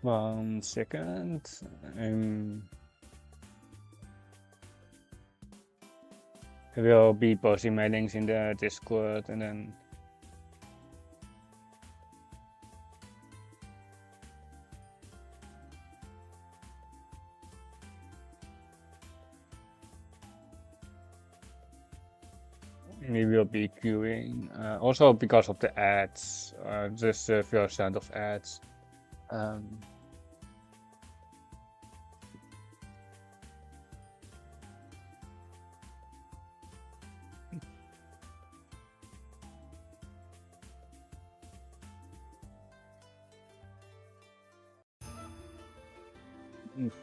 1 second. I will be posting my links in the Discord and then we will be queuing. Also because of the ads, just the first round of ads.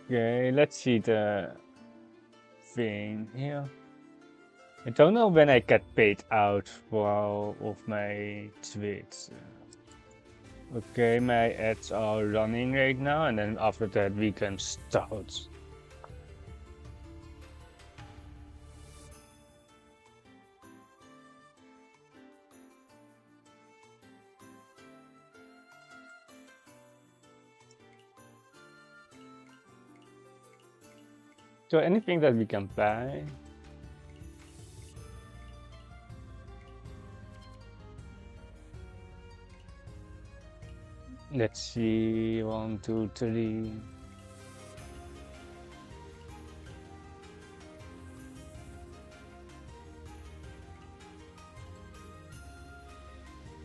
Okay, let's see the thing here. I don't know when I get paid out for all of my tweets. Okay, my ads are running right now, and then after that we can start. So anything that we can buy? Let's see, 1, 2, 3.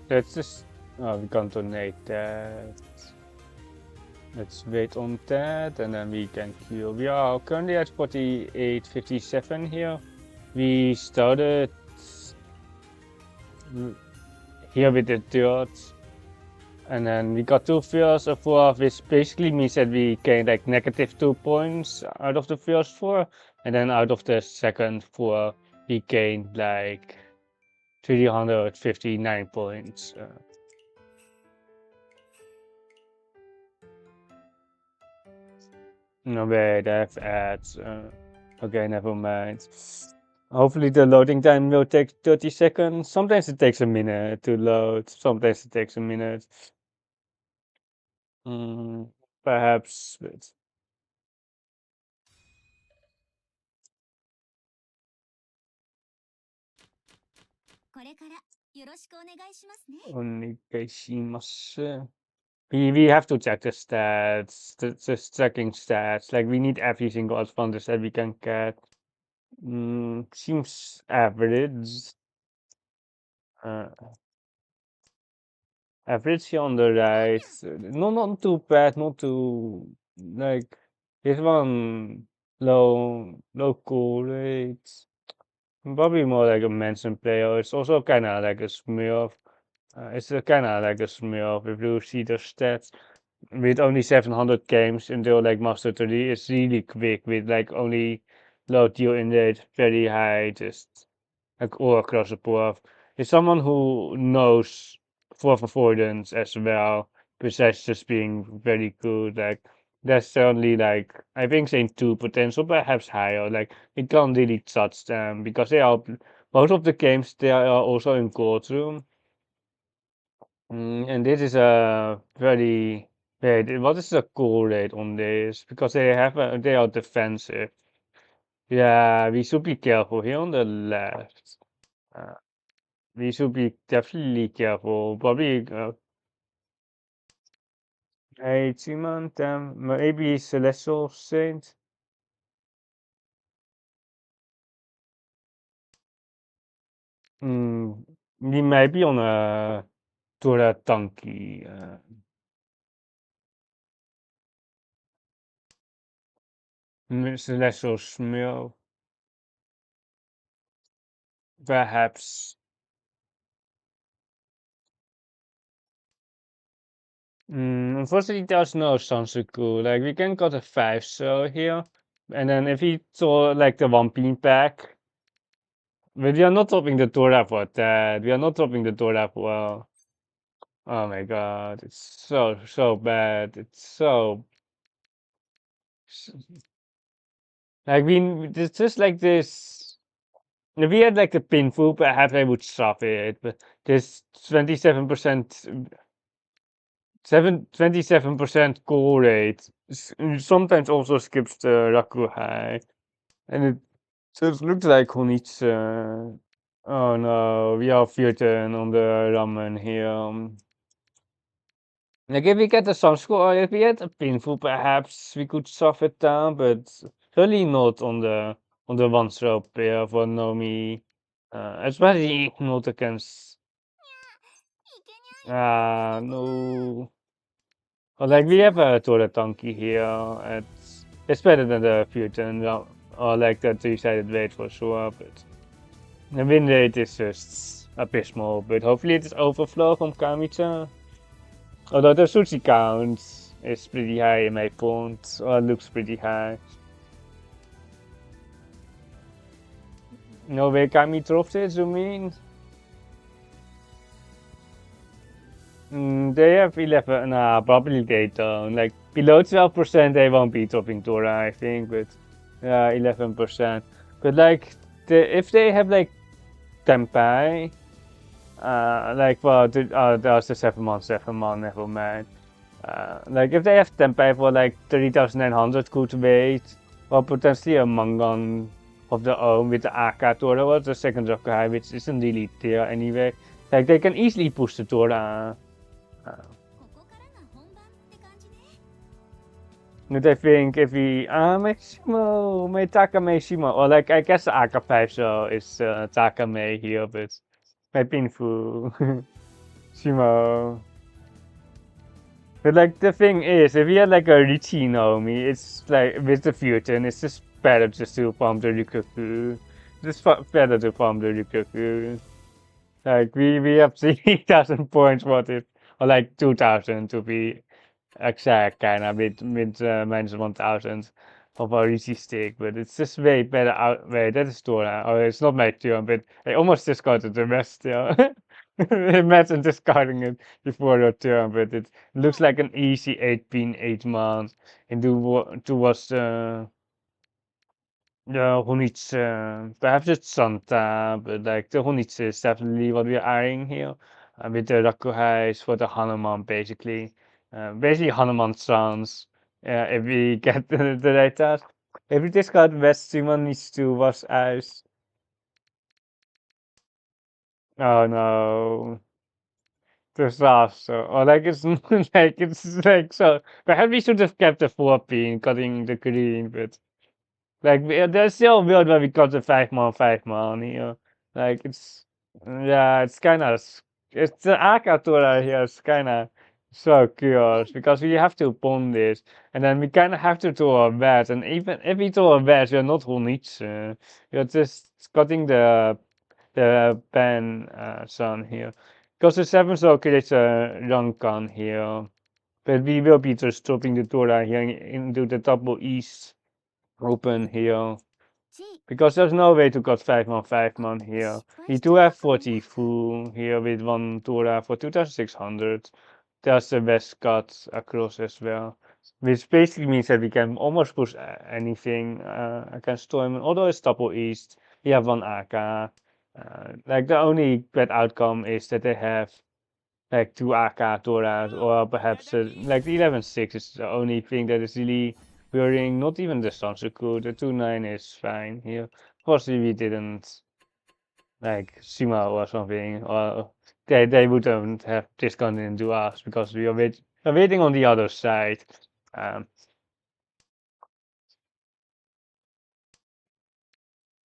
Let's just, we can donate that. Let's wait on that, and then we can queue. We are currently at 48.57 here. We started here with the third, and then we got 2 first, a 4, which basically means that we gained like -2 points out of the first 4, and then out of the second 4 we gained like 359 points. No, wait, I have ads. Okay, never mind. Hopefully the loading time will take 30 seconds. Sometimes it takes a minute to load. Sometimes it takes a minute. Perhaps. But... We have to check the stats, the checking stats. Like we need every single advantage that we can get. Seems average. Average here on the right. Not too bad, not too like this one low call rates. Probably more like a Manson player. It's also kinda like a Smurf. It's kinda like a Smurf if you see the stats. With only 700 games until like Master 3, it's really quick with like only low deal in rate, very high, just like all across the board. It's someone who knows fourth avoidance as well, besides just being very good. Like there's certainly like I think saying 2 potential, perhaps higher. Like it can't really touch them because they are most of the games they are also in courtroom. And this is a very wait, what is the call rate on this? Because they are defensive. Yeah, we should be careful here on the left. Uh, we should be definitely careful. Probably, hey, Timon, maybe Celestial Saint. We might be on a Tora Donkey. Celestial Smil, perhaps. Unfortunately, there's no Sansuku. Like, we can got a 5 so here. And then if he saw like the one bean pack. But we are not dropping the Dora for that. We are not dropping the Dora for. Oh my god, it's so bad. It's so like it's just like this. If we had like the pinful, perhaps I would stop it. But this 27% 27% call rate. Sometimes also skips the Rakuhai. And it just looks like Honitsu. Oh no, we are Futon on the ramen here. Like if we get the sun score, if we had a pinful, perhaps we could soft it down, but certainly not on the one throw pair for Nomi. Especially not against. Ah, no. Well, like we have a Toratanki here. It's better than the Futon, or like the three-sided weight for sure, but the win rate is just abysmal. But hopefully it is overflow from Kamita. Although the sushi count is pretty high in my point, or looks pretty high. No way Kami dropped it, you mean? They have 11, nah, probably they don't. Like, below 12% they won't be dropping Dora, I think, but, yeah, 11%. But, like, if they have, like, Tempai, like, well, that was the 7-month, never mind. Like, if they have Tempai for, like, 3,900 good weight, or potentially a Mangan of their own with the AK Dora, or the second Rokai, which isn't really there anyway. Like, they can easily push the Dora. But I think if we Meshimo, may Takame Shimo, or like I guess the AK5 show is Takame here, but my Pinfu Shimo. But like the thing is, if we had like a Riichi Naomi, it's like with the Futon, it's just better just to farm the Rikuku. Just better to farm the Rikuku. Like we have 3,000 points worth it, or like 2,000 to be exact, kind of with minus 1,000 of our Riichi stick, but it's just way better out. Wait, that is Dora. Oh, it's not my turn, but I almost discarded the rest. Yeah, imagine discarding it before your turn, but it looks like an easy 8-pin 8-man towards the Honitsu. Perhaps it's Santa, but like the Honitsu is definitely what we're eyeing here. With the Rakuhais for the Hanuman, basically. Basically Hanuman sounds, if we get the right task. If we discard West, someone needs to wash eyes. Oh no. Disaster. Or like it's like it's like so. Perhaps we should have kept the 4-pin, cutting the green, but like there's still weird when we got the 5-man here. Like it's yeah, it's kind of it's the Akatura here is kind of so curious because we have to pond this, and then we kind of have to throw a bet, and even if we throw a bet, we're not Honitsu. We're just cutting the pen son here because the 7 so creates a Rankan here, but we will be just dropping the Tora here into the double east open here. Because there's no way to cut 5-man here. We do have 40 full here with 1 Tora for 2,600. That's the best cut across as well. Which basically means that we can almost push anything against Storm. Although it's double east, we have 1 AK. Like the only bad outcome is that they have like 2 AK Toras, or perhaps like the 11-6 is the only thing that is really worrying. Not even the Sansuku, the 2-9 is fine here. Fortunately, we didn't like Shima or something, or they wouldn't have discounted into us because we are waiting on the other side. Um,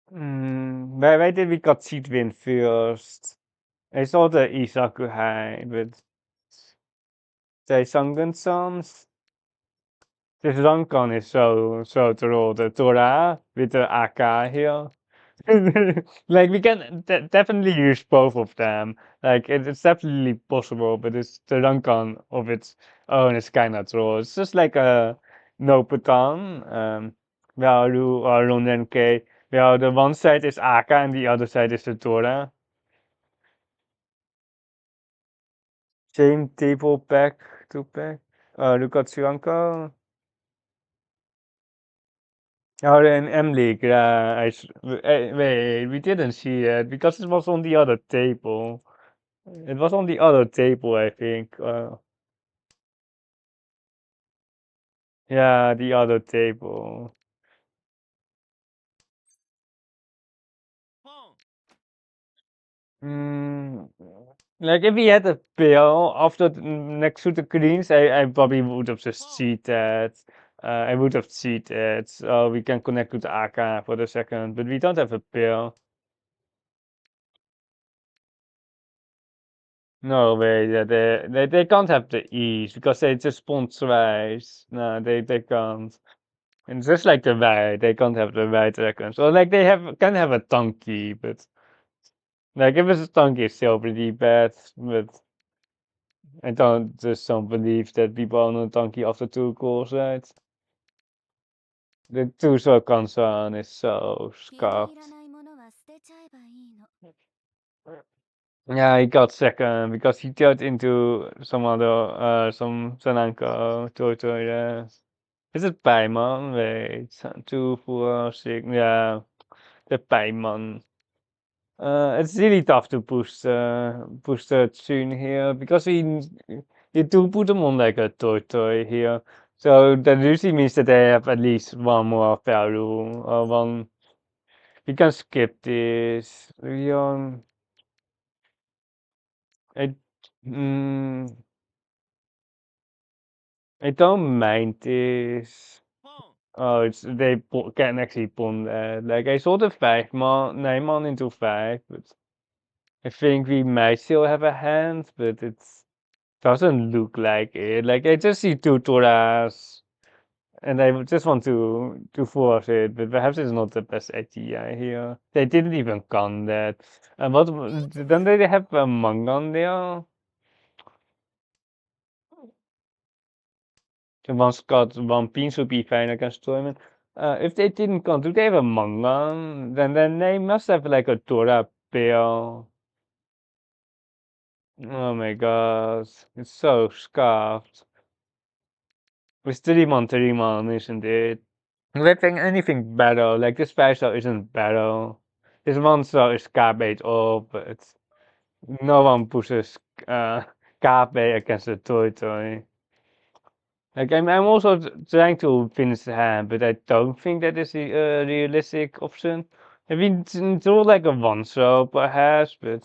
why did we got Seedwind first? I saw the Isaku High, but the Sangun Sons. This Rankan is so troll, the Torah with the AK here. Like we can definitely use both of them. Like it's definitely possible, but it's the Rankan of its own is kind of troll. It's just like a no Patan, Varu or Ronenke. Well, the one side is AK and the other side is the Torah. Same table back to back. Lukatsuanko. Oh, in M League, yeah. Wait, we didn't see it because it was on the other table. It was on the other table, I think. Yeah, the other table. Mm, like if we had a pill after next to the greens, I probably would have just cheated. I would have cheated. So we can connect to the AK for the second, but we don't have a pill. No way, yeah, they can't have the E's because they just spawn twice. No, they can't. And just like the white, they can't have the white dragons. Or like they can have a donkey, but like if it's a donkey, it's still pretty bad. But I don't believe that people own a donkey after two calls, right? The two-shot concern is so scuffed. Yeah, he got second because he turned into some other, some Sananko Tortoise. Yeah. Is it Paimon? Wait, 2, 4, 6. Yeah, the Paimon. It's really tough to push the tune here because you do put them on like a Tortoise here. So that usually means that they have at least one more value or one. We can skip this. I, mm, I don't mind this. Oh, can actually pawn that. Like I saw the 5-man, 9-man into 5, but I think we might still have a hand, but it doesn't look like it. Like I just see two Toras, and I just want to force it, but perhaps it's not the best idea here. They didn't even gun that. And what don't they have a Mangan there? The one Scott, one Pin should be fine against Toyman. If they didn't gun, do they have a Mangan? Then they must have like a Tora Bill. Oh my god, it's so scuffed. It's Trimon, isn't it? I think anything better, like this special isn't better. This monster is garbage up, but no one pushes garbage against a toy. Like I'm also trying to finish the hand, but I don't think that is a realistic option. I mean, it's all like a one shot perhaps, but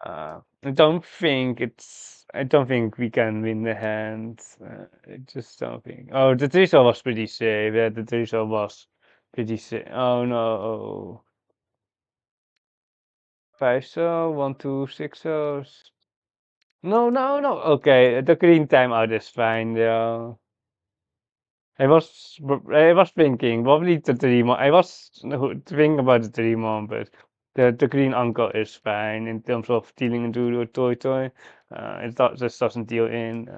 I don't think we can win the hand. I just don't think. Oh, the three shot was pretty safe. Yeah, the three shot was pretty safe. Oh no. 5 shot, 1, 2, 6 shots. No. Okay, the green timeout is fine. Yeah. I was thinking probably the dream. I was thinking about the dream on, but the green uncle is fine in terms of dealing into the toy. Just doesn't deal in.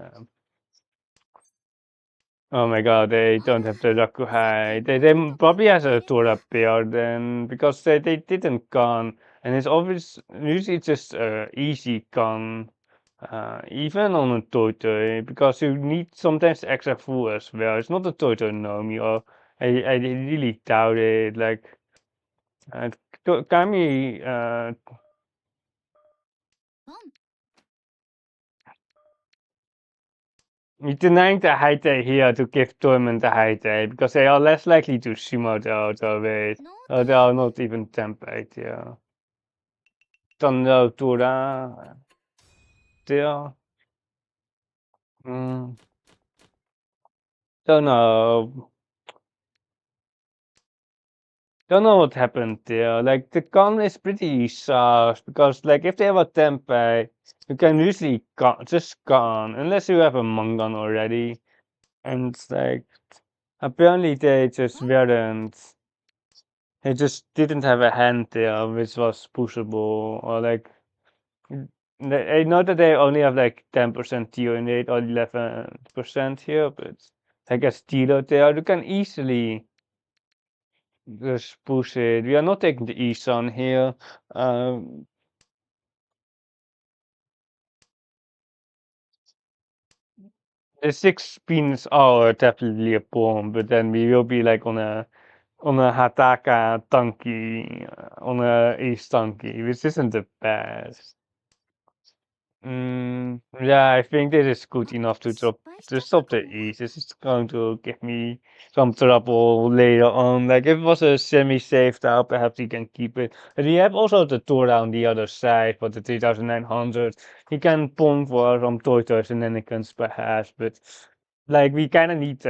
Oh my god, they don't have the Rakuhai. They probably has a Tora pair then because they didn't con, and it's always usually just easy con. Even on a Toto, because you need sometimes extra full as well. It's not a Toto Nomi, or I really doubt it. Like, uh, Kami, we denying the Haite here to give Torment the Haite because they are less likely to sumo the auto wait. They are not even template here. Don't know Tura. There. Mm, don't know. Don't know what happened there. Like the gun is pretty sus because like if they have a tempeh, you can usually just gun unless you have a Mongun already. And it's like apparently they just weren't. They just didn't have a hand there which was pushable or like. I know that they only have like 10% TO or 11% here, but I guess Tilo there you can easily just push it. We are not taking the east on here. Um, the 6 pins are definitely a bomb, but then we will be like on a Hataka Tanki, on a East Tanki, which isn't the best. Yeah, I think this is good enough to stop the ease. This is going to give me some trouble later on. Like if it was a semi-safe tile, perhaps you can keep it. But we have also the tour on the other side for the 3900. You can pawn for some toy shenanigans perhaps, but like we kind of need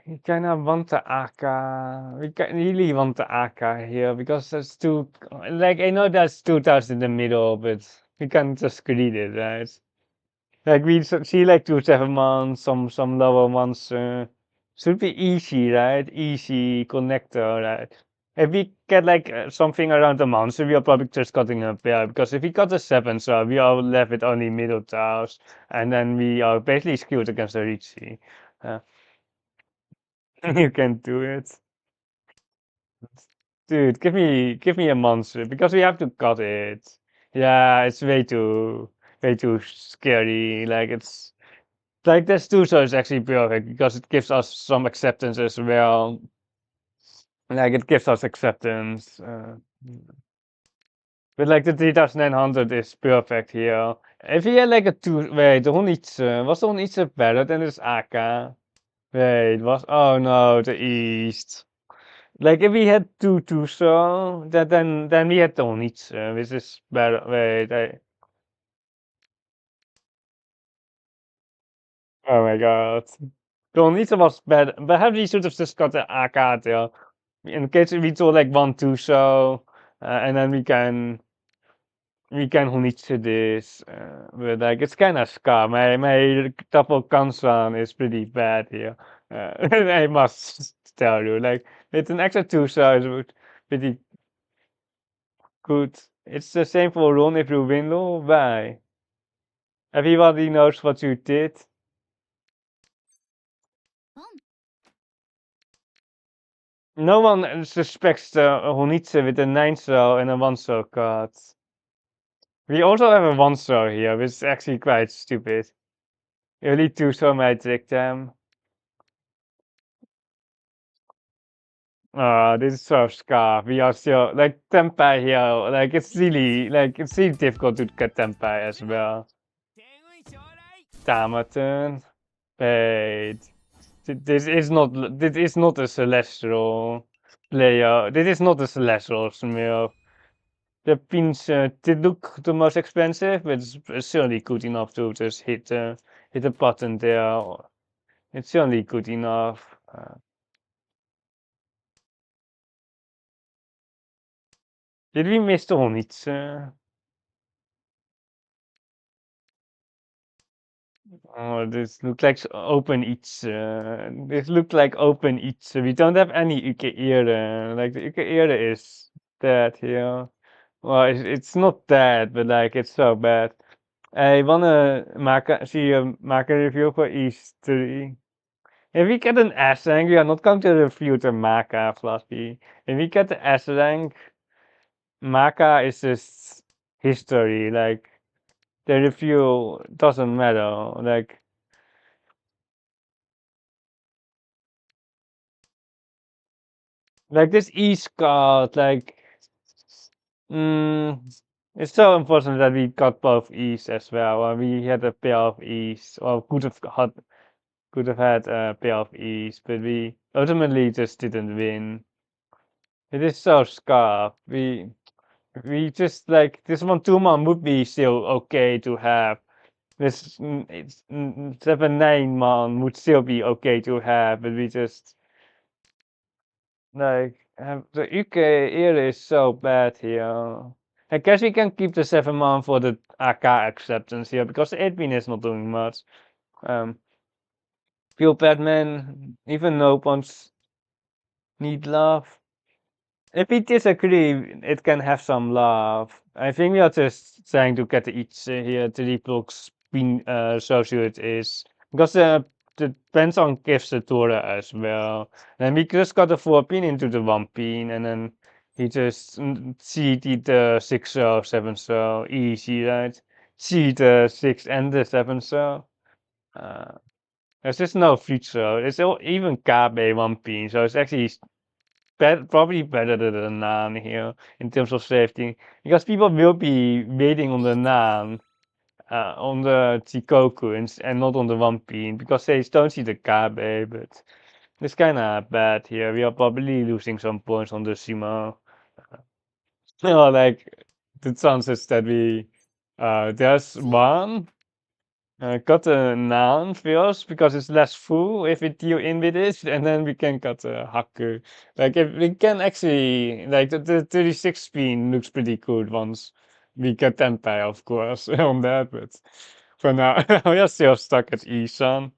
we kind of want the AK. We really want the AK here because there's two. Like I know there's 2000 in the middle, but we can just greet it, right? Like we see like 2 7 months, some lower ones. Should be easy, right? Easy connector, right? If we get like something around the month, so we are probably just cutting a pair because if we got a 7, so we are left with only middle tiles, and then we are basically skewed against the Riichi. Uh, you can do it. Dude, give me a monster because we have to cut it. Yeah, it's way too scary. Like it's like this too, so it's actually perfect because it gives us some acceptance as well. Like it gives us acceptance. But like the 3900 is perfect here. If he had like a two, wait, the Honitsu, was the Honitsu better than this AK? Wait, was, oh no, the East. Like if we had two so that then we had the Honitsu, which is better. Wait, oh my god. The Honitsu was better. Perhaps we should have just got the AK there. In case we do like 1 2 so, and then we can Honitsu this. But like it's kind of scar. My double Kansan is pretty bad here. I must tell you, like it's an extra 2 so it's pretty good. It's the same for Ron if you win though. Why? Everybody knows what you did. No one suspects the Honitsu with a 9 so and a 1 so card. We also have a 1 so here, which is actually quite stupid. Early 2 so might trick them. This is so scarf. We are still like Tempai here. Like it's really difficult to get Tempai as well. Tamaton. Wait. This is not a celestial player. This is not a celestial Smurf. The pins did look the most expensive, but it's certainly good enough to just hit a button there. It's certainly good enough. Did we miss the Honitsu? Oh, this looked like open each. This looked like open each. We don't have any Uke Ere. Like the Uke Ere is dead here. Well, it's not dead, but like it's so bad. I wanna see a market review for East 3. If we get an S rank, we are not going to review the Maka Fluffy. If we get the S rank, Maka is just history. Like the review doesn't matter. Like this East card, mm, it's so unfortunate that we got both East as well. We had a pair of East, or could have had a pair of East, but we ultimately just didn't win. It is so scarf. We just like this 1 2 month would be still okay to have. This 7 9 month would still be okay to have, but we just like the UK era is so bad here. I guess we can keep the 7 month for the AK acceptance here because the 8 is not doing much. Feel Batman, even no ones need love. If we disagree, it can have some love. I think we are just trying to get each here to the blocks being associate is because the on gives the Torah as well. And we just got the 4 pin into the 1 pin, and then he just see the 6 so 7 so easy, right? See the 6 and the 7 so. There's just no feature. It's all even KB 1 pin, so it's actually probably better than the Nan here in terms of safety, because people will be waiting on the Nan, on the Chikoku and not on the 1P, because they don't see the Kabe, but it's kind of bad here. We are probably losing some points on the Shima. Like the chances that we there's one cut a noun first because it's less full if we deal in with it, and then we can cut a haku. Like if we can actually like the 36 spin looks pretty good once we get tempai, of course, on that, but for now we are still stuck at Isan.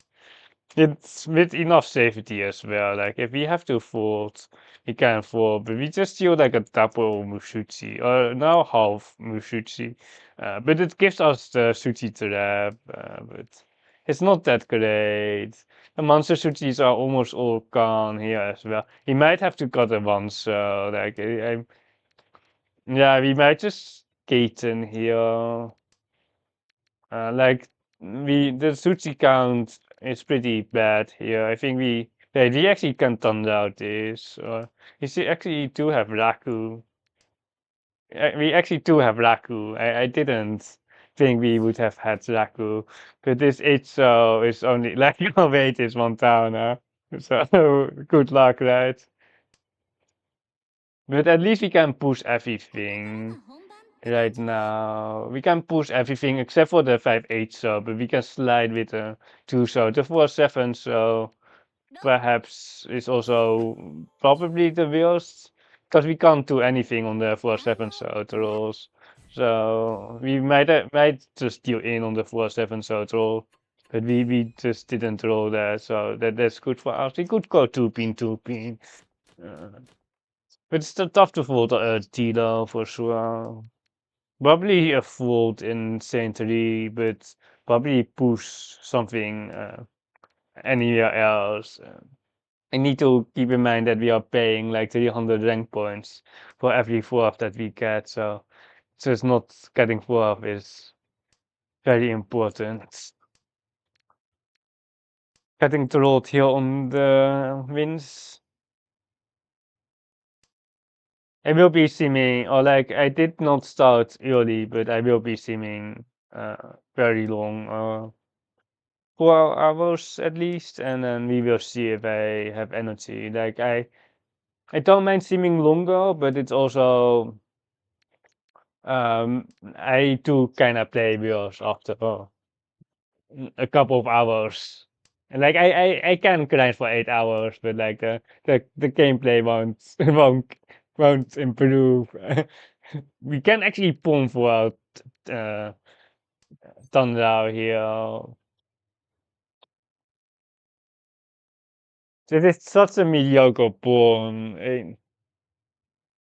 It's with enough safety as well. Like if we have to fold, we can fold, but we just feel like a double Mushuchi or now half Mushuchi. But it gives us the Suchi trap, but it's not that great. The monster Suchis are almost all gone here as well. We might have to cut a one, so like yeah, we might just Gaten here. Like the Suchi count is pretty bad here. I think we actually can turn out this. We actually do have Raku. We actually do have Raku. I didn't think we would have had Raku, but this Icho is only like your weight is 1,000. So good luck, right? But at least we can push everything. Right now, we can push everything except for the 5-8, so but we can slide with the 2, so the 4-7, so perhaps it's also probably the worst because we can't do anything on the 4-7, so the rolls. So we might just deal in on the 4-7, so roll, but we just didn't roll that, so that's good for us. We could go 2-pin, 2-pin. But it's still tough to fold Tilo for sure. Probably a fold in Saint-Three, but probably push something anywhere else. I need to keep in mind that we are paying like 300 rank points for every fourth that we get, so just not getting fourth is very important. Getting trolled here on the wins. I will be simming, or like I did not start early, but I will be simming very long, 4 hours at least, and then we will see if I have energy. Like I don't mind simming longer, but it's also I do kind of play wheels after a couple of hours. And like I can grind for 8 hours, but like the gameplay won't won't improve. We can actually pump for Thunder here. This is such a mediocre pawn.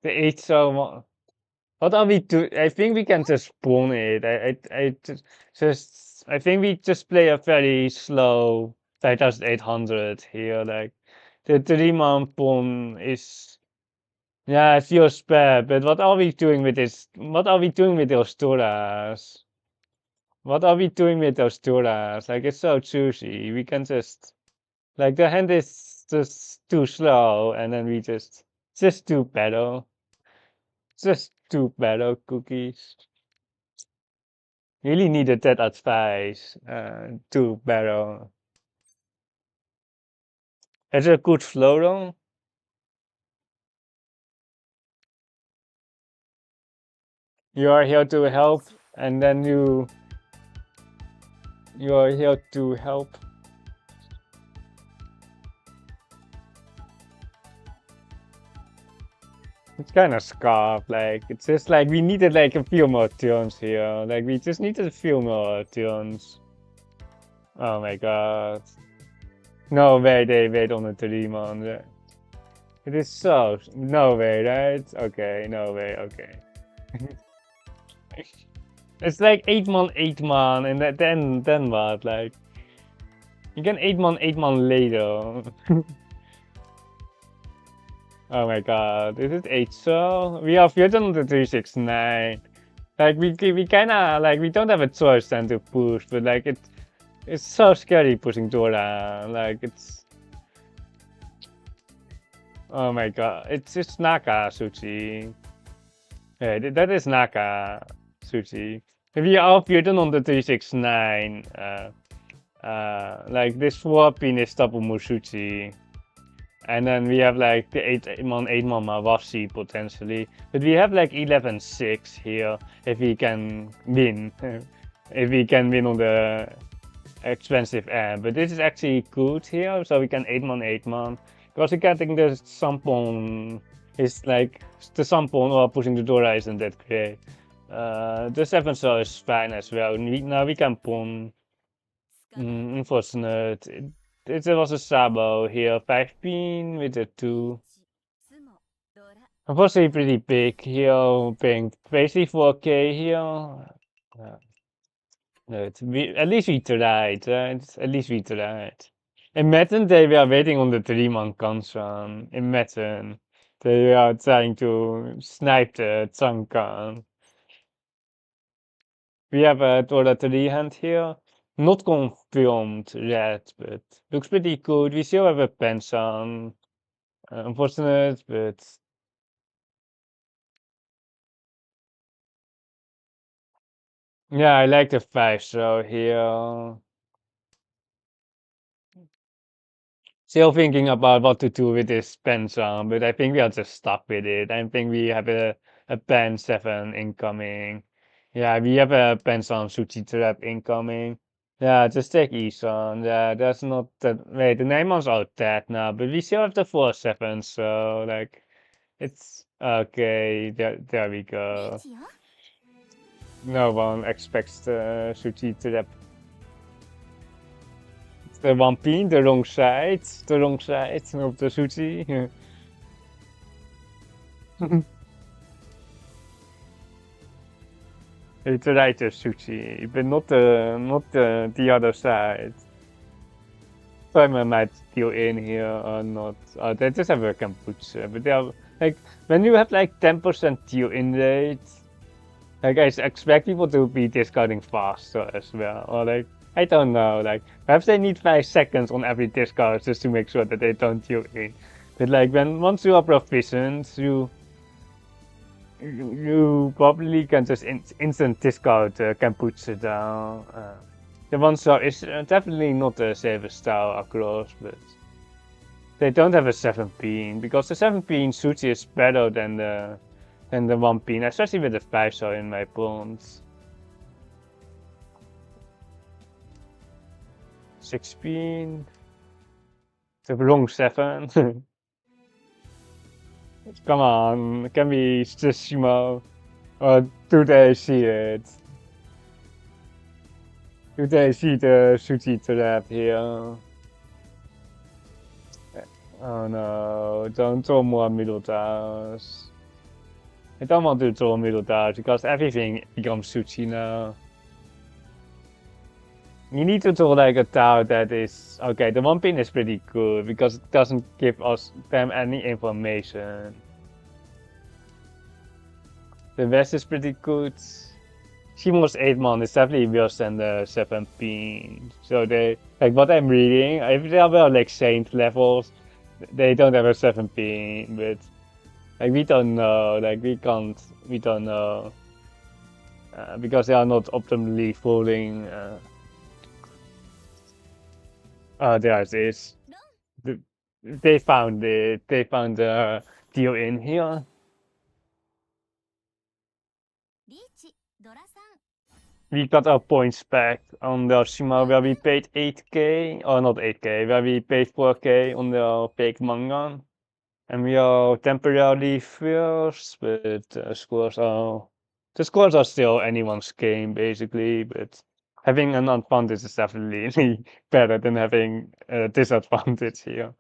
The 8 so what are we do? I think we can just pawn it. I just I think we just play a very slow 5800 here. Like the 3-man pawn is, yeah, it feels bad. But what are we doing with this? What are we doing with those turas? What are we doing with those turas? Like it's so choosy. We can just like the hand is just too slow, and then we just do better. Just do better cookies. Really needed that advice. Do better. It's a good flow though. You are here to help, and then you are here to help. It's kind of scarf. Like it's just like we needed like a few more turns here. Like we just needed a few more turns. Oh my god. No way they wait on the 3-man. It is so no way, right? Okay, no way. Okay. It's like 8-man, 8-man, and then what? Like you can 8-man, 8-man later. Oh my god, is it 8 so? We are fusion on the 369. Like we kinda like we don't have a choice then to push, but like it's so scary pushing Dora. Like it's Oh my god, it's Naka sushi. Yeah, that is Naka sushi. We are building on the 369. Like this 4-pin is Tapumu sushi. And then we have like the 8-man Mawashi potentially. But we have like 11-6 here if we can win. If we can win on the expensive end. But this is actually good here, so we can 8-man. Because we're getting the Sampon is like the Sampon or pushing the Dora isn't that great. The 7 star is fine as well. Now we can pawn. Unfortunate. It was a Sabo here, 5-pin with a 2. Unfortunately pretty big here, paying basically 4k here. At least we tried, right? At least we tried. In Metten, they were waiting on the 3-man Kansan. In Metten, they are trying to snipe the Changkan. We have a Dora 3 hand here. Not confirmed yet, but looks pretty good. We still have a Pensan. Unfortunate, but yeah, I like the 5 star here. Still thinking about what to do with this Pensan, but I think we are just stuck with it. I think we have a Pen 7 incoming. Yeah, we have a Pensan Suchi Trap incoming. Yeah, just take Isan. Yeah, that's not that. Wait, the Neymans are dead now, but we still have the 4-7, so like it's okay. There we go. No one expects the Suchi Trap. The one pin, the wrong side of the Suchi. It's right, the Suchi, but not the other side. So I might deal in here or not. They just have a kombucha, but they are like when you have like 10% deal in rate, like I expect people to be discarding faster as well. Or like I don't know, like perhaps they need 5 seconds on every discard just to make sure that they don't deal in. But like once you are proficient, you probably can just instant discard kombucha down. The one star is definitely not the safest style across, but they don't have a 7-pin because the 7-pin sushi is better than the 1-pin, especially with the 5 star in my bonds. 6-pin, the wrong 7. Come on, can we just or do they see it? Do they see the sushi trap here? Oh no, don't draw more middle towers. I don't want to draw middle towers because everything becomes sushi now. You need to draw like a tower that is... Okay, the 1-pin is pretty good because it doesn't give them any information. The West is pretty good. Shimo's 8-man is definitely worse than the 7-pin. So they... Like what I'm reading, if they are like Saint levels, they don't have a 7-pin, but... Like we don't know, like we don't know. Because they are not optimally falling. There it is. They found it. They found the deal in here. We got our points back on the Shima where we paid 8k, or not 8k, where we paid 4k on the fake manga. And we are temporarily first, but the scores are still anyone's game basically, but having an advantage is definitely better than having a disadvantage here.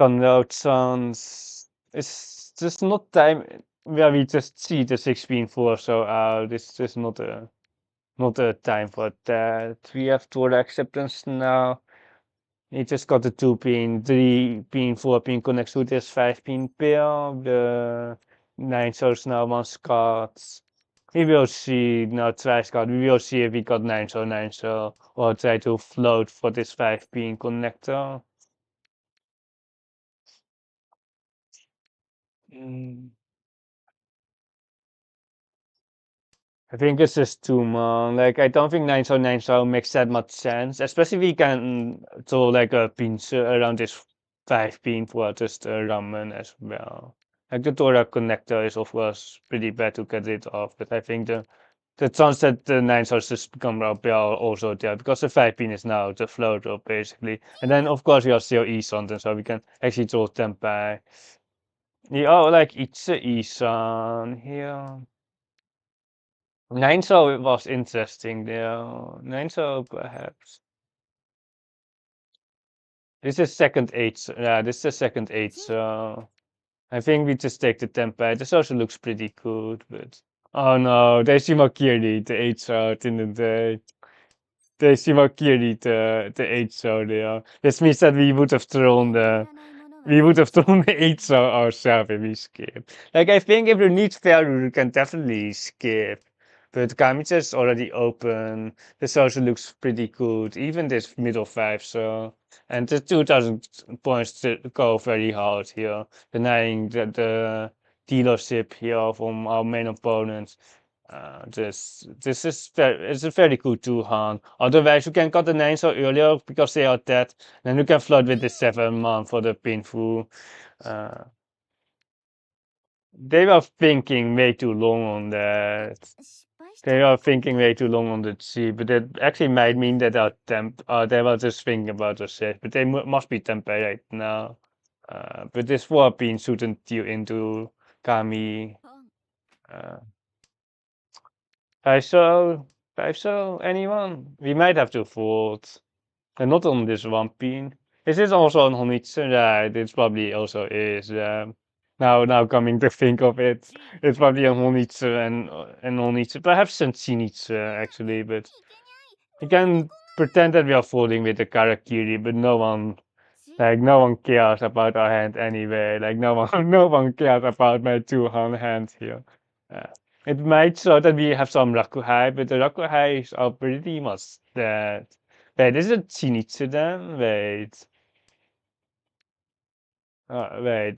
Download sounds it's just not time where we just see the 16.4 so this is just not a time for that. We have total acceptance now. He just got the 2-pin, 3-pin, 4-pin connects to this 5-pin pair. The 9 shows now 1 cards. We will see now twice card. We will see if we got 9 show or try to float for this 5-pin connector. Mm. I think it's just too long. Like I don't think 9 makes that much sense. Especially we can throw like a pinch around this 5 pin for just ramen as well. Like the Tora connector is of course pretty bad to get rid of, but I think the chance that the 9 just become up are also there because the 5 pin is now the float up basically. And then of course we are still E something, so we can actually throw them by. Yeah, oh like it's a Isan here. Ninso was interesting there. Ninso perhaps. This is second eight. Yeah, this is the second eight. So I think we just take the tempo. This also looks pretty good, but oh no, they see more clearly the eight out in the day. They see more clearly the eight out there. This means that we would have thrown the eight ourselves if we skip. Like I think if you need value, you can definitely skip. But Kamicha is already open. The social looks pretty good. Even this middle five, so and the 2000 points to go very hard here, denying the dealership here from our main opponents. This is it's a very good two-hand. Otherwise, you can cut the nine so earlier because they are dead. Then you can flood with the 7 man for the pinful. Uh, they were thinking way too long on that. They are thinking way too long on the G, but that actually might mean that they were just thinking about the set, but they must be temperate now. But this 4 pin shouldn't deal into Kami. Uh, I saw anyone? We might have to vote. And not on this 1 pin. Is this also on Honitsu? Yeah, it probably also is. Now coming to think of it, it's probably on Honitsu and Honitsu, perhaps Senshinitsu actually, but you can pretend that we are folding with the Karakiri, but no one cares about our hand anyway. Like no one, no one cares about my two-hand here. Uh, it might show that we have some Rakuhai, but the Rakuhais are pretty much dead. Wait, is it Shinichi then? Wait,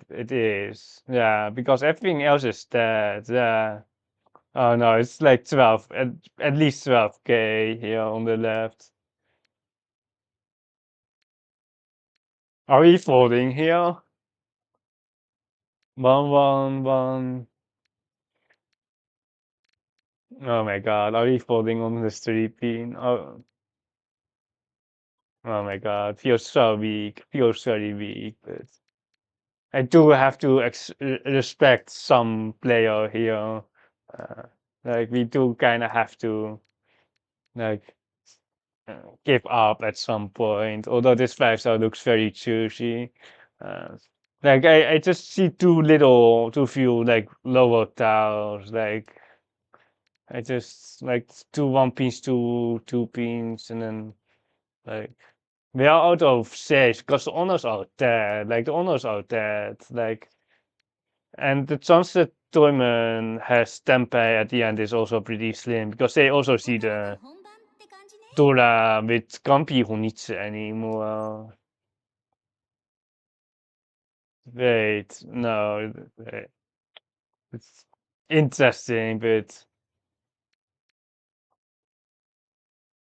it is. Yeah, because everything else is dead. Yeah. Oh no, it's like 12, at least 12k here on the left. Are we folding here? 1, 1, 1. Oh my god, are we folding on the 3 pin? Oh my god, feels so weak, feels very weak, but I do have to respect some player here. Uh, like we do kind of have to like give up at some point. Although this 5 star looks very choosy. Uh, like I just see too few like lower tiles. Like I just like 2 1 pins, 2 2 pins, and then like we are out of saves because the honors are dead. Like the honors are dead. Like and the chance that Toyman has Tempeh at the end is also pretty slim because they also see the Dora with Kampi Honitsu anymore. Wait, no, wait. It's interesting, but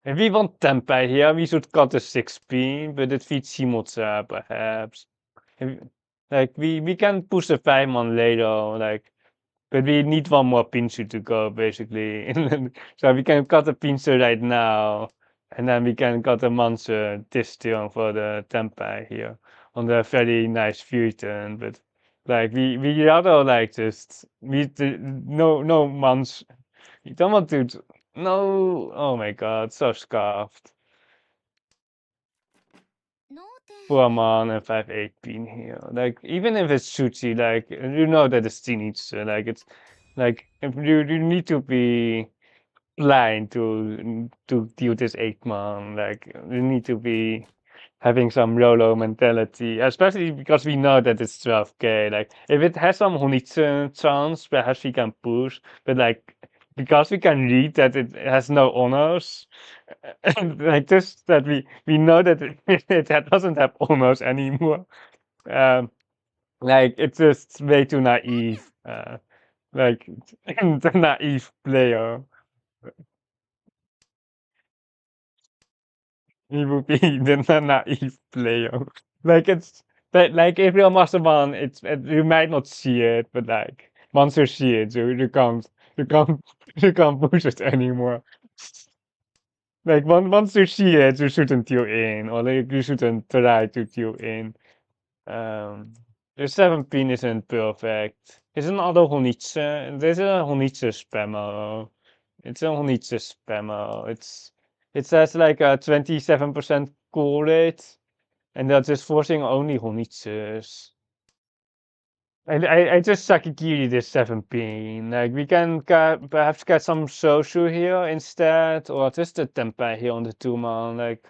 if we want Tempeh here, we should cut the 6 pin, but it feeds Shimotsa perhaps. If- Like we can push the 5 man later, like but we need one more pincer to go, basically. So we can cut a pincer right now, and then we can cut a monster this turn for the tempai here on the very nice view turn. But like we rather like just no months. You don't want to no. Oh my god, so scarfed. 4 man and 5 8 pin here. Like even if it's shooty, like you know that it's teenage, like it's like if you need to be blind to deal this 8 man. Like you need to be having some YOLO mentality, especially because we know that it's 12k. Like if it has some Honitsu chance, perhaps we can push, but like because we can read that it has no honors, like just that we know that it doesn't have honors anymore. Um, Like it's just way too naive. Like the naive player. He would be the naive player. Like it's like if you're Master One, you might not see it, but like once you see it, you can't you can't push it anymore. Like once you see it, you shouldn't tune in, or like you shouldn't try to tune in. Um, the 17 isn't perfect. There's another Honitze. There's a Honitze spammer. It's a Honitze spammer. It says like a 27% call rate, and that's just forcing only Honitzes. I just Sakigiri this 17. Like we can perhaps get some Soshu here instead, or just the Tempeh here on the 2-man. Like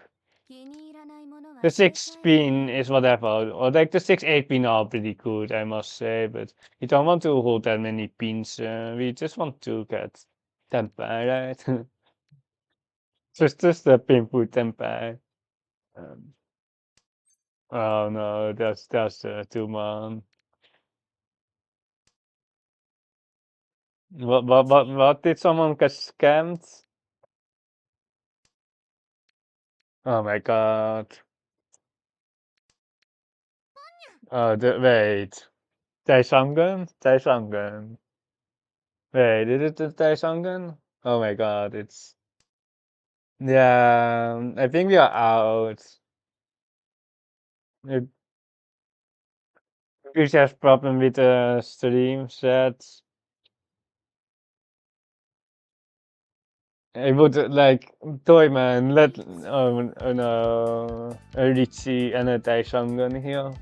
the 6 pin is whatever, or like the 6-8 pin are pretty good, I must say. But we don't want to hold that many pins. We just want to get Tempeh, right? just the pinpool Tempeh. Um, oh no, that's the 2-man. What did someone get scammed? Oh my god. Wait. Taesangen? Taesangen. Wait, did it the Taesangen? Oh my god, it's... Yeah, I think we are out. It we has problem with the stream set. I would like Toyman, oh no, a Riichi and a Taesangen here.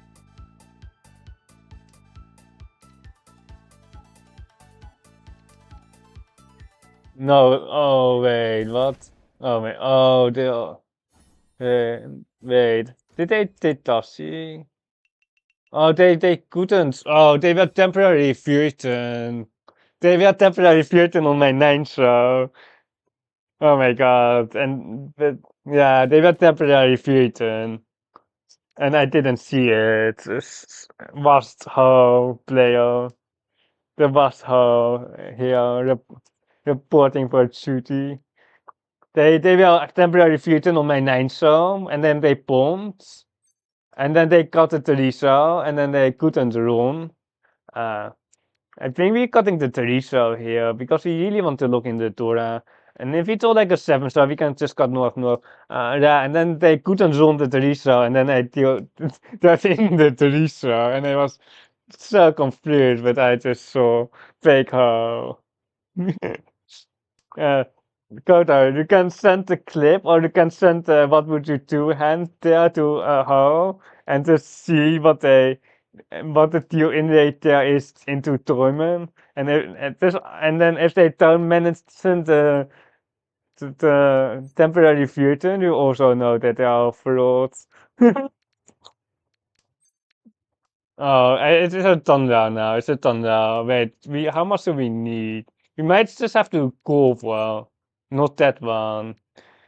No, oh wait, what? Oh wait, oh wait, did they Tashi? Oh, they couldn't. Oh, they were temporarily frozen. They were temporarily frozen on my 9 show. Oh my god, yeah, they were temporarily frozen, and I didn't see it. Worst hoe player, the worst hoe here reporting for duty. They were temporarily frozen on my 9 show, and then they pumped, and then they got the 3 show, and then they couldn't run. Uh, I think we're cutting the 3 show here because we really want to look in the Torah. And if it's all like a 7 show, we can just cut north. Yeah, and then they couldn't run the 3 show, and then I do that in the 3 show, and I was so confused, but I just saw fake how. uh, Koto, you can send the clip, or you can send what would you do hand there to Ho, and just see what the deal indeed there is into Torment, and then if they don't manage to send the temporary fusion, you also know that they are frauds. Oh, it is a thunder now. It's a thunder. Wait, how much do we need? We might just have to go for not that one.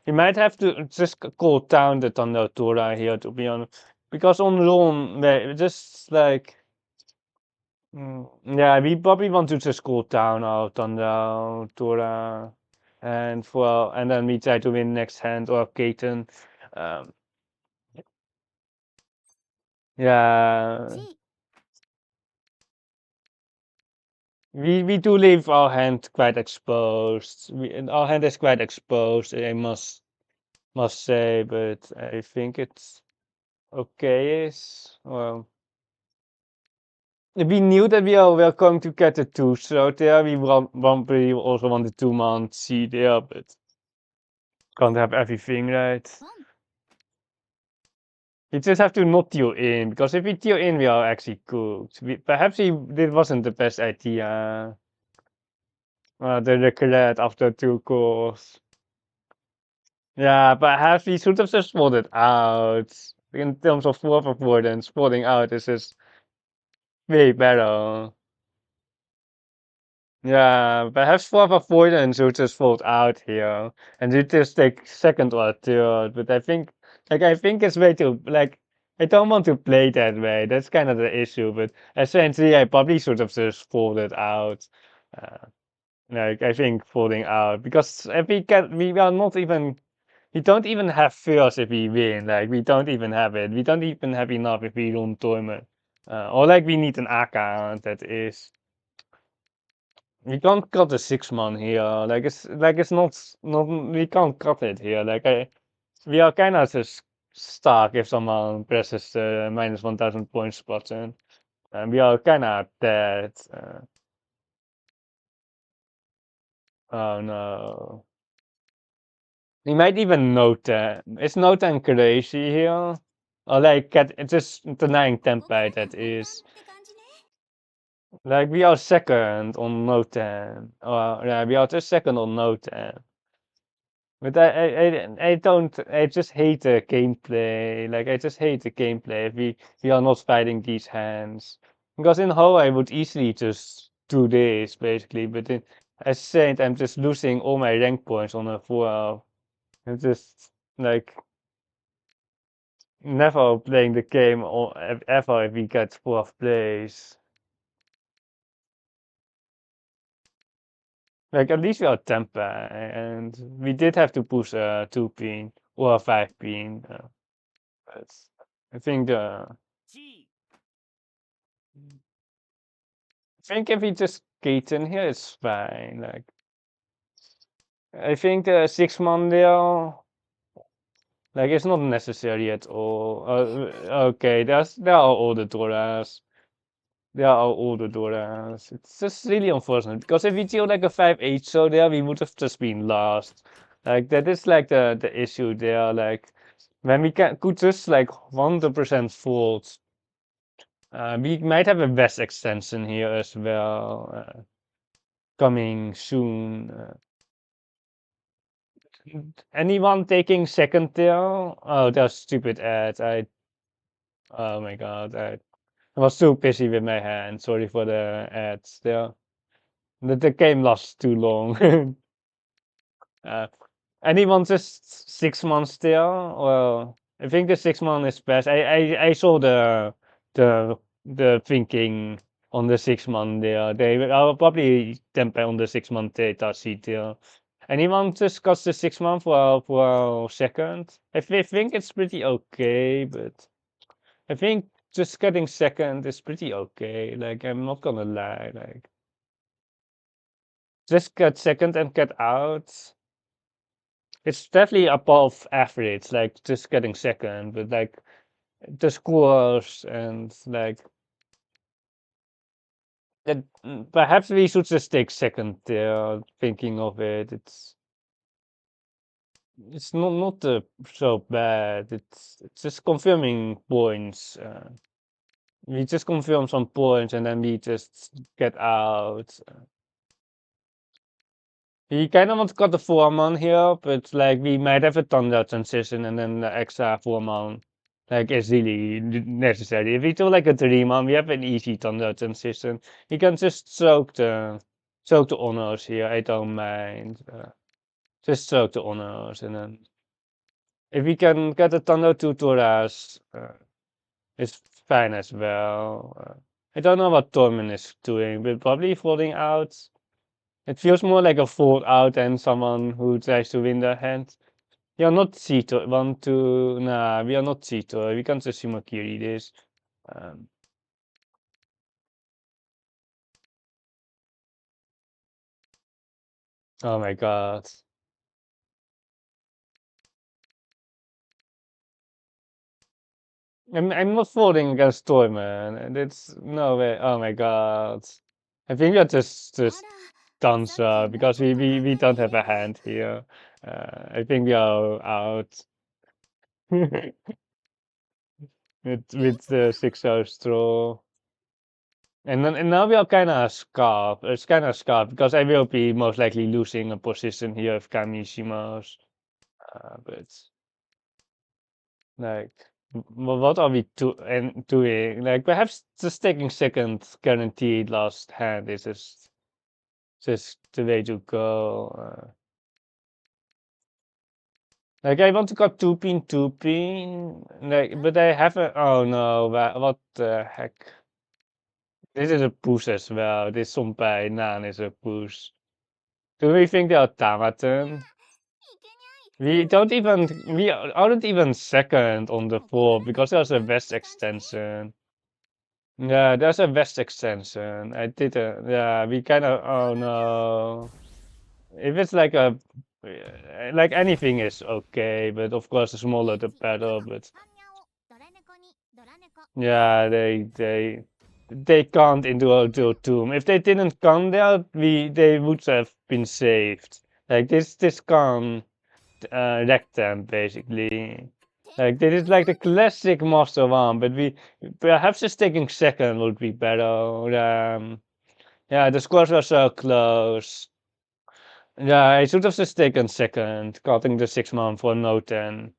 We might have to just call down the thunder Tora here, to be honest, because on Ron, just like. Yeah, we probably want to just go down out on the Tora, and then we try to win next hand or Katen. Um, yeah, we do leave our hand quite exposed. Our hand is quite exposed, I must say, but I think it's okay. Well, we knew that we are going to get a 2, so there we also want the 2-man C there, but can't have everything, right? You just have to not teal in, because if we teal in, we are actually cooked. Perhaps it wasn't the best idea. The regret after 2 calls. Yeah, perhaps we should have just spotted out. In terms of fourth avoidance, spotting out is just way better. Yeah, perhaps fourth avoidance you just fold out here, and you just take second or third. But I think it's way too like I don't want to play that way. That's kind of the issue. But essentially, I probably should have just folded out. Uh, like I think folding out because if we are not even. We don't even have first if we win. Like we don't even have it. We don't even have enough if we don't tournament. Or like we need an account that is. We can't cut the 6 man here. Like it's not we can't cut it here. We are kind of just stuck if someone presses the minus 1000 points button, and we are kind of dead. Oh no. We might even note that. Is note and crazy here? Or like it's just denying template that is. Like we are second on note 10. Or yeah, we are just second on note 10. But I don't, I just hate the gameplay. Like, I just hate the gameplay if we are not fighting these hands. Because in Ho, I would easily just do this, basically. But as Saint, I'm just losing all my rank points on a 4. I'm just, like, never playing the game or ever if we get 4th place. Like, at least we are Tempa, and we did have to push a 2-pin or a 5-pin. But I think if we just skate in here, it's fine. Like, I think the 6-man there, like, it's not necessary at all. Okay, there are all the Doras. There are all the Doras. It's just really unfortunate because if we deal like a 5-8 so there, we would have just been lost. Like, that is like the issue there. Like, when we could just like 100% fold. We might have a West extension here as well, coming soon. Anyone taking second there? Oh, that's stupid ad. Oh my god, I was so busy with my hand. Sorry for the ads there. The game lasts too long. uh, Anyone just 6 months there? Well, I think the 6 month is best. I saw the the thinking on the 6 month there. They are probably temper on the 6 month data sheet there. Anyone just got the 6 month for second? I think it's pretty okay, but I think just getting second is pretty okay. Like I'm not gonna lie, like just get second and get out. It's definitely above average, like just getting second, but like the scores and like that perhaps we should just take second there, thinking of it. It's not so bad. It's just confirming points. We just confirm some points and then we just get out. We kind of want to cut the 4-man here, but like we might have a thunder transition and then the extra 4-man like is really necessary. If we do like a 3-man, we have an easy thunder transition. We can just soak the honors here. I don't mind. Just soak the honors and then if we can get a thunder 2 Toras, it's fine as well. I don't know what Torment is doing, but probably folding out. It feels more like a fold out than someone who tries to win their hand. We are not Cheeto. Nah, we are not Cheeto. We can just Shimakiri this. Um, oh my god. I'm not folding against Toyman. It's no way. Oh my god. I think we are just done, sir, because we don't have a hand here. I think we are out with the 6-hour straw. And now we are kind of scarred. It's kind of scarred because I will be most likely losing a position here if Kamishima's. But like, what are we doing? Like, perhaps just taking second guaranteed last hand is just the way to go. Like I want to go Tupin, like, but I haven't. Oh no, what the heck? This is a push as well. This Sonpai Nan is a push. Do we think they are Tamaten? We aren't even second on the floor because there's a west extension. Yeah, there's a west extension. I didn't. Yeah, we kind of. Oh no. If it's like a, like anything is okay, but of course the smaller the better. But yeah, they can't into a tomb. If they didn't come there, they would have been saved. Like this can't wreck them basically. Like this is like the classic Master One, but we perhaps just taking second would be better. Yeah, the scores were so close. Yeah, I should have just taken second, cutting the 6 month for no 10.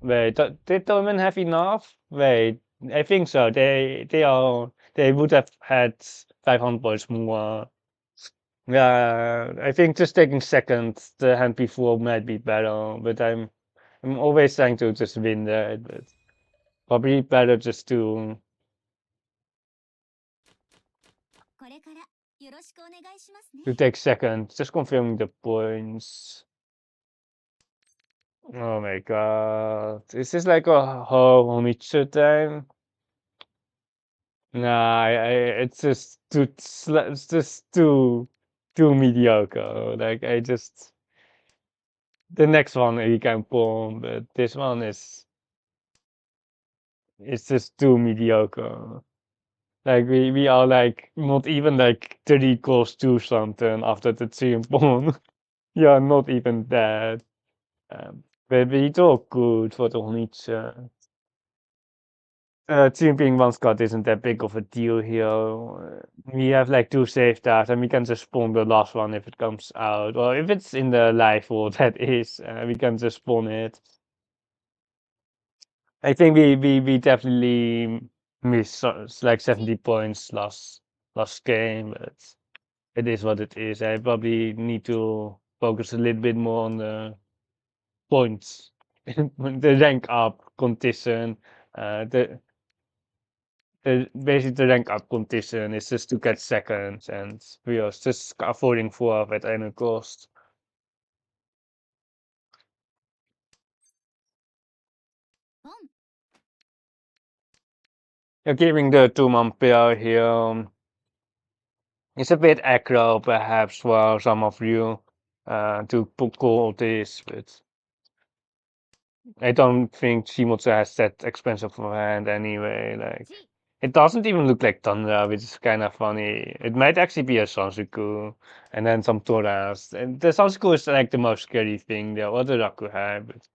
Wait, did Tolman have enough? Wait, I think so. They would have had 500 points more. Yeah, I think just taking second, the hand before might be better, but I'm always trying to just win that, but probably better just to take second, just confirming the points. Oh my god. Is this like a whole Homitsu time? Nah, it's just it's just too mediocre. Like the next one you can pull, but this one is it's just too mediocre. Like we are like not even like 30 close to something after the team pawn. Yeah, not even that. But we talk good for the Homitsu. Team being one Scott isn't that big of a deal here. We have like 2 save stars and we can just spawn the last one if it comes out. Or if it's in the live world, that is, we can just spawn it. I think we definitely missed like 70 points last game, but it is what it is. I probably need to focus a little bit more on the points, the rank up competition, the basically the rank up competition is just to get seconds, and we are just avoiding fourth at any cost. You're giving the 2 month pair here. It's a bit aggro, perhaps, for some of you to call this, but I don't think Shimotsu has that expensive of a hand anyway. Like, it doesn't even look like Tundra, which is kind of funny. It might actually be a Sansuku, and then some Toras. And the Sansuku is like the most scary thing, the other Rakuhai, but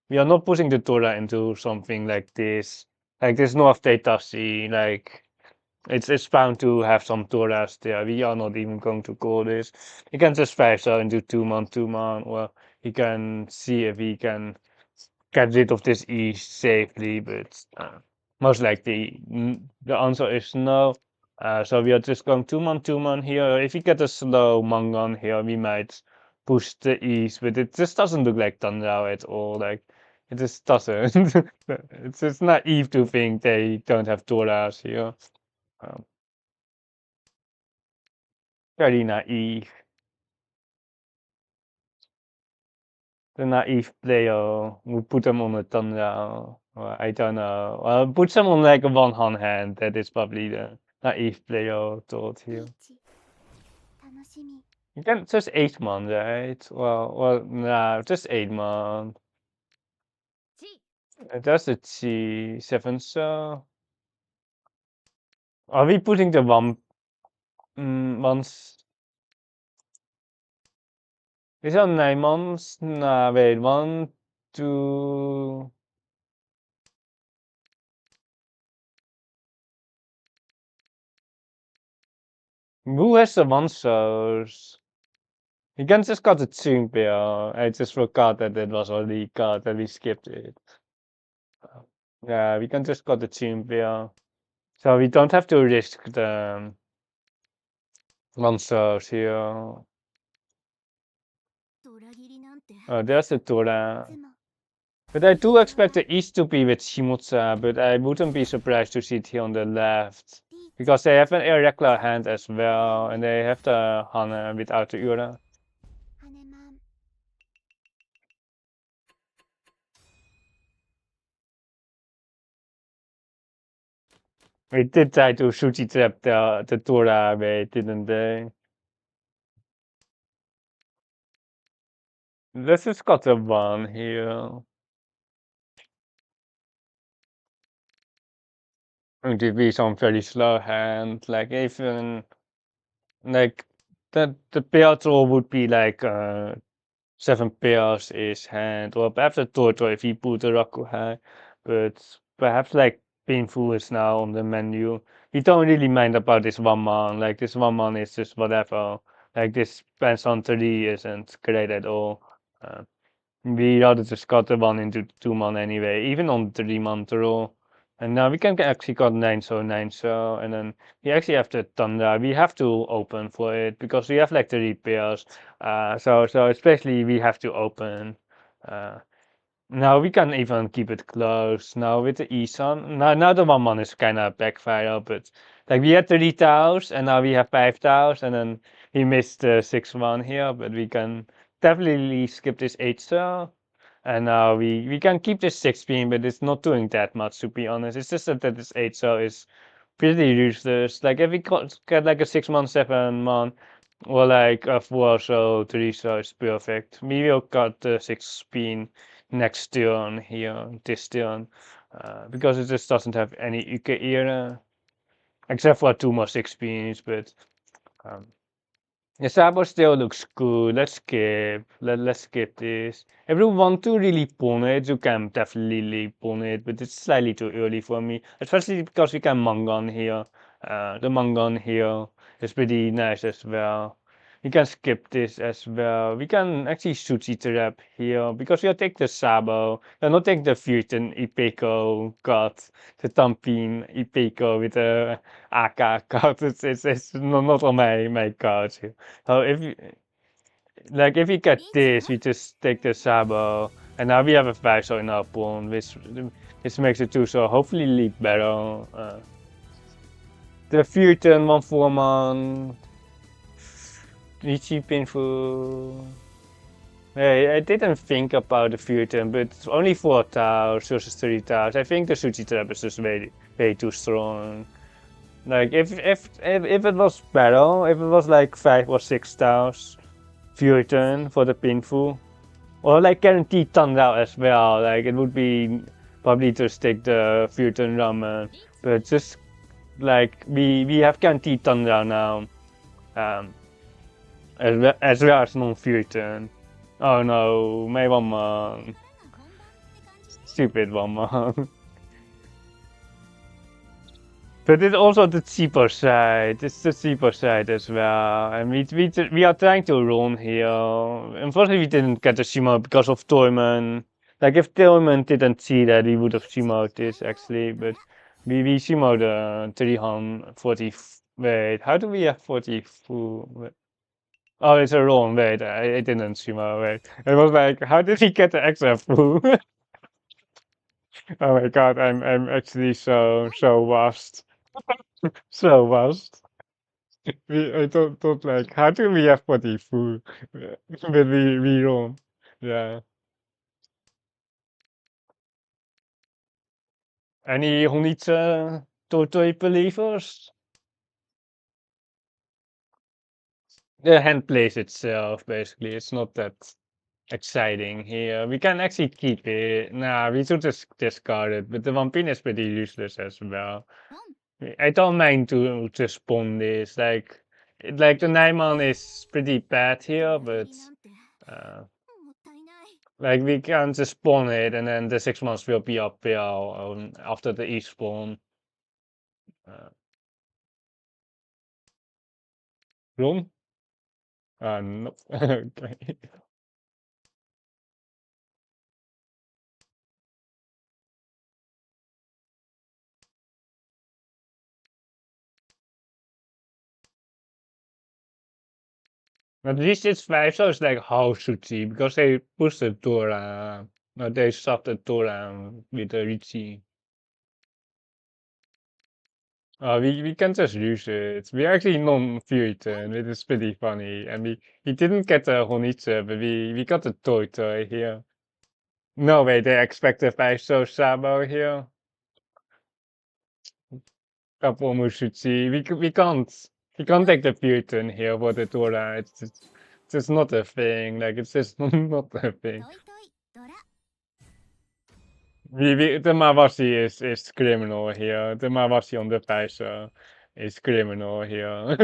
we are not pushing the Tora into something like this. Like this North Taitashi, like it's bound to have some Toras there. We are not even going to call this. He can just 5-star into 2 man, or he can see if he can get rid of this E safely, but most likely the answer is no. So we are just going 2 man here. If we get a slow Mangon here, we might push the E's, but it just doesn't look like Tandao at all. Like it just doesn't. It's just naive to think they don't have Toras here. Um, Very naive. The naive player would put them on a thumbnail. Or I don't know. Well, put them on like a one hand. That is probably the naive player thought here. You can just 8 man, right? Well, nah, just 8 man. That's a T7, so. Are we putting the ones? Is that 9 months? Nah, wait, 1, 2. Who has the one source? You can just cut the chimp, yeah. I just forgot that it was already cut and we skipped it. Yeah, we can just cut the chimp, yeah. So we don't have to risk the monsters here. Oh, there's the Tora. But I do expect the east to be with Shimotsa, but I wouldn't be surprised to see it here on the left. Because they have an irregular hand as well, and they have the Hana without the Ura. We did try to Sushi trap the Tora away, didn't they? This has got a 1 here. Going to be some very slow hand, like even like the pair draw would be like 7 pairs is hand, or perhaps a Toto if he put a Raku high, but perhaps like Painful is now on the menu. We don't really mind about this 1 man, like this 1 man is just whatever. Like this Pants on 3 isn't great at all. Uh, we rather just cut the 1 into 2 man anyway, even on 3 man draw. And now we can actually cut 9 so, and then we actually have the Thunder. We have to open for it because we have like 3 pairs. So especially we have to open. Uh, Now we can even keep it close. Now with the Isan, now the 1 man is kind of backfire, but like we had 3 tiles and now we have 5 tiles, and then we missed the 6 1 here, but we can definitely skip this 8 star. And now we can keep this 16, but it's not doing that much to be honest. It's just that this 8 star is pretty useless. Like if we get like a 6 man, 7 man, or like a 4 so 3 so it's perfect. We will cut the 6 next turn here, this turn, because it just doesn't have any Uke era, except for 2 more 6 but um, the Sabo still looks good. Let's skip. Let's skip this. If you want to really pawn it, you can definitely pawn it, but it's slightly too early for me, especially because we can Mangan here. The Mangan here is pretty nice as well. We can skip this as well. We can actually Sushi trap here because we'll take the Sabo. We'll not take the Futon Ipeco cut, the Tampin Ipeco with the AK cut. It's not on my cards here. So if you, like if we get this, we just take the Sabo, and now we have a 5 so in our pawn, which makes it 2 so hopefully lead better. The Futon 1 4 man. Riichi painful. Hey, I didn't think about the Futon, but it's only 4 tiles versus 3 tiles. I think the Sushi trap is just way too strong. Like if it was better, if it was like 5 or 6 tiles, Futon for the painful, or like guaranteed thunder as well. Like it would be probably just take the Futon ramen, but just like we have guaranteed thunder now. Um, as well as non-Futon. Oh no, my 1 man. Stupid 1 man. But it's also the cheaper side. It's the cheaper side as well. And we are trying to run here. Unfortunately, we didn't get the Shimo because of Toyman. Like if Toyman didn't see that, we would have Shimoed this actually. But we Shimoed the 340. Wait, how do we have 44? Wait. Oh, it's a wrong. Wait, I didn't Shimo. Wait, it was like, how did he get the extra food? Oh my god, I'm actually so lost. So lost. I don't like. How do we have body food? But we don't. Yeah. Any Honitsa Totoi believers? The hand plays itself, basically. It's not that exciting here. We can actually keep it. Nah, we should just discard it. But the Vampire is pretty useless as well. I don't mind to spawn this. Like the Naiman is pretty bad here, but uh, like we can just spawn it, and then the 6 months will be up here after the each spawn. Uh, Room? Nope. Okay. At least it's 5, so it's like how Suchi, because they pushed the Dora. No, they stopped the Dora with the Riichi. We can just use it. We actually non-Futon, which is pretty funny. And we didn't get the Honitsu, but we got the Toy here. No way, they expect a 5 so Sabo here. Couple Mushichi. We can't take the Futon here for the Dora. It's just not a thing. Like it's just not a thing. The Mawashi is criminal here. The Mawashi on the Paisa is criminal here.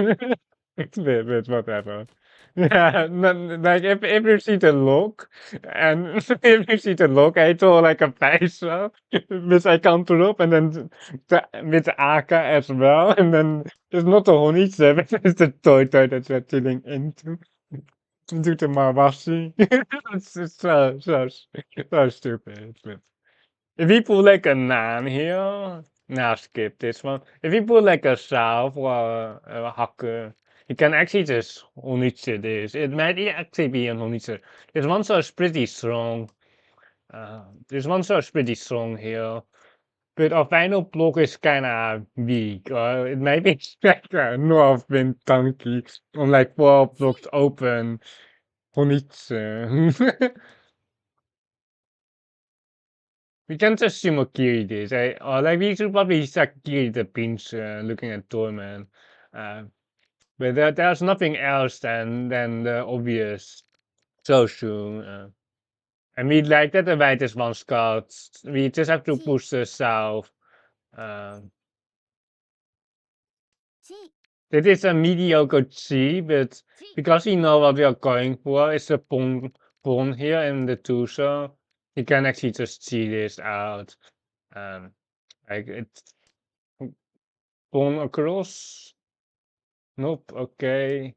But whatever. Yeah, like if you see the look, and if you see the look, I draw like a Paisa, which I counter up, and then with Aka as well, and then it's not the Honitsu, but it's the toy that we're chilling into the Mawashi. It's so stupid. But if we put like a nan here, now skip this one. If we put like a salve or a hacker, you can actually just onitsu this. It might actually be an onitsu. This one so is pretty strong. This one so is pretty strong here. But our final block is kinda weak. It may be like a north wind donkey on like 4 blocks open. Onitsu. We can just Shimokiri this. Or like we should probably Sakiri the pinch looking at Torment. Uh, but there's nothing else than the obvious Soshu. And we like that the white is one scout. We just have to push the south. Uh, it is a mediocre Chi, but because we know what we are going for, it's a pawn here in the Tuso. You can actually just see this out. Um, like it's pawn across. Nope, okay.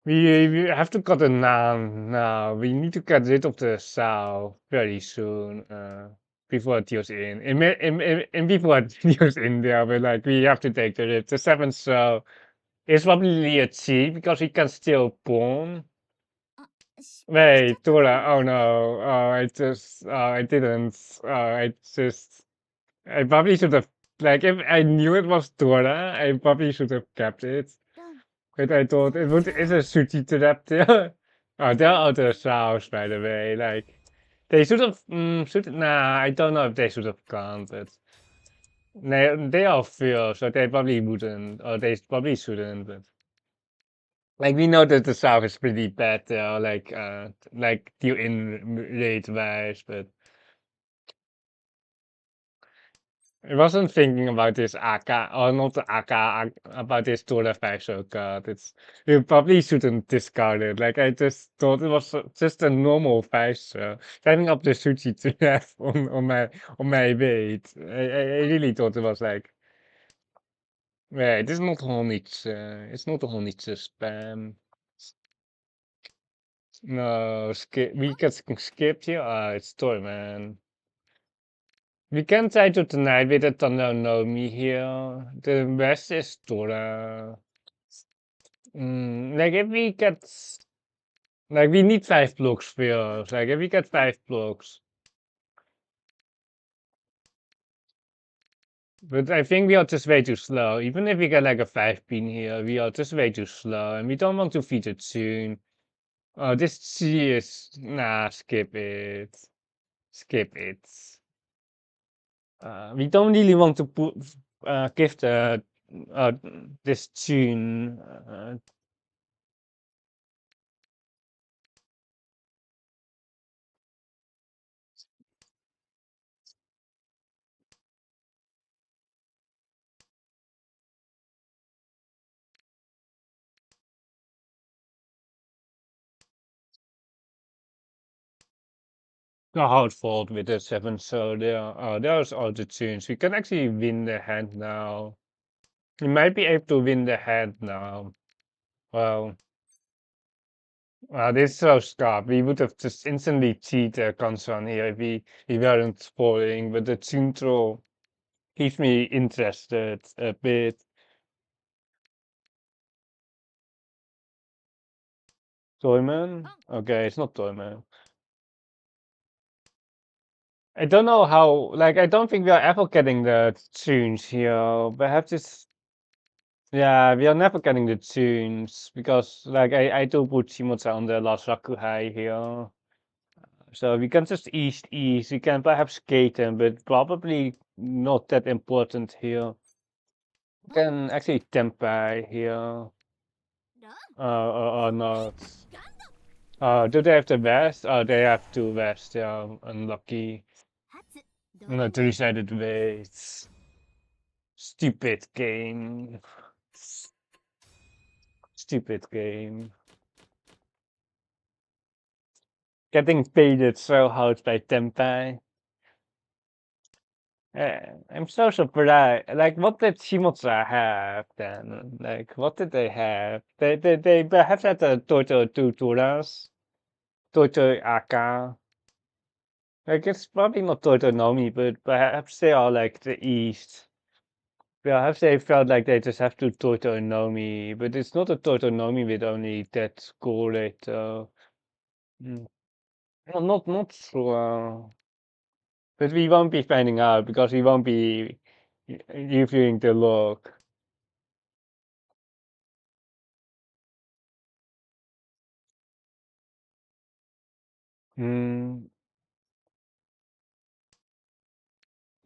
We have to cut it now. We need to get rid of the sow very soon. Before it deals in. And before it deals in there, we're like, we have to take the rip. The seventh sow is probably a cheat because we can still pawn. Wait, Tora, oh no. I didn't. I probably should have, like, if I knew it was Tora, I probably should have kept it. But I thought it would, is a sushi trap there. Oh, there are other sounds, by the way. Like, they should have, nah, I don't know if they should have gone, but they are fear, so they probably wouldn't, or they probably shouldn't, but like, we know that the south is pretty bad there, like, deal in rate wise, but I wasn't thinking about this Aka, or not the Aka, about this Dora Facial card. You probably shouldn't discard it. Like, I just thought it was just a normal facial. Setting up the sushi to have on my weight. I really thought it was like, yeah, it is not Honitsu. It's not a Honitsu spam. No, skip. We get skipped here. It's toy, man. We can try to tonight with the Thunder no Me here. The rest is Dora. Like if we get, like we need 5 blocks first. Like if we get 5 blocks. But I think we are just way too slow. Even if we get like a 5 pin here, we are just way too slow. And we don't want to feed it soon. Oh, this C is, nah, skip it. Skip it. We don't really want to put, give uh, this tune. A hard fault with the 7, so there's all the tunes. We can actually win the hand now. We might be able to win the hand now. Well, this is so scarp. We would have just instantly cheated Kansan here if we weren't spoiling, but the intro keeps me interested a bit. Toyman? Okay, it's not Toyman. I don't know how, like, I don't think we are ever getting the tunes here. Perhaps it's, yeah, we are never getting the tunes because, like, I do put Shimotsa on the last Rakuhai here. So we can just east. We can perhaps skate them, but probably not that important here. We can actually Tempai here. Or not. Do they have the vest? Oh, they have two vests. Yeah, unlucky. No, three-sided weights. Stupid game. Stupid game. Getting paid so hard by Tempai. I'm so surprised. Like, what did Shimotsa have then? Like, what did they have? They perhaps had the Toto Tuturas, Toto Aka. Like, it's probably not Toto Nomi, but perhaps they are like the East. Perhaps they felt like they just have to Toto Nomi, but it's not a Toto Nomi with only that score rate. Mm. Well, not sure. But we won't be finding out because we won't be reviewing the log. Hmm.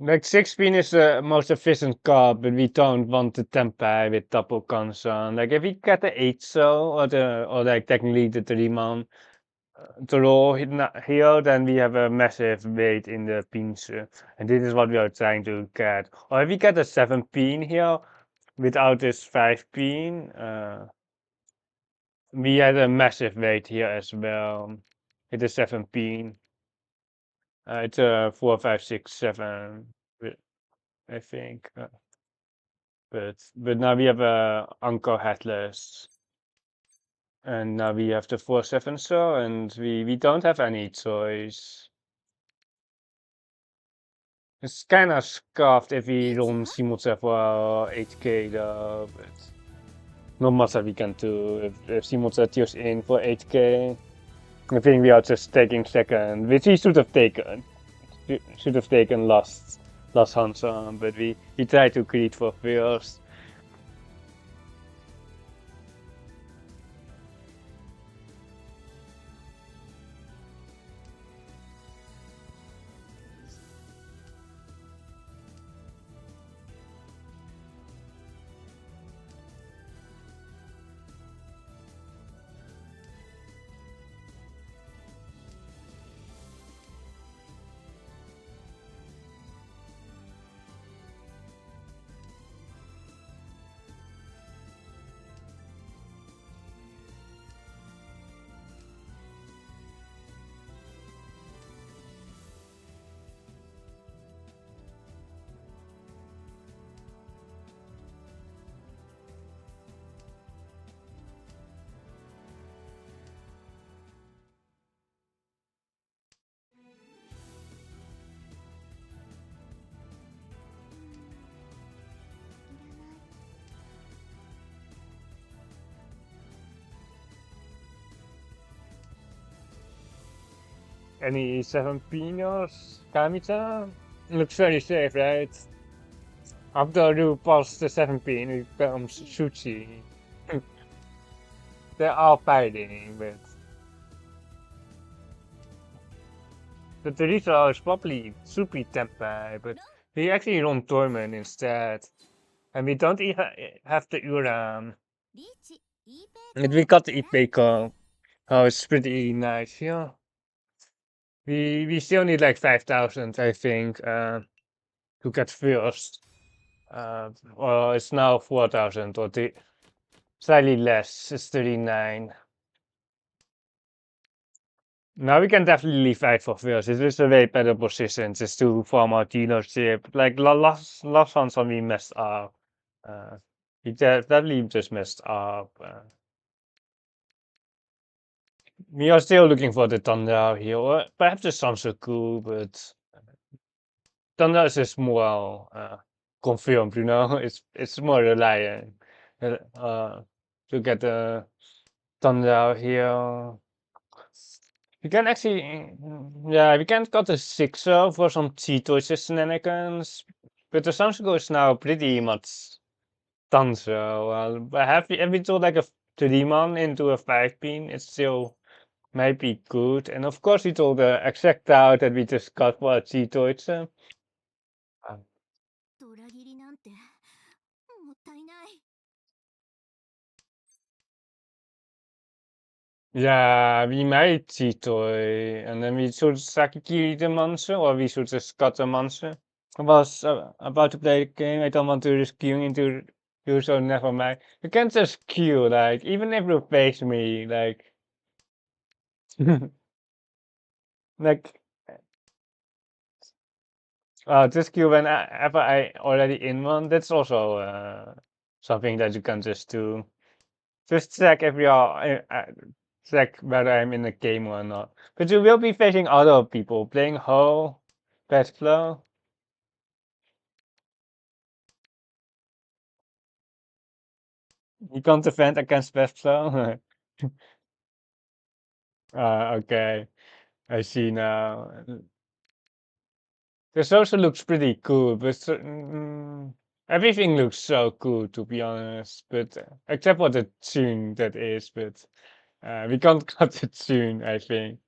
Like 16 is the most efficient card, but we don't want the Tempai with double concern. Like if we get the 8 so or like technically the 3-man draw here, then we have a massive weight in the pins. And this is what we are trying to get. Or if we get a 7 pin here without this 5 pin, we had a massive weight here as well. With the 7 pin. It's a 4, 5, 6, 7, I think. But now we have a Anko headless, and now we have the 4-7 so, and we don't have any choice. It's kind of scuffed if we run Simulse for 8k though, but not much that we can do if Simulse tears in for 8k. I think we are just taking second, which we should have taken. Should have taken last Hansa, but we tried to create for first. Any 7 pinos, Kamita? Looks very safe, right? After you pass the 7 pin, it becomes Sushi. They are fighting, but the Teresa is probably Super Tempai, but we actually run Torment instead. And we don't even have the Uran. And we got the Ipeko. Oh, it's pretty nice, yeah. We still need like 5,000, I think, to get first. Well, it's now 4,000 or slightly less. It's 39. Now we can definitely fight for first. It is a way better position just to form our dealership. Like last ones when we messed up. We definitely just messed up. We are still looking for the Thunder here, or perhaps the Sansoku, but Thunder is just more confirmed, you know. It's more reliant to get the Tenhou here. We can actually, yeah, we can cut a 6-0 for some Cheetoys shenanigans, but the Samsung is now pretty much done so. Have we told like a 3-man into a 5-pin? It still might be good. And of course we told the exact out that we just got for a Cheetoys. Yeah, we might Cheetoy, and then we should Sakikiri the monster, or we should just cut the monster. I was about to play the game, I don't want to risk queuing into you, so never mind. You can just queue, like, even if you face me, like, like, just queue whenever I already in one. That's also something that you can just do. Just check if you're, check whether I'm in the game or not. But you will be facing other people playing Ho, Best Flow. You can't defend against Best Flow. Okay, I see now. This also looks pretty cool, but everything looks so cool to be honest. But except for the tune that is, but we can't cut the tune. I think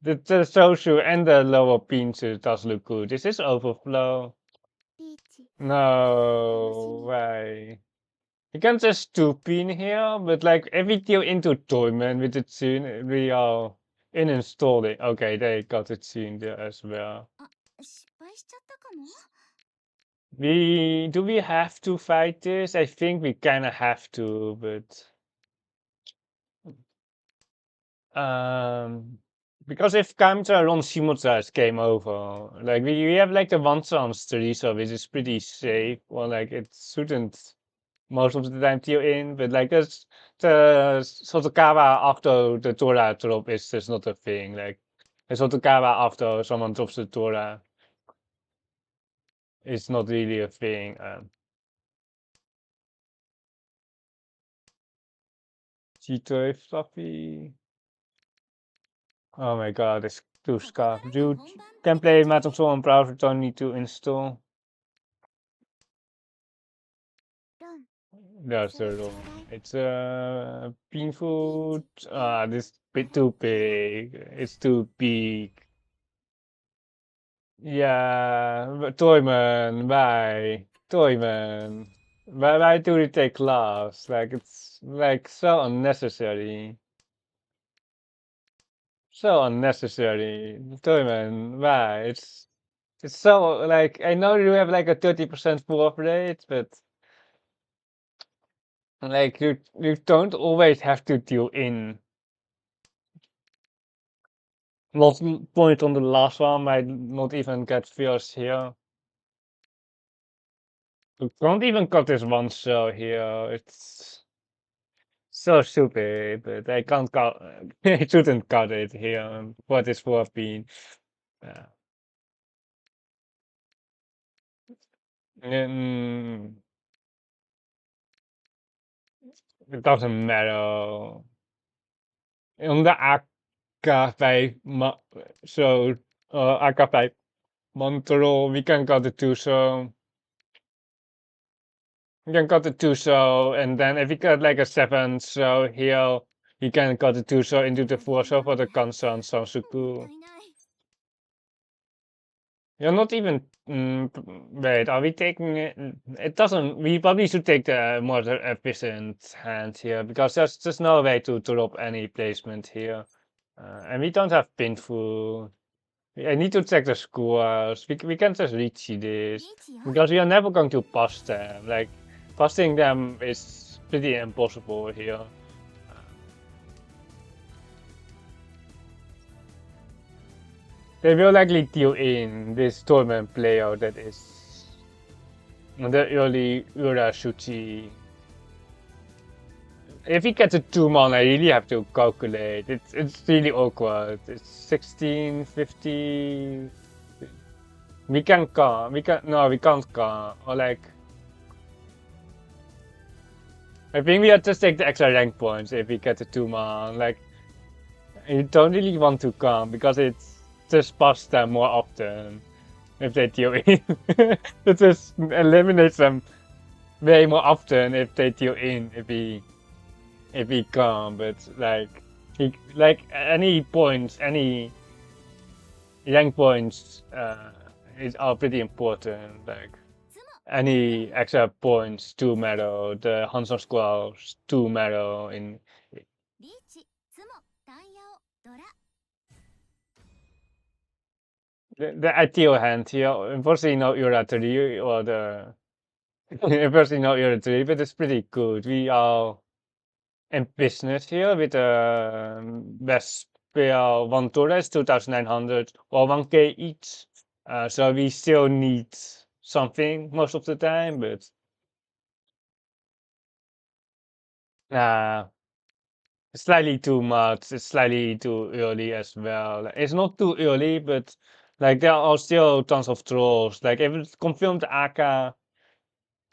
the social and the lower pieces does look good. Is this overflow? No way. You can just two pin here, but like if we deal into tournament with the tune, we are uninstalling. Okay, they got the tune there as well. Do we have to fight this? I think we kinda have to, but because if Kamcha runs Shimotsa, it's game over. Like we have like the one chance 3, so which is pretty safe. Well, like it shouldn't most of the time deal in, but like this the Sotokawa after the Tora drop is just not a thing. Like the Sotokawa after someone drops the Tora is not really a thing. Cheater Fluffy. Oh my god, it's too scarf. You can play Mahjong Soul on browser, don't need to install. That's the wrong. It's painful. This bit too big. It's too big. Yeah, Toyman, bye. Toyman. Why do we take class? Like it's like so unnecessary. So unnecessary. Toyman, why? It's so like I know you have like a 30% pull up rate, but like you don't always have to deal in. Lost point on the last one might not even get first here. You can't even cut this one shell here. It's so stupid, but I can't cut. I shouldn't cut it here. What is for being? Uh, mm, it doesn't matter. On the AK5, so AK5 Montero, we can cut the two so. You can cut the two so, and then if you cut like a 7 so here, you can cut the two so into the 4 so for the Kansa and Sansuku. You're not even. Wait, are we taking it? It doesn't. We probably should take the more efficient hand here because there's just no way to drop any placement here. And we don't have pinful. I need to check the scores. We can just reach this because we are never going to pass them. Like, passing them is pretty impossible here. They will likely deal in this tournament player that is the early Urashuchi. If he gets a 2-man, I really have to calculate. It's really awkward. It's 16, 50. We can come. We can't come. Or like. I think we have to take the extra rank points if we get the 2-man. Like, you don't really want to come because it's just past them more often if they deal in. It just eliminates them way more often if they deal in if we come. But like any points, any rank points are pretty important. Like any extra points to medal, the Hanson Squads to medal in the ideal hand here. Unfortunately, no Ura 3 or the unfortunately no Ura 3, but it's pretty good. We are in business here with best pair 1 Torres 2,900 or 1K each. So we still need something most of the time, but it's slightly too much. It's slightly too early as well. Like, it's not too early, but like there are still tons of trolls. Like if it's confirmed AK,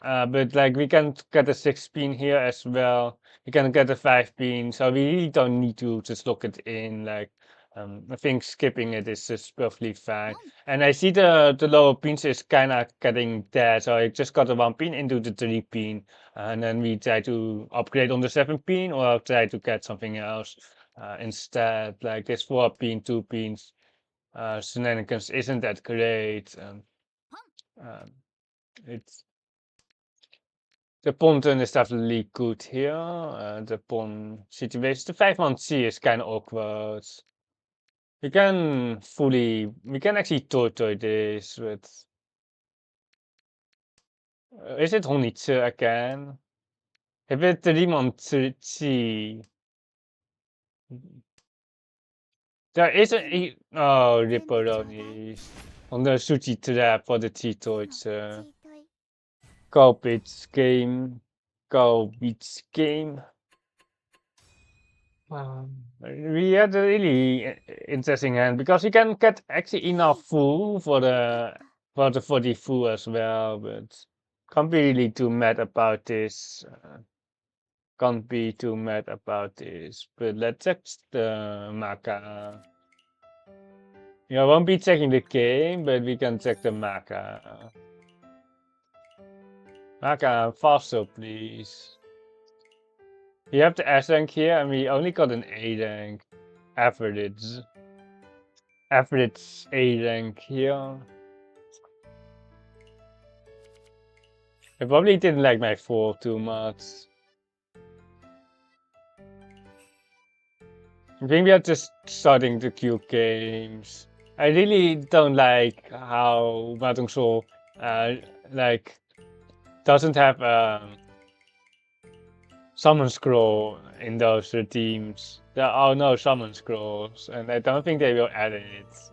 but like we can get a 6-pin here as well. We can get a 5-pin, so we really don't need to just lock it in. Like I think skipping it is just perfectly fine. And I see the lower pins is kind of getting dead, so I just got a 1-pin into the 3-pin, and then we try to upgrade on the 7-pin or try to get something else instead. Like this 4-pin, 2-pins shenanigans isn't that great. It's The pawn turn is definitely good here. The pawn situation. The 5-man C is kind of awkward. We can actually torture this, but is it Honitsu again? If it 3-man C, there is Ripperoni on the Suchi trap for the T-Torture. Garbage game. Garbage game. We had a really interesting hand because you can get actually enough full for the 40 full as well, but can't be really too mad about this. Can't be too mad about this. But let's check the Maka. Yeah, I won't be checking the game, but we can check the Maka. Maka, faster, please. We have the S rank here, and we only got an A rank. Average. Average A rank here. I probably didn't like my 4 too much. I think we are just starting to queue games. I really don't like how Mahjong Soul like doesn't have summon scroll in those teams. There are no summon scrolls, and I don't think they will add it.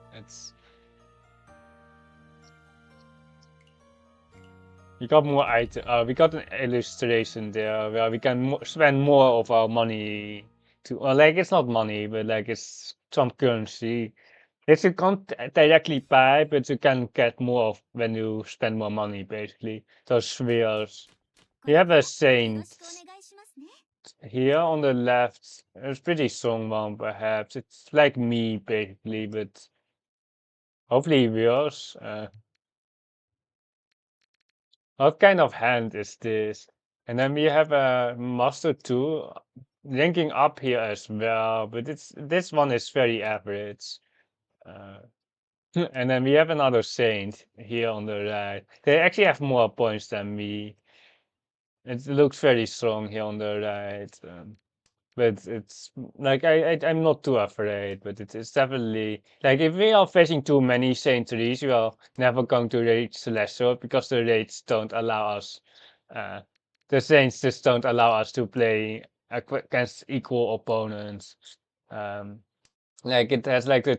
We got more item. We got an illustration there where we can spend more of our money to, or like it's not money, but like it's some currency. Yes, you can't directly buy, but you can get more of when you spend more money, basically. Those spheres. We have a saint here on the left. It's pretty strong one, perhaps. It's like me, basically, but hopefully worse. What kind of hand is this? And then we have a master 2 ranking up here as well, but this one is very average. And then we have another saint here on the right. They actually have more points than me. It looks very strong here on the right. But it's like I'm not too afraid, but it's definitely like if we are facing too many Saint trees, we are never going to reach lesser because the raids don't allow us. The Saints just don't allow us to play against equal opponents. Like it has like a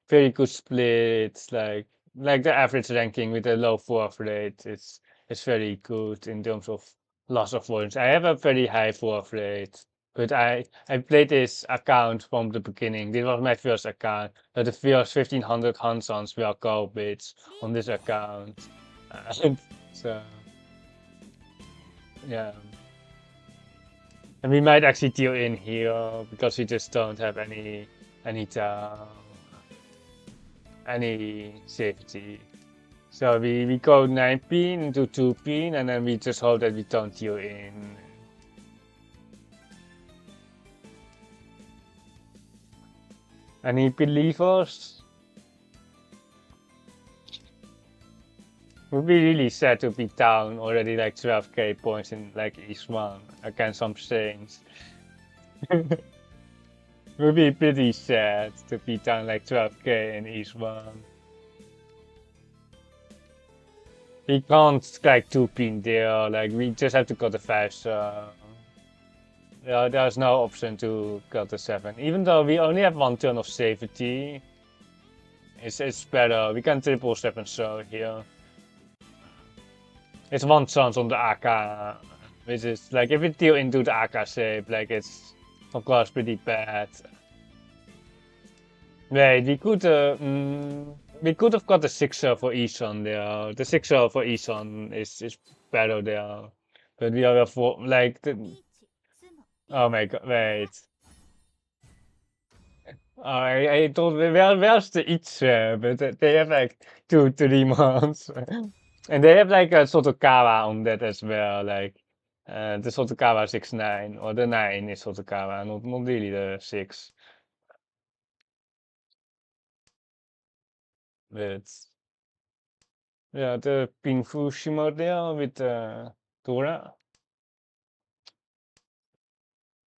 very good split, like the average ranking with a low 4 rate. It's very good in terms of loss of points. I have a very high 4 rate. But I played this account from the beginning. This was my first account. But the first 1500 Hansons were garbage on this account. So, yeah. And we might actually deal in here because we just don't have any safety. So we go 9 pin into 2 pin and then we just hope that we don't deal in. Any believers? Would be really sad to be down already like 12k points in like each one against some Saints. Would be pretty sad to be down like 12k in each one. We can't like 2 pin there, like we just have to cut the 5 so yeah, there's no option to cut the 7. Even though we only have 1 turn of safety, it's better. We can triple 7 so here. It's 1 chance on the AK, which is like if we deal into the AK shape, like it's of course pretty bad. Wait, we could have got the 6er for Isan there. The 6er for Isan is better there. But we are for like the, oh my god, wait. I thought where's the Itcher? But they have like 2-3 months. And they have like a Sotokawa on that as well, like the Sotokawa 6-9 or the 9 is Sotokawa, not really the 6. But yeah, the Pinfu Shimmer there with Tora.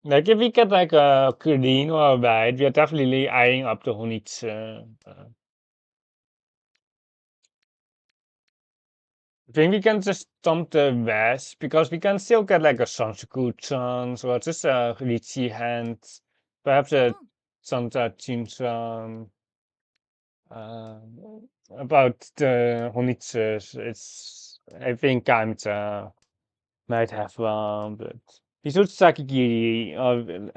Like if we get like a green or a white, we are definitely eyeing up the Honitsu. I think we can just dump the West because we can still get like a Sansaku chance or just a Riichi hand, perhaps a Santa Chinsan. About the Honitsus, it's I think Kamita might have one, but we should Sakigiri.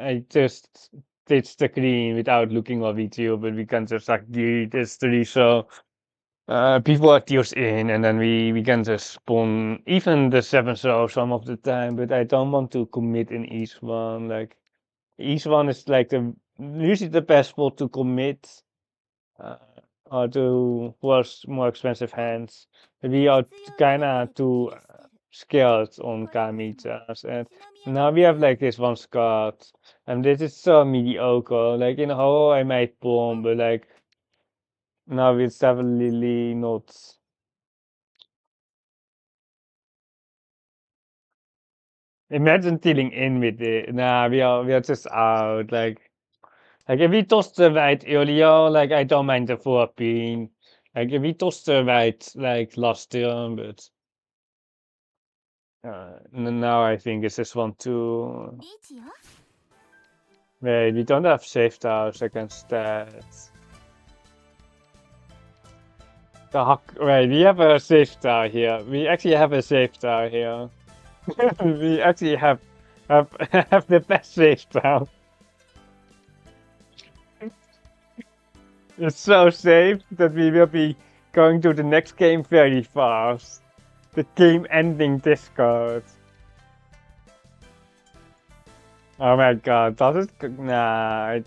I just did the green without looking at video, but we can just Sakigiri this 3 so people are deals in and then we can just spawn even the 7 so some of the time, but I don't want to commit in each one. Like each one is like the usually the best spot to commit. Or to worse, more expensive hands. We are kinda too scared on Kamitas, and now we have like this one Scott, and this is so mediocre. Like in Ho, I might bomb, but like now it's definitely not. Imagine dealing in with it. Nah, we are just out. Like if we tossed the white earlier, like I don't mind the 4 pin. Like if we tossed the white like last turn, but now I think it's just one to wait. We don't have safe towers against that. Wait, we have a safe tower here. We actually have a safe tower here. We actually have have the best safe tower. It's so safe that we will be going to the next game very fast. The game ending Discord. Oh my god, that is nah.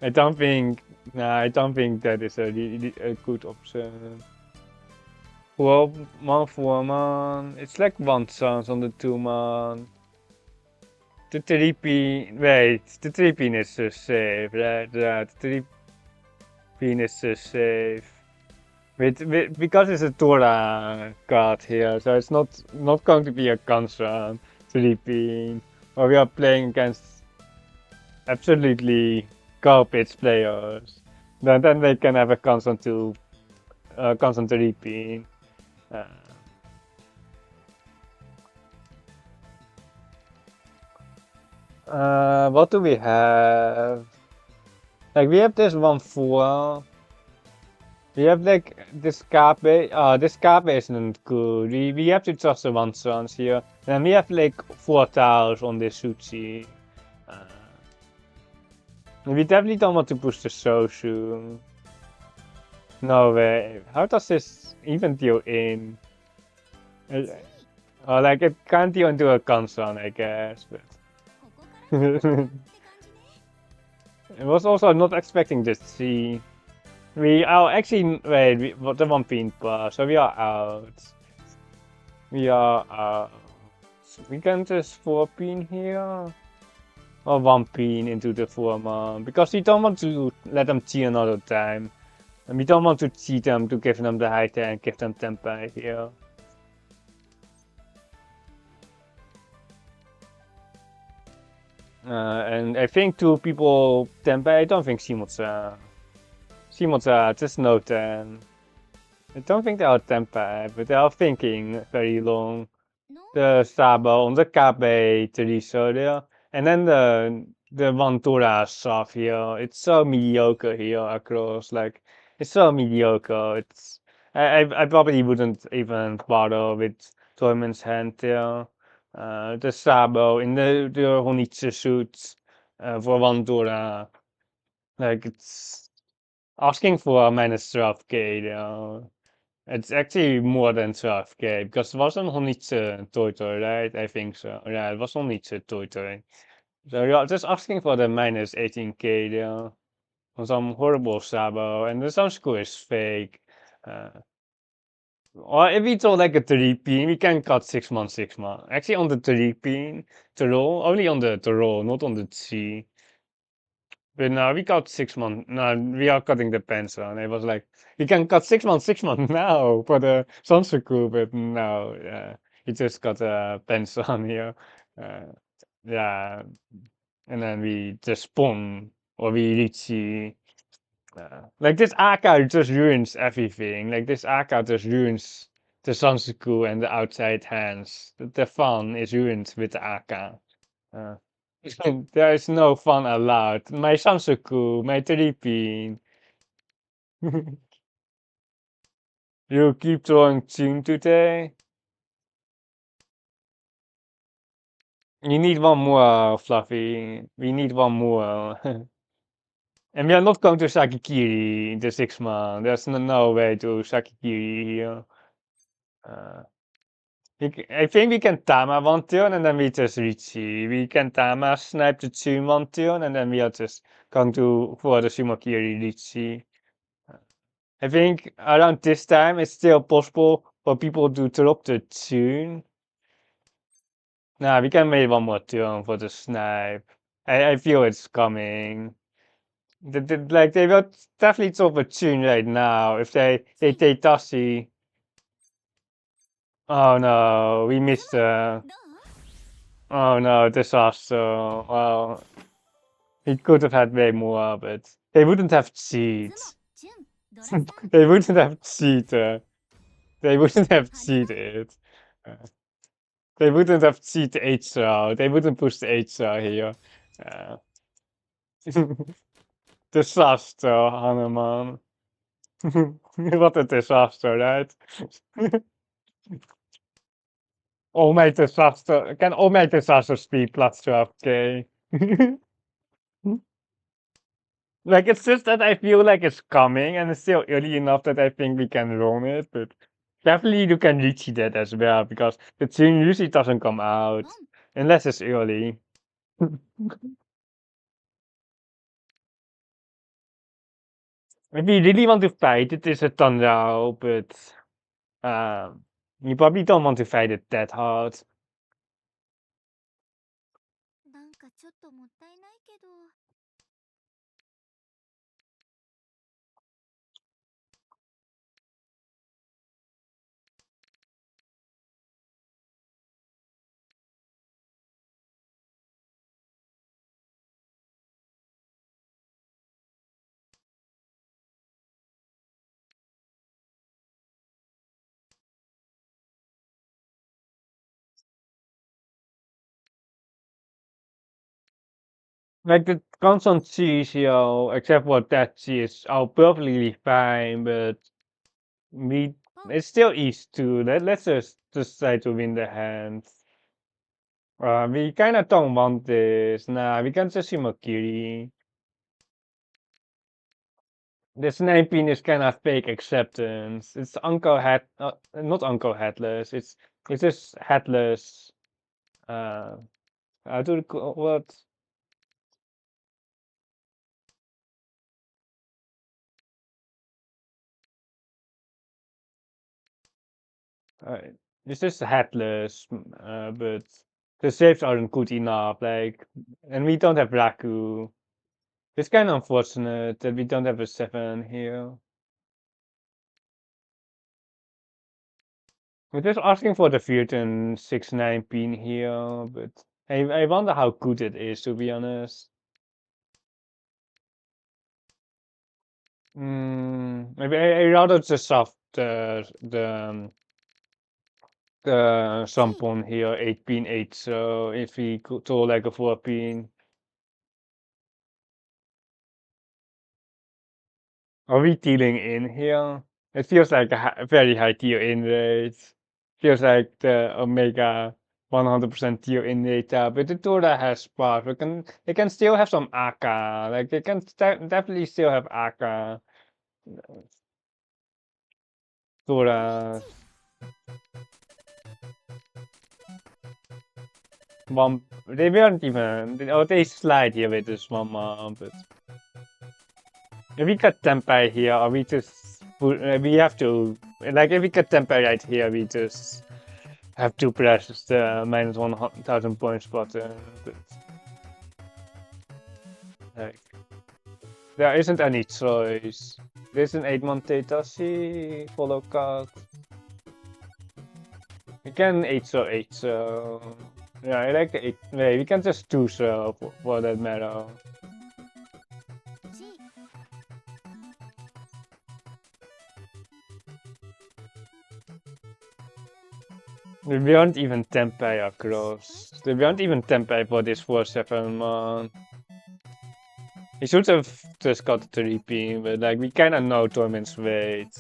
I don't think I don't think that is a good option. Well, 1-4 man. It's like 1 chance on the 2 man. The 3 pin. Wait, the 3 pin is so safe. Right, the 3 pin is so safe. Because it's a Tora card here, so it's not going to be a concern. 3 pin. Or we are playing against absolutely garbage players. Then they can have a constant 3 pin. What do we have? Like we have this 1-4. We have like this Scarpe. This Scarpe isn't good. We have to trust the 1 chance here. And we have like 4 towers on this Suchi. We definitely don't want to push the Soshu. No way. How does this even deal in? Or like it can't even do a console, I guess. But it was also not expecting to see. We are actually wait. What the one pin pass? So we are out. We are out. We can just 4 pin here. Or 1 pin into the former. Because we don't want to let them cheat another time. And we don't want to cheat them to give them the high and give them tempo here. And I think two people tempo. I don't think Simotsa. Simotsa, just no 10. I don't think they are tempo, but they are thinking very long. The Sabo on the Kabe Teresa there. And then the Ventura stuff here. It's so mediocre here across. Like it's so mediocre. It's I probably wouldn't even bother with Toyman's hand there. The Sabo in the Honitsu suits for Ventura. Like it's asking for a minus 12k there. It's actually more than 12k because it wasn't only Toy, right? I think so. Yeah, it was only Toy. So you're just asking for the minus 18k there on some horrible Sabo, and the some score is fake. Uh, or if it's all like a 3 pin, we can cut 6 months, 6 months. Actually, on the 3 pin, to roll, only on the to roll, not on the 3. But now we got 6 months. Now we are cutting the pencil, and it was like we can cut 6 months, 6 months now for the Sansuku, but no, we just got a pencil on here. Uh, yeah, and then we just spawn or we reach like this Aka just ruins everything. Like this Aka just ruins the Sansuku and the outside hands. The fun is ruined with the Aka. Uh, there is no fun allowed. My Samsuku, my 3 pin. You keep throwing tune today. You need one more, Fluffy. We need one more. And we are not going to Sakikiri in the 6 month. There's no way to Sakikiri here. Uh, I think we can Tama one turn and then we just Riichi. We can Tama snipe the Tune one turn and then we are just going to for the Sumakiri Riichi. I think around this time it's still possible for people to drop the tune. Nah, we can make one more turn for the snipe. I feel it's coming. Like they will definitely drop a tune right now if they take Tassi. Oh no, we missed oh no, disaster. Well, he could have had way more, but they wouldn't have cheated. They wouldn't have cheated. They wouldn't have cheated. Uh, They wouldn't have cheated HR. They wouldn't push the HR here. Uh, disaster, Hanuman. What a disaster, right? All my disaster. Can all my disasters be plus 12k? Like, it's just that I feel like it's coming and it's still early enough that I think we can run it, but definitely you can reach that as well because the tune usually doesn't come out unless it's early. If you really want to fight, it is a Tanrao, but you probably don't want to fight it that hard. Like the constant cheese, except for that cheese, are perfectly fine, but we it's still easy to let's just try to win the hand. We kind of don't want this. Nah, we can just Shimakiri. This 19 is kind of fake acceptance. It's Uncle Hat, not Uncle Headless. It's just Headless. How do you call what? Uh, it's just Headless, but the saves aren't good enough. Like, and we don't have Raku. It's kind of unfortunate that we don't have a 7 here. We're just asking for the Virton 6-9 pin here, but I wonder how good it is, to be honest. Maybe I rather just have the Sampon here, 8 pin 8, so if we could do like a 4 pin. Are we dealing in here? It feels like a very high tier in rate. Feels like the Omega 100% tier in data, but the Tora has spark. They can still have some AK. Like they can definitely still have AK. Tora. One, they weren't even. Oh, they slide here with this one, but if we got Tempai here, or we just we have to like if we get Tempai right here, we just have to press the minus 1,000 points button. But like, there isn't any choice. There's an 8-month Taitashi follow card. We can 8 so 8 so. Yeah, I like the 8. Wait, we can just 2 so for that matter. We aren't even Tempai across. We aren't even Tempai for this 4-7 man. We should have just got the 3P, but like we kinda know Torment's weight.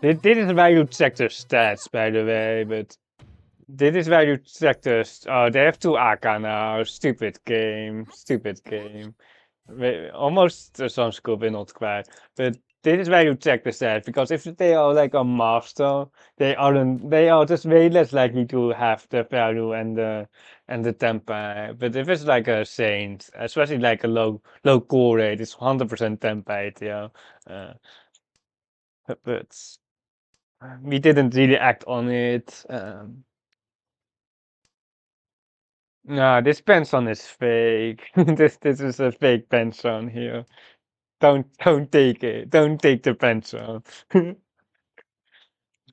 This is where you check the stats, by the way, but this is where you check the. Oh, they have 2 AK now. Stupid game. Stupid game. Almost some scope not quite. But this is where you check the stats, because if they are like a master, they are just way less likely to have the value and the tempo. But if it's like a saint, especially like a low core rate, it's 100% tempo, yeah. But we didn't really act on it. No, this pension is fake. This is a fake pension here. Don't take it. Don't take the pension.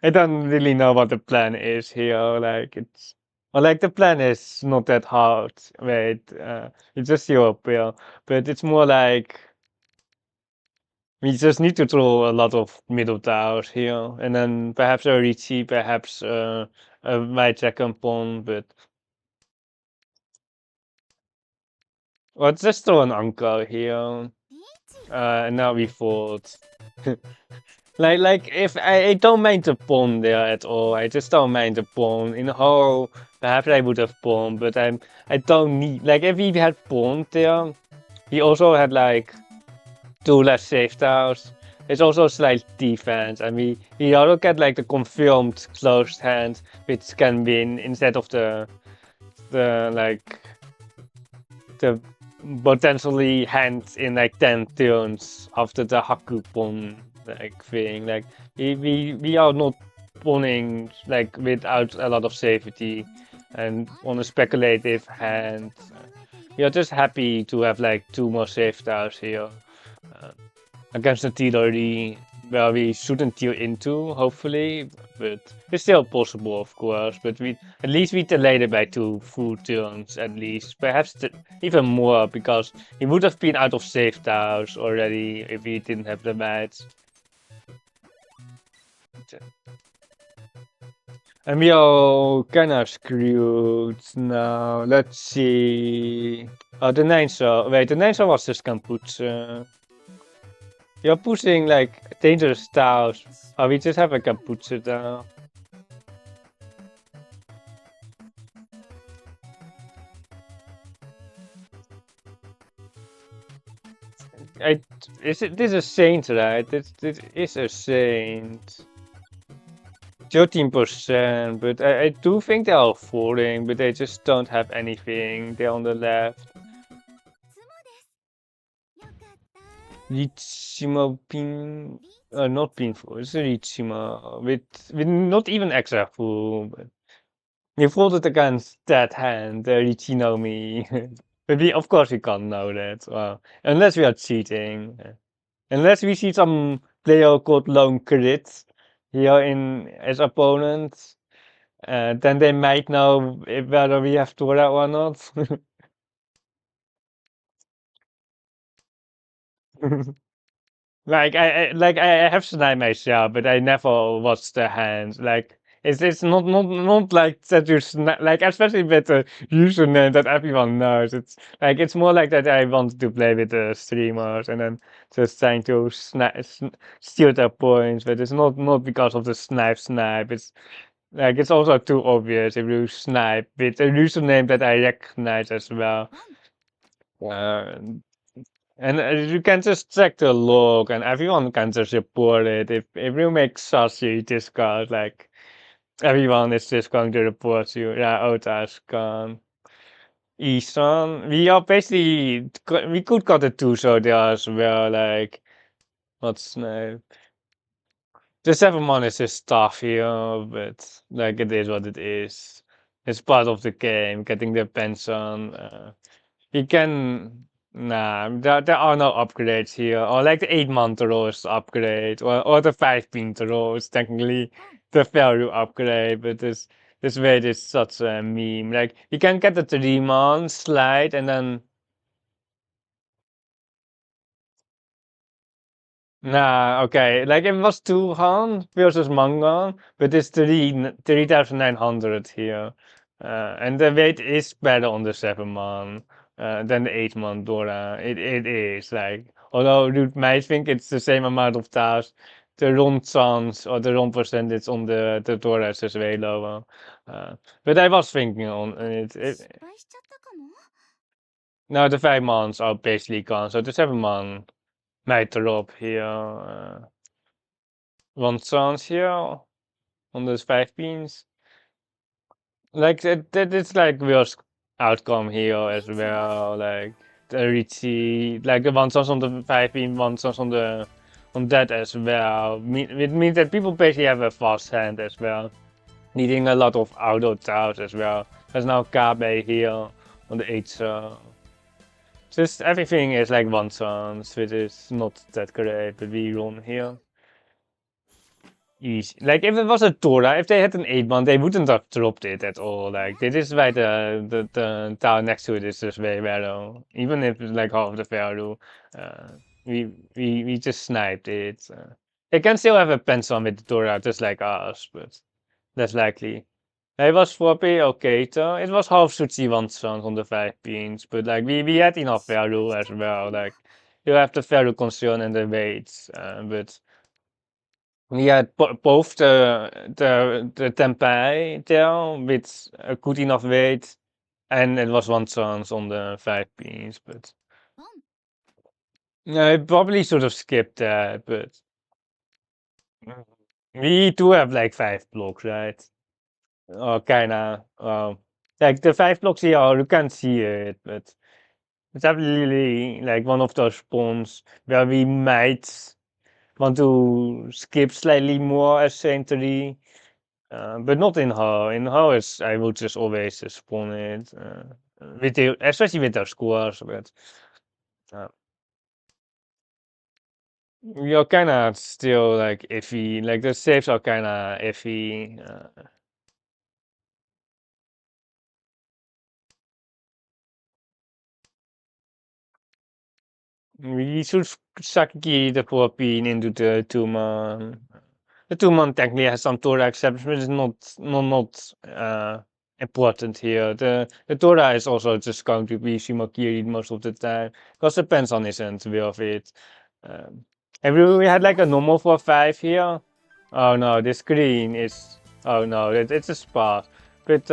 I don't really know what the plan is here. Like it's well, like the plan is not that hard. Wait, it's just your bill, but it's more like we just need to throw a lot of middle towers here, and then perhaps a Riichi, perhaps a white second pawn, but well, just throw an uncle here. And now we fought. Like if I don't mind the pawn there at all. I just don't mind the pawn. In whole, perhaps I would have pawn, but I don't need like if he had pawn there, he also had like 2 less safe towers. It's also slight defense, and we also get like the confirmed closed hand, which can win instead of the like the potentially hands in like 10 turns after the Hakupon like thing. Like we are not pawning like without a lot of safety and on a speculative hand. We are just happy to have like 2 more safe towers here against the T30 where we shouldn't deal into, hopefully, but it's still possible, of course. But at least we delayed it by 2 full turns, at least. Perhaps even more, because he would have been out of safe towers already if he didn't have the match. And we are kinda screwed now. Let's see. Oh, the 9 shot. Wait, the 9 shot was just Kamputsu. You're pushing like dangerous styles. Oh, we just have a Kamputsu now. This is a saint, right? This is a saint. 13%, but I do think they are falling, but they just don't have anything. They're on the left. Riichi pin, not painful. It's a Riichi with not even extra full. But we folded against that hand, Riichi me. But of course we can't know that. Well, unless we are cheating. Unless we see some player called Lone Crit here in as opponent, then they might know whether we have Tora or not. Like I have Snai myself, but I never watched the hands. Like it's not like that you like, especially with the username that everyone knows. It's like it's more like that I wanted to play with the streamers and then just trying to steal their points, but it's not because of the snipe. It's like it's also too obvious if you snipe with a username that I recognize as well. Uh, and you can just check the log, and everyone can just report it. If you make sussy discard, like everyone is just going to report you. Yeah, Ota's gone. Isan, we are basically we could got a two so there as well. Like what's name? The 7-1 is just tough here, but like it is what it is. It's part of the game. Getting the pension. You can. Nah, there are no upgrades here. Or like the 8-month roast upgrade, or the 5-pint roast, technically the value upgrade, but this weight is such a meme. Like you can get the 3-month slide and then nah, okay. Like it was 200 versus manga, but it's 3,900 here. And the weight is better on the 7-month than the 8-month Dora. It is like, although you might think it's the same amount of tasks, the run chance or the run percentage on the Dora is just way lower. But I was thinking on it. Now the 5 months are basically gone, so the 7-month might drop here. One chance here on those 5 pins. Like that it's like worst outcome here as well. Like the Riichi, like the one chance on the 5 pin, one chance on the on that as well. It means that people basically have a fast hand as well, needing a lot of auto tiles as well. There's now Kabe here on the 8. Just everything is like one chance, which is not that great, but we run here. Easy. Like if it was a Tora, if they had an 8-month, they wouldn't have dropped it at all. Like this is why the tower next to it is just way better. Even if it's like half the value, we just sniped it. They can still have a pencil with the Tora, just like us, but less likely. It was floppy, okay, so it was half Suchi one chance on the 5 pins, but like we had enough value as well. Like you have the value concern and the weights, but. We had both the tempeh there with a good enough weight, and it was one chance on the 5 pins, but I probably should have skipped that, but we do have like 5 blocks, right? Or kinda, like the 5 blocks here, you can't see it, but it's definitely like one of those spawns where we might want to skip slightly more as Sanctuary. But not in Ho. In Ho, I would just always spawn it with especially with their scores. But uh, you're kind of still like iffy. Like the saves are kind of iffy. We should Saki the poor bean into the 2-man. The 2-man technically has some Tora exceptions, but it's not important here. The Tora is also just going to be Shimakiri most of the time, because the Penson isn't worth it. And we had like a normal for 5 here. Oh no, this green is. Oh no, it's a spot. But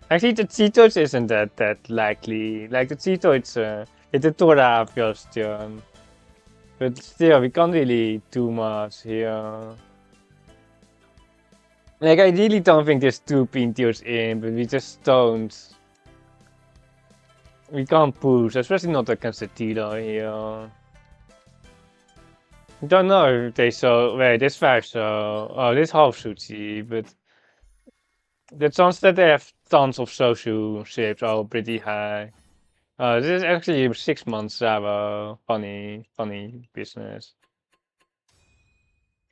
actually, the Cheetos isn't that likely. Like the Cheeto, it's a Tora first turn. But still, we can't really do much here. Like, I really don't think there's two Pintios in, but we just don't. We can't push, especially not against the Tito here. I don't know if they so. Wait, this 5 so. Oh, this half Suchi, but the chance that they have tons of social ships are pretty high. This is actually 6 months, funny business.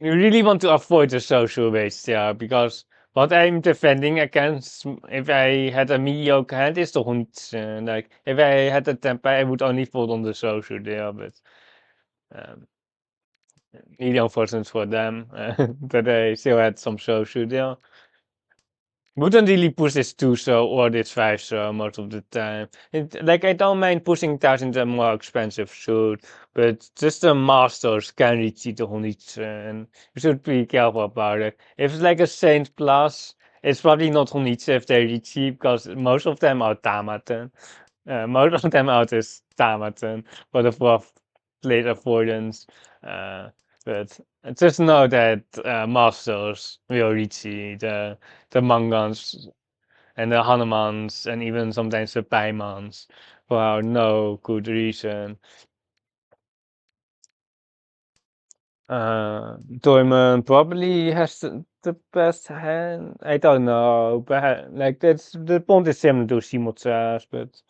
You really want to avoid the social waste, yeah, because what I'm defending against, if I had a mediocre hand, is the hunt. Like, if I had a temper, I would only fold on the social there, but um, really unfortunate for them that they still had some social there. Wouldn't really push this 2 so or this 5 so most of the time. Like, I don't mind pushing that into a more expensive suit, but just the masters can reach the Honich and you should be careful about it. If it's like a Saint Plus, it's probably not Honich if they reach because most of them are Tamaten. Most of them are just Tamaten for the 4th plate avoidance. But just know that masters will reach the Mangans and the Hanumans and even sometimes the Paimans for no good reason. Toyman probably has the best hand. I don't know, but like that's the point is similar to Simulcast, but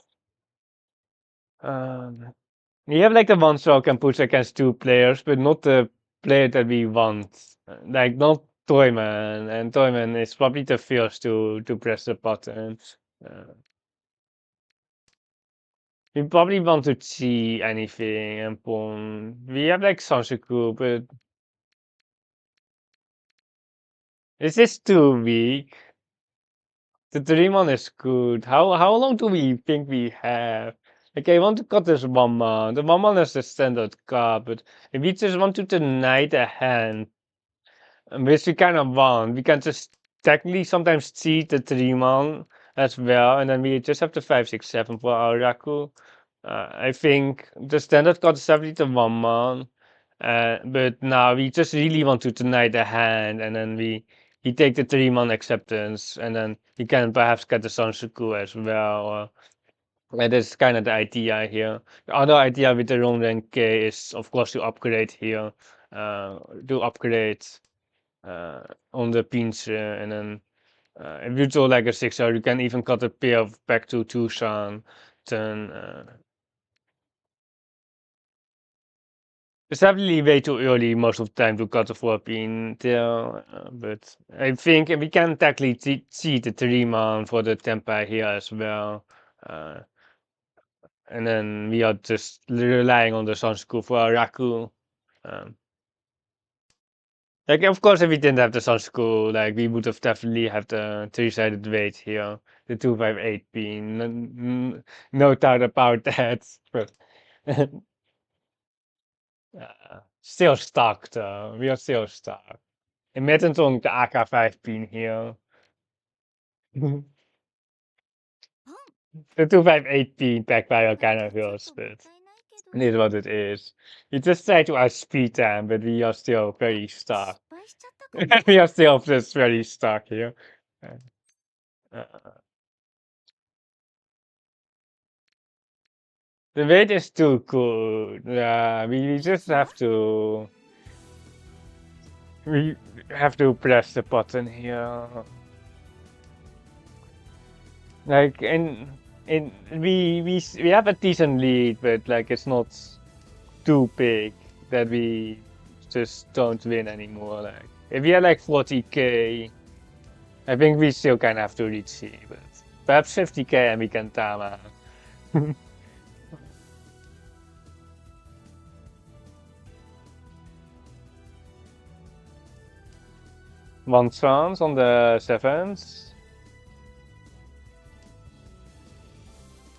you have like the one stroke can push against 2 players, but not the player that we want. Like not Toyman, and Toyman is probably the first to press the button. We probably want to see anything and pawn. We have like Sansaku, but this is too weak. The dream one is good. How long do we think we have? Like I want to cut this 1 man. The 1 man is the standard card, but if we just want to deny the hand, which we kind of want, we can just technically sometimes cheat the 3 man as well, and then we just have the 5, 6, 7 for our Raku. I think the standard card is definitely the 1 man. But now we just really want to deny the hand, and then we take the 3 man acceptance, and then we can perhaps get the Sansaku as well. That is kind of the idea here. The other idea with the Ron rank K is, of course, to upgrade here, to upgrade on the pins, and then if you draw like a 6-0, you can even cut a pair of back to Tucson. Then it's definitely way too early most of the time to cut the 4-pin there, but I think we can technically see the 3-man for the Tempai here as well. And then we are just relying on the Sansaku for our Raku. Like, of course, if we didn't have the Sansaku, like, we would have definitely have the 3-sided weight here. The 258 pin. No doubt about that. But still stuck though. We are still stuck. Imagine on the AK5 pin here. The 258 pin back by your kind of hills, but it is what it is. We just try to outspeed them, but we are still very stuck. We are still just very stuck here. Uh, the weight is too good. We just have to. We have to press the button here. Like we have a decent lead, but like it's not too big that we just don't win anymore. Like if we had like 40k, I think we still kind of have to reach C, but perhaps 50k and we can Tama. One chance on the 7s.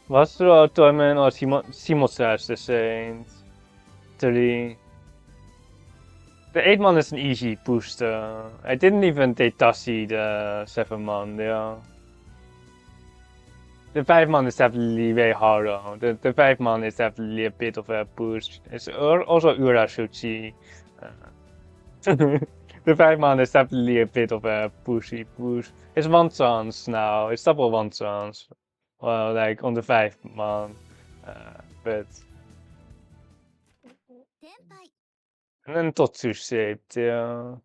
Was er Toyman or Simosas the Saint? 3. The 8-man is an easy booster. I didn't even take Tassi the 7-man, yeah. The 5-man is definitely way harder. The 5-man is definitely a bit of a push. It's also Urashuchi. The 5-man is definitely a bit of a pushy push. It's one chance now. It's double one chance. Well, like on the 5-man. But. And then Totsu shaped, yeah.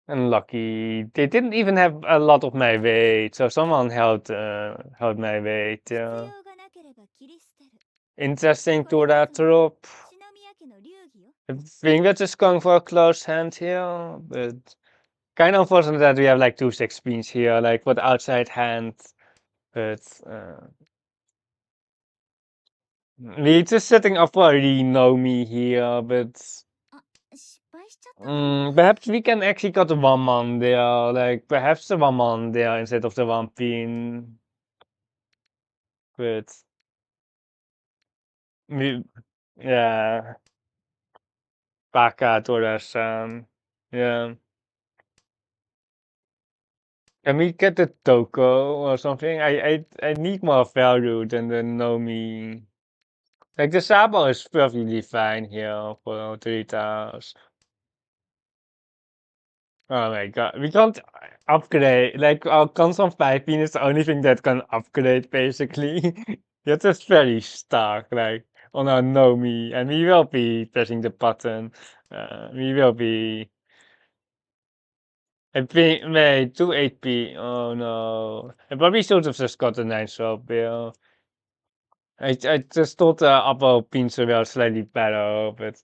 And lucky. They didn't even have a lot of my weight, so someone held my weight, yeah. Interesting to that drop. I think we're just going for a close hand here, but kind of unfortunate that we have like 2 6-beans here, like for the outside hand. But we're just setting up for a Rinomi here, but perhaps we can actually got the 1-man there, like perhaps the 1-man there instead of the 1-pin. But yeah, Baka Torasan. Yeah. Can we get the Toko or something? I need more value than the Nomi. Like the Sabo is perfectly fine here for 3 tiles. Oh my god, we can't upgrade. Like our constant 5-pin is the only thing that can upgrade basically. You're just very stuck, like on our Nomi, and we will be pressing the button. We will be. I think, wait, 2 8p. Oh no. I probably should have just got the 9 swap bill. I just thought the upper pins were slightly better, but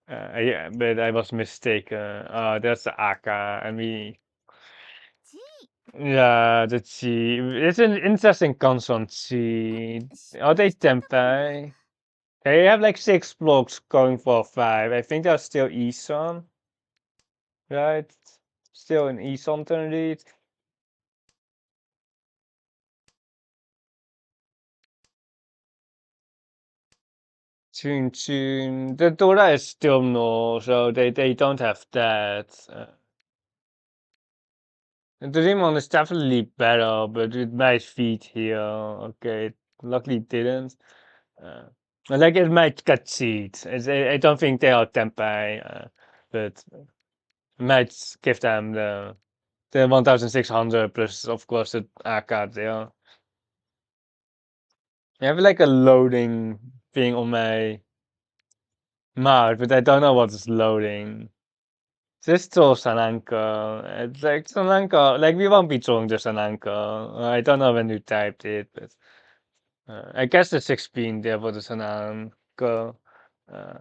yeah, but I was mistaken. That's the Aka, and we. Yeah, the Chi. It's an interesting constant Chi. Are they Tempai? They have like 6 blocks going for 5. I think they're still Isan, right? Still in Isan turn lead. Tune. The Dora is still no, so they don't have that. The Digimon is definitely better, but it might feed here. Okay, luckily it didn't. Like it might get seed. I don't think they are Tempai, but it might give them the 1600 plus, of course, the AK there. I have like a loading thing on my mouth, but I don't know what is loading. Just throw Sananka. It's like Sananka, like we won't be throwing the Sananka. I don't know when you typed it, but I guess the 6 being there for the Sananka. Uh,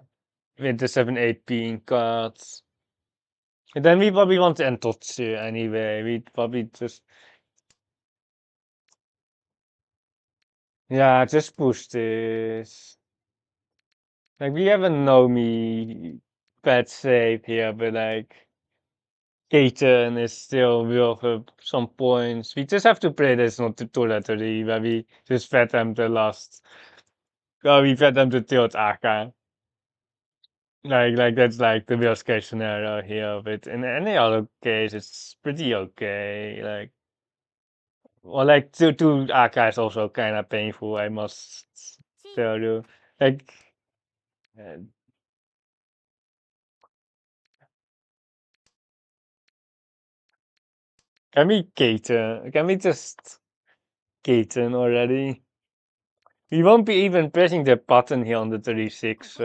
with the 7 8 being cards. And then we probably want to Entotsu anyway. We probably just. Yeah, just push this. Like we have a Nomi bad save here, but like. Keaton is still worth some points. We just have to play this not toleratory, where we just fed them the last. Oh, we fed them the third Aka. Like that's like the worst case scenario here, but in any other case, it's pretty okay. Like, well, like two Aka is also kind of painful, I must tell you. Like, uh, can we Keaton? Can we just Keaton already? We won't be even pressing the button here on the 36.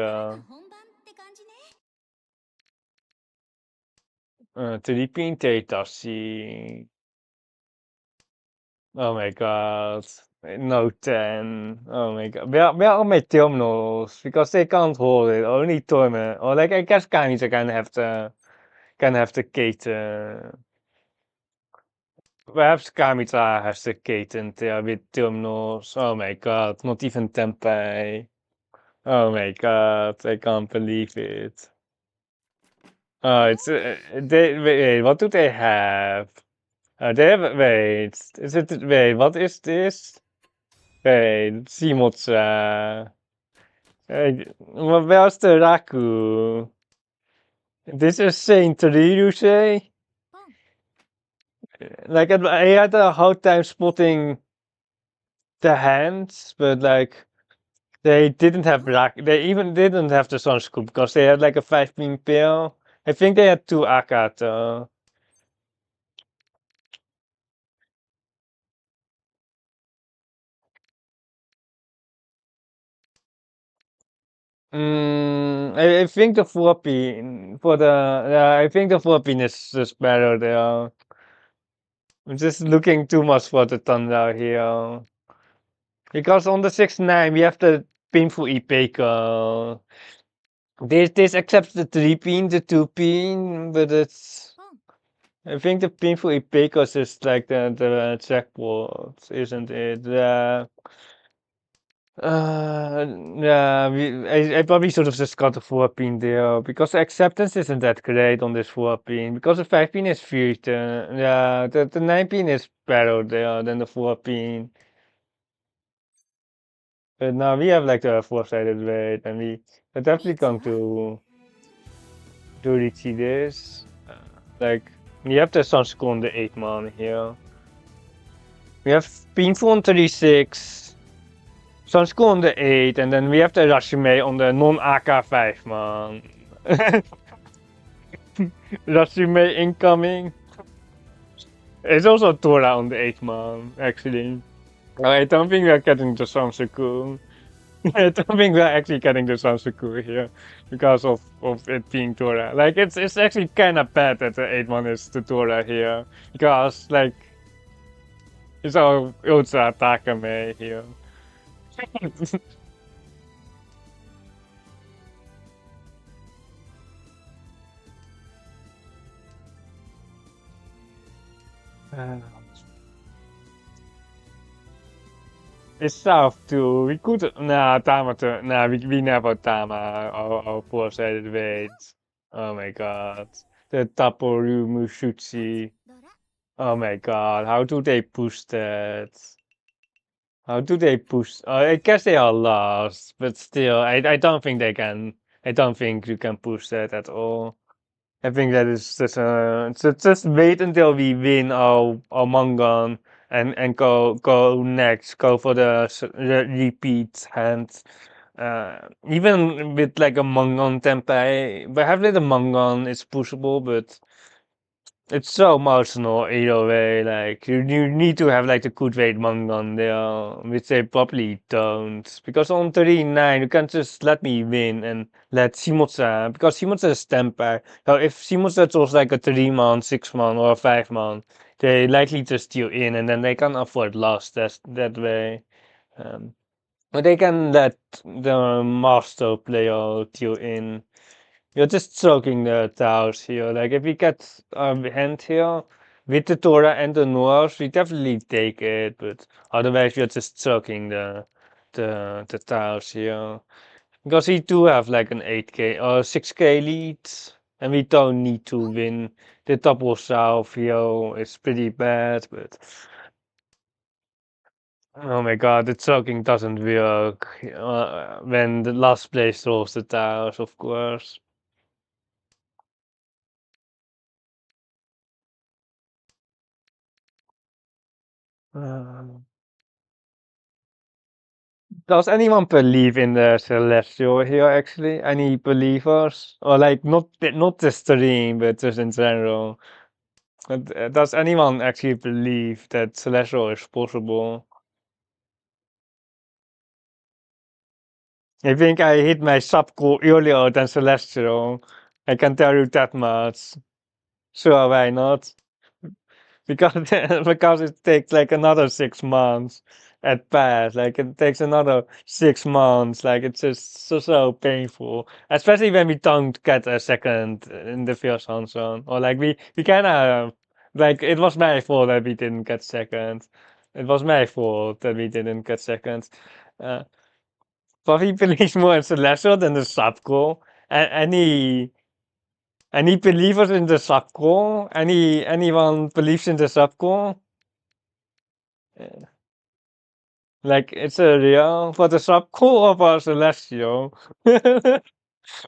3-pin Teitashi. Oh my god. No 10. Oh my god. Where are my terminals? Because they can't hold it. Only Torment. Or like I guess Kamita can have the gate. Perhaps Kamita has the gate and they are with terminals. Oh my god. Not even Tempai. Oh my god. I can't believe it. Oh, it's wait, what do they have? They have wait. Is it wait? What is this? Wait, Simotsa. Where's the Raku? This is Saint Rirusei? Like I had a hard time spotting the hands, but like they didn't have they even didn't have the sunscoop because they had like a 5-pin pair. I think they had 2 Akata. I think the 4-pin for the I think the 4-pin is better there. I'm just looking too much for the thunder here. Because on the 6-9 we have the painful Ipeka. This accepts the 3-pin, the 2-pin, but it's I think the painful Ipekos is like the jackpot, isn't it? Yeah, I probably should have just got the 4-pin there because the acceptance isn't that great on this 4-pin because the 5-pin is fused. Yeah, the 9-pin is better there than the 4-pin. But now we have like the 4-sided weight, and we're definitely going to Riichi this. Like we have the Sunschool on the 8-man here. We have Painful on 36. Sunschool on the 8, and then we have the Rashime on the non-AK5, man. Rashime incoming. It's also Tora on the 8, man, actually. I don't think we are getting the Sansuku. I don't think we're actually getting the Sansuku here because of it being Tora. Like, it's actually kind of bad that the 8-man is the Tora here because, like, it's our Ultra Takame here. It's tough too. We could Tama we never Tama our 4-sided weights. Oh my god. The Taporu Mushuchi. Oh my god, how do they push that? How do they push? I guess they are lost, but still, I don't think they can. I don't think you can push that at all. I think that is just wait until we win our Mangon and go next. Go for the repeat hand. Even with like a Mangon Tempai, perhaps the Mangon is pushable, but it's so emotional either way. Like you need to have like the good weight Mangon there, which they probably don't. Because on 39 you can't just let me win and let Shimotsa, because Shimotsa is temper. So if Shimotsa was like a 3-man, 6-man, or a 5-man, they likely just steal in, and then they can afford loss that way. Um, but they can let the master player deal in. You're just soaking the towels here. Like if we get a hand here with the Torah and the Noors, we definitely take it. But otherwise, you're just soaking the towels here because we do have like an 8k or 6k lead, and we don't need to win. The double south here is pretty bad, but oh my god, the soaking doesn't work when the last place throws the towels, of course. Um, Does anyone believe in the celestial here? Actually, any believers, or like not the stream, but just in general? Does anyone actually believe that celestial is possible? I think I hit my sub goal earlier than celestial. I can tell you that much. Sure, why not? Because because it takes like another 6 months at best. Like it takes another 6 months. Like it's just so painful, especially when we don't get a second in the first Hanson, or like we kind of like it was my fault that we didn't get second. It was my fault that we didn't get second. Uh, but he believes more in Celestial than the sub goal. Any believers in the sub goal? Anyone believes in the sub goal? Like it's a real for the subcore of a celestial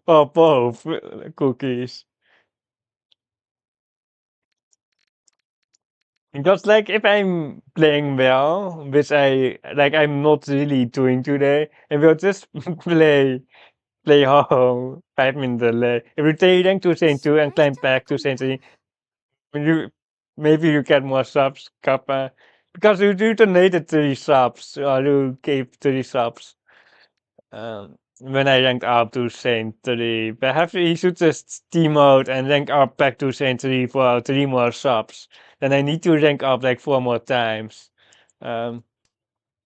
or both cookies. Because like if I'm playing well, which I'm not really doing today, and we'll just play home 5 minutes delay. If you take rank to Saint 2 and climb back to Saint 3, you maybe you get more subs, Kappa. Because you donated 3 subs, or you gave 3 subs. When I ranked up to Saint 3. Perhaps we should just demote and rank up back to Saint 3 for 3 more subs. Then I need to rank up like 4 more times. Um,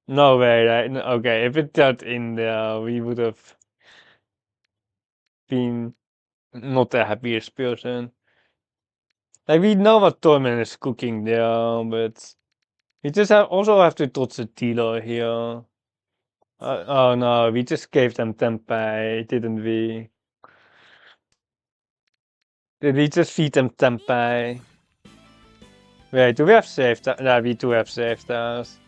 no way, right? Okay, if it got in there, we would have been not the happiest person. Like, we know what Torment is cooking there, but we just also have to dodge the dealer here. Oh no, we just gave them Tempai, didn't we? Did we just feed them Tempai? Wait, do we have saved that? Yeah, we do have saved us.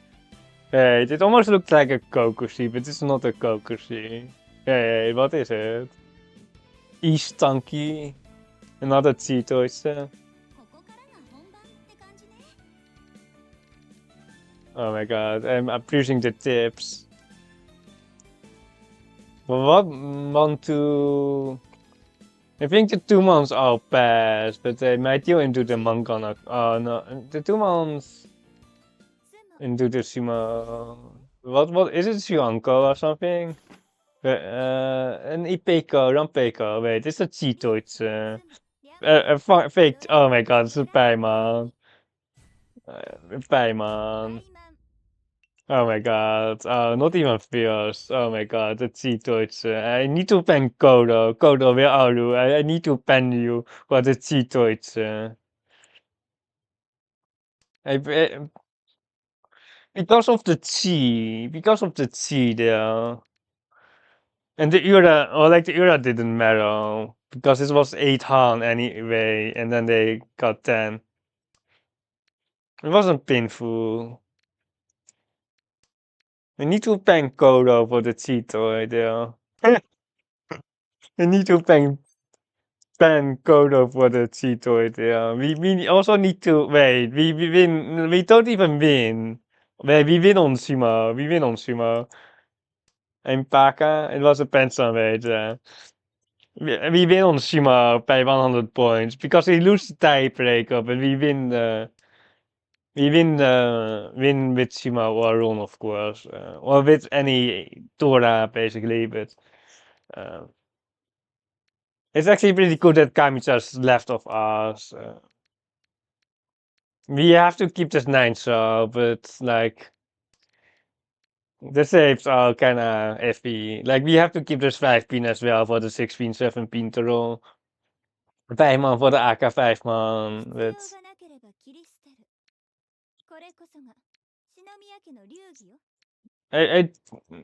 Wait, it almost looked like a Kokushi, but it's not a Kokushi. Hey, what is it? Istanki? Another Cheeto, is there? Oh my god, I'm abusing the tips. What want to... I think the 2 months are past, but they might deal into the manga. Oh no, the 2 months into the Shima. What is it, Shuanko or something? An Ipeko, Rampeko. Wait, it's a Cheeto. It's fake. Oh my god, it's a Paimon. Paimon. Oh my god, not even fierce. Oh my god, the Cheetoids. I need to pen Kodo. Kodo, where are you? I need to pen you for the Cheetoids. Because of the chi. Because of the chi there. And the Ura, or like the Ura didn't matter. Because it was 8 Han anyway, and then they got 10. It wasn't painful. I need to pen Kodo for the Cheetoid there. I need to pen Kodo for the Cheetoid. Yeah, we also need to wait. We win. We don't even win. Wait, we win on Shima. We win on Shima. And Paka. It was a Pensa wait. We win on Shima by 100 points because we lose the tiebreaker, but we win the. We win with Shima or Ron, of course, or with any Tora basically. But it's actually pretty good that Kamicha's left of us. We have to keep this 9 so, but like the saves are kinda iffy. Like we have to keep this 5 pin as well for the 6 pin, 7 pin to roll. 5 man for the AK 5 man, but I, I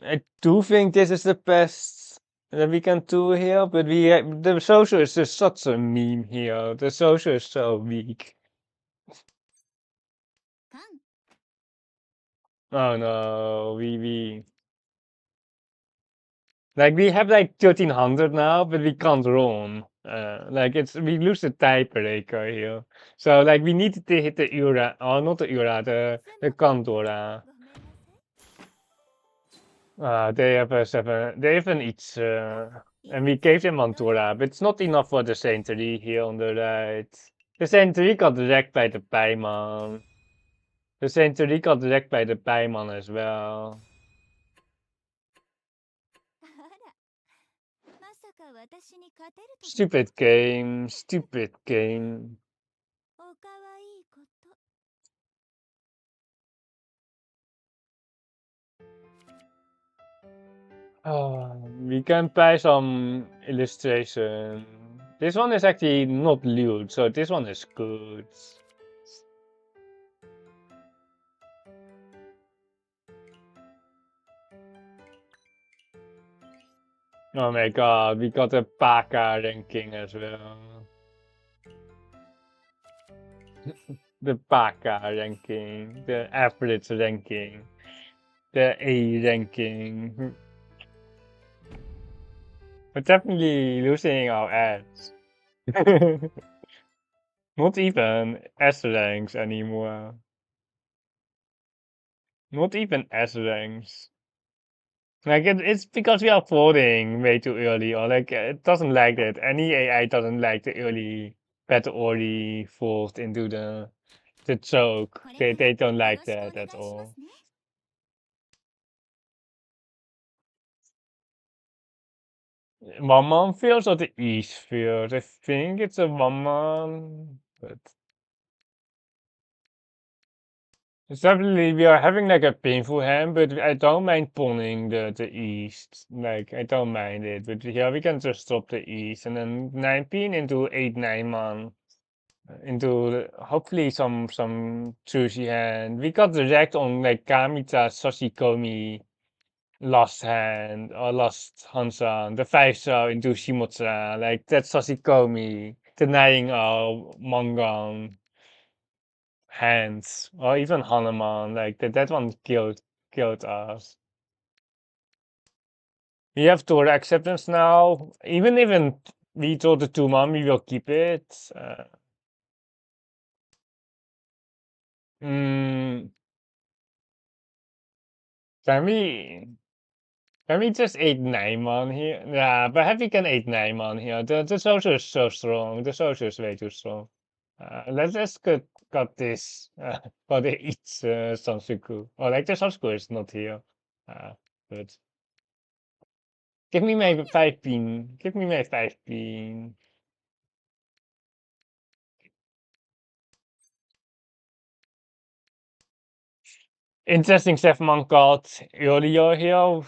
I do think this is the best that we can do here, but the social is just such a meme here. The social is so weak. Oh no, we like we have like 1300 now, but we can't run. Like we lose the tiebreaker here. So like we need to hit the Ura, oh not the Ura, the Kandora. They have a 7, they have an each, and we gave them Mantora, but it's not enough for the Saintry here on the right. The Saintry got wrecked by the Paimon. The Saintry got wrecked by the Paimon as well. Stupid game, stupid game. We can buy some illustration. This one is actually not loot, so this one is good. Oh my god, we got a Baka ranking as well. The Baka ranking, the average ranking, the A ranking. We're definitely losing our edge. Not even S ranks anymore. Not even S ranks. Like it's because we are folding way too early, or like it doesn't like that. Any AI doesn't like the early bet already fold into the choke. They don't like that at all. One man feels or the East feels. I think it's a one man, but it's definitely we are having like a painful hand, but I don't mind pawning the East. Like I don't mind it, but here we can just stop the East and then 19 into 8-9 man. Into hopefully some sushi hand. We got the wrecked on like Kamita Sashikomi last hand or last Hansan, the 5-star into Shimotsa, like that's Sashikomi denying our Mangan hands or even Hanuman, like that one killed us. We have Torah acceptance now. Even we told the 2-man we will keep it. Mm, can we? Can we just 8-9 man here? Yeah, but have we can 8-9 man here? The social is so strong. The social is way too strong. Let's cut this. For the each Sansuku. Or like the Sansuku is not here. But give me my 5 pin. Give me my 5 pin. Interesting 7-man card earlier here.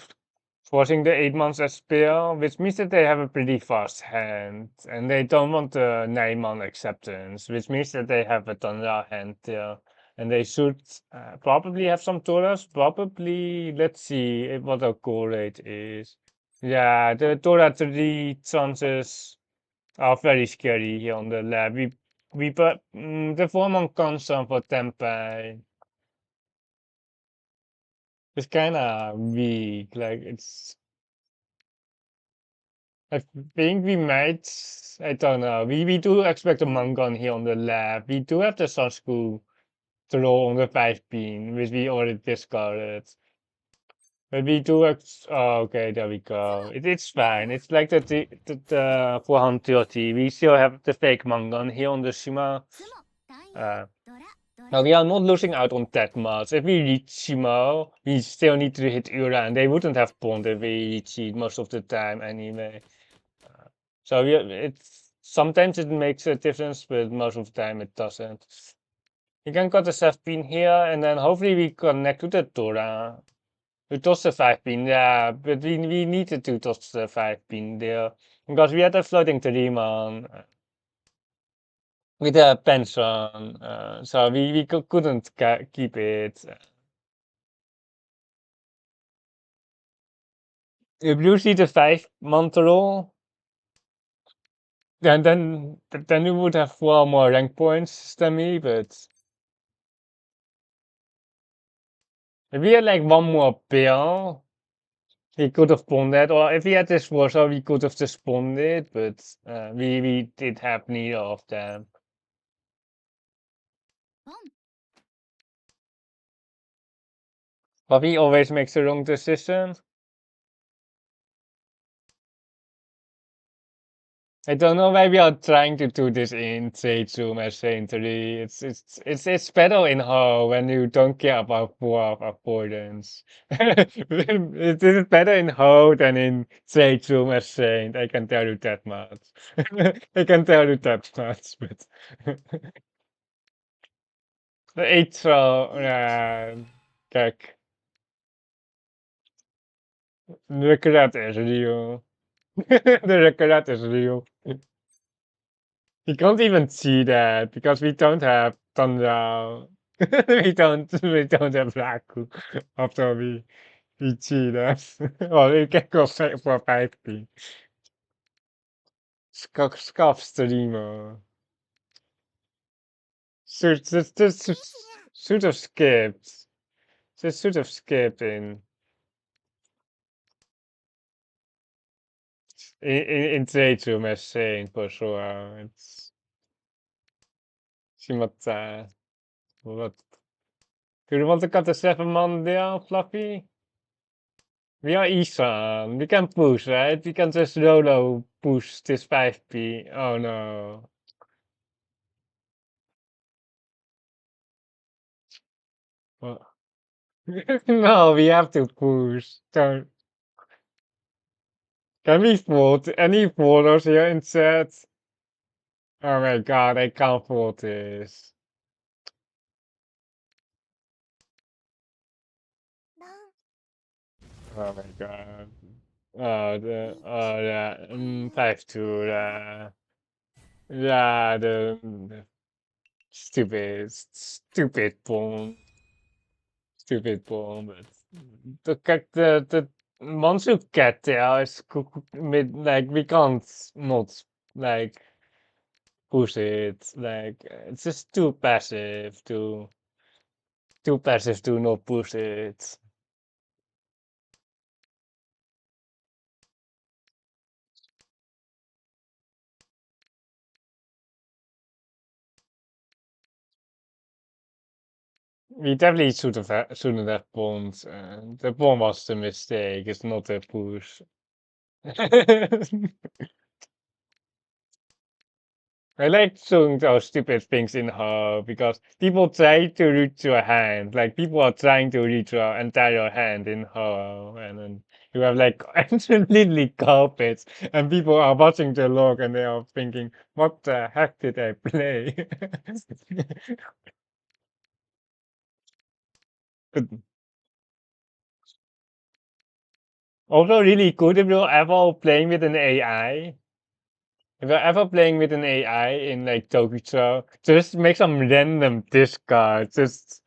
Forcing the 8-man as spear, which means that they have a pretty fast hand, and they don't want the 9-man acceptance, which means that they have a Tundra hand there, and they should probably have some Toras, probably, let's see what our goal rate is. Yeah, the Tora 3 chances are very scary here on the lab. We put the 4-man constant for Tempai. It's kind of weak, like it's I think we might. I don't know. We do expect a Mangon here on the lab. We do have the Sasku throw on the 5 pin, which we already discarded. But we do. Oh, okay, there we go. It's fine. It's like the 430. We still have the fake Mangon here on the Shima. Uh, Now we are not losing out on that much. If we reach Shima, we still need to hit Ura, and they wouldn't have pawned if we reach it most of the time anyway. So yeah, it's sometimes it makes a difference, but most of the time it doesn't. You can cut the 7 pin here, and then hopefully we connect to the Dora. We toss the 5 pin, yeah, but we needed to toss the 5 pin there because we had a floating 3-man with a pension, so we couldn't keep it. If you see the 5-man roll, then you would have 4 more rank points than me, but. If we had like one more pill, we could have pawned that, or if we had this Warsaw, we could have just pawned it, but we did have neither of them. But we always makes the wrong decision. I don't know why we are trying to do this in Sage Room as Saintry. It's better in Ho when you don't care about war of affordance. It is better in Ho than in Sage Room as Saint. I can tell you that much. I can tell you that much, but it's kijk, the regret is real. The regret is real. You can't even see that because we don't have Thunder. We don't have Raku after we see that. Well, we can go for 5P. Scuff streamer. Should have skipped. Just should have skipped in trade room as saying for sure. It's Shimata. What Do you want to cut the 7-man deal, Fluffy? We are Isan. We can push, right? We can just solo push this 5p. Oh no. Well, no, we have to push. Don't. Can we fold any folders here instead? Oh my god, I can't fold this. Oh my god. Yeah, 5-2, yeah, the stupid pawn. Stupid pawn, but the once you get there, it's like, we can't not, like, push it, like, it's just too passive to not push it. We definitely shouldn't have pawned. The pawn was the mistake. It's not a push. I like showing those stupid things in her because people try to read your hand. Like, people are trying to read your entire hand in her, and then you have like completely carpets, and people are watching the log and they are thinking, "What the heck did I play?" But also really good if you're ever playing with an AI. If you're ever playing with an AI in like Tokucho, just make some random discards,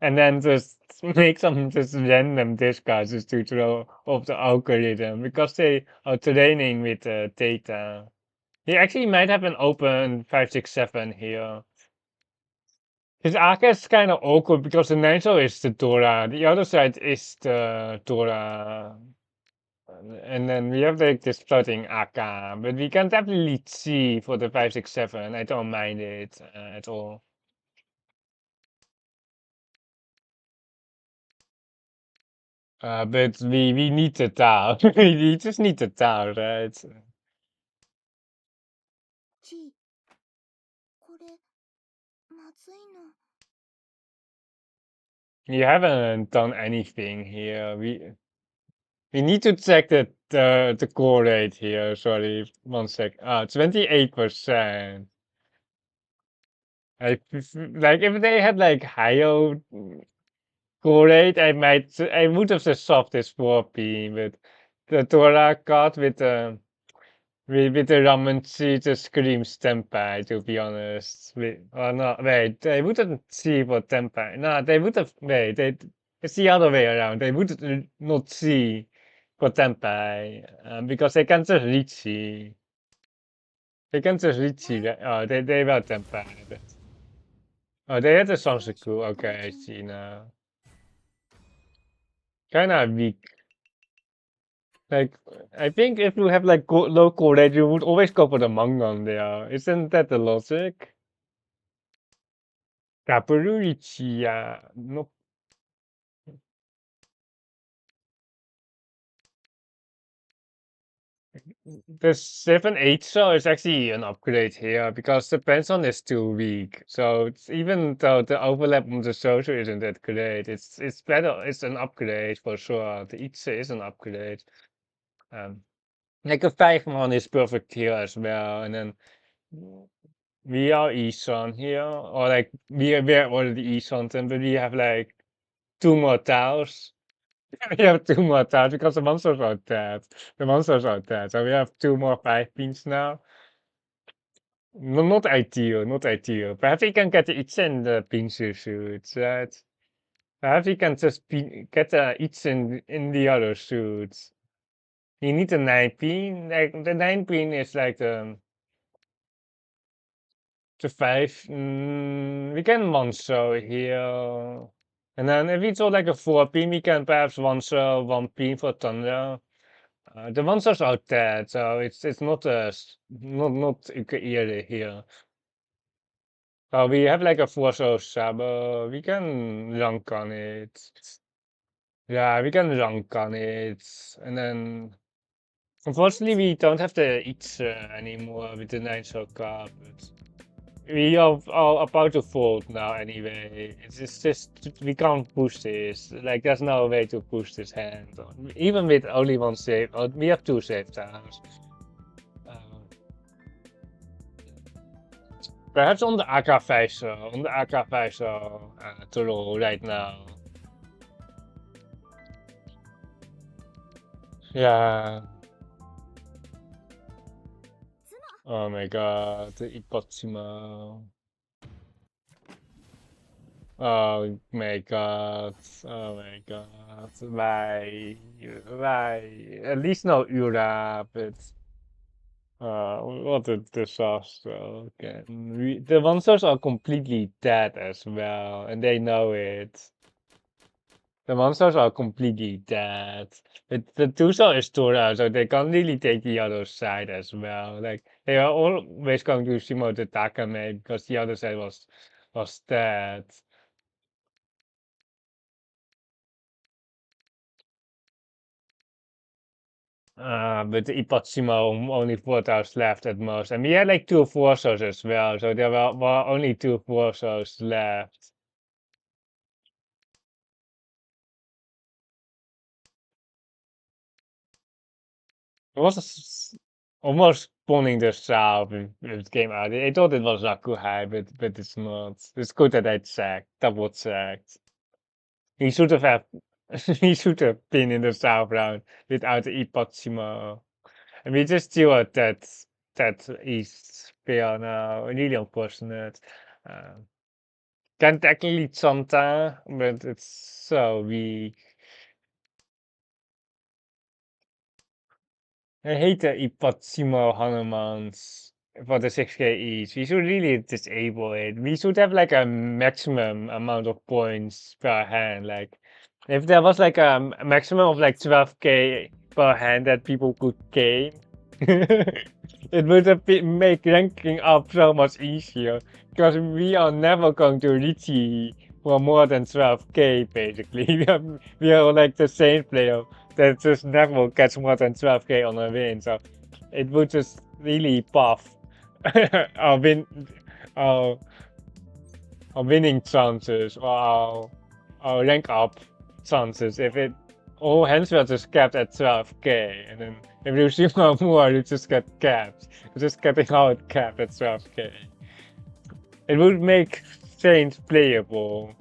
and then just make some just random discards just to throw off the algorithm because they are training with data. He actually might have an open 567 here. His Aka is kind of awkward because the Naito is the Dora, the other side is the Dora. And then we have like this floating Aka, but we can definitely see for the 567. I don't mind it at all. But we need the tile. We just need the tile, right? You haven't done anything here. We need to check the core rate here. Sorry, 1 sec. 28%. Like if they had like higher core rate, I would have just solved this 4p, but the Dora card with the Ramen just screams Tempai, to be honest. Oh no, wait, they wouldn't see for Tempai. No, they would have, wait, it's the other way around. They would not see for Tempai, because they can just Riichi. They can just Riichi, they were Tempai. Oh, they had a Sansaku, okay, I see now. Kinda weak. Like, I think if you have like low core rate, you would always go for the Mangon there. Isn't that the logic? Riichi, yeah. No, the 7-8 shell is actually an upgrade here because the Benson is too weak. So even though the overlap on the social isn't that great, it's better. It's an upgrade for sure. The Itse is an upgrade. Um, like a 5-man is perfect here as well, and then we are Isan here, or like we're already Isan, and but we have like 2 more tiles. We have 2 more tiles because the monsters are dead. The monsters are dead, so we have 2 more 5 pins now. No, not ideal, not ideal. Perhaps we can get each in the pincer suits, right? Perhaps we can just get each in the other suits. You need a 9 pin. Like the 9 pin is like the 5. We can monster here. And then if it's all like a 4 pin, we can perhaps monster 1 pin for thunder. The monsters are dead, so it's not not early here. Oh, we have like a Forzo Sabo. We can rank on it. Yeah, we can rank on it. And then, unfortunately, we don't have the eats anymore with the 9 Soul Cup. We are about to fold now anyway. It's just, we can't push this. Like, there's no way to push this hand. Even with only one save. Oh, we have 2 save times. Perhaps on the AK5 to roll right now. Yeah. Oh my god, the Ipotsimo. Oh my god. Oh my god. Why? Why? At least no Ura, but what a disaster. Okay. The monsters are completely dead as well, and they know it. The monsters are completely dead. But the Tucson is Tora, so they can't really take the other side as well. Like they are always going to Shimo the Takame because the other side was dead. But the Ipatsimo only 4 tiles left at most. And we had like 2 Forsos as well, so there were only 2 Forsos left. I was almost spawning the south when it came out. I thought it was Rakuhai, but it's not. It's good that I checked, double checked. He should have he should have been in the south round without the Ipatsimo. And we just still at that east pair now. Really unfortunate. Can technically Chanta, but it's so weak. I hate the Ipatsimo Hanumans for the 6k each. We should really disable it. We should have like a maximum amount of points per hand. Like, if there was like a maximum of like 12k per hand that people could gain, it would have make ranking up so much easier. Because we are never going to reach for more than 12k basically. We are like the same player that just never gets more than 12k on a win, so it would just really buff our our, our winning chances or our rank up chances if it all hands were just capped at 12k, and then if you see more, you just get capped. You're just getting out capped at 12k. It would make Saints playable.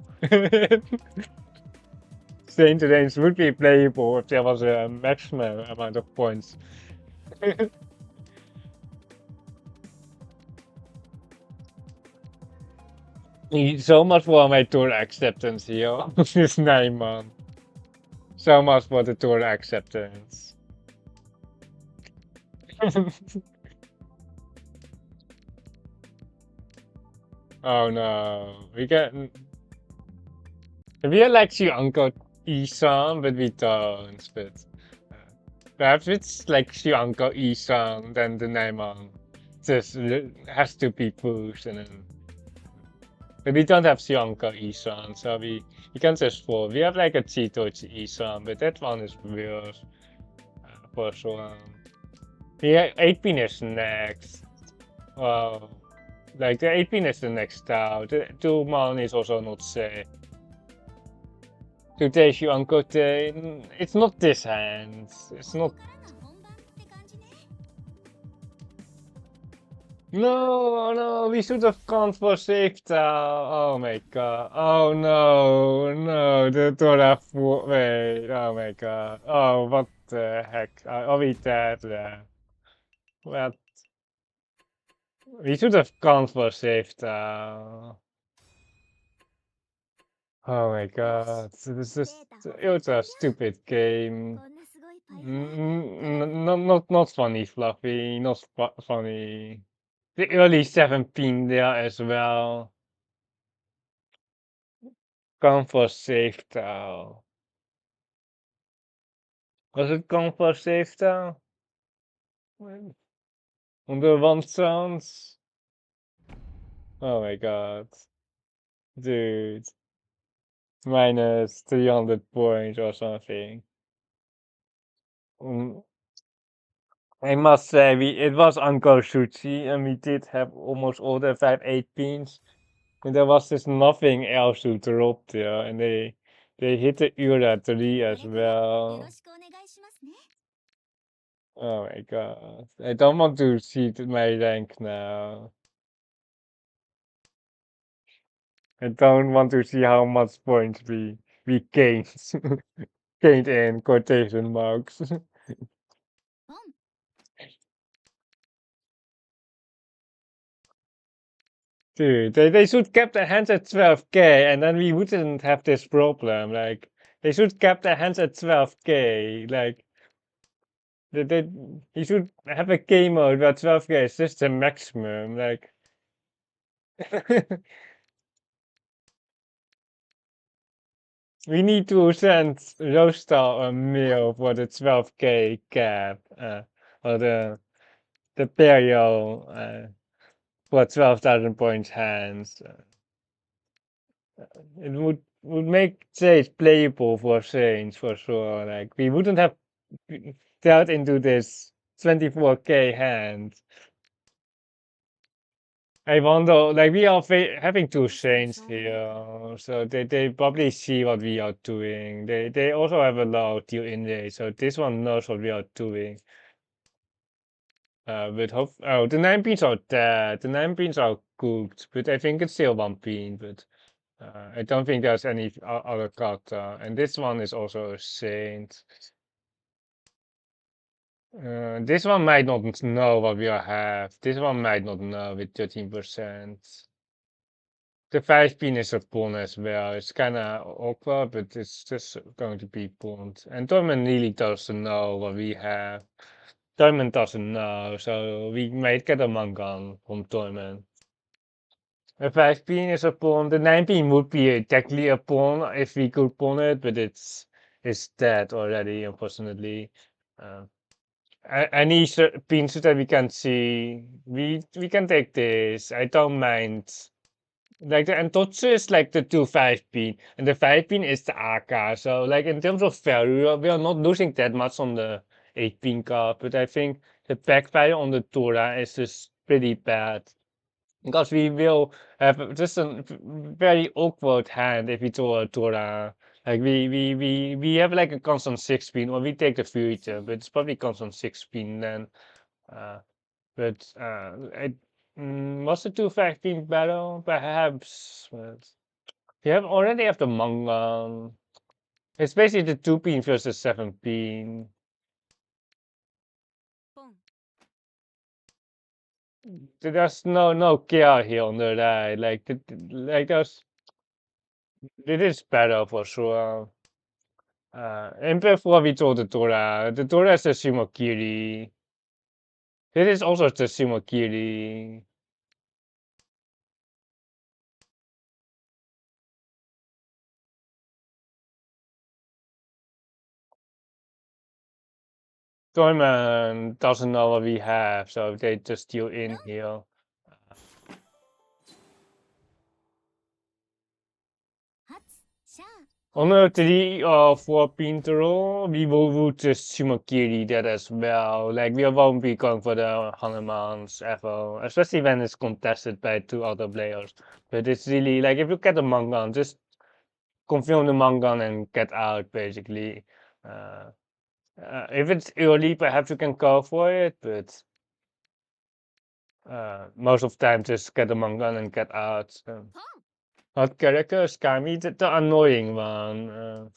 Saints range would be playable if there was a maximum amount of points. So much for my tour acceptance here. This 9 months. So much for the tour acceptance. Oh no. We are like your Uncle Isan, but we don't. But uh, perhaps it's like your Uncle Isan, then the 9 month just has to be pushed, and then. But we don't have Sionka Isan, so we can just fall. We have like a Cheeto Isan, but that one is worse for sure. Yeah, 8-pin is next. Wow. Like the 8-pin is the next out. The 2-man is also not safe. Today's your uncle it's not this hand. It's not. No, no, we should have gone for safety. Oh my god. Oh no, no, the Dora wait. Oh my god. Oh, what the heck? Are we dead there? What? We should have gone for safety. Oh my god. This is it's a stupid game. Not funny, Fluffy. Not funny. The early 17 there as well. Gone for safety. Was it gone for safety? On the one sounds. Oh my god. Dude. Minus 300 points or something. Mm, I must say, it was Uncle Sushi, and we did have almost all the 5-8 pins. And there was just nothing else to drop there, and they hit the Ura 3 as well. Oh my god. I don't want to see my rank now. I don't want to see how much points we gained. Gained in quotation marks. Dude, they should kept their hands at 12k and then we wouldn't have this problem. Like, they should kept their hands at 12k. Like, they you should have a game mode where 12k is just the maximum. Like, we need to send Roastar a mail for the 12k cap, or the Perio, for 12,000 points hands. It would make Sage playable for Saints for sure. Like, we wouldn't have dealt into this 24k hand. I wonder, like, we are having two Saints here, so they probably see what we are doing. They also have a low deal in there, so this one knows what we are doing. But the 9 pins are dead. The 9 pins are cooked, but I think it's still 1 pin. But I don't think there's any other card. And this one is also a Saint. This one might not know what we have. This one might not know with 13%. The 5 pin is a pawn as well. It's kind of awkward, but it's just going to be pawned. And Torment really doesn't know what we have. Torment doesn't know, so we might get a Mangan from Torment. A 5 pin is a pawn. The 9 pin would be technically a pawn if we could pawn it, but it's dead already, unfortunately. Any pins that we can see, we can take this. I don't mind. Like the Antotsu is like the 2-5 pin, and the 5 pin is the AK. So like in terms of value, we are not losing that much on the 8 pin card, but I think the backfire on the Tora is just pretty bad. Because we will have just a very awkward hand if we draw a Tora. Like we have like a constant 6 pin, or we take the future, but it's probably constant 6 pin then. Uh, but was the 2-5 pin battle? Perhaps. But you already have the manga. It's basically the 2 pin versus 7 pin. There's no care here on the right. Like like it is better for sure. And before we draw the Dora is the Shimokiri. It is also the Shimokiri. Dorman doesn't know what we have, so they just deal in here. On a 3 or 4 pin draw, we would just Shimokiri that as well. Like, we won't be going for the Hanuman's ever, especially when it's contested by 2 other players. But it's really, like, if you get the Mangan, just confirm the Mangan and get out, basically. If it's early, perhaps you can go for it, but most of the time, just get the Mangan and get out. Hot character, Skami, the annoying one.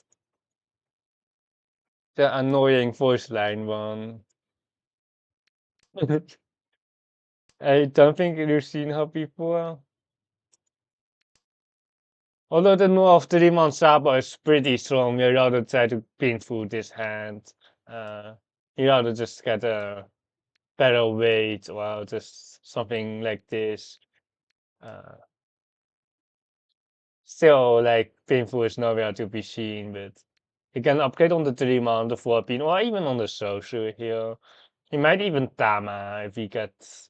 The annoying voice line one. I don't think you've seen her before. Although the North Trimon Sabo is pretty strong, we rather try to pin through this hand. You rather just get a better weight or just something like this. Uh, Still, like, painful is nowhere to be seen, but you can upgrade on the Trimon, on the 4 pin, or even on the Sosu here. You might even Tama if he gets.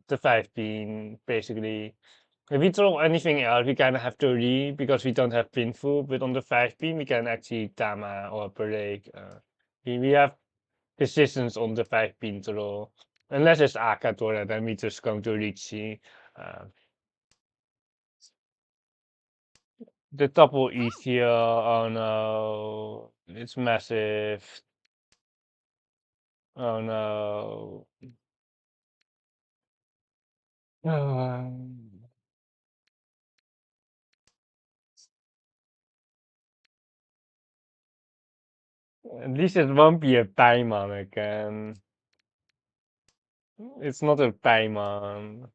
the 5 pin, basically. If we throw anything else, we kind of have to read because we don't have pinful, but on the 5 pin, we can actually Tama or break. We have decisions on the 5 pin throw. Unless it's Akatora, then we just going to Riichi. Uh, the double eat here, oh no, it's massive. Oh no. At least it won't be a Paimon again. It's not a Paimon.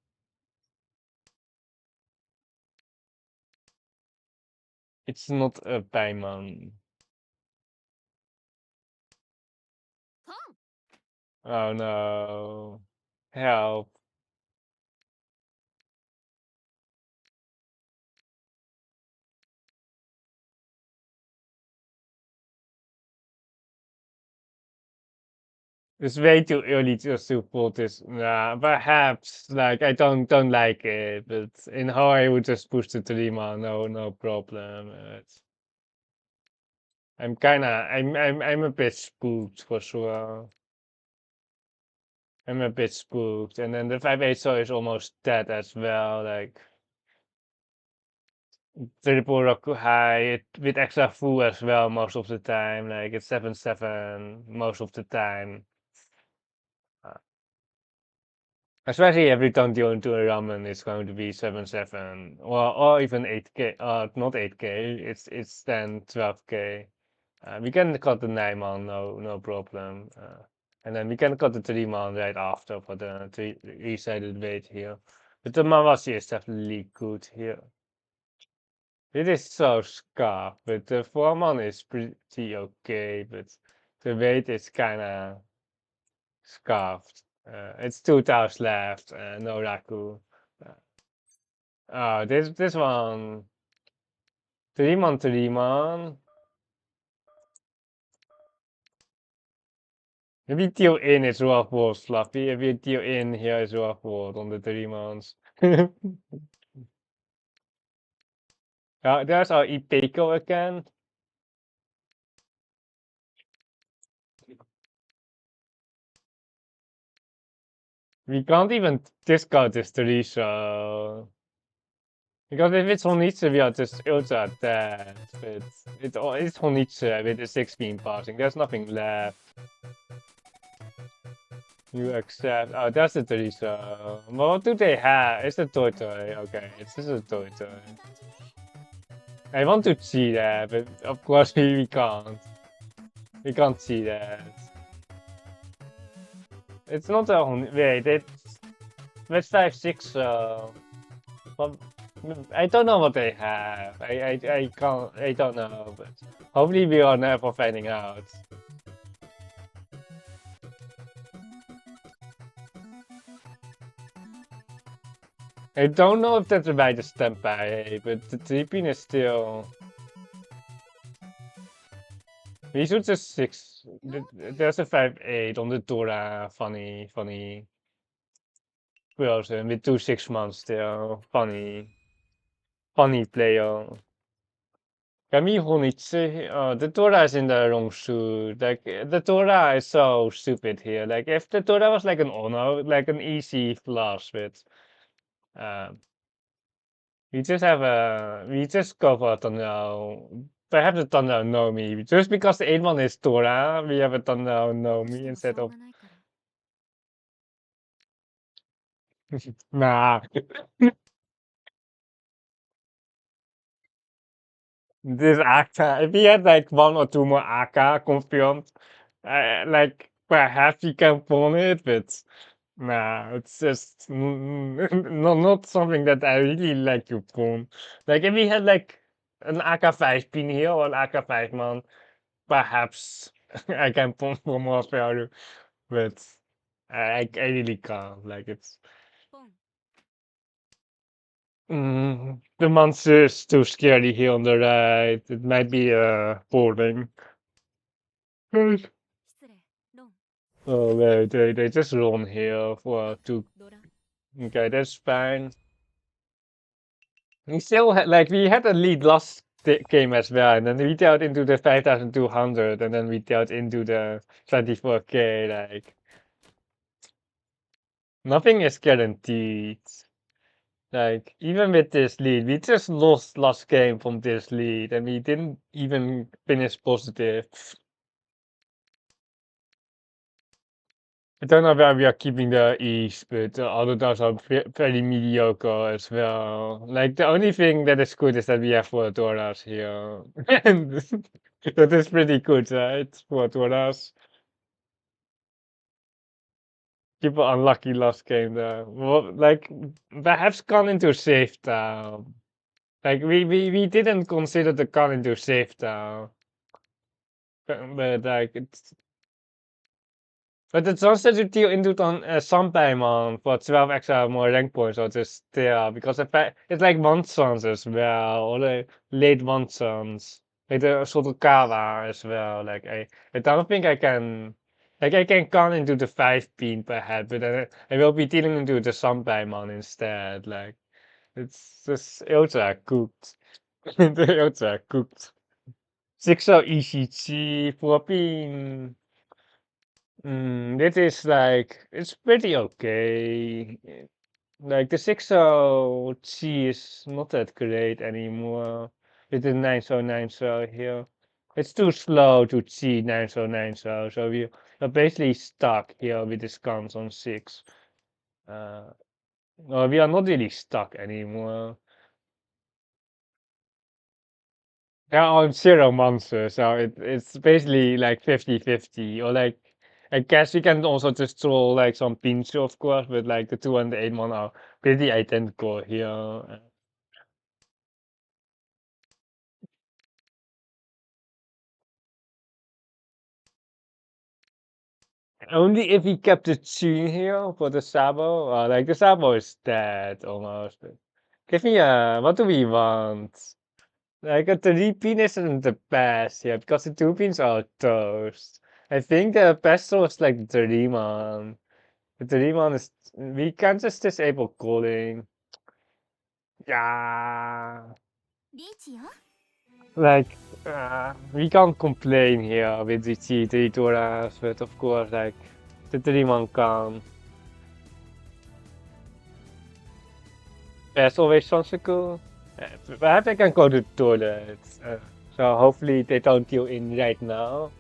It's not a Paimon. Oh no. Help. It's way too early just to pull this. Nah, perhaps like I don't like it, but in how I would just push the Trima, no problem. I'm a bit spooked for sure. I'm a bit spooked, and then the 5-8 so is almost dead as well. Like triple Roku high with extra full as well most of the time. Like it's 7-7 most of the time. Uh, Especially every time you into a ramen, it's going to be 7-7 or even 8K. Not 8K. It's then 12K. We can cut the 9-man, no problem. And then we can cut the 3-man right after for the three-sided weight here. But the Mawashi is definitely good here. It is so scarf, but the 4-man is pretty okay, but the weight is kinda scarfed. It's 2 tiles left, no Raku. This one, 3-man, 3-man. If you deal in, it's rough world, Fluffy. If you deal in, here is rough world on the 3-mans. There's our Ipeko again. We can't even discard this 3, so... Because if it's Honitsu, we are just ultra dead. But it's Honitsu with the 6-pin passing. There's nothing left. You accept. Oh, that's the 3, so... What do they have? It's a toy toy. Okay, it's just a toy toy. I want to see that, but of course we can't. We can't see that. It's not a wait. It's 5-6. Well, I don't know what they have. I can't. I don't know. But hopefully we are never finding out. I don't know if that's the right standby, but the 3-pin is still. We should just 6. There's a 5-8 on the Dora. Funny person with 2 6-months still. Funny player. Kami Honitsu, the Dora is in the wrong suit. Like, the Dora is so stupid here. Like, if the Dora was like an Ono, like an easy flush with, we just go for a Tano. Perhaps the Tano Nomi. Just because the 8-1 is Dora, we have a Tano Nomi instead of. Nah. This Aka, if we had like 1 or 2 more Aka confirmed, like perhaps we can pull it, but nah, it's just not something that I really like to pull. Like if we had like an Aka 5-pin here or an Aka 5-man, perhaps I can pull for more value, but I really can't. Like it's. The monster is too scary here on the right. It might be boring. Oh, they just run here for to Okay, that's fine. We still had like we had a lead last game as well, and then we dealt into the 5,200, and then we dealt into the 24K. Like nothing is guaranteed. Like even with this lead, we just lost last game from this lead, and we didn't even finish positive. I don't know where we are keeping the East, but the other dogs are very mediocre as well. Like the only thing that is good is that we have four Doras here, and that is pretty good, right? Four Doras. People unlucky last game though. Well, like perhaps gone into safe town. Like we didn't consider the gun into safe town, but like het dan zet je deal into dan Sunpayman for 12 extra more rank points or just there because it's like one sons as well, or like late one sons. Like the sort of Kawa as well. Like I don't think I can like I can count into the 5 pin per head, but then I will be dealing into the Sunpayman instead. Like it's just ultra cooked. Ultra cooked. 6 ECG 4 pin. It is like it's pretty okay. Like the 6 is not that great anymore. With the 9 here. It's too slow to see 9 so we are basically stuck here with the guns on 6. Uh, no, we are not really stuck anymore. There are 0 monsters, so it's basically like 50-50, or like I guess you can also just throw like some pinch, of course, but like the 2 and the 8 one are pretty identical here. Only if we kept the Chin here for the Sabo, like the Sabo is dead almost. But give me what do we want? Like a 3 pin isn't the best, yeah, because the 2 pins are toast. I think the best was like the 3 man. The 3 man is we can just disable calling. Yeah, like we can't complain here with the T3 Toras, but of course like the 3 man can. There's always something cool. Perhaps I can go to the toilet. So hopefully they don't deal in right now.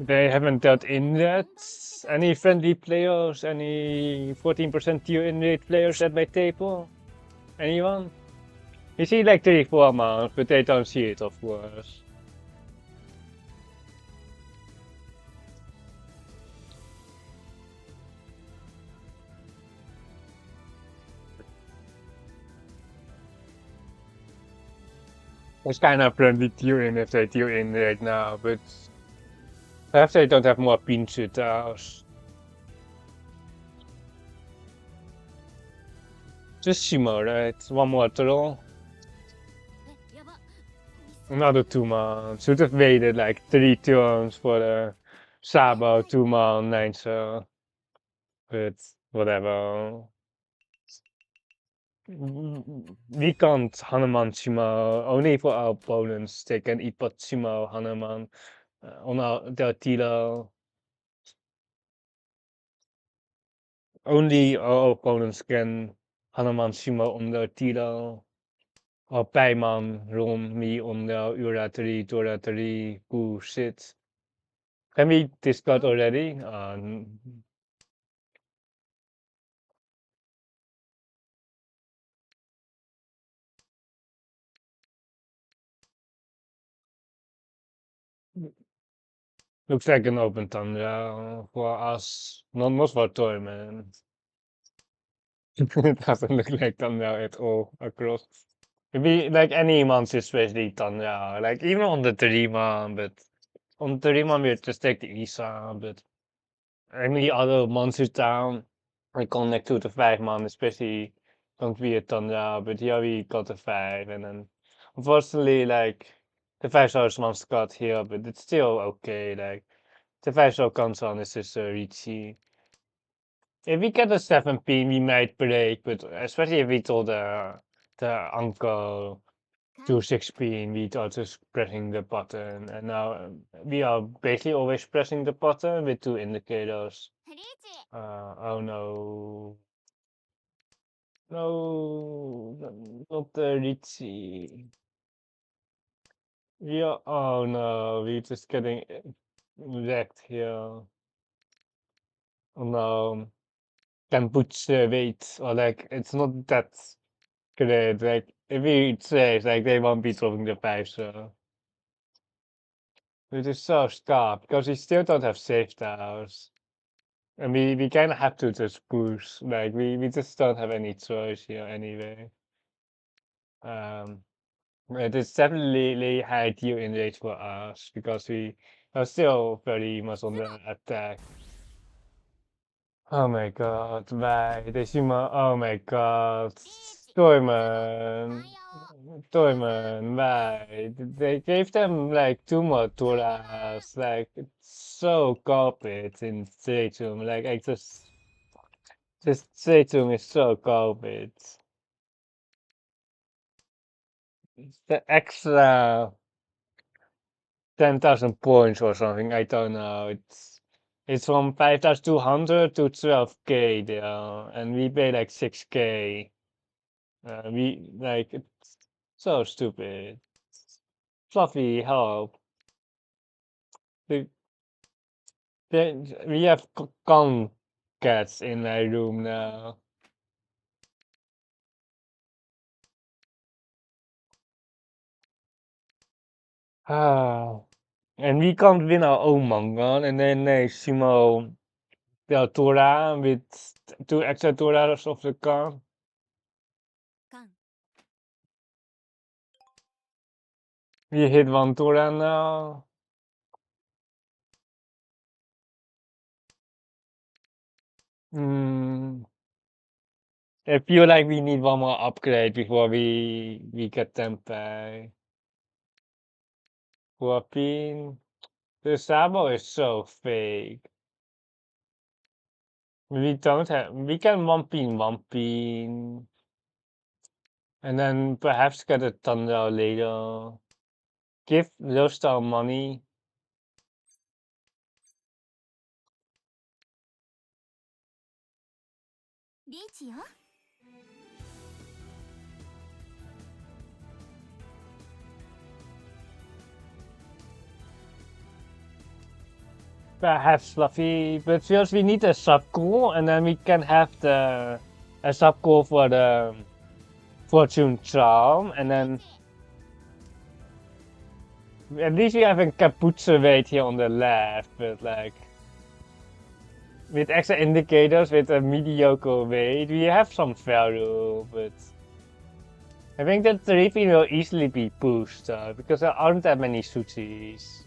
They haven't dealt in yet. Any friendly players? Any 14% tier in rate players at my table? Anyone? You see like 3-4 amounts, but they don't see it, of course. It's kind of friendly tier in if they tier in right now, but perhaps they don't have more pinch house. Just Shimo, right? One more troll. Another 2 man. Should have waited like 3 turns for the Sabo 2 man 9 so. But whatever. We can't Hanuman Shimo. Only for our opponents they can Ipot Shimo Hanuman on their Tilo. Only our opponents can Hanuman Shimo on their Tilo. Or Paiman roam me on their Ura 3, Tora 3, shit. Can we discard already? Looks like an open tundra for us, not for Toyman. It doesn't look like tundra at all across. Maybe like any month, especially tundra. Like even on the 3-man, but on the 3-man we just take the Isa, but any other monsters down, we connect to the 5-man, especially don't be a tundra. But here we got the 5, and then unfortunately, like the 5-star monster got here, but it's still okay. Like the 5-star comes on, it's just Riichi. If we get a 7-pin, we might break, but especially if we told the uncle to 6-pin, we are just pressing the button, and now we are basically always pressing the button with 2 indicators. Oh no. No, not the Riichi. Oh no, we're just getting wrecked here. Oh no. Can put weight, or like, it's not that great. Like, if we say, like, they won't be dropping the 5, so. It is so scarred, because we still don't have safe towers. And we kind of have to just push. Like, we just don't have any choice here anyway. It is definitely high deal in rate for us, because we are still very much on the attack. Oh my god, why? Deshima, oh my god. Toyman, why? They gave them like 2 more Turas. Like, it's so garbage in Stratum. Like, just Stratum is so garbage. The extra 10,000 points or something, I don't know. It's from 5,200 to 12k there, and we pay like 6k. We like, it's so stupid. Fluffy, help. The, we have con cats in my room now. Ah, and we can't win our own manga, and then Shimo the Tora with 2 extra Toras of the car. We hit 1 Tora now. Hmm. I feel like we need 1 more upgrade before we get Tempai. Guapin. The Sabo is so fake. We don't have. We can 1 pin, and then perhaps get a Thunder later. Give Lifestyle money. Perhaps Fluffy, but first we need a sub-goal, and then we can have a sub-goal for the Fortune Charm, and then at least we have a Kapuza weight here on the left, but like with extra indicators with a mediocre weight, we have some value, but I think that the refill will easily be pushed because there aren't that many sushis.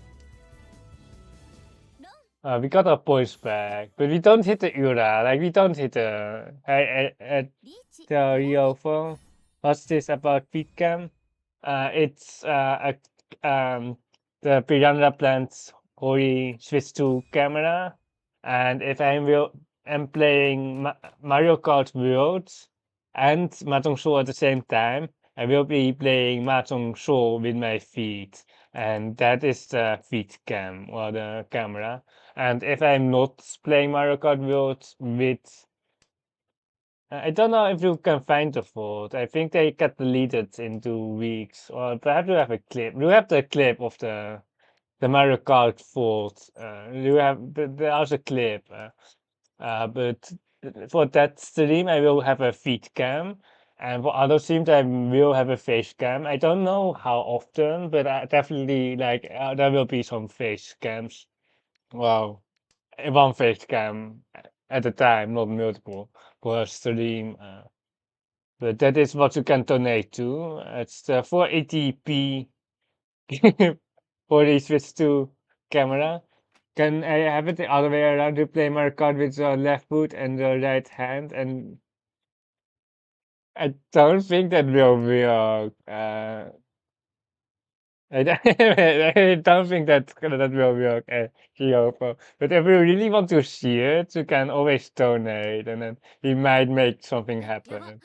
We got our points back, but we don't hit the Ura, like we don't hit the Ryofo. What's this about Pitcam? It's the Piranha Plant's Hori Switch 2 camera, and if I'm playing Mario Kart Worlds and Mahjong Soul at the same time, I will be playing Mahjong Soul with my feet, and that is the feet cam or the camera. And if I'm not playing Mario Kart Worlds with, I don't know if you can find the fault. I think they got deleted in 2 weeks, or perhaps you have a clip. You have the clip of the Mario Kart fault. You have there's a clip, but for that stream I will have a feed cam, and for other streams I will have a face cam. I don't know how often, but definitely like there will be some face cams. Wow. One face cam at a time, not multiple, per stream. But that is what you can donate to. It's 480p 4D switch to camera. Can I have it the other way around to play Mario Kart with the left foot and the right hand? And I don't think that will work. I don't think that will work here. But if you really want to see it, you can always donate, and then we might make something happen.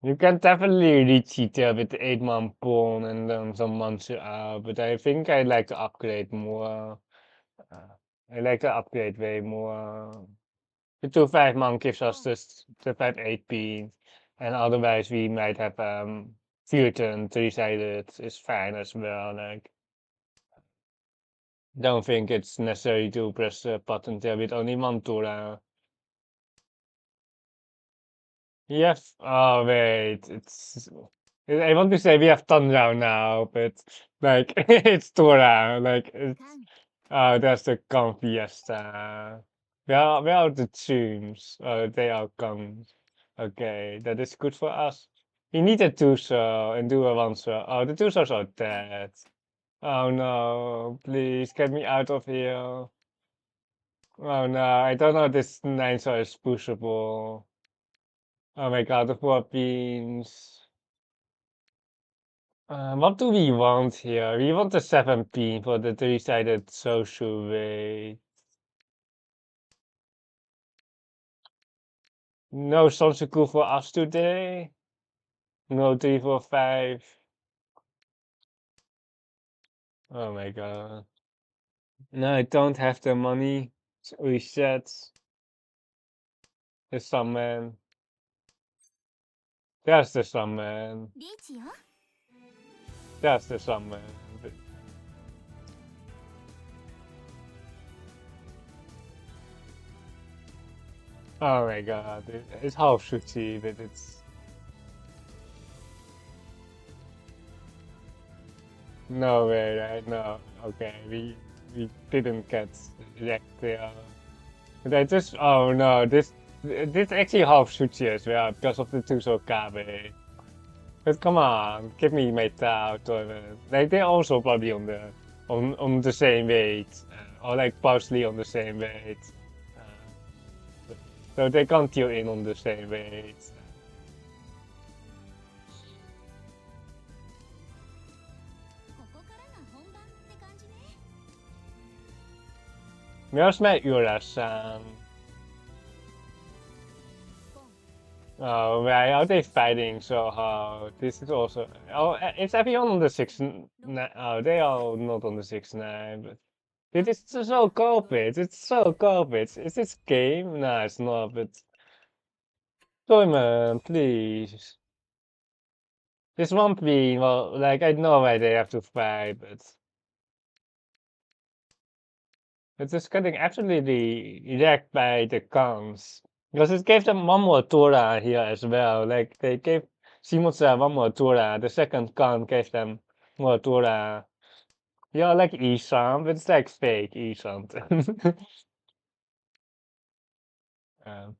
You can definitely reach it with the 8-man pawn and some months out, but I think I'd like to upgrade more. Uh, I like to upgrade way more. The 2-5 man gives us this the 5-8 and otherwise we might have Futon 3-sided is fine as well. Like, don't think it's necessary to press the button there with only one Tura. Yes. Oh wait, it's. I want to say we have Tanjao now, but like it's Tora. Like it's. Oh, that's the Gun Fiesta. Where are the tunes? Oh, they are guns. Okay, that is good for us. We need a Tuso and do a one so. Oh, the Tusos are dead. Oh no, please get me out of here. Oh no, I don't know this 9 so is pushable. Oh my god, the 4 beans. What do we want here? We want the 7 for the 3-sided social way. No Sonsuku for us today. No 3-4-5. Oh my god. No, I don't have the money. Reset. The Sunman. There's the Sunman. There's the Sunman. Oh my god. It's half shooty, but it's. No way, right? No. Okay, we didn't get wrecked there. But I just oh no, this actually half shoots you as well because of the Tuso Kabe. But come on, give me my out or like they're also probably on the same weight or like partially on the same weight. So they can't tune in on the same weight. Where's my Ura-san? Oh, why are they fighting so hard? This is also. Oh, it's everyone on the 6-9. Oh, they are not on the 6-9, but. It is so garbage. It's so garbage. Is this game? No, it's not, but. Toyman, please. This won't be. Well, like, I know why they have to fight, but. It's just getting absolutely wrecked by the cons. Because it gave them one more Tora here as well. Like, they gave Shimotsa one more Tora. The second con gave them more Tora. Yeah, like Isham, but it's like fake Isham. um,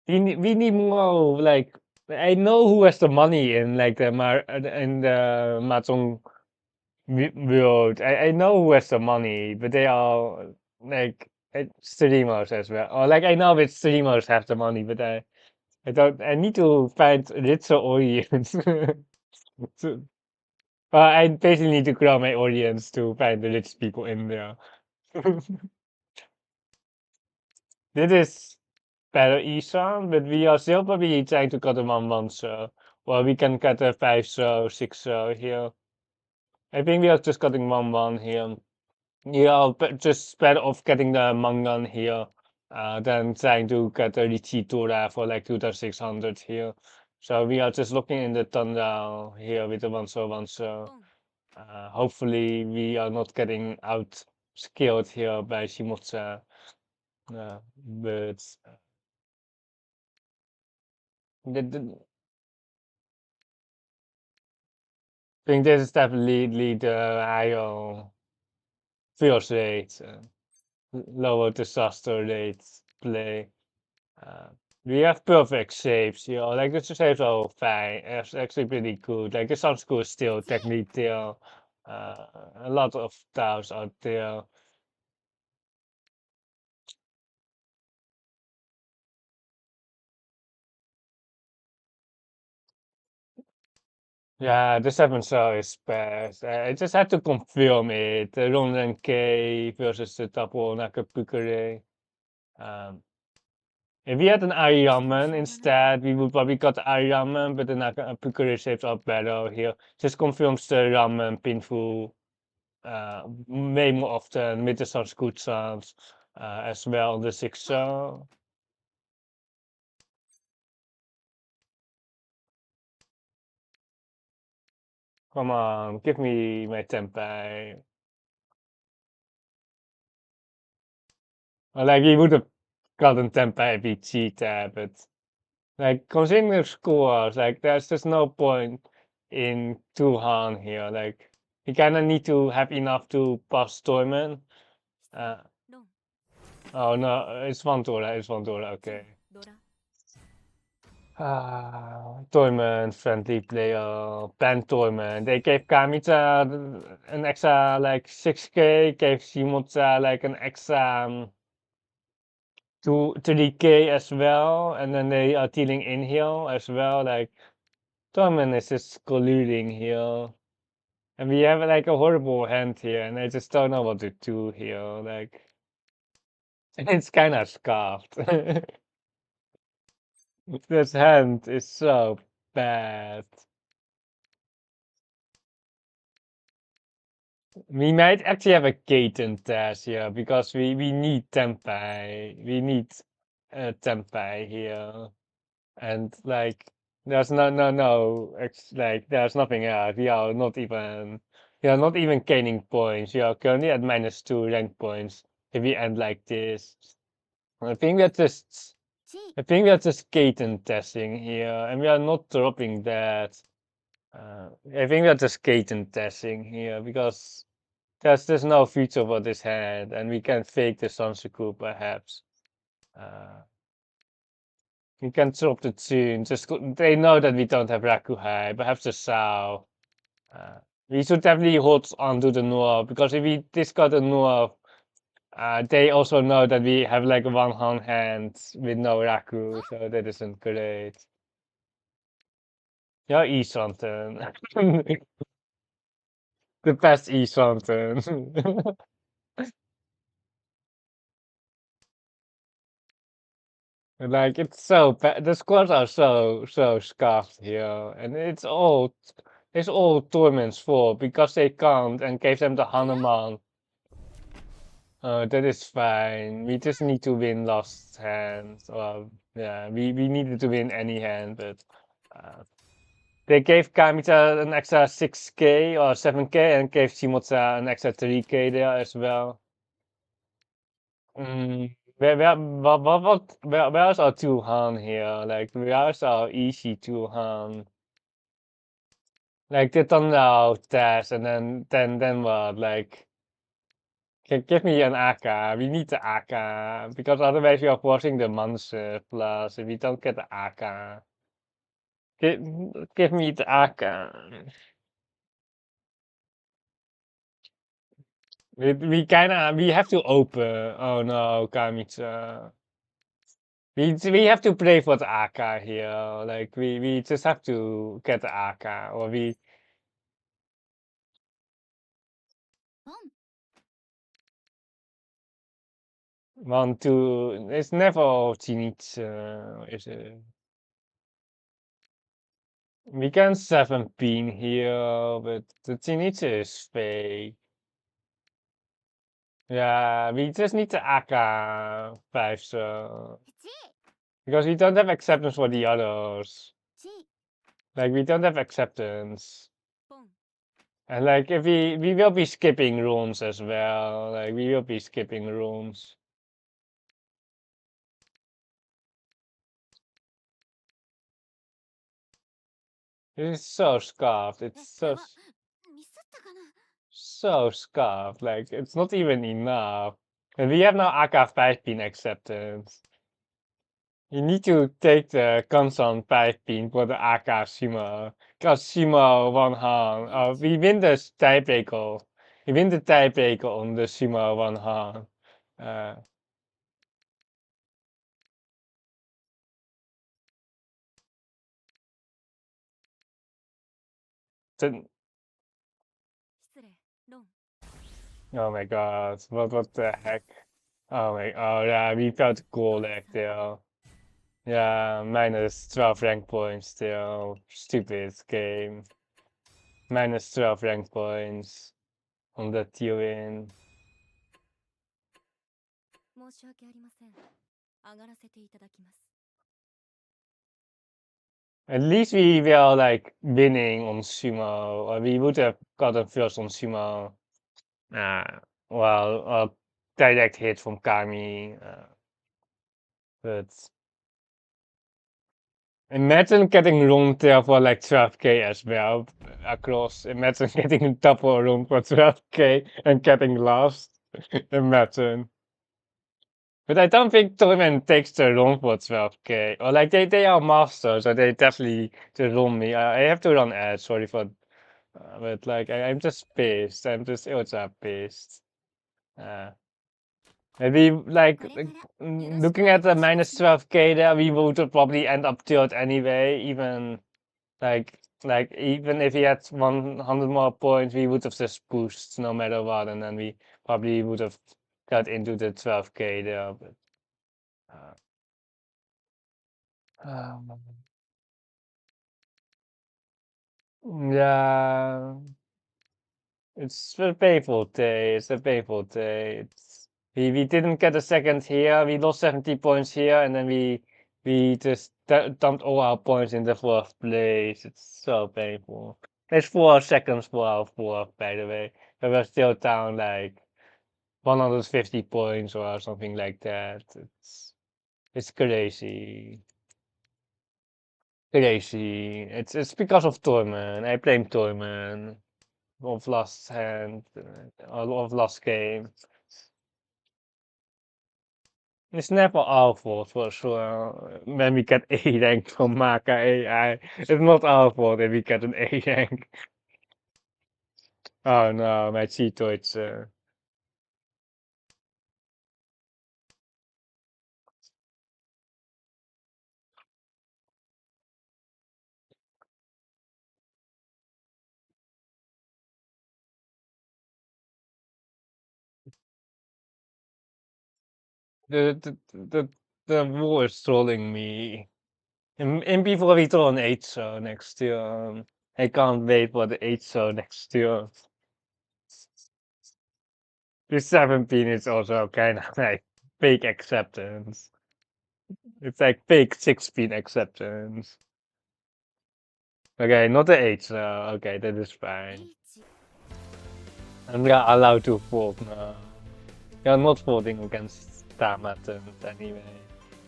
we need more, like, I know who has the money in, like, in the Mahjong world. I know who has the money, but they are like streamers as well. Or like I know which streamers have the money, but I don't. I need to find richer audience. So, I basically need to grow my audience to find the rich people in there. This is better Ishan, but we are still probably trying to cut a 1-1 show. Well, we can cut a 5 show, 6 show here. I think we are just cutting 1-1 here. Yeah, but just better off getting the Mangan here than trying to get a Riichi for like 2600 here. So we are just looking in the thunder here with the 1-1 so. Hopefully we are not getting out skilled here by Shimotsa. But I think this is definitely the higher field rate, lower disaster rate play. Uh, we have perfect shapes, like the shapes are fine. It's actually pretty good. Like the sun school is still technically there. A lot of tiles out there. Yeah, the 7 star is best. I just had to confirm it. The Ronan K versus the double Nakapukure. Um, if we had an Ariyaman instead, we would probably got the Ariyaman, but the Nakapukure shapes are better here. Just confirms the Ramen Pinfu way more often with the such good sounds as well on the 6 star. Come on, give me my tempeh. Like we would have gotten tempeh if we cheated, but like considering the scores, like there's just no point in Tuhan here. Like you kinda need to have enough to pass tournament. Uh, oh no, it's Vantora, it's Vantora, okay. Tournament, friendly player, ban tournament. They gave Kamita an extra like 6k, gave Shimotsa like an extra 3k as well, and then they are dealing in here as well. Like tournament is just colluding here. And we have like a horrible hand here, and I just don't know what to do here. Like it's kind of scarfed. This hand is so bad. We might actually have a Gaten test here because we need Tempeh. We need Tempeh here. And like there's no like there's nothing else. We are not even gaining points. We are currently at -2 rank points if we end like this. I think that's just I think that's just Gaten testing here, and we are not dropping that. I think that's just Gaten testing here because there's no future for this hand, and we can fake the Sansuku perhaps. Uh, we can drop the tune. They know that we don't have Rakuhai, perhaps the Sao. We should definitely hold on to the Noir because if we discard the Noir, they also know that we have like a one hand with no Raku, so that isn't great. Yeah, East Lantern. The best East Lantern. Like it's so bad. The squads are so scuffed here, and it's all Torment's fault because they can't and gave them the Hanuman. That is fine. We just need to win last hand. Well, yeah, we needed to win any hand, but uh, they gave Kamita an extra 6k or 7k and gave Shimotsa an extra 3k there as well. Where's our Tuhan here? Like, where's our easy Tuhan? Like, the thumbnail test, and then what? Like, give me an AK. We need the AK because otherwise we are forcing the monster. Plus, if we don't get the AK, give me the AK. We have to open. Oh no, Kamitsa. We have to play for the AK here. Like we just have to get the AK, or we want to. It's never Zenitsu, is it? We can 7 pin here, but the Zenitsu is fake. Yeah, we just need the AK 5, so because we don't have acceptance for the others. Like we don't have acceptance. And like if we will be skipping rooms as well. Like we will be skipping rooms. It's so scuffed. It's so scuffed. Like it's not even enough. And we have now AK 5-pin acceptance. You need to take the constant 5-pin for the AK Sumo. Because Sumo one hand. We win the tiebreaker. We win the tiebreaker on the Sumo one hand. Then, oh my god, what the heck? Oh yeah, we felt cool like there. Yeah, minus 12 rank points still. Stupid game. Minus 12 rank points on the T-win. At least we were like winning on Sumo, or we would have gotten first on Sumo. Well, a direct hit from Kami. But imagine getting run there for like 12k as well across. Imagine getting a double run for 12k and getting lost. Imagine. But I don't think Tournament takes the run for 12k. Or like they are masters, so they definitely just run me. I have to run ads, sorry for but like I'm just pissed. I'm just ultra pissed. Maybe like looking at the minus 12k there, we would probably end up third anyway. Even even if he had 100 more points, we would have just pushed no matter what, and then we probably would have got into the 12k there. But um, yeah, it's a painful day. It's a painful day. We didn't get a second here. We lost 70 points here, and then we just dumped all our points in the fourth place. It's so painful. It's 4 seconds for our fourth, by the way. But we're still down like 150 points or something like that. It's crazy. Crazy. It's because of Torment. I blame Torment of last hand, of last game. It's never our fault for sure. When we get A rank from Maka AI, it's not our fault if we get an A rank. Oh no, my Cheeto, it's the war is trolling me. And before we throw an 8 show next year, I can't wait for the 8 show next year. The 17 is also kind of like fake acceptance. It's like fake 6-pin acceptance. Okay, not the 8 show. Okay, that is fine. And we are allowed to vote now. We are not voting against Tamatent anyway.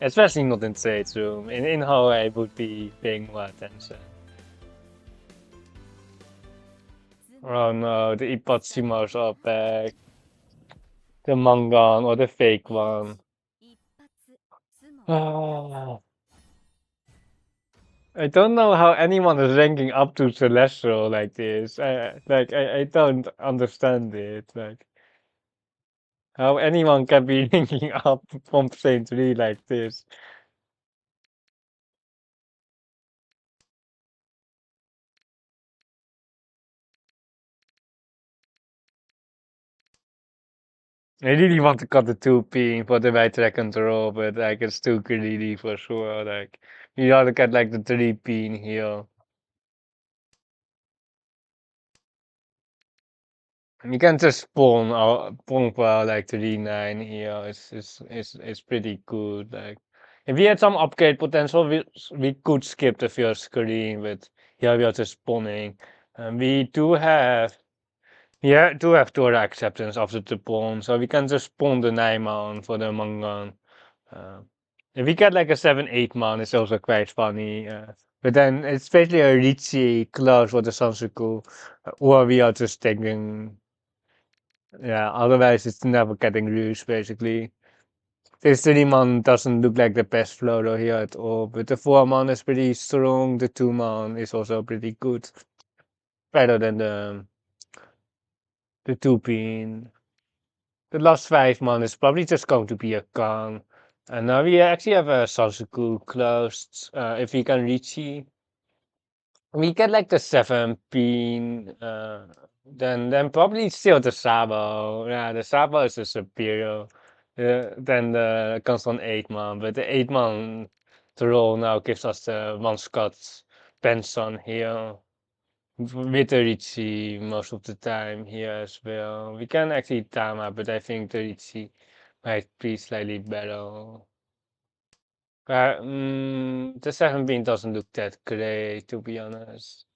Especially not in Sage's room. In how I would be paying more attention. Oh no, the Ipotsimos are back. The Mangan or the fake one. Ah. I don't know how anyone is ranking up to Celestial like this. I don't understand it. Like how anyone can be ranking up from Saint 3 like this. I really want to cut the 2-pin for the right track control, but like it's too greedy for sure. Like you gotta get like the 3-pin here. You can just spawn for like 3-9 here. It's pretty good. Like if we had some upgrade potential, we could skip the first screen, but here we are just spawning. And we do have Tora acceptance after the pawn, so we can just spawn the 9 for the Mangan. If we get like a 7-8 man, it's also quite funny. But then it's basically a Riichi close for the Sansuku, or we are just taking, yeah, otherwise it's never getting used basically. This 3-man doesn't look like the best floater here at all, but the 4-man is pretty strong, the 2-man is also pretty good. Better than the 2-pin. The last 5-man is probably just going to be a Kang. And now we actually have a Sansuku closed, if we can reach it. We get like the 7-pin, then probably still the Sabo. Yeah, the Sabo is a superior than the constant 8-man, but the 8-man the roll now gives us the one Scott Benson here. With the Riichi most of the time here as well. We can actually Tama, but I think the Riichi might be slightly better. The 7-pin doesn't look that great, to be honest.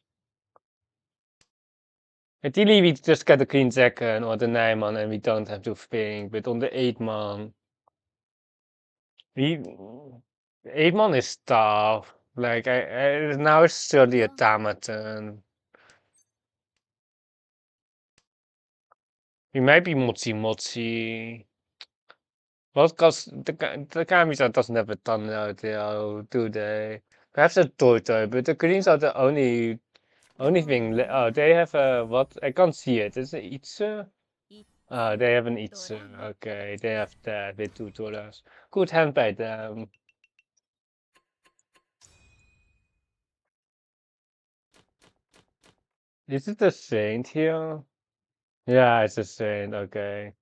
Ideally, we just get the Green Second or the 9-man and we don't have to think, but on the 8-man, we 8-man is tough. Like, now it's surely a Tama turn. We might be Mochi Mochi. Well, because the Kami's doesn't have a ton out there, do they? Perhaps a Toto, but the Greens are the only thing. Oh, they have a what? I can't see it. Is it Itsu? Oh, they have an Itsu. Okay, they have that with $2. Good hand by them. Is it the Saint here? Yeah, it's a Saint. Okay.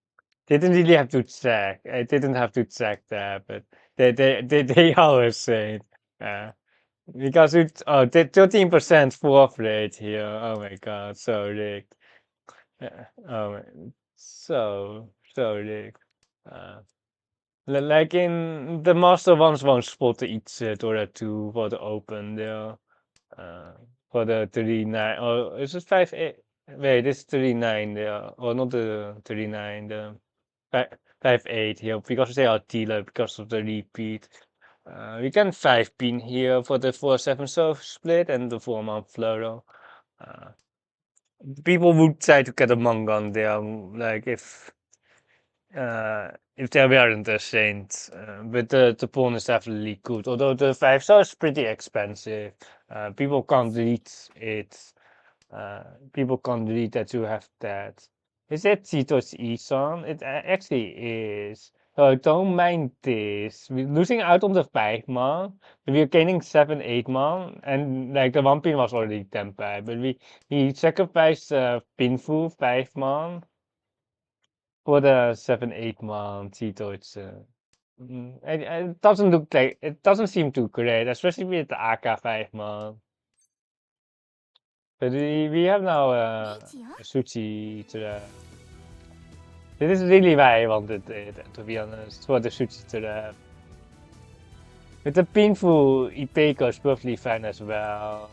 Didn't really have to check. I didn't have to check that, but they are a Saint. Because it's 13% fourth rate here. Oh my god, so rigged. Oh my, so rigged. Uh, like in the master ones won't spot the each set or a two for the open there. Uh, for the 39 or is it 5-8? Wait, it's 39 there, or not the 39, the 5-8 here because they are dealer because of the repeat. We can 5-pin here for the 4-7 so split and the 4-man floral. Uh, People would try to get a Mongon there, like if there weren't a Saint. But the pawn is definitely good, although the 5-star is pretty expensive. People can't read it. People can't read that you have that. Is it Tito's Isan? It actually is. So don't mind this. We're losing out on the 5-man, but we're gaining 7-8-man, and like the 1-pin was already 10-pie, but we sacrificed pinful 5-man for the 7-8-man Tito. It doesn't look like it doesn't seem too great, especially with the AK 5-man. But we have now Suchi to the. This is really why I wanted it, to be honest, for the Suchi to the. With the painful Ipeko is perfectly fine as well.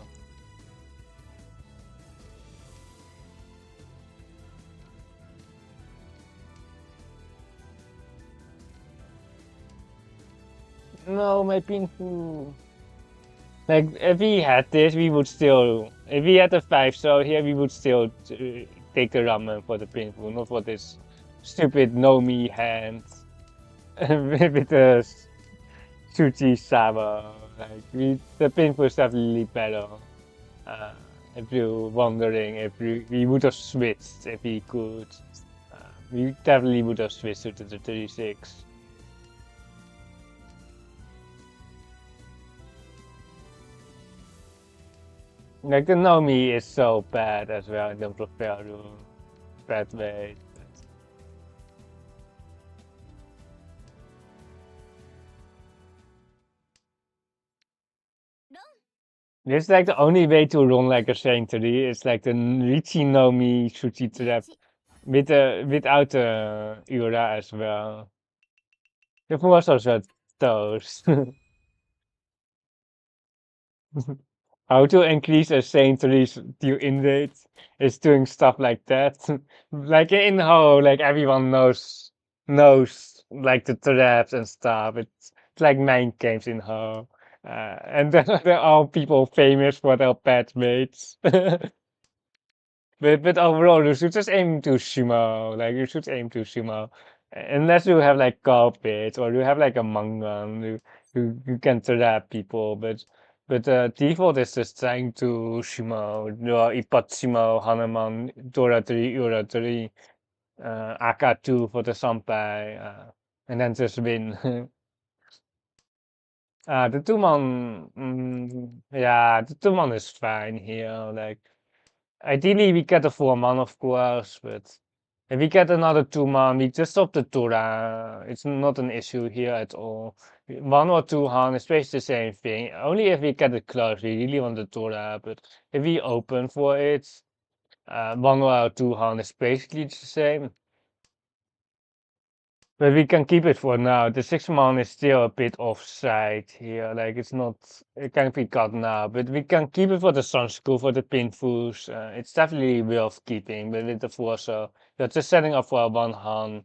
No, my painful. Like, if we had this, we would still. If we had a 5-star here, we would still take the ramen for the painful, not for this stupid Nomi hand with the Suchi Saba. Like, the painful is definitely better. If you're wondering if we would have switched if we could, we definitely would have switched to the 36. Like the Nomi is so bad as well in terms of value, bad way. This is like the only way to run like a Sanctuary. It's like the Riichi Nomi Suchi trap without the Ura as well. The was also toast. How to increase a Sanctuary's to invade is doing stuff like that. Like in how like everyone knows like the traps and stuff. It's like mind games in how. And then there are people famous for their pet mates. But overall, you should just aim to sumo. Like you should aim to sumo, unless you have like carpet or you have like a mangan, you can trap people. But default is just trying to sumo. Your ipat sumo, Hanuman, Dora 3, Ura 3, AK 2 for the sampai, and then just win. The two-man, yeah, the two-man is fine here. Like, ideally, we get a four-man, of course, but if we get another two-man, we just stop the Tura. It's not an issue here at all. One or two Han is basically the same thing. Only if we get it close, we really want the Tura, but if we open for it, one or two Han is basically the same. But we can keep it for now. The 6-man is still a bit offside here. Like it can be cut now. But we can keep it for the Sun School, for the Pinfus. It's definitely worth keeping. But with the Forza, you're just setting up for a one Han,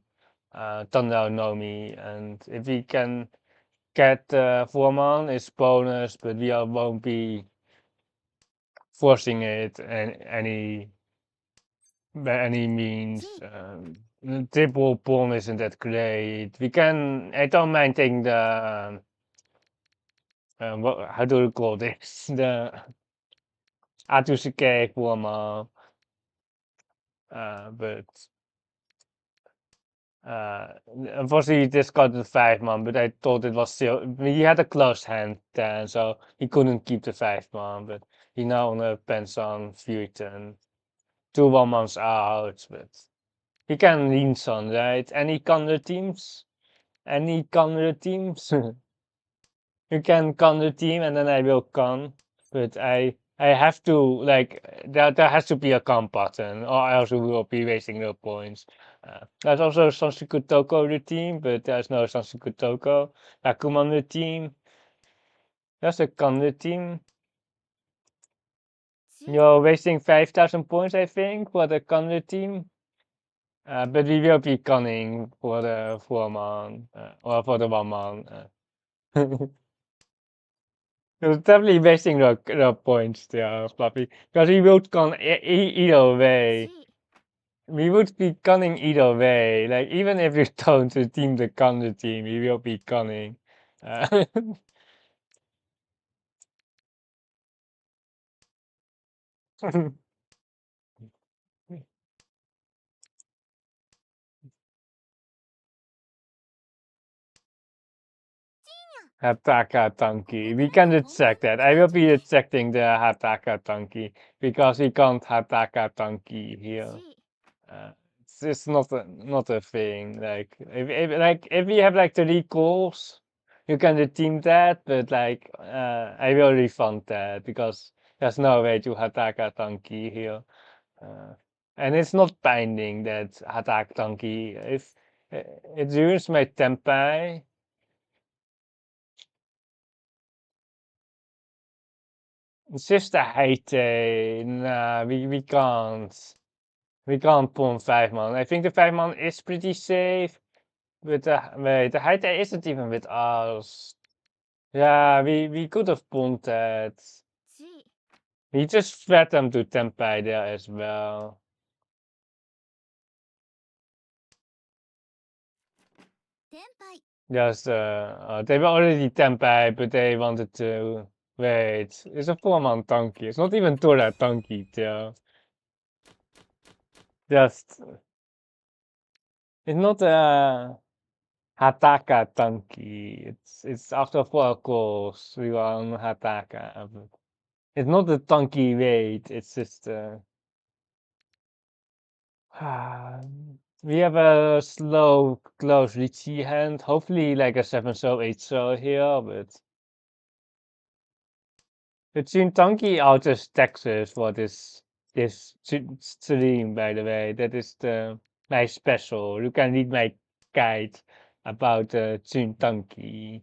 Thunder Nomi. And if we can get 4-man, it's bonus. But we won't be forcing it by any means. The triple pawn isn't that great. I don't mind taking the, how do you call this? The Atusuke form, but unfortunately this got the 5-man, but I thought it was still, he had a close hand then, so he couldn't keep the 5-man, but he now on a Penson Futon. 2 1-mans are out, but he can lean some, right? Any counter teams? Any counter teams? You can con the team and then I will con, but I have to like there has to be a con button or else we will be wasting no points. There's also Sansuku Toko the team, but there's no Sansuku Toko. Akuman the team. There's a con the team. You're wasting 5,000 points, I think, for the con the team. But we will be conning for the 4-man or for the 1-man. It's definitely wasting the points there, Fluffy. Because we would con either way. We would be conning either way. Like, even if we don't team the con the team, we will be conning. Hataka Tanki. We can detect that. I will be detecting the Hataka Tanki because we can't Hataka Tanki here. It's not a thing. Like if we have like 3 calls, you can redeem that, but like I will refund that because there's no way to Hataka Tanki here. And it's not binding that Hataka Tanki. If it ruins my tempai. It's just a height. Nah, we can't. We can't pawn 5-man. I think the 5-man is pretty safe. But wait, the height isn't even with us. Yeah, we could have pawned that. We just fed them to Tempai there as well. Yes, they were already Tempai, but they wanted to. Wait, it's a 4-man Tanky. It's not even Tora Tanky there. Just. It's not a Hataka Tanky. It's after 4 calls we were on Hataka. But it's not the Tanky weight, it's just we have a slow close Riichi hand. Hopefully like a 7-so, 8-so here, but it's in Tanky out of Texas for this stream, by the way. That is my special. You can read my guide about Tanky.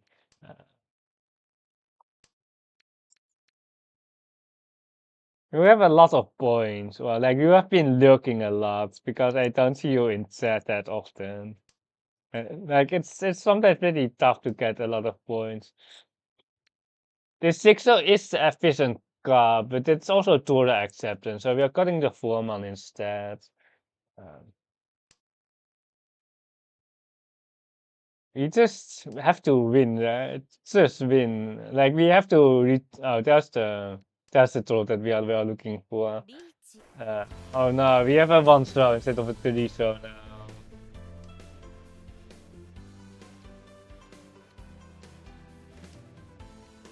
You have a lot of points. Well, like you have been lurking a lot because I don't see you in chat that often. Like it's sometimes pretty tough to get a lot of points. The 6-0 is the efficient card, but it's also Tora acceptance, so we are cutting the 4-man instead. We just have to win, right? Just win. Like we have to reach. Oh, that's the troll that we are looking for. Oh no, we have a 1-throw instead of a 3-throw now.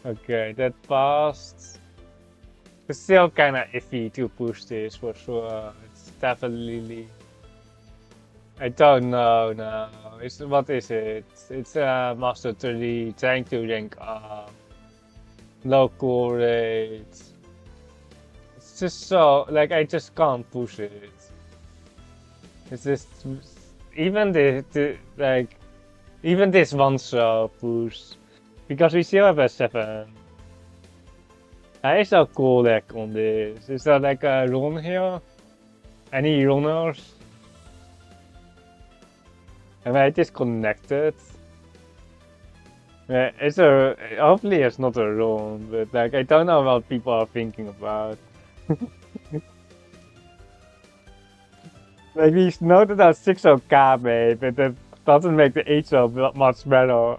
Okay, that passed. It's still kind of iffy to push this for sure. It's definitely. I don't know now. What is it? It's a Master 3 trying to rank up. Low core rate. It's just so, like, I just can't push it. It's just, even like, even this 1-throw push. Because we still have a 7. Hij is al cool like on this. Is there like a run here? Any runners? Am I disconnected? Yeah, hopefully it's not a run, but like I don't know what people are thinking about. Like we noted that 6-0 Kabe, but that doesn't make the 8-0 much better.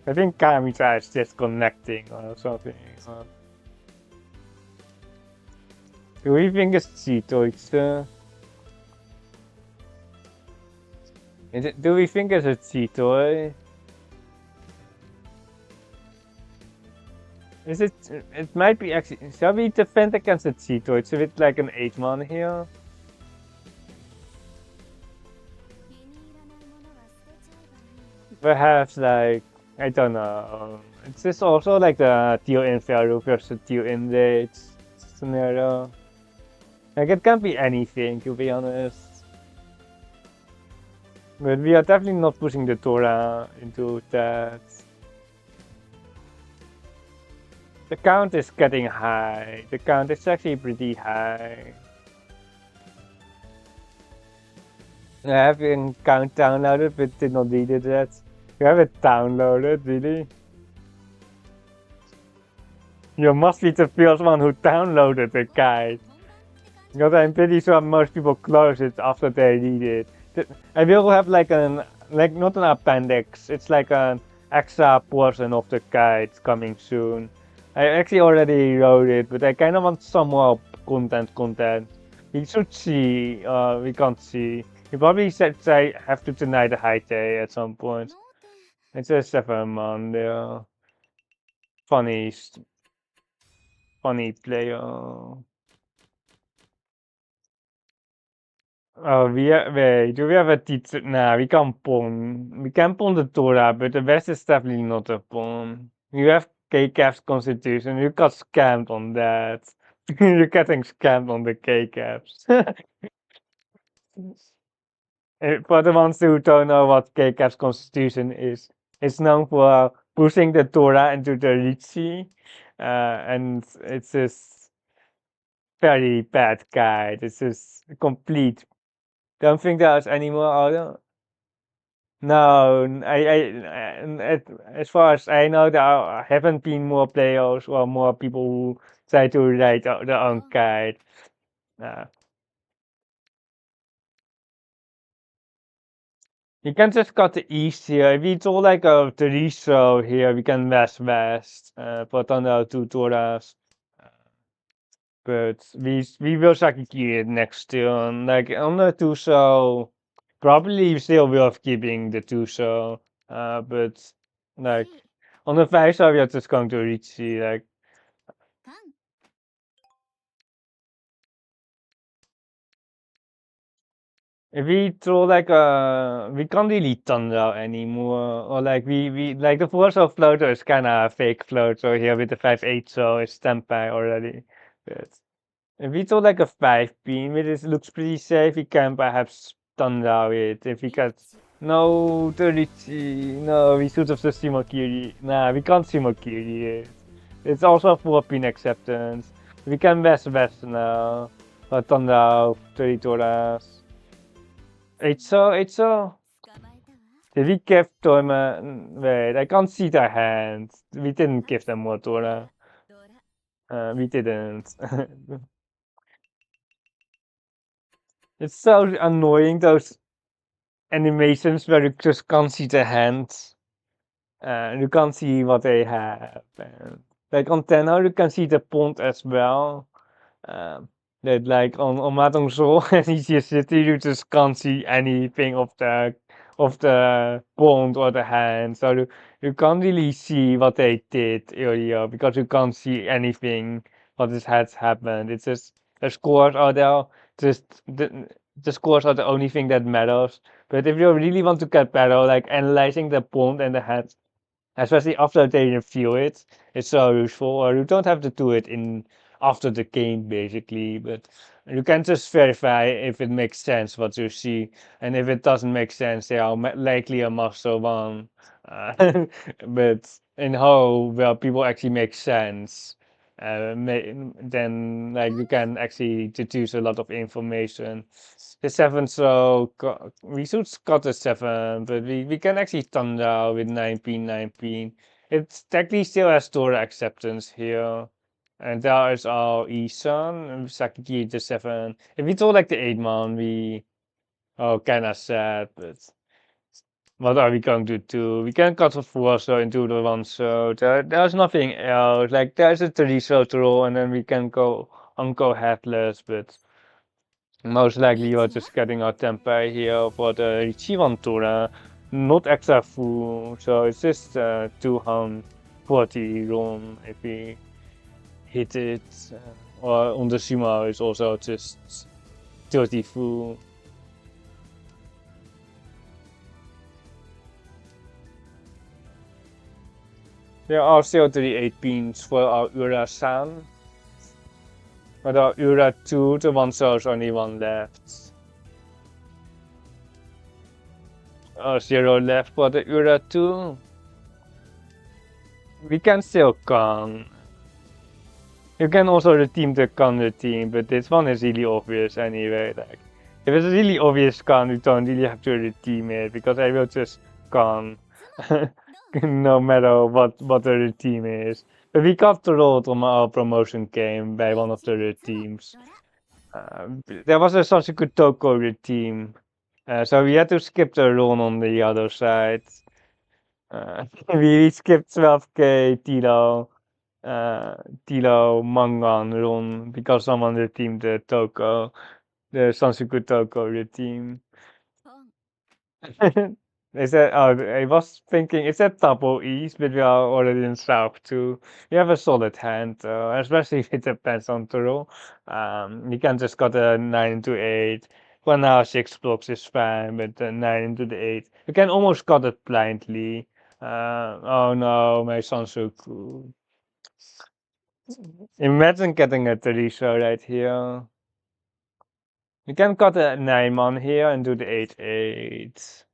I think Kamita is disconnecting or something. Do we think it's Cheeto? Do we think it's a Cheeto? Is it? It might be actually. Shall we defend against the Cheeto? It's with like an 8-man here. Perhaps like, I don't know. It's just also like the Tio in Faru versus Tio in Rage scenario. Like it can be anything, to be honest. But we are definitely not pushing the Tora into that. The count is getting high. The count is actually pretty high. I have a count downloaded, but did not need it yet. You have it downloaded, really? You must be the first one who downloaded the guide. Because I'm pretty sure most people close it after they read it. I will have like not an appendix, it's like an extra portion of the guide coming soon. I actually already wrote it, but I kind of want some more content. We should see, we can't see. You probably said I have to deny the high day at some point. It's a 7-man there. Funny player. Oh, wait, do we have a teacher? Nah, we can't pawn. We can pawn the Torah, but the West is definitely not a pawn. You have K-Cap's constitution, you got scammed on that. You're getting scammed on the K-Caps. For the ones who don't know what K-Cap's constitution is, it's known for pushing the Torah into the Riichi, and it's this very bad guy. This is complete. Don't think there's any more other. No, as far as I know, there haven't been more players or more people who try to write their own guide. You can just cut the east here. If it's all like a 3-throw here, we can west, put on the 2 Toras. But we will Sakikiri it next turn. Like on the 2-throw, probably still worth keeping the 2-throw. But like on the 5-throw, we are just going to reach the like. If we throw like we can't really thunder anymore, or like we like the 4-throw floater is kind of a fake floater here with the 5-8, so it's standby already. But if we throw like a 5-beam, it looks pretty safe. We can perhaps thunder it if we get. No, 30. No, we should have just Shimokiri. Nah, we can't Shimokiri it. It's also 4-pin acceptance. We can west now. Or thunder 30 Toras. 8-throw. Did we give them wait, I can't see their hands. We didn't give them more Dora. We didn't. It's so annoying, those animations where you just can't see their hands. You can't see what they have. Like on Tenhou, you can see the pond as well. Um, that like on Mahjong Soul and Riichi City, you just can't see anything of the pond or the hand. So you can't really see what they did earlier because you can't see anything what has happened. It's just the scores are there. Just the scores are the only thing that matters. But if you really want to get better, like analyzing the pond and the hand, especially after they review it, it's so useful. Or you don't have to do it in after the game basically, but you can just verify if it makes sense what you see, and if it doesn't make sense, they are likely a master one. But in how well people actually make sense, then like you can actually deduce a lot of information. The seven, so we should cut the seven, but we can actually thunder with 1919. It technically still has store acceptance here. And there is our Isan and Sakiki the seven. If we told like the 8 man, we kinda sad, but what are we going to do? We can cut the four so into the one, so there's nothing else. Like there's a three so to roll, and then we can go Uncle Headless, but most likely you're just getting our temper here for the Riichi Tour, not extra full, so it's just 240 run if we hit it. Or on the Shima is also just 30 full. There are still 38 pins for our Ura-san. But our Ura 2, the one there's only one left. 0 left for the Ura 2. We can still con. You can also redeem the con redeem, but this one is really obvious anyway. Like, if it's a really obvious con, you don't really have to redeem it because I will just con no matter what the redeem is. But we got the road on our promotion game by one of the redeems. There was a Sansuku Toko redeem, so we had to skip the run on the other side. We skipped 12k Tilo Mangan run because someone redeemed the Toko, the Sansuku Toko redeem. They said, oh, I was thinking, is that double E's, but we are already in South too. We have a solid hand, especially if it depends on the roll. You can just got a 9 into 8. 1 hour 6 blocks is fine, but 9 into the 8. You can almost cut it blindly. Oh no, my Sansuku. Imagine getting a 3 show right here. You can cut a 9 man here and do the 8-8.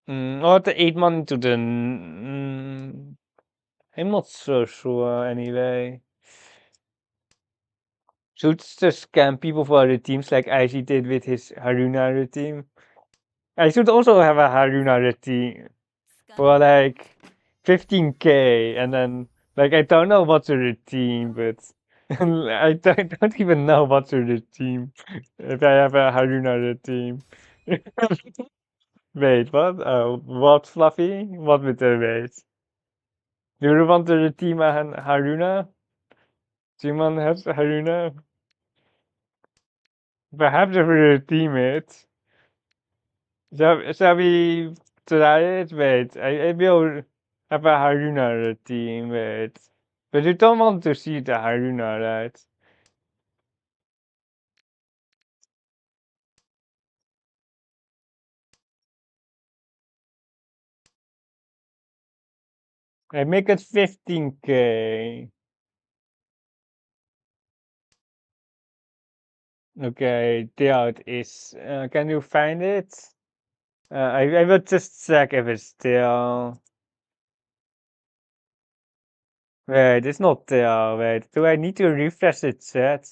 Or the 8 man to the. I'm not so sure anyway. Should just scam people for the teams like Icy did with his Haruna team. I should also have a Haruna team for like 15k, and then like I don't know what's a routine, but I don't even know what's a routine if I have a Haruna team. Wait, what? What, Fluffy? What with the wait? Do you want the team and Haruna? Chunman has Haruna? Perhaps if we're a teammate. Shall we try it? Wait, I will have a Haruna team, wait. But you don't want to see the Haruna, right? I make it 15k. Okay, there it is. Can you find it? I will just check if it's there. Wait, it's not there. Wait, do I need to refresh the chat?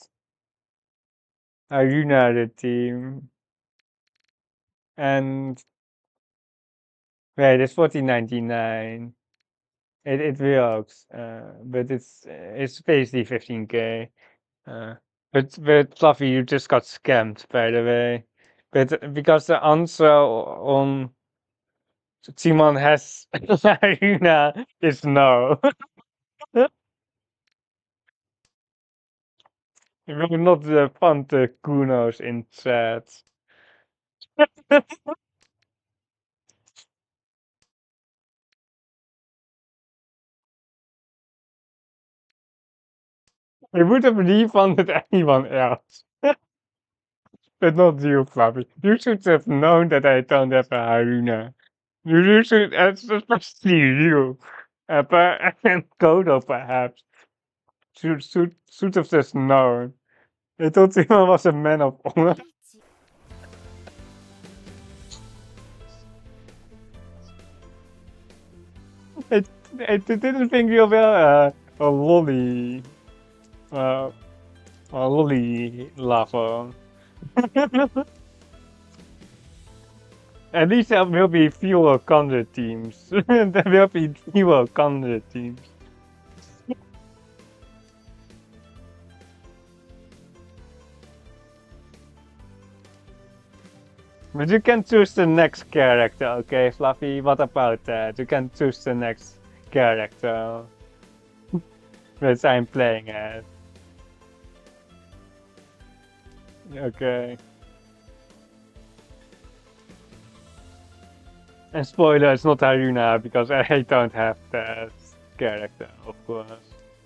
Haruna the team. And Wait, it's 14.99. It works, but it's basically 15k. Uh, but Fluffy, you just got scammed, by the way. But because the answer on Timon has Arena is no. We will not fund the Kunos in chat. We would have refunded anyone else. But not you, Fluffy. You should have known that I don't have a Haruna. You should, especially you. And Kodo, perhaps. Should have just known. I thought Timon was a man of honor. I, I didn't think you were a lolly. Uh, a lolly lover. At least there will be fewer Conde teams. There will be fewer Conde teams. But you can choose the next character, okay, Fluffy? What about that? You can choose the next character which I'm playing as. Okay. And spoiler, it's not Haruna because I don't have that character, of course.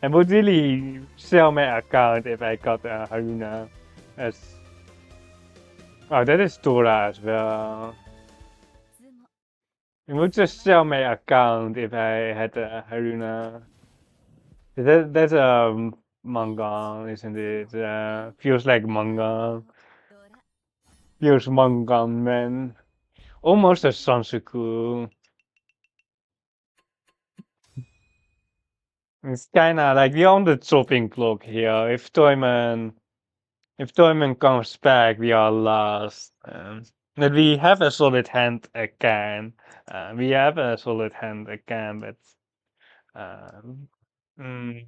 I would really sell my account if I got a Haruna as... Oh, that is Tora as well. I would just sell my account if I had a Haruna. That's a manga, isn't it? Feels like manga. Feels manga, man. Almost a Sansuku. It's kinda like we're on the chopping block here. If Toyman comes back, we are lost. But we have a solid hand again. We have a solid hand again, but um, mm,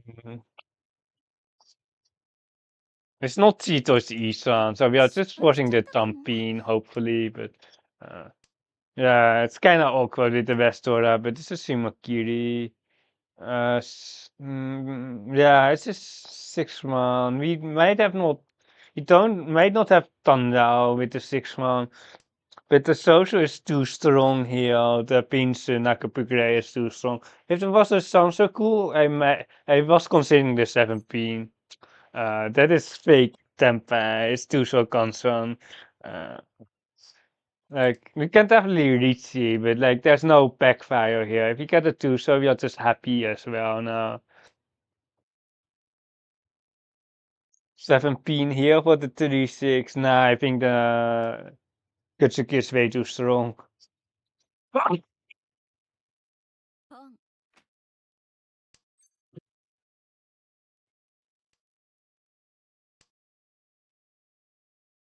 it's not Cheeto's Isan, so we are just forcing the Tampin, hopefully, but yeah, it's kind of awkward with the Vestora, but this is Shimakiri. Yeah, it's just 6 man. We might have not, we don't, might not have Tandao with the 6 man, but the social is too strong here. The Pinch Nakapugre is too strong. If it was a Sansoku, I was considering the 7 pin. That is fake Tempa. It's too so concerned. Uh, like we can definitely Riichi, but like there's no backfire here. If you get a 2, so we are just happy as well now. 7 pin here for the 36. Nah, I think the Kutsuki is way too strong.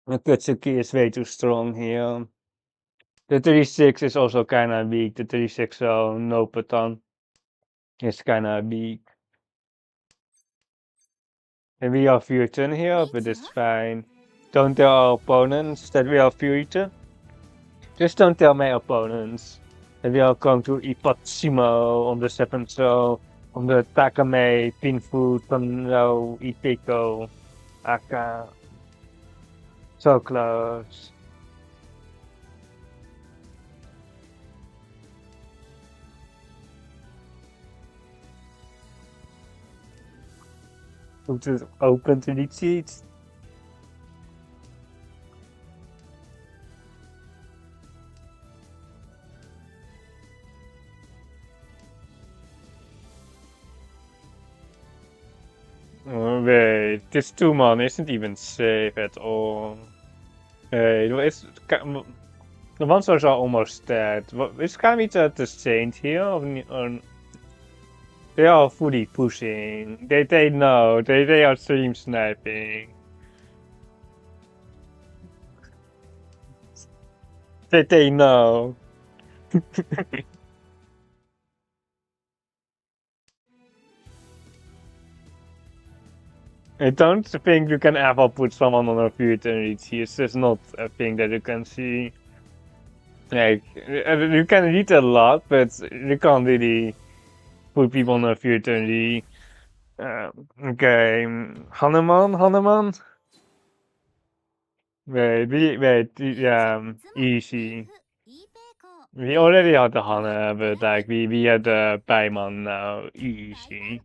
The Kutsuki is way too strong here. The 36 is also kinda weak. The 36 so no Patan is kinda weak. And we are Futon here, but it's fine. Don't tell our opponents that we are Futon. Just don't tell my opponents that we are going to Ipatsimo on the 7th show, on the Takame, Pinfu, Tonro, Ipeko, Aka. So close. Put it open to the seats. Oh, wait, this 2 man isn't even safe at all. Hey, the ones are almost dead. Is Kamita the saint here? Or they are fully pushing. They know. They are stream sniping. They know. I don't think you can ever put someone on a field in Riichi. It's just not a thing that you can see. Like, you can read a lot, but you can't really put people on a field in Riichi. Okay, Hanuman? Yeah, easy. We already had the Hana, but like we had the Paimon now. Easy.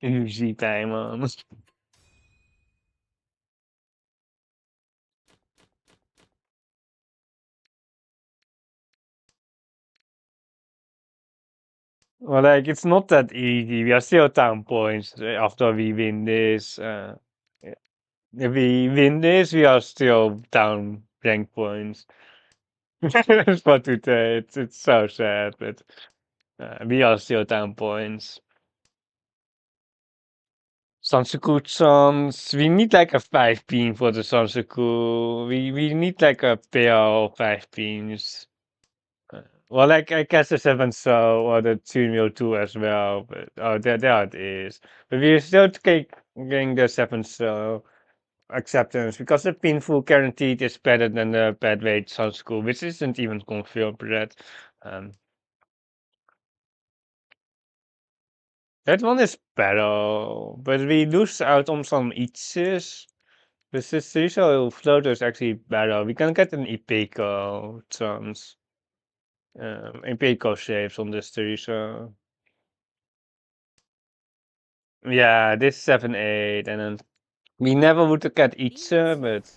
Easy Paimon. Well, like it's not that easy. We are still down points after we win this. If we win this, we are still down rank points. That's what to say. It's so sad, but we are still down points. Sansuku-chans, we need like a 5 beam for the Sansuku. We need like a pair of 5 beams. Well, like I guess the 7 so or the 2 as well, but oh, there it is. But we're still getting the 7 so acceptance because the painful guaranteed is better than the bad weight Sansuku, which isn't even confirmed yet. Um, that one is better, but we lose out on some itches. The Cicero floater is actually better. We can get an Ipeco chance. Ipeco shapes on this Cicero. Yeah, this 7-8, and then we never would have got Itze, but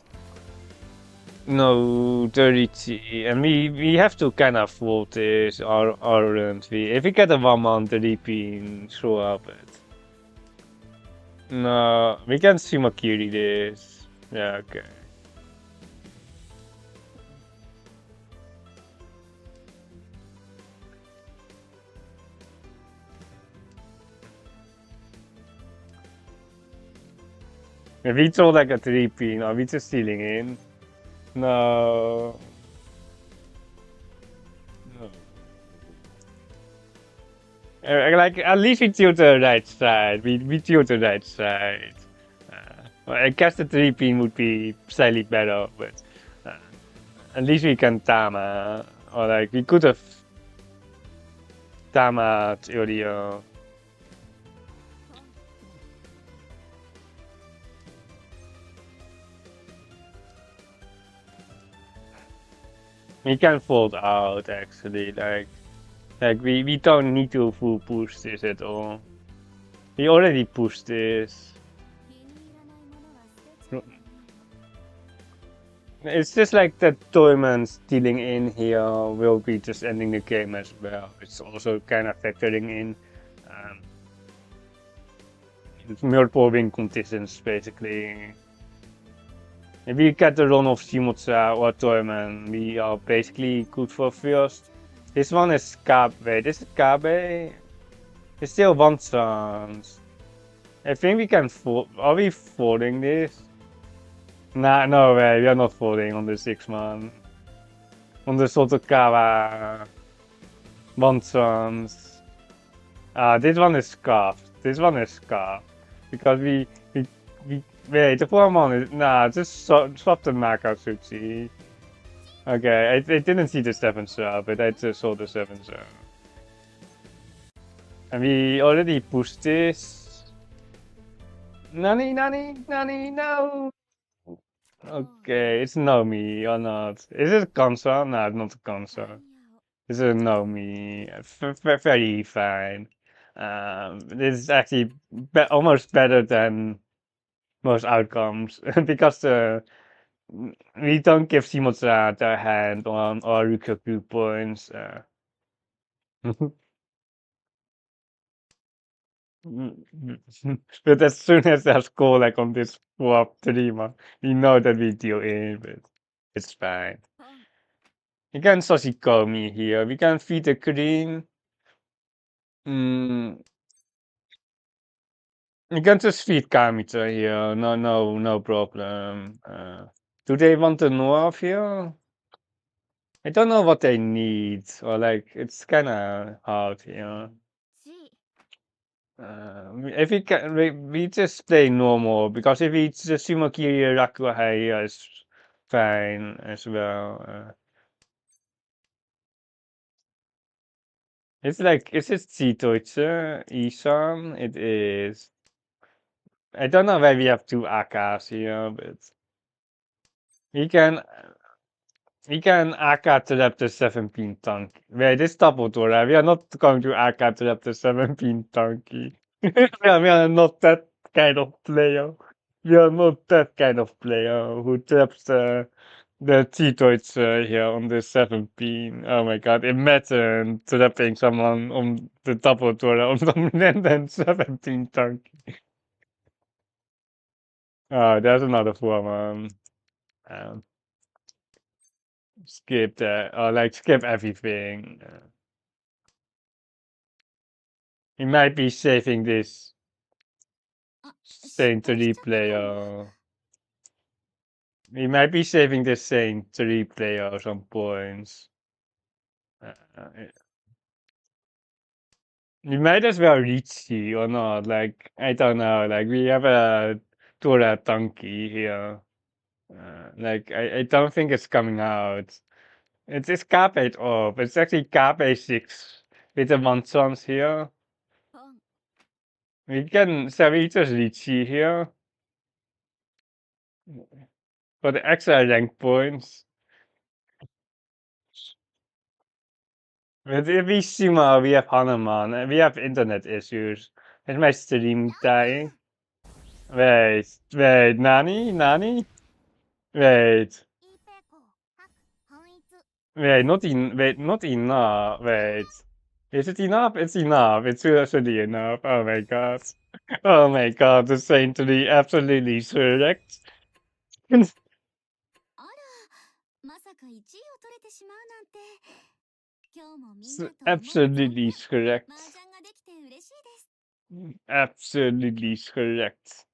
no 30, and we have to kind of fold this, or aren't we? If we get a 1-man 3 pin, show up it. No, we can Sumakiri this. Yeah, okay. If we throw like a 3 pin, are we just stealing in? No. No. Like at least we tilt the right side. We tilt the right side. Well, I guess the 3 pin would be slightly better, but at least we can Tama. Or like we could have Tama earlier. We can fold out actually. Like we don't need to full push this at all. We already pushed this. It's just like the tournament stealing in here will be just ending the game as well. It's also kind of factoring in multiple win conditions basically. If we get the run of Shimotsa or tournament, we are basically good for first. This one is Kabe. This is Kabe. There's still one chance. I think we can fold. Are we folding this? Nah, no way. We are not folding on the 6-man. On the Sotokawa. One chance. This one is scuffed. This one is scuffed. Because we wait, the 4-man is, nah, just swap the Makatsuchi. Okay, I didn't see the 7 star, but I just saw the 7 star. And we already pushed this. Nani, no! Okay, it's Nomi or not. Is it Kansa? No, it's not Kansa. It's a Nomi. Very fine. This is actually almost better than most outcomes because we don't give Simotsa the hand on or Rukyaku points. But as soon as there's score like on this swap 3-man, we know that we deal in, but it's fine. We can Sashikomi here. We can feed the green. We can just feed Kamita here. No problem. Do they want the Noir here? I don't know what they need, or like it's kind of hard here. If we can, we just play normal because if it's just Sumakiri Rakuhai is fine as well. It's like, is it Chitoichi, Isan? It is. I don't know why we have two Akas here, but we can Aka to Raptor 17 tank. Wait, this double door, right? We are not going to Aka to Raptor 17 tanky. we are not that kind of player. We are not that kind of player who taps the T-Toys here on the 17. Oh my god, imagine trapping someone on the double door on dominant and 17 tanky. Oh, there's another one. Um, skip that, or like skip everything. He might be saving this Saint to replay, or he might be saving this Saint to replay or some points. Uh, we might as well Riichi or not. Like I don't know. Like we have a Tora Donkey here. Like I don't think it's coming out. It's Carpet off. It's actually Carpet 6 with the Mansons here. Shall we just Riichi here for the extra rank points? With Shima, we have Hanuman, and we have internet issues. Is my stream dying? Wait, Nani? Wait, not enough, wait. Is it enough? It's enough, it's actually enough, oh my god. Oh my god, the Saint to be absolutely correct. Absolutely correct. Absolutely correct.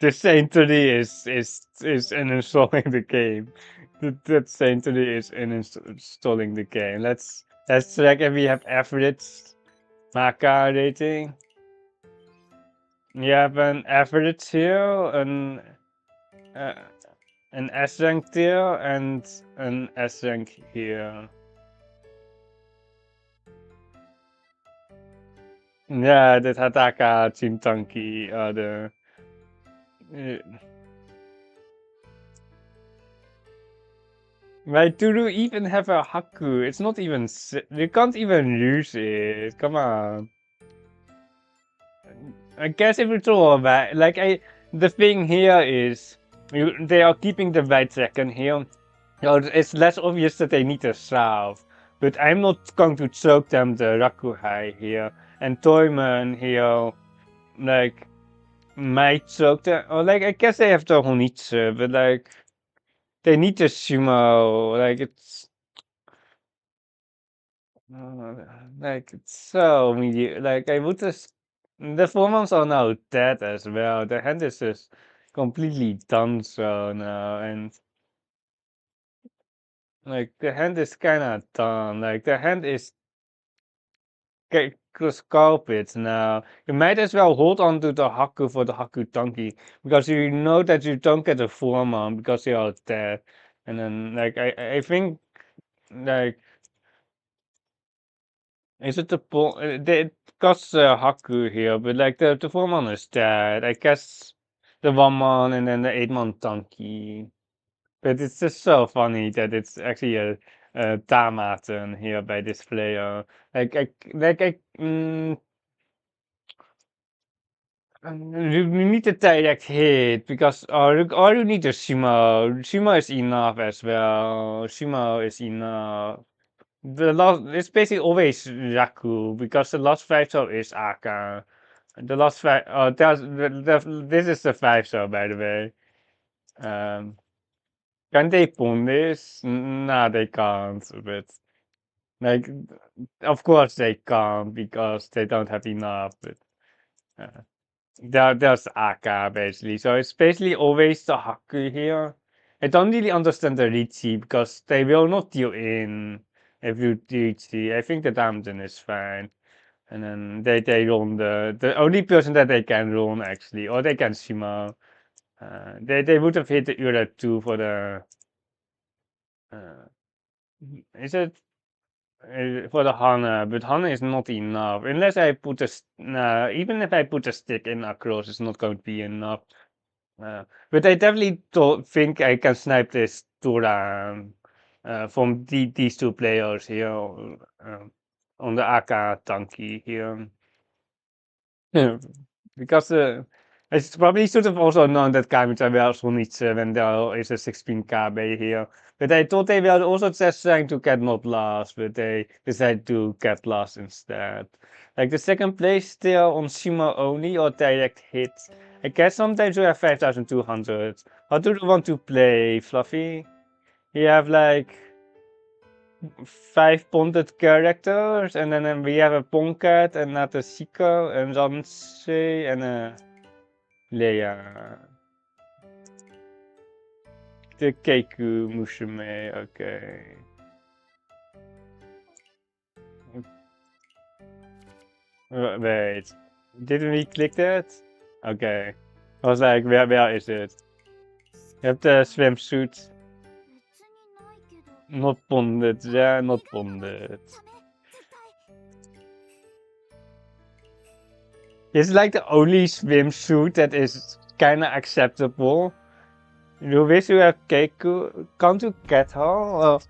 The saintry is uninstalling the game. That saintry is uninstalling the game. Let's check if we have average Maka rating. We have an average here, uh, an S rank here, and an S rank here. Ja, dit Hataka Chintanki the why do you even have a Haku? It's not even you can't even use it. Come on. I guess if it's all right, like the thing here is they are keeping the right second here. So it's less obvious that they need a south. But I'm not going to choke them the Rakuhai here. And Toyman here, like, might choke them. Or, like, I guess they have the Honitsu, but, like, they need the Sumo. Like, it's so mediocre. Like, I would just. The formats are now dead as well. The hand is just completely done so now. And. Like, the hand is kinda done. Like, the hand is sculpted now. You might as well hold on to the Haku for the Haku Donkey, because you know that you don't get a Foreman because they are dead. And then, like, I think, like, is it the it costs Haku here, but, like, the Foreman is dead. I guess the 1-man and then the 8-man Donkey. But it's just so funny that it's actually a Damaten here by this player. You need a direct hit because or you need a Shima. Shima is enough as well. Shima is enough. The last it's basically always Raku because the last 5 star is Aka. The last 5 this is the 5 star by the way. Um can they pull this? Nah, they can't, but like of course they can't because they don't have enough, but uh, there's Aka basically. So it's basically always the Haku here. I don't really understand the Riichi because they will not deal in if you Riichi. I think the Damden is fine. And then they run the only person that they can run actually, or they can Shima. They would have hit the Ura too for the is it for the Hana, but Hana is not enough unless I put a even if I put a stick in across, it's not going to be enough. But I definitely don't think I can snipe this Turan from these two players here on the AK Tanky here. Yeah, because I probably should have also known that Kamita was niet when there is a 16 KB here. But I thought they were also just trying to get not last, but they decided to get last instead. Like the second place still on Shima only or direct hit. I guess sometimes you have 5200. How do you want to play, Fluffy? You have like 5 bonded characters, and then we have a Ponkat, and not a Siko, and Ramsey, and a Leia. The Keiku Musume, okay. Wait, didn't we click that? Okay. I was like, where is it? You have the swimsuit. Not bonded, yeah, not bonded. It's like the only swimsuit that is kinda acceptable. You wish you have Keiku. Can't you get her? Or,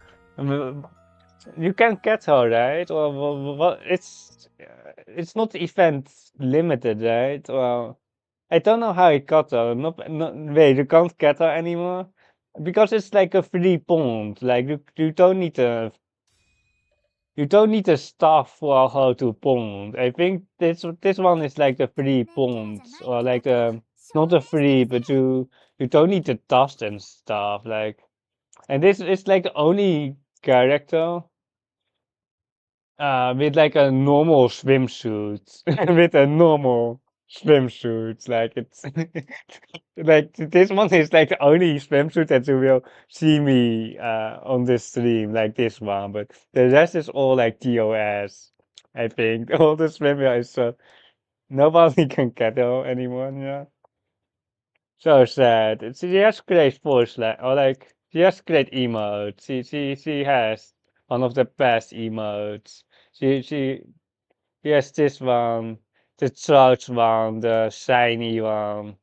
you can get her, right? Or what? It's not event limited, right? Well, I don't know how it got her. Wait, you can't get her anymore because it's like a free bond. Like you don't need a staff for how to bond. I think this one is like the free bond or like not a free, but you don't need the dust and stuff. Like, and this is like the only character with like a normal swimsuit. With a normal swimsuit. Like it's like this one is like the only swimsuit that you will see me on this stream, like this one, but the rest is all like TOS. I think all the swimwear is nobody can get it anymore, yeah. So sad. She has great voice, or like she has great emotes. She has one of the best emotes. She has this one, the trout one, the shiny one.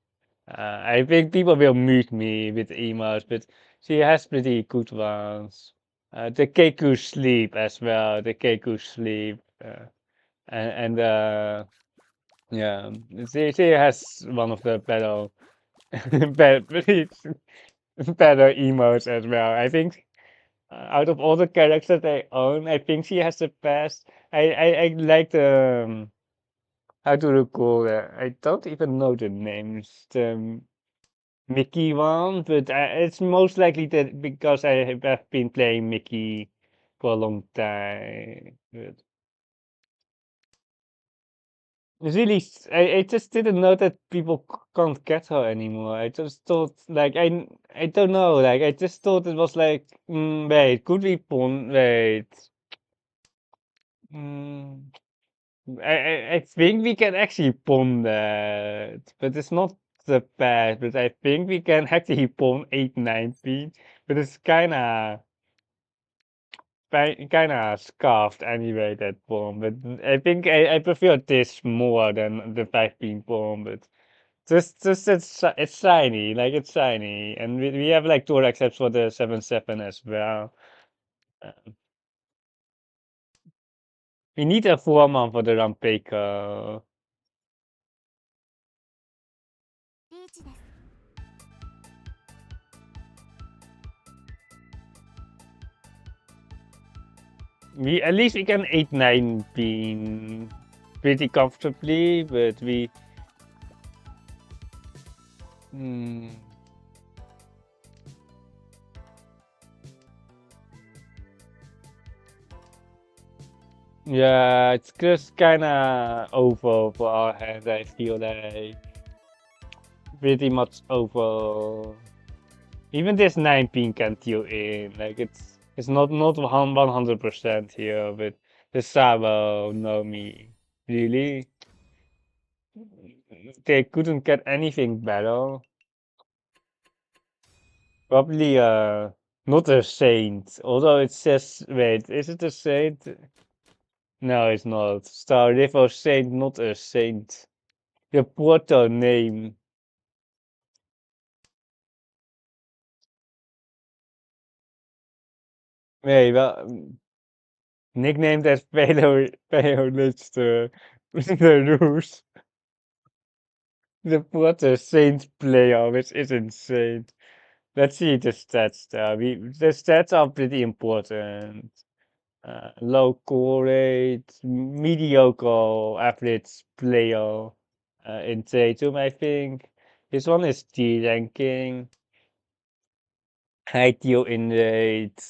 I think people will mute me with emotes, but she has pretty good ones. The Keiku sleep as well. The Keiku sleep, and yeah, she has one of the better better better emotes as well. I think out of all the characters I own, I think she has the best. I like the how do you call it? I don't even know the names. The Mickey one, but it's most likely that because I have been playing Mickey for a long time. But it's really, I just didn't know that people can't get her anymore. I just thought, like, I don't know, like, I just thought it was like, wait, could we pawn, wait. Mm, I think we can actually pawn that, but it's not the best, but I think we can actually pawn 819, but it's kinda scuffed anyway, that pawn, but I think I prefer this more than the 5 pin pawn, but just it's shiny, like it's shiny, and we have like two accepts for the 7/7 as well. Uh, we need a 4-man for the Rampako. We at least we can 8-9 pin pretty comfortably, but we. Hmm. Yeah, it's just kinda over for our hand, I feel like. Pretty much over. Even this 9 pin can deal in. Like it's not 100% here, but the Sabo know me. Really? They couldn't get anything better. Probably not a saint. Although it says, wait, is it a saint? No, it's not. Star River Saint, not a saint. The proto name. Nee, wel nicknamed as Paleolist the Roos. The proto saint player, which is insane. Let's see the stats there. The stats are pretty important. Low core rate, mediocre average player in Tatum, I think. This one is D ranking. High deal in rate.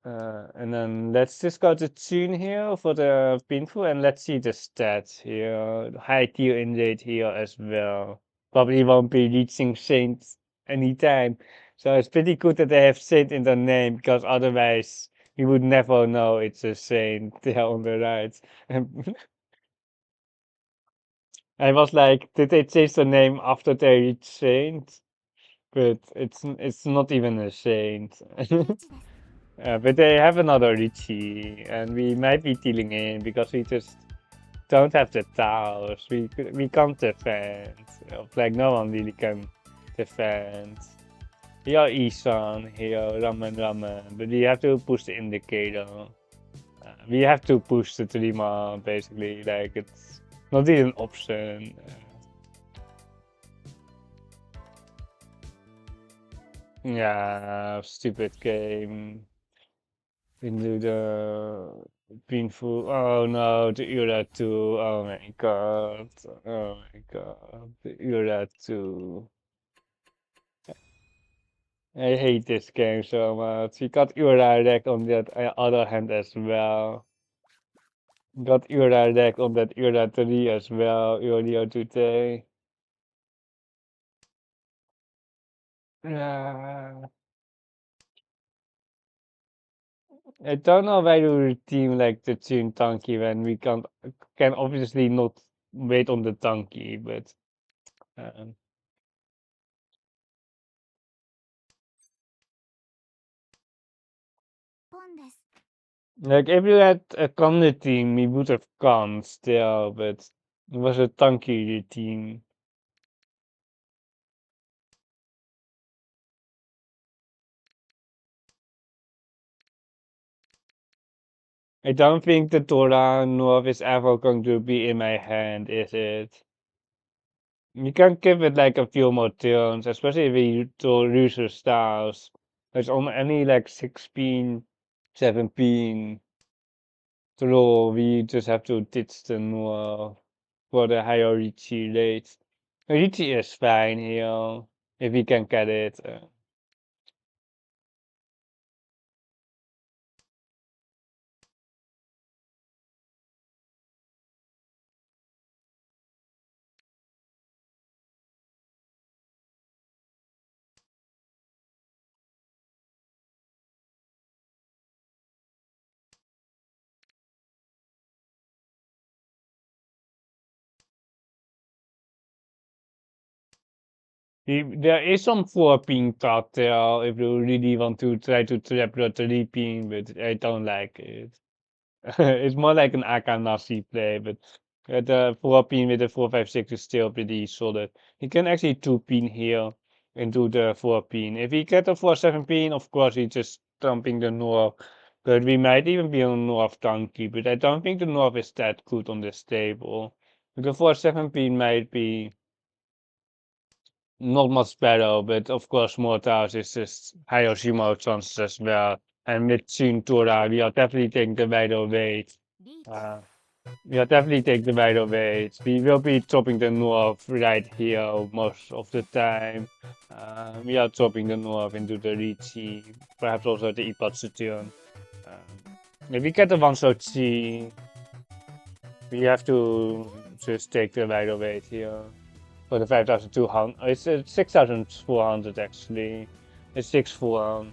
And then let's just go to tune here for the pinful and let's see the stats here. High deal in rate here as well. Probably won't be reaching Saint anytime. So it's pretty good that they have Saint in the name because otherwise we would never know it's a Saint there on the right. I was like, did they change the name after they reached Saint? But it's not even a Saint. But they have another Riichi, and we might be dealing in because we just don't have the towers. We can't defend. Like no one really can defend. Here Isan, here Ramen, but we have to push the indicator. We have to push the Trima basically. Like it's not even an option. Yeah, stupid game. Into the painful. Oh no, the Ura 2. Oh my god. Oh my god. The Ura 2. I hate this game so much. We got Ura deck on that other hand as well. Got Ura deck on that Ura 3 as well earlier today. Yeah. I don't know why we team like the Tune Tanky when we can obviously not wait on the Tanky, but um, like if you had a comedy team, we would have gone still, but it was a Tanky team. I don't think the Torah North is ever going to be in my hand, is it? You can give it like a few more turns, especially if you do Ruser styles. There's only like 16, 17 to roll. We just have to ditch the North for the higher Riichi rate. Riichi is fine here, if we can get it. There is some 4-pin cartel if you really want to try to trap the 3-pin, but I don't like it. It's more like an Akanasi play, but the 4-pin with the 456 is still pretty solid. You can actually 2-pin here into the 4-pin. If we get a 4-7-pin, of course we just dumping the North, but we might even be on North Donkey, but I don't think the North is that good on this table. The 4-7-pin might be not much better, but of course Mortars is just higher Shimo chances as well. And with Shintura, we are definitely taking the wider weight. Uh, we are definitely taking the wider weight. We will be chopping the North right here most of the time. We are chopping the North into the Riichi, perhaps also the Ipatsution. If we get the one shot C, we have to just take the wider weight here. for the 5,200. It's 6,400 actually. It's 6 full.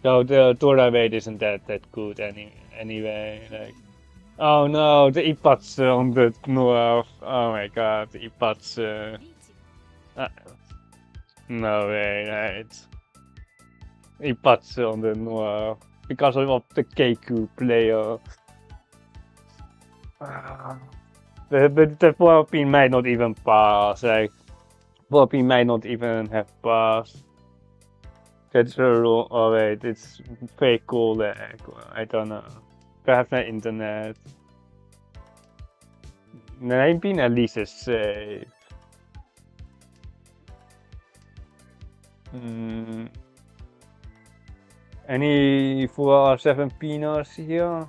So the Dora weight isn't that good anyway. Like, oh no, the Ipatsu on the north. Oh my god, the Ipatsu. Uh, no way, right? Ipatsu on the north because of the Keiku player. The 4P might not even pass. Like 4P might not even have passed. That's a rule. Oh wait, it's fake cool. Like, I don't know. Perhaps my internet. Maybe at least is safe. Any 4 or 7 pinos here?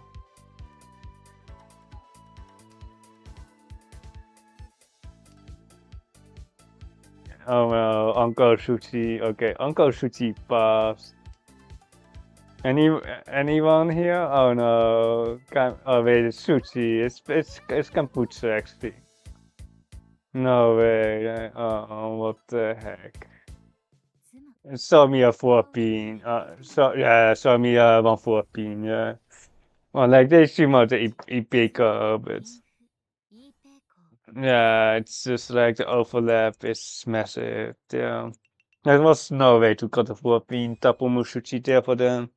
Oh well, Uncle Sushi. Okay, Uncle Sushi passed. Anyone here? Oh no. Oh wait, it's Sushi. It's kombucha actually. No way. Oh, what the heck? Show me a 4 pin. Show me a 1 4 pin. Yeah. Well, like they seem out the EP but yeah, it's just like the overlap is massive. Yeah. There was no way to cut a 4 pin Tapu Mushuchi there for them.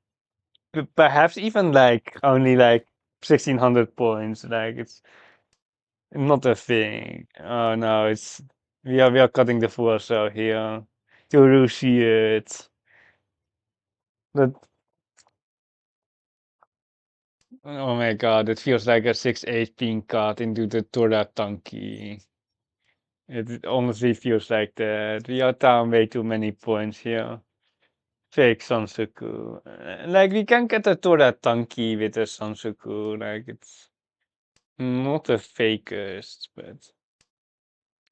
Perhaps even like only like 1,600 points. Like it's not a thing. Oh no, we are cutting the full so here. To see it. That Oh my god, it feels like a 6-8 being cut into the Tora Tanki. It honestly feels like that. We are down way too many points here. Fake Sansuku. Like, we can get a Tora Tanki with a Sansuku. Like, it's not the fakest, but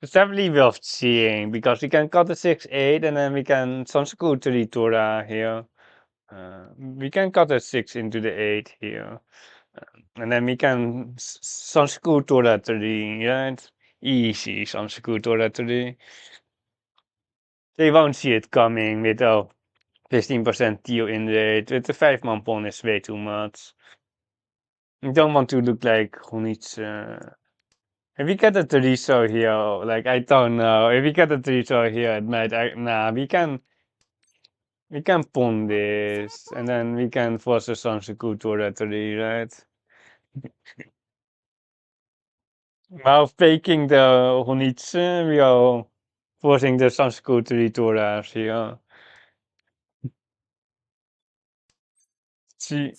it's definitely worth seeing because we can cut the 6-8 and then we can Sansuku to the Tora here. We can cut a 6 into the 8 here. And then we can Sanskrit oratory, right? Easy Sanskrit oratory. They won't see it coming with 15% deal in rate. With the 5-man pawn is way too much. You don't want to look like Honitz. If we get a Teriso here, like I don't know. If we get a Teriso here, it might. Nah, we can pawn this, and then we can force a Sanskrit oratory, right? While faking the Honitsu, we are forcing the Sanskrit to Torahs here. See,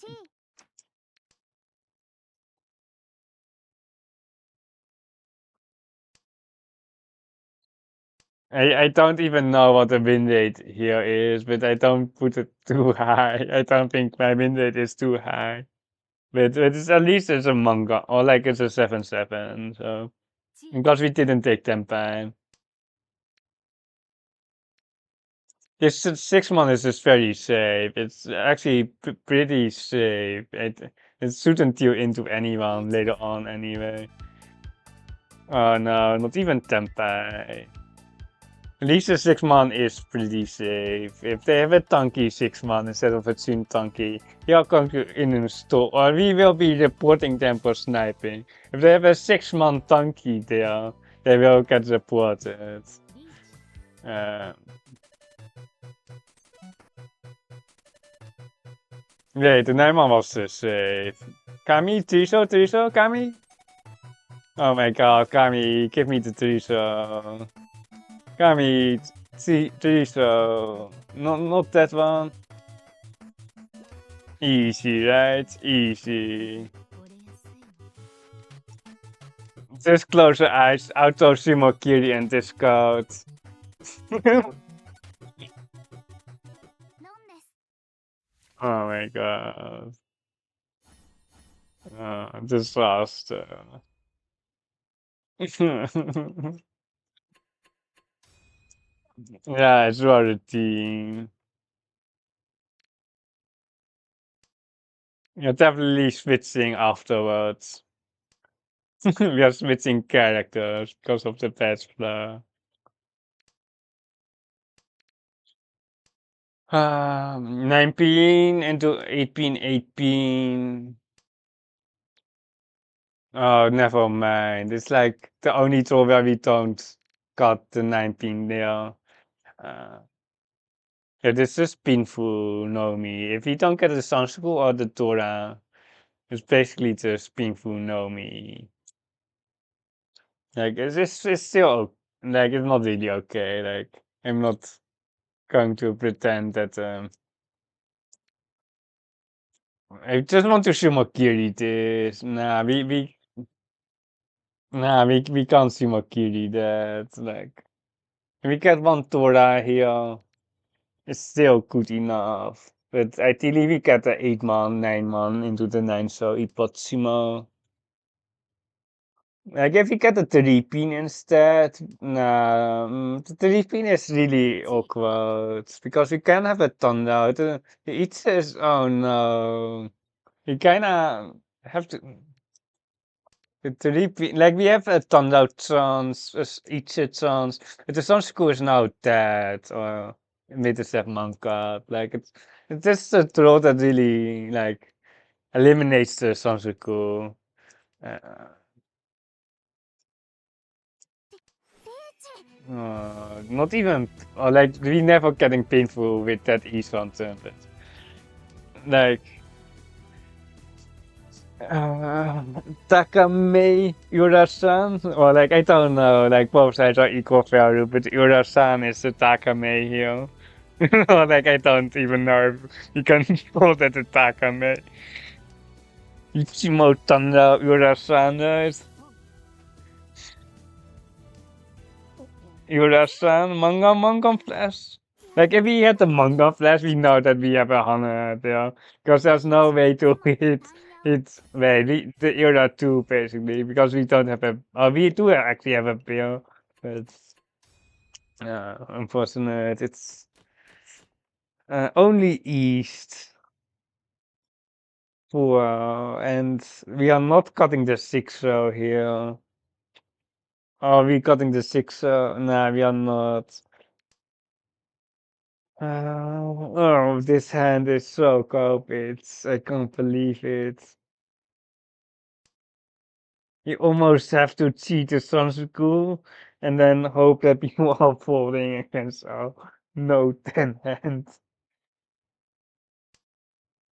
I don't even know what the win rate here is, but I don't put it too high. I don't think my win rate is too high. But it's at least it's a manga, or like it's a 7-7, so because we didn't take tempan. This 6-man is just very safe. It's actually pretty safe. It shouldn't deal into anyone later on anyway. Oh no, not even tempai. At least the 6-man is pretty safe. If they have a tanky 6-man instead of a Tsun tanky, they are going to install, or we will be reporting them for sniping. If they have a 6-man tanky there, they will get reported. Nee, de Nijman was dus Kami, Triso, Kami? Oh my god, Kami, give me the Triso. Kami, Triso. Not that one. Easy, right? Easy. Just close your eyes, auto Shimokiri and discard. Oh my god. Disaster. Yeah, it's routine. You're definitely switching afterwards. We are switching characters because of the patch flow. 9 pin into 8 pin. Oh, never mind. It's like the only tool where we don't got the 9 pin there. Uh, yeah, this is painful, Nomi. If you don't get the Sansuku or the Tora, it's basically just painful, Nomi. Like, it's still, like, it's not really okay. Like, I'm not going to pretend that, I just want to Shumakiri this. We can't Shumakiri that. Like, we get one Tora here. It's still good enough. But ideally we get the 8 man, 9 man into the 9 so Ipotsimo. Like if you get a 3 pin instead, nah, the 3 pin is really awkward because you can have a thunder. It says, oh no, you kinda have to. The 3 pin, like we have a thunder chance, each chance, but the sun school is now dead or with the 7 man card. Like it's just a throw that really like eliminates the sun school. Not even, or like we never getting painful with that East one turn, but like uh, Takame Urasan, or like I don't know, like both sides are equal value, but Urasan is the Takame here. Or like I don't even know if you can call that a Takame. Ichimo Tanda Urasan is Urasan manga flash. Like if we had the manga flash, we know that we have a 100 there, because there's no way to hit well, the era 2 basically, because we don't have a we do actually have a bill, but unfortunate. It's only east for and we are not cutting the 6 row here. Are we cutting the 6 row? Nah, we are not. Oh, this hand is so copied. I can't believe it. You almost have to cheat the Sun School and then hope that people are folding against our no 10 hands.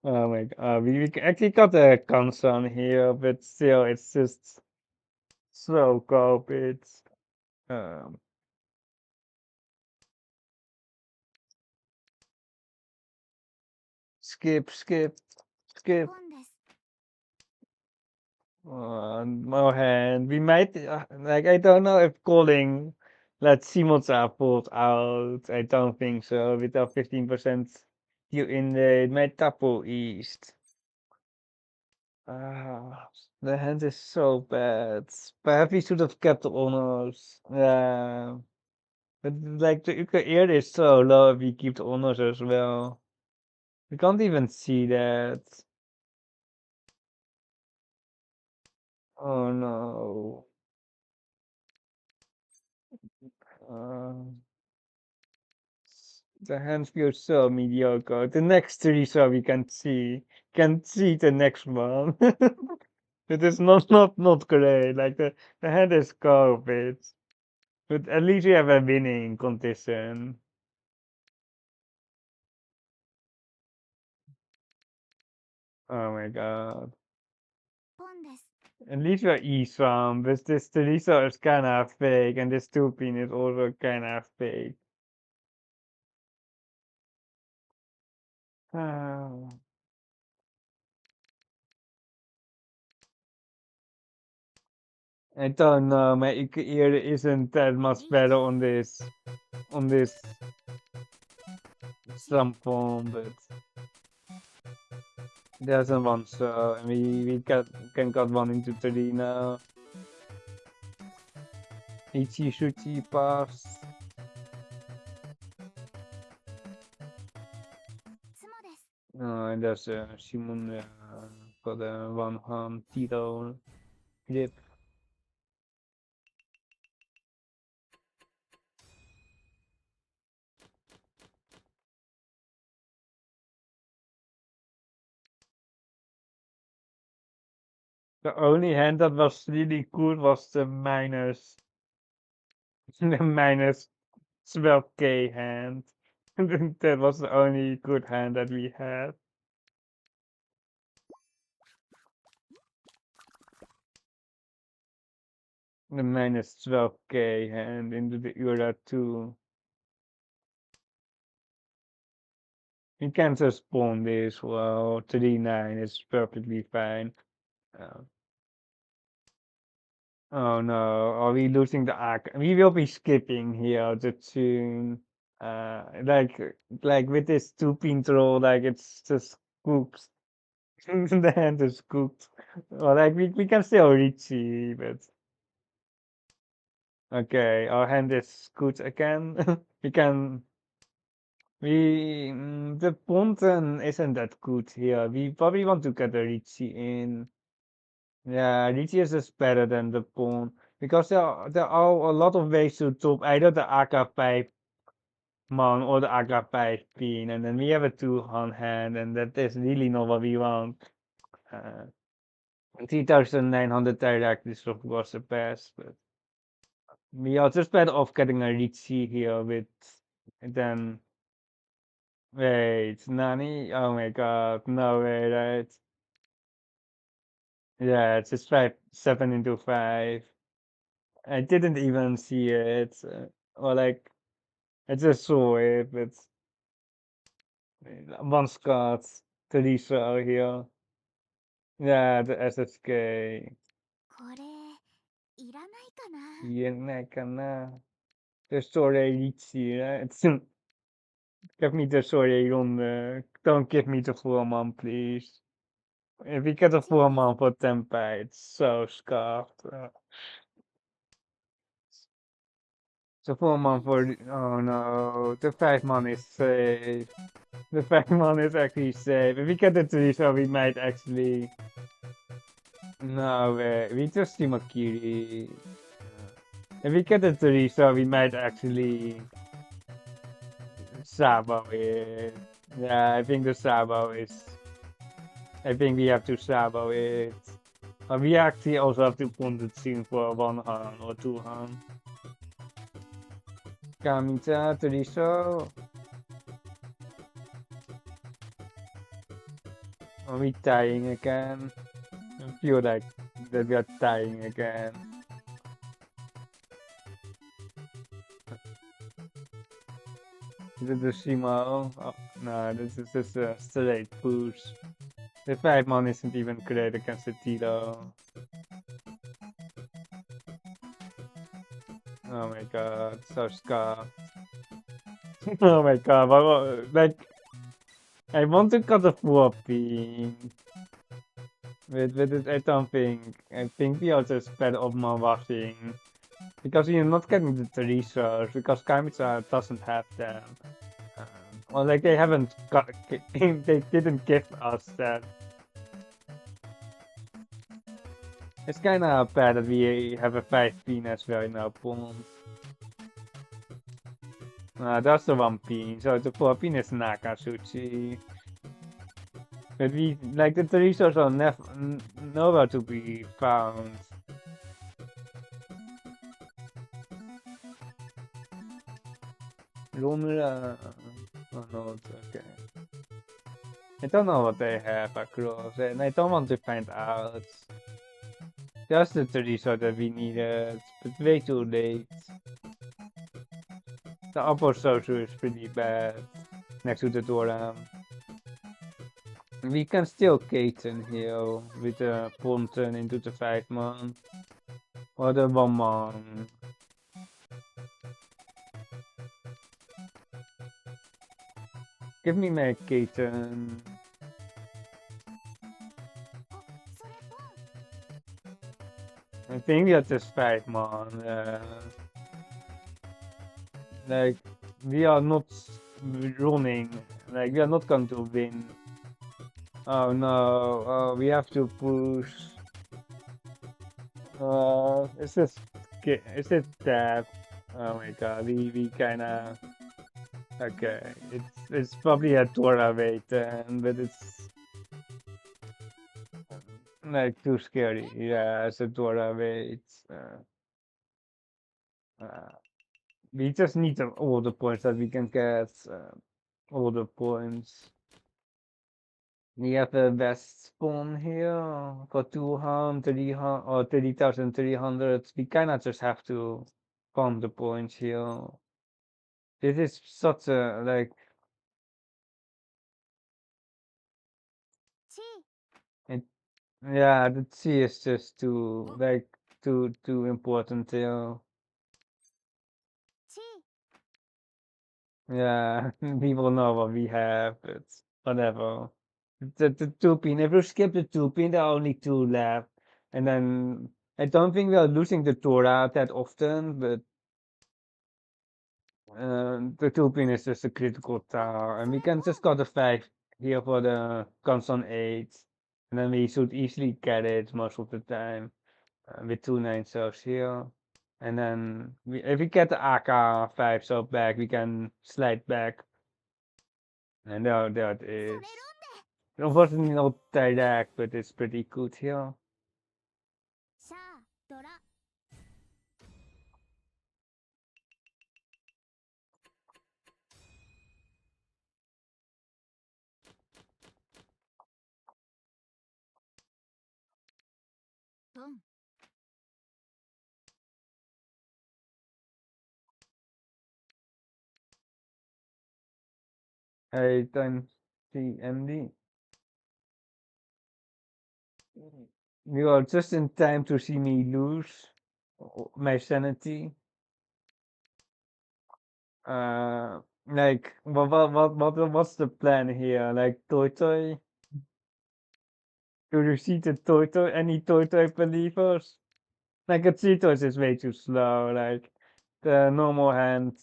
Oh my god, we actually got a concern here, but still, it's just so copied. Um, skip. No hand. We might, like, I don't know if calling let Simota pulled out. I don't think so. With our 15%, you in the my Tapo East. Ah, the hand is so bad. Perhaps we should have kept the honors. Yeah. But like the Uka ear is so low if we keep the honors as well. We can't even see that. Oh no. Uh, the hand feels so mediocre. The next three, so we can see the next one. It is not great. Like the hand is garbage, but at least we have a winning condition. Oh my god. At least we're Islam, but this Teresa is kind of fake, and this Tupin is also kind of fake. Ah, I don't know. My ear isn't that much better on this some form, but there's a one so and we can got one into three now. Ichi Shuchi pass. And there's Simon for the one hand Tito grip. The only hand that was really good was the minus, the minus 12k hand. That was the only good hand that we had. The minus 12k hand into the Ura 2. We can just pawn this. Well, 3-9 is perfectly fine. Uh, oh no, are we losing the arc? We will be skipping here the tune. Like with this two-pin throw, like it's just cooked. The hand is cooked. Well, like we can still Riichi, but okay, our hand is good again. We can the Ponten isn't that good here. We probably want to get a Riichi in. Yeah, Riichi is just better than the pawn because there are a lot of ways to top either the AK5 mon or the AK5 pin, and then we have a two-hand hand, and that is really not what we want. Uh, 3,900 direct is of course the best, but we are just better off getting a Riichi here with, and then wait, Nani? Oh my god, no way, right? Yeah, it's just 7 into 5. I didn't even see it, or like, I just saw it, but one Scott, Teresa here. Yeah, the SSK. これいらないかな。 Yenekana. The story Riichi, right? Give me the story on don't give me the full amount, please. If we get a full amount for Tempai, it's so scuffed. The full amount for, oh no, the 5 man is safe. The 5 man is actually safe. If we get the Teresa, we might actually, no way, we just see Makiri. If we get the Teresa, we might actually Sabo it. Yeah, I think the Sabo is, I think we have to Sabo it. We actually also have to pull the team for 1 hand or 2 hand. Kamita, Teresa. Are we tying again? I feel like that we are tying again. Is it the Shimo? Oh, no, this is just a straight push. The 5 man isn't even great against the Tito. Oh my god, so scuffed. Oh my god, like, I want to cut a floppy. With it, I don't think. I think we are just better off more washing. Because you're not getting the research, because Kamitsa doesn't have them. Or like they haven't got, they didn't give us that. It's kinda bad that we have a 5 pin as well in our pawn. That's the 1 pin, so the 4 pin is Nakatsuchi. But we, like, the research are nowhere to be found. Lumira, oh no, it's okay. I don't know what they have across, and I don't want to find out. Just the research that we needed, but way too late. The upper social is pretty bad next to the Doran. We can still Katen here with the Ponten into the 5 man. Or the 1 man. Give me my Katen. I think we are just 5 man. Like, we are not running. Like, we are not going to win. Oh no, we have to push. Is it that? Oh my god, we kinda, okay, it's probably a Dora weight then, but it's, like too scary. Yeah, as a Dora waits. We just need all the points that we can get. All the points. We have the best spawn here for 200, 300, or 30,300. We kinda just have to farm the points here. This is such a like. It, yeah, the sea is just too like too important here. Yeah, people know what we have, but whatever. The two pin. If you skip the two pin, there are only two left, and then I don't think we are losing the Torah that often, but the two pin is just a critical tower, and we can just got a 5 here for the constant 8, and then we should easily get it most of the time with 2 9 cells here. And then if we get the AK 5 cell back, we can slide back. And there it is. Unfortunately not direct, but it's pretty good here. I don't see MD. You are just in time to see me lose my sanity. Like what's the plan here? Like Toy? Do you see the Toy? Any Toy believers? Like a Cheetos is way too slow. Like the normal hand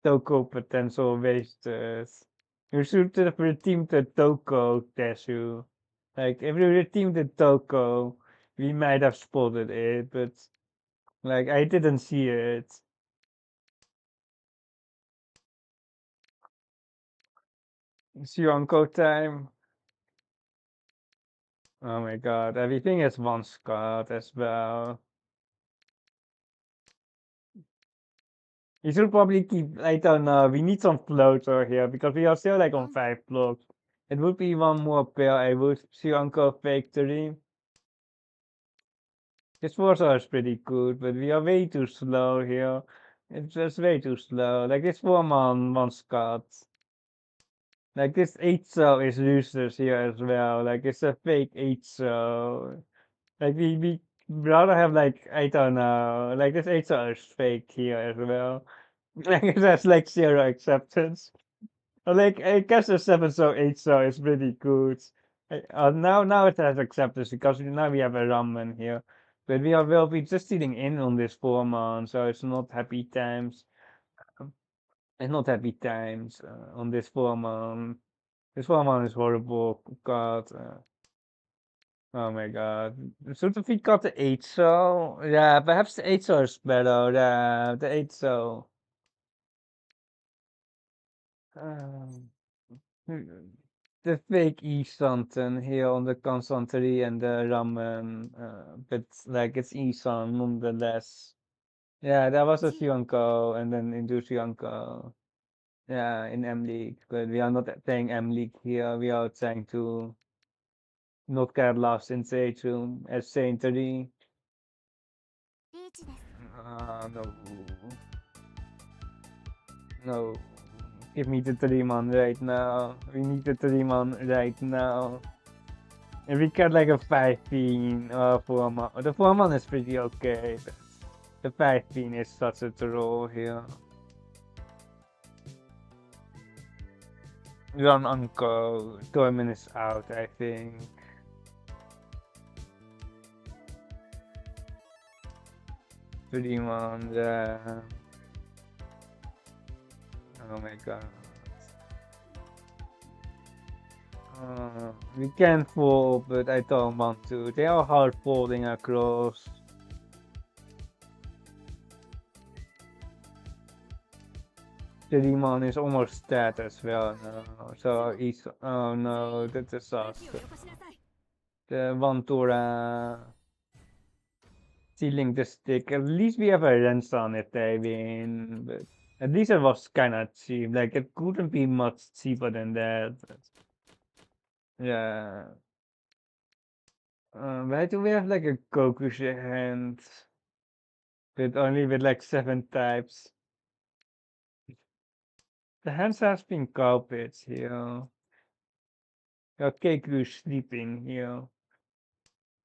Toko potential wasters. You should have redeemed the Toko Teshu. Like if you redeemed the Toko, we might have spotted it, but like I didn't see it. It's Yonko time. Oh my god, everything is one Scott as well. You should probably keep, I don't know, we need some floater here because we are still like on 5 blocks. It would be one more pair, I would see Uncle Factory. This Warsaw is pretty good, but we are way too slow here. It's just way too slow. Like this 4-man, one Scott. Like this 8 cell is useless here as well. Like it's a fake 8 cell. Like we rather have like, I don't know, like this 8 cell is fake here as well. Like it has like 0 acceptance. Like I guess the 7 cell 8 cell is pretty good. Now it has acceptance because now we have a ramen here. But will be just sitting in on this 4-man, so it's not happy times. It's not happy times on this 4-man. This 4-man is horrible. God. Oh my god. Should we got the 8 cell? Yeah, perhaps the 8 cell is better. Yeah, the 8 cell. Um, the fake E-Santen here on the consantery and the ramen, but like it's E-San nonetheless. Yeah, that was a Sionko and then into Sionko. Yeah, in M League, but we are not playing M League here. We are trying to not get lost in Seichum as Saintry. No, no. Give me the 3-man right now. We need the 3-man right now. And we got like a 5-pin or 4-man. The 4-man is pretty okay, but the 5-pin is such a troll here. Run Uncle. Torment is out, I think. Pretty man, yeah. Oh my god. We can fall, but I don't want to. They are hard falling across. The demon is almost dead as well now. So he's. Oh no, that's a disaster. The Vantura stealing the stick. At least we have a rents on it, I mean, but at least it was kind of cheap. Like it couldn't be much cheaper than that. But yeah. Why do we have like a Goku's hand? With only with like 7 types. The hands has been carpets here. Your Keku's sleeping here.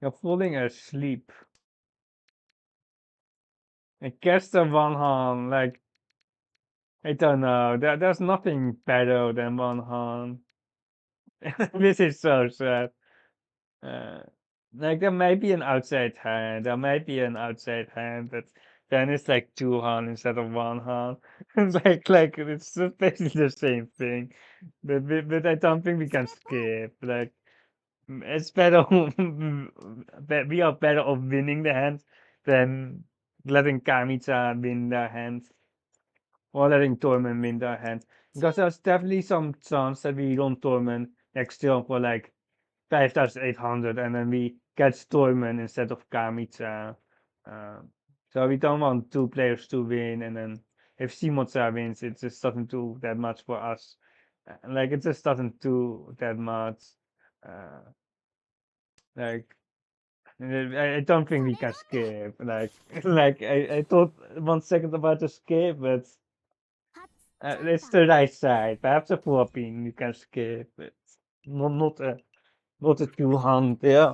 You're falling asleep. I guess the one hand, like I don't know. There's nothing better than one hand. This is so sad. Uh, like there might be an outside hand. There might be an outside hand, but then it's like 2 hand instead of 1 hand. It's like it's just basically the same thing. But I don't think we can skip. Like it's better. We are better off winning the hand than letting Kamicha win the hand or letting Torment win the hand. Because there's definitely some chance that we run Torment next turn for like 5,800 and then we get Stormen instead of Kamicha. So we don't want 2 players to win, and then if Simotsa wins, it just doesn't do that much for us. Like it just doesn't do that much. Uh, like I don't think we can skip. Like like I thought 1 second about the skip, but it's the right side. Perhaps a 4 pin you can skip. It's not a 2 hand. Yeah.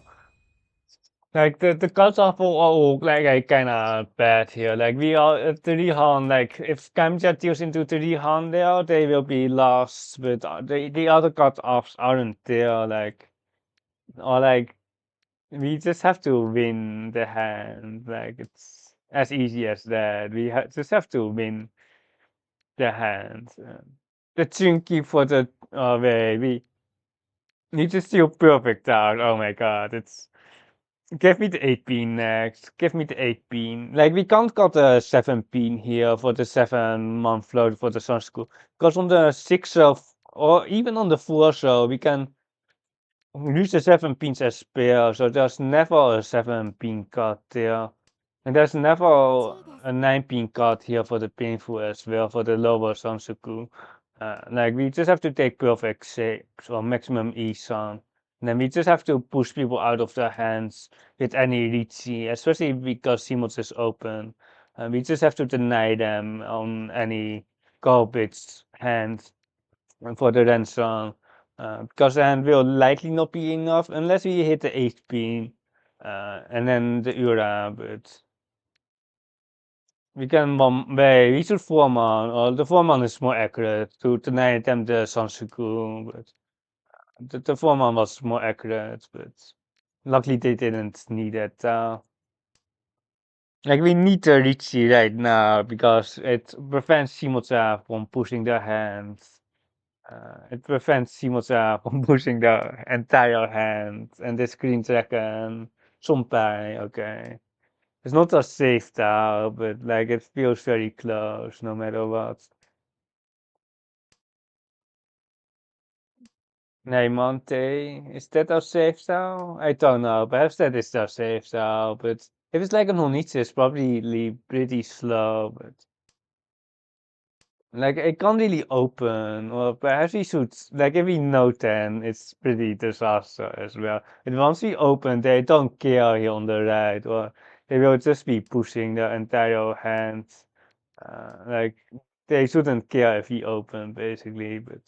Like the cuts off are all like kind of bad here. Like we are at 3 hand. Like if Kamja deals into 3 hand there, they will be lost. But the other cut offs aren't there. Like or like we just have to win the hand. Like it's as easy as that. Just have to win the hand. The Chinky for the way we need to steal perfect out. Oh my god, it's. Give me the 8 pin next. Give me the 8 pin. Like we can't got a 7 pin here for the 7 month float for the Sun School. Because on the 6 of or even on the 4 show we can use the 7 pins as spare. So there's never a 7 pin card there. And there's never a 9 pin card here for the painful as well for the lower Sansuku. Like we just have to take perfect shapes or maximum E-Sun. And then we just have to push people out of their hands with any Riichi, especially because Simons is open. We just have to deny them on any garbage hand for the Rensong. Because the hand will likely not be enough unless we hit the 8 pin. And then the Ura, but we can we should 4 man, or the 4 man is more accurate to deny attempt the Sansuku, but the 4 man was more accurate, but luckily they didn't need it. Like we need the Riichi right now because it prevents Shimoza from pushing their hands. It prevents Shimoza from pushing the entire hand and the screen dragon. Sonpai, okay. It's not a safe tower, but like it feels very close no matter what. Neymante, is that our safe tower? I don't know. Perhaps that is our safe tower, but if it's like a Nonitsu, it's probably pretty slow, but like it can't really open. Or perhaps we should like if we know 10, it's pretty disaster as well. But once we open, they don't care here on the right, or they will just be pushing the entire hand. Like they shouldn't care if we open basically, but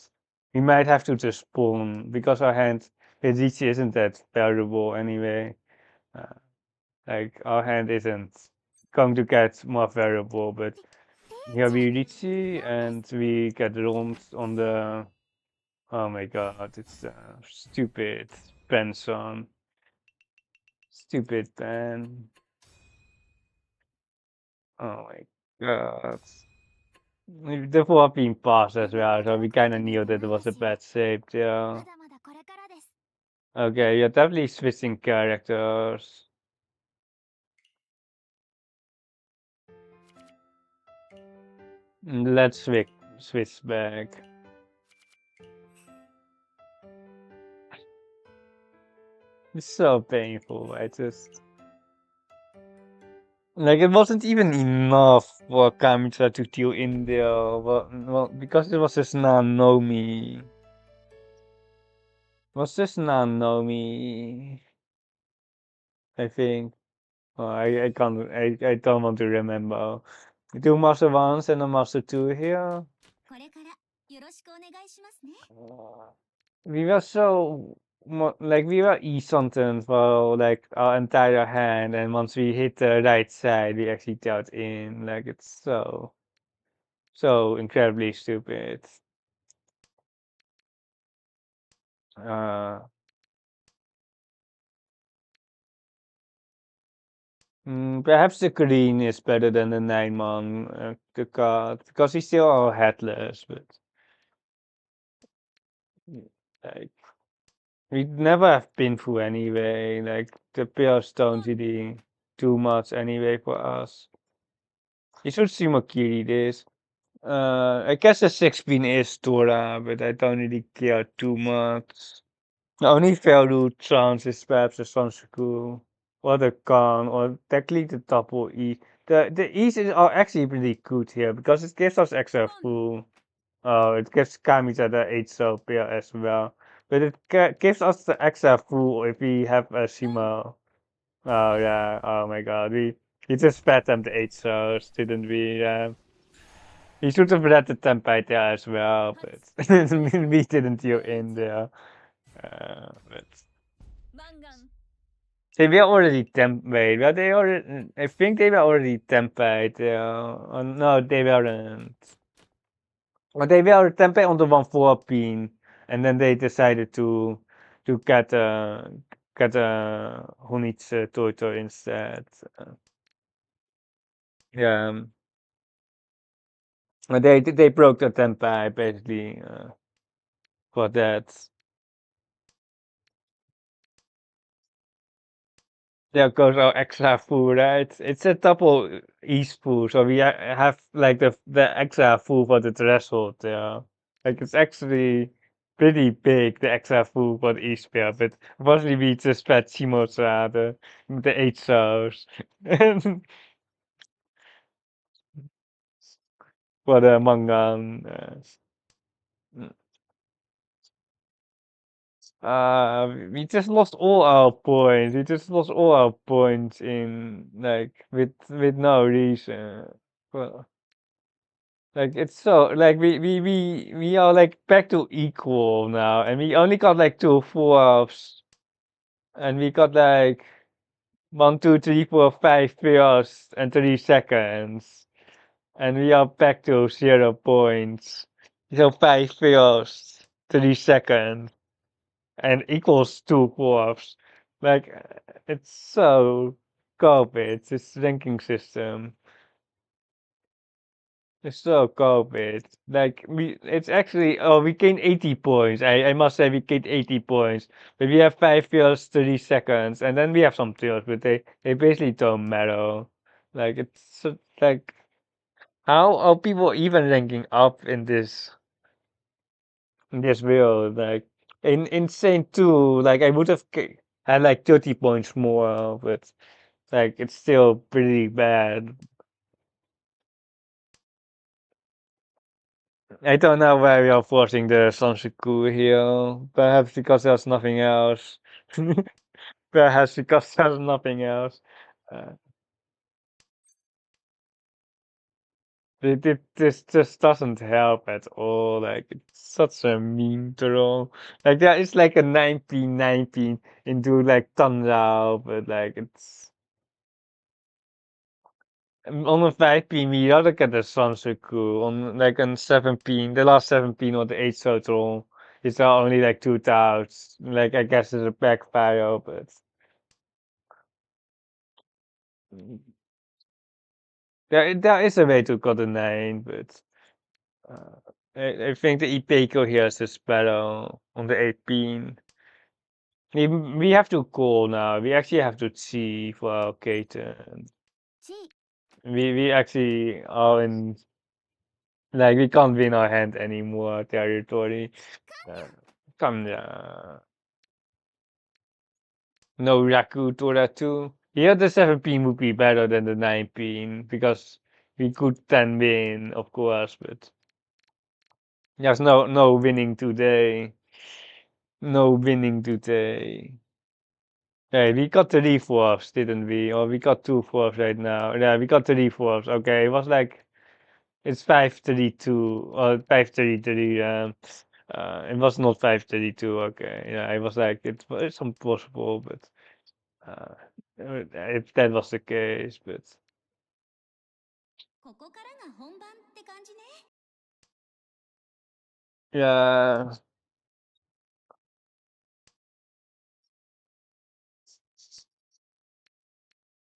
we might have to just spawn because our hand with Riichi isn't that valuable anyway. Uh, like our hand isn't going to get more valuable, but here we Riichi and we get roamed on the. Oh my god, it's stupid Benson. Stupid Ben. Oh my god. The 4 pin passed as well, so we kinda knew that it was a bad shape, yeah. Okay, you're definitely switching characters. Let's switch back. It's so painful. I just like it wasn't even enough for Kamitra to deal in there. Well, because it was just Nanomi. Was this Nanomi? I think. Oh, I can't. I don't want to remember. Two master ones and a master two here. これからよろしくお願いしますね。 We were so like we were e-something for like our entire hand, and once we hit the right side, we actually dealt in. Like it's so incredibly stupid. Uh, Perhaps the green is better than the 9-man the card because he's still all headless, but like we never have been through anyway. Like the pairs don't really do much anyway for us. You should see Makiri this. I guess the 6-pin is Tora, but I don't really care too much. The only failed chance is perhaps the Sansuku or the Khan or technically the double E. The E's are actually pretty good here because it gives us extra full. It gives Kamita the 8 so pair as well. But it gives us the extra full if we have a Shima. Oh yeah, oh my god. We just fed them the 8 souls, didn't we? Yeah. He should have read the template there as well, but we didn't deal in there. But they were already template. Were they already? I think they were already template. Oh, no, they weren't. Or they were template on the 1-4 pin, and then they decided to get a Hunitz Toto instead. Yeah, they broke the template basically for that. There goes our extra food, right? It's a double East food, so we have like the extra food for the threshold there. Like it's actually pretty big, the extra food for the East pair, but mostly we just fed Shimosa, the 8 stars. For the Mangan. We just lost all our points. We just lost all our points in like with no reason. Well, like it's so like we are like back to equal now, and we only got like 2 4s, and we got like 1 2 3 4 5 fails and 3 seconds, and we are back to 0 points. So 5 fails, 3 seconds, and equals 2 fourths. Like it's so garbage. This ranking system. It's so garbage. Like it's actually. Oh, we gained 80 points. I must say we gained 80 points. But we have 5 fails, 30 seconds, and then we have some fails, but they basically don't matter. Like it's like how are people even ranking up in this world? Like insane too. Like I would have had like 30 points more, but like it's still pretty bad. I don't know why we are forcing the Sansuku here. Perhaps because there's nothing else. Perhaps because there's nothing else. Uh, this just doesn't help at all. Like it's such a mean troll. Like there is like a 1919 into like Tanrao, but like it's on a 5 pin we rather get the Sansuku. On like on 7 pin, the last 7 pin or the 8 total. It's only like 2,000. Like I guess it's a backfire, but there is a way to cut a name, but uh, I think the Ipeco here is just better on the 8 pin. We have to call now. We actually have to see for our Katen. ち We actually are in like we can't win our hand anymore territory. Uh, come No Raku Tora 2. Here the 7P would be better than the 9P because we could 10 win, of course, but there's no winning today. No winning today. Hey, we got 3 fourths, didn't we? Or we got 2 fourths right now. Yeah, we got 3 fourths. Okay, it was like it's 5-3-2 or 5-3-3. It was not 5-3-2. Okay, yeah, it was like it's impossible, but uh, if that was the case, but ここからが本番って感じね。 yeah.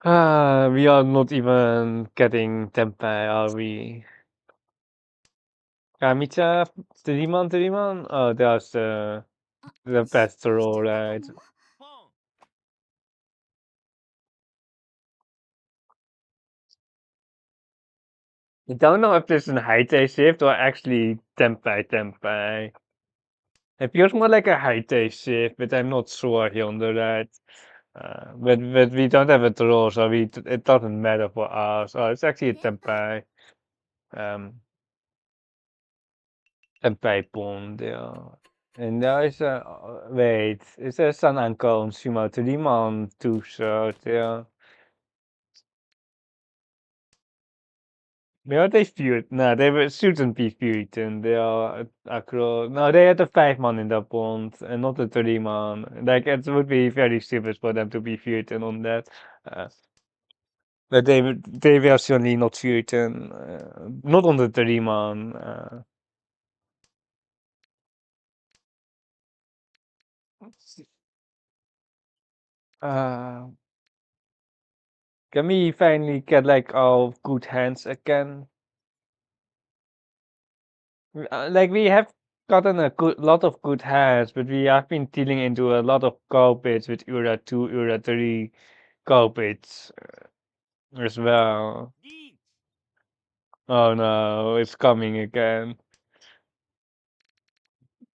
We are not even getting Tempai, are we? Kamicha, Tiriman. Oh, that's the best roll, right? I don't know if this is a high-tay shift or actually Tempai. It feels more like a high-tay shift, but I'm not sure here on the right. But we don't have a draw, so it doesn't matter for us. Oh, it's actually a Tempai. Tempai pawn there. And there is a wait, is there Sun Uncle on Sumo Turiman 2 short there? Where are they feud? No, shouldn't be feuding. They are across. No, they had a 5 man in the pond and not a 3 man. Like it would be very stupid for them to be feuding on that. Uh, but they were certainly not feuding. Not on the 3 man. Uh, can we finally get like our good hands again? Like we have gotten a lot of good hands, but we have been dealing into a lot of garbage with Ura 2, Ura 3 garbage as well. Oh no, it's coming again.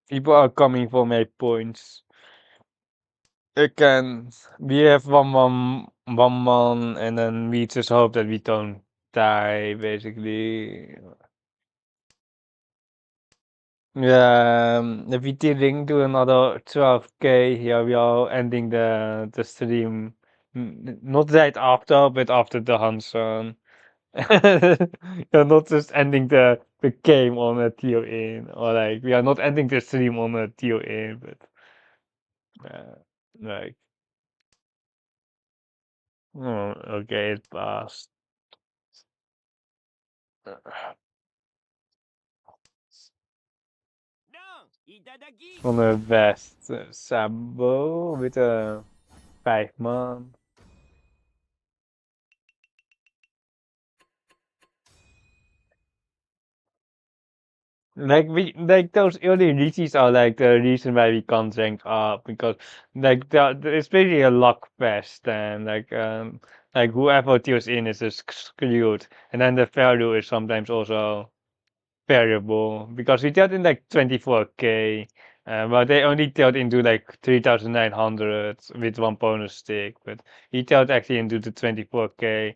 People are coming for my points. Again, we have one man, and then we just hope that we don't die, basically. Yeah, if we didn't do another 12K here, we are ending the stream. Not right after, but after the Hanson. You're not just ending the game on a tier in, or like we are not ending the stream on a tier in, but like oh, okay, it passed. On the best Sabo with a 5 man. Like those early Riichis are like the reason why we can't rank up because like it's basically a luck fest and like whoever tunes in is just screwed and then the value is sometimes also variable because we dealt in like 24K but they only dealt into like 3,900 with one bonus stick but he dealt actually into the 24K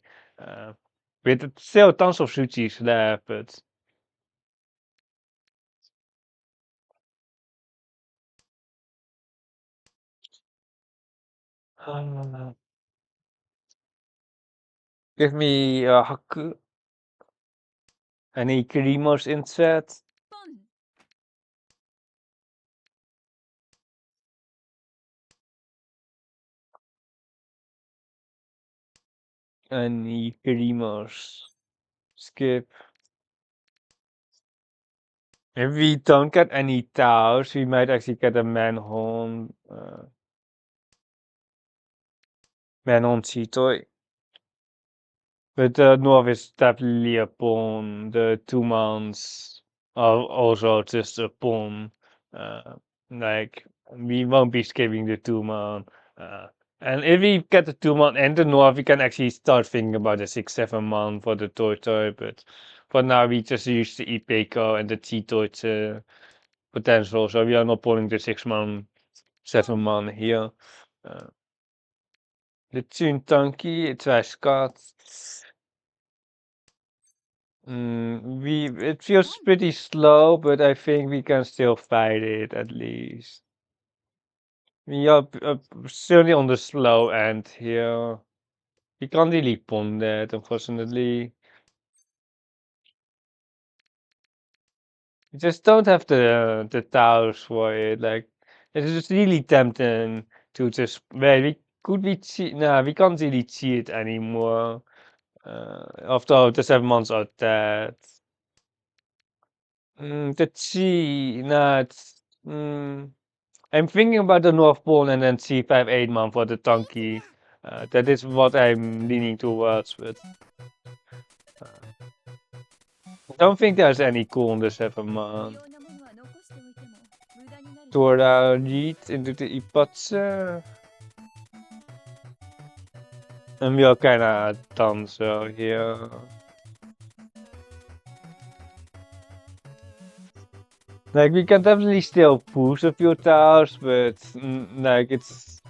with still tons of sushis left but give me Haku. Any creamers in chat? Any creamers? Skip. If we don't get any Taos, we might actually get a Manhorn. Manhorn Cheetoy. But the North is definitely a pawn. The 2 months are also just a pawn. Uh, like, we won't be skipping the 2 month. And if we get the 2 month and the North, we can actually start thinking about the 6-7 month for the Toy. But for now, we just use the Ipeco and the Cheetoy potential. So we are not pulling the 6 month, 7 month here. Uh, The Chuntanki, trash cut. It feels pretty slow, but I think we can still fight it at least. We are certainly on the slow end here. We can't really pawn that, unfortunately. We just don't have the towers for it. Like, it's just really tempting to just wait. We cheat? Nah, we can't really cheat anymore. After the 7 months are dead. The chi, nah, I'm thinking about the North Pole and then C5 8 month for the Tanki. That is what I'm leaning towards, but I don't think there's any cool on the 7 month. Tora read into the Ipatse. And we are kinda done so here. Like we can definitely still push a few towers, but like it's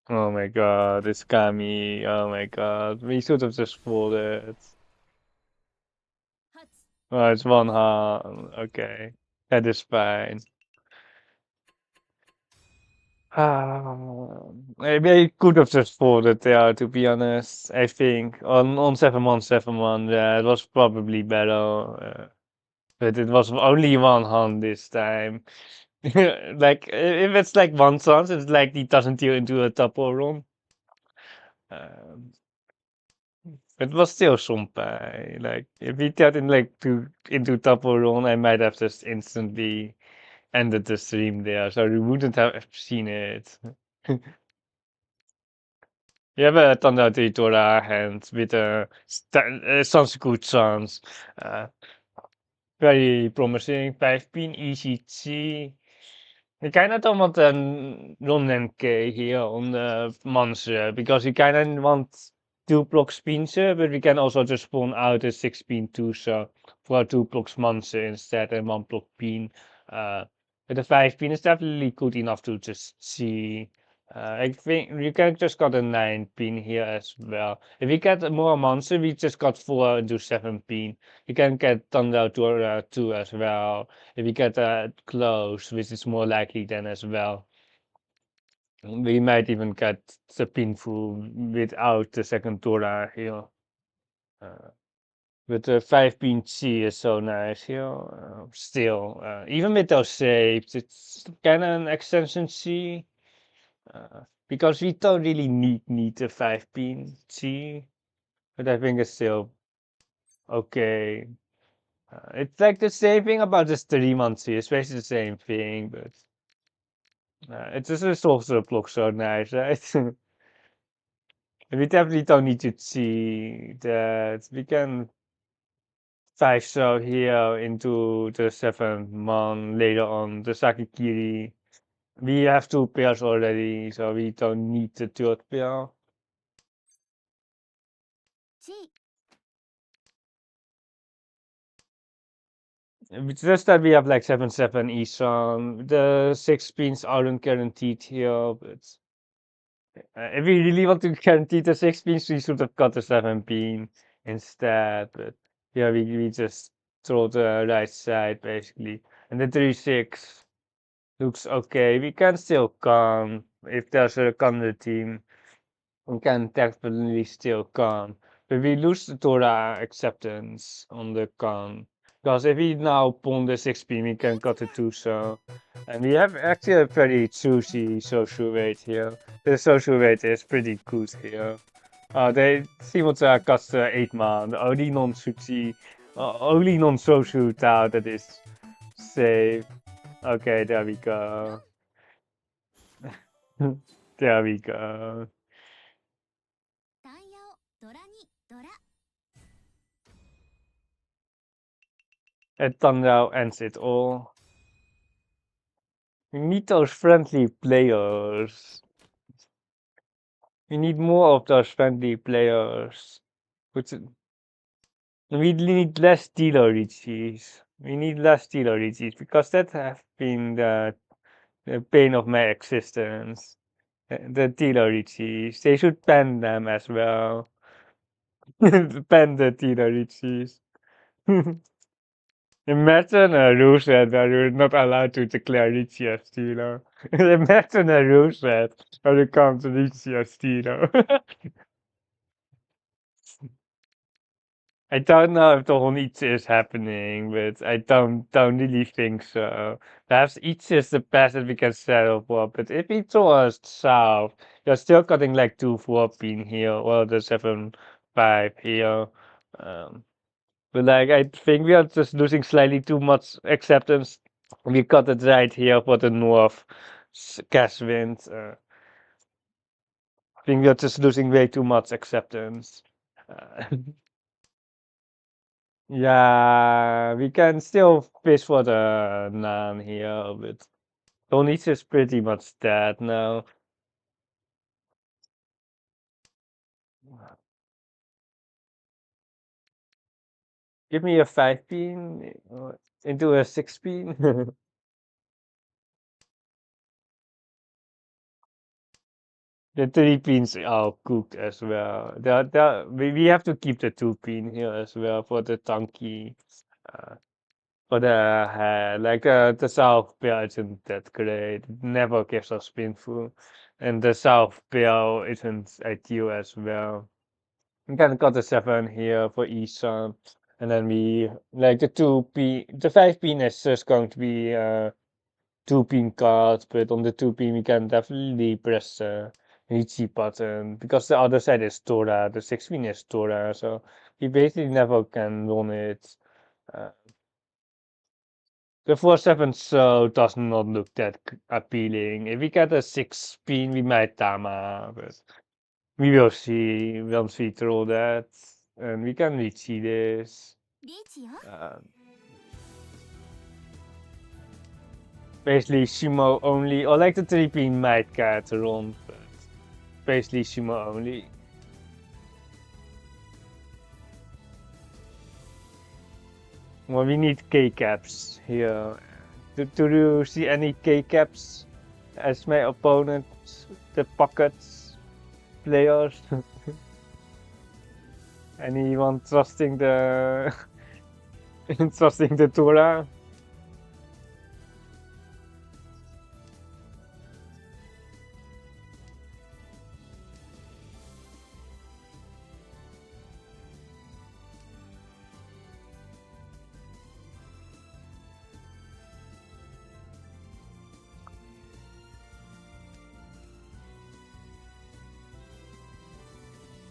oh my god, it's Kami. Oh my god, we should have just folded. Oh, it's one hand. Okay, that is fine. Maybe I could have just folded there, to be honest. I think on 7-1, 7-1, yeah, it was probably better. But it was only one hand this time. Like if it's like one chance, it's like he doesn't deal into a double run. Um, it was still Sompai. Like if he got in like into double run, I might have just instantly ended the stream there, so you wouldn't have seen it. You have a Thunder Dora hand with sounds good chance. Very promising. 5-pin ECG. You kinda don't want a non-MK here on the Manse because you kinda want 2 blocks Pinse, but we can also just spawn out a 6-pin too, so for 2 blocks Manse instead and 1 block Pin. But the 5-pin is definitely good enough to just see. I think you can just got a 9-pin here as well. If we get more Manse, we just got 4 into 7-pin. You can get Thunder to 2 as well. If we get close, which is more likely then as well. We might even get the pinful without the second Dora here. But the 5-pin C is so nice here. Still, even with those shapes, it's kind of an extension C. Because we don't really need the 5-pin C. But I think it's still okay. It's like the same thing about the 3-month C. It's basically the same thing, but it's just a sorcerer block so nice, right? We definitely don't need to see that we can 5 so here into the 7-month later on the Sakikiri. We have 2 pairs already, so we don't need the third pair. It's just that we have like 7-7 Isan. The 6-pins aren't guaranteed here, but if we really want to guarantee the 6-pins, we should have got the 7-pin instead. But yeah, we just throw the right side basically. And the 3-6 looks okay. We can still come if there's a counter team. We can definitely still come. But we lose the Torah acceptance on the con. Because if we now pawn the 6-pin, we can cut the 2 so. And we have actually a very choosy social rate here. The social rate is pretty good here. They Simulta cuts 8 man. The only non-sushi, only non-social tile that is safe. Okay, there we go. There we go. And Thunder ends it all. We need those friendly players. We need more of those friendly players. We need less dealer Riichis. We need less Tirorichis because that have been the pain of my existence. The Tirorichis. They should ban them as well. Ban the Tirorichis. Imagine a rule set where you're not allowed to declare Riichi as Tiro. Imagine a rule set where you come to Riichi as Tiro. I don't know if the whole Ichi is happening, but I don't really think so. Perhaps Ichi is the best that we can settle for, but if we towards south, you're still cutting like 2-4 pin here, or the 7-5 here. Um, but like I think we are just losing slightly too much acceptance. We got it right here for the north cash wind. I think we are just losing way too much acceptance. Uh, Yeah, we can still fish for the Nan here, but Oni's is pretty much dead now. Give me a 5 pin into a 6 pin. The 3 pins are cooked as well. We have to keep the 2 pin here as well for the Tanky. Uh, for the like the South Bill isn't that great. It never gives us spinful. And the South Bill isn't ideal as well. We kind of got the 7 here for Isan, and then we like the 5 pin is just going to be 2 pin card, but on the 2 pin we can definitely press the Riichi button because the other side is Tora, the 6 pin is Tora, so we basically never can run it. Uh, the 4-7 so does not look that appealing. If we get a 6 pin, we might Tama, but we will see once we throw that, and we can reach this. リーチよ。 Uh, basically, Shimo only, or like the 3-pin might get around, but basically Shimo only. Well, we need K-caps here. Do you see any K-caps as my opponents, the pockets players? Anyone trusting the trusting the Tora?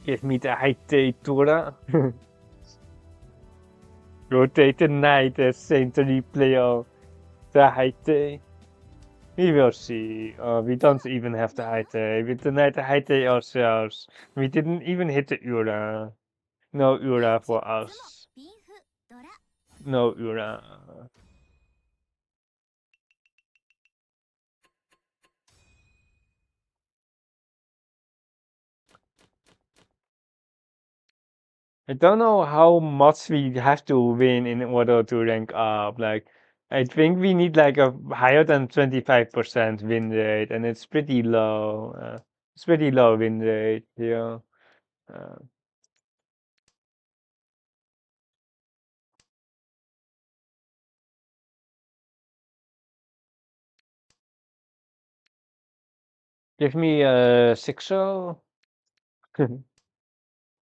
Give me the high Tora. Rotate the knight as saintly player. The high. We will see. We don't even have the high. With the knight high ourselves. We didn't even hit the Ura. No Ura for us. ビンフドラ No Ura. I don't know how much we have to win in order to rank up. Like, I think we need like a higher than 25% win rate, and it's pretty low. It's pretty low win rate here. Uh, give me a 6-0.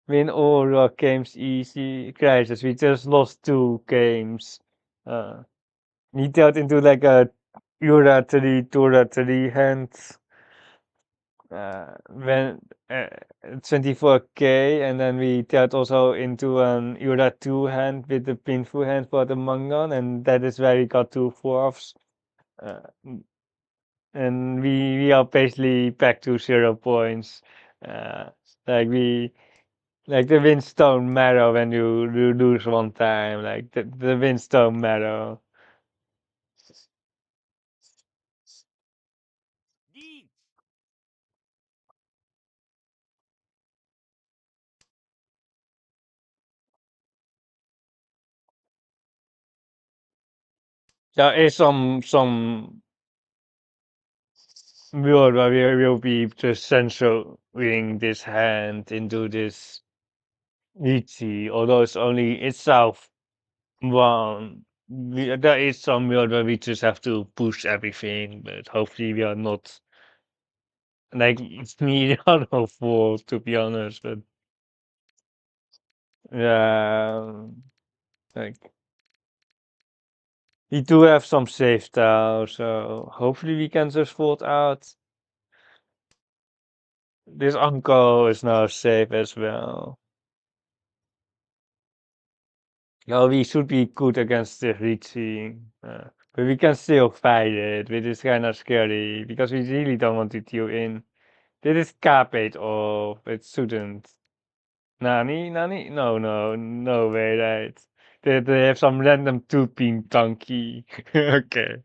Win all our games easy. Crisis. We just lost 2 games. We dealt into like a Ura 3, Tura 3 hands. When 24k, and then we dealt also into an Ura 2 hand with the painful hand for the Mangon, and that is where we got 2 fourths. Uh, and we are basically back to 0 points. Uh, like we like the wins don't matter when you lose one time. Like the wins don't matter. There is some world where we will be just censoring this hand into this Riichi, although it's only itself one. There is some world where we just have to push everything, but hopefully we are not like me on a fool, to be honest. But yeah, like we do have some safe now, so hopefully we can just vote out. This uncle is now safe as well. Yeah, we should be good against the Riichi, but we can still fight it, which is kind of scary because we really don't want to deal in. This is carpet off. It shouldn't. Nani? Nani? No, no, no way, right? They have some random 2-pin donkey. Okay.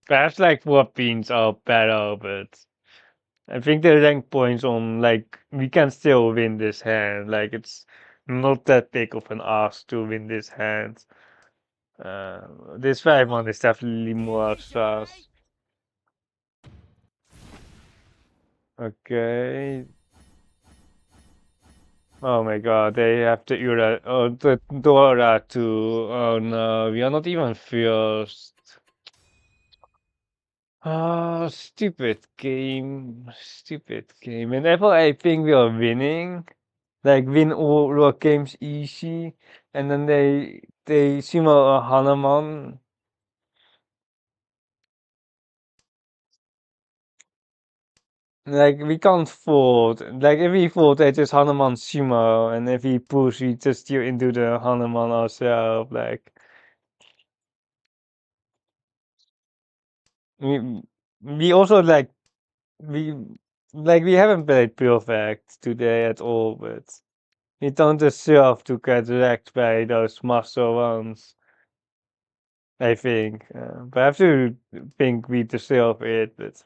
Perhaps like 4 pins are better, but I think the rank points on like we can still win this hand. Like it's not that big of an ask to win this hand. This 5-1 is definitely more sus. Okay. Oh my god, they have the Ura, oh, the Dora too. Oh no, we are not even first. Oh, stupid game. Stupid game. Whenever I think we are winning, like win all our games easy, and then they sumo a Hanuman. Like we can't fold. Like if we fold, they just Hanuman sumo, and if we push, we just steal into the Hanuman ourselves. Like we we also we we haven't played perfect today at all, but we don't deserve to get wrecked by those master ones. I think. But I have to think we deserve it, but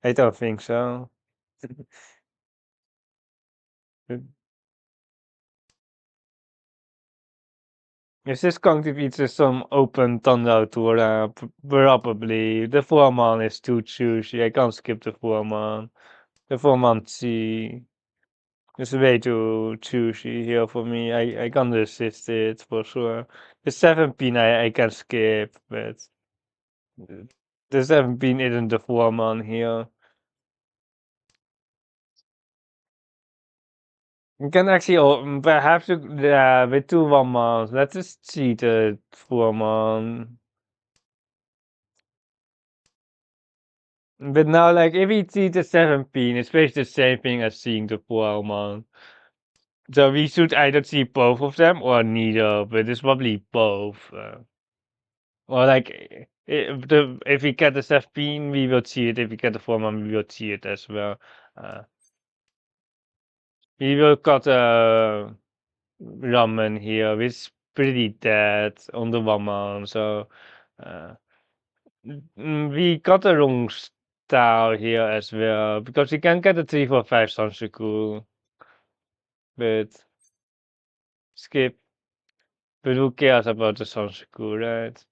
I don't think so. Is this going to be just some open Thunder tour? Probably. The foreman is too choosy. I can't skip the foreman. The foreman C is way too choosy here for me. I can't resist it for sure. The 7-pin I can skip, but the 7-pin isn't the foreman here. You can actually perhaps with 2 1-mans. Let's just cheat a 4-man. But now, like, if we see the 7-pin, it's basically the same thing as seeing the 4-man. So we should either see both of them or neither, but it's probably both. Or like, if we get the 7-pin, we will see it. If we get the 4-man, we will see it as well. We will cut Ramen here, which is pretty dead on the 1-man, so uh, we got the wrong style here as well, because we can get a 3 for 5 Sansuku, but skip. But who cares about the Sansuku, right?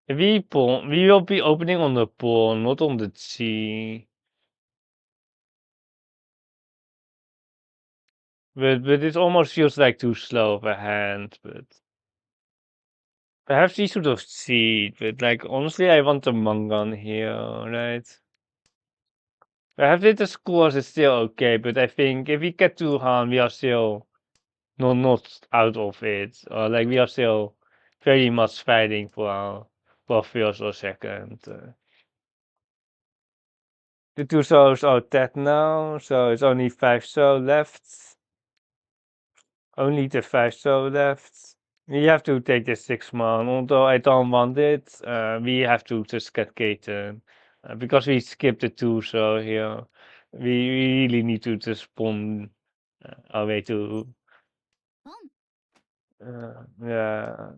If we will be opening on the pawn, not on the G. But it almost feels like too slow of a hand, but perhaps we should have seed, but like honestly I want the Mangan here, right? Perhaps the scores is still okay, but I think if we get to Han, we are still not out of it. Or like we are still very much fighting for first or second. The 2 souls are dead now, so it's only 5 soul left. Only the 5 soul left. We have to take the 6-man, although I don't want it. We have to just get Katen. Because we skipped the 2 soul here. We really need to just spawn our way to. Yeah.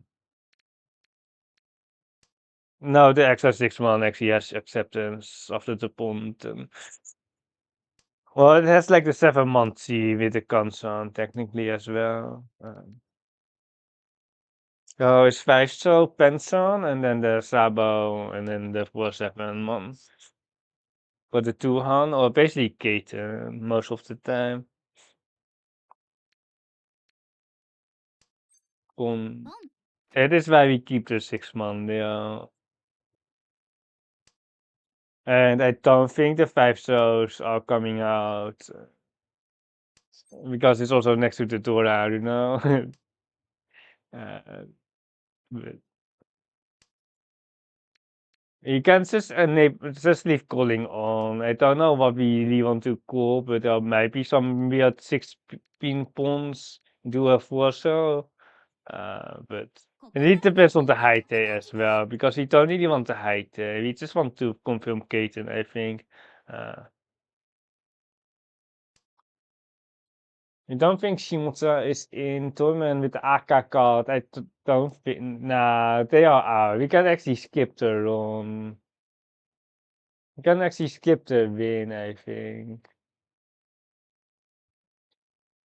No, the extra 6-man actually has acceptance after the pond. Well, it has like the 7-month C with the console technically as well. So it's 5 Penson, and then the Sabo, and then the 4-7 month. For the 2-han, or basically Katen most of the time. It is why we keep the 6-man, yeah. And I don't think the 5 shows are coming out. Because it's also next to the Dora, you know? But you can just just leave calling on. I don't know what we really want to call, but there might be some weird 6-pin pawns do a 4-show. But it depends on the height as well, because we don't really want the height. We just want to confirm Katen, I think. I don't think Shimota is in tournament with the AK card. Don't think. Nah, they are out. We can actually skip the run. We can actually skip the win, I think.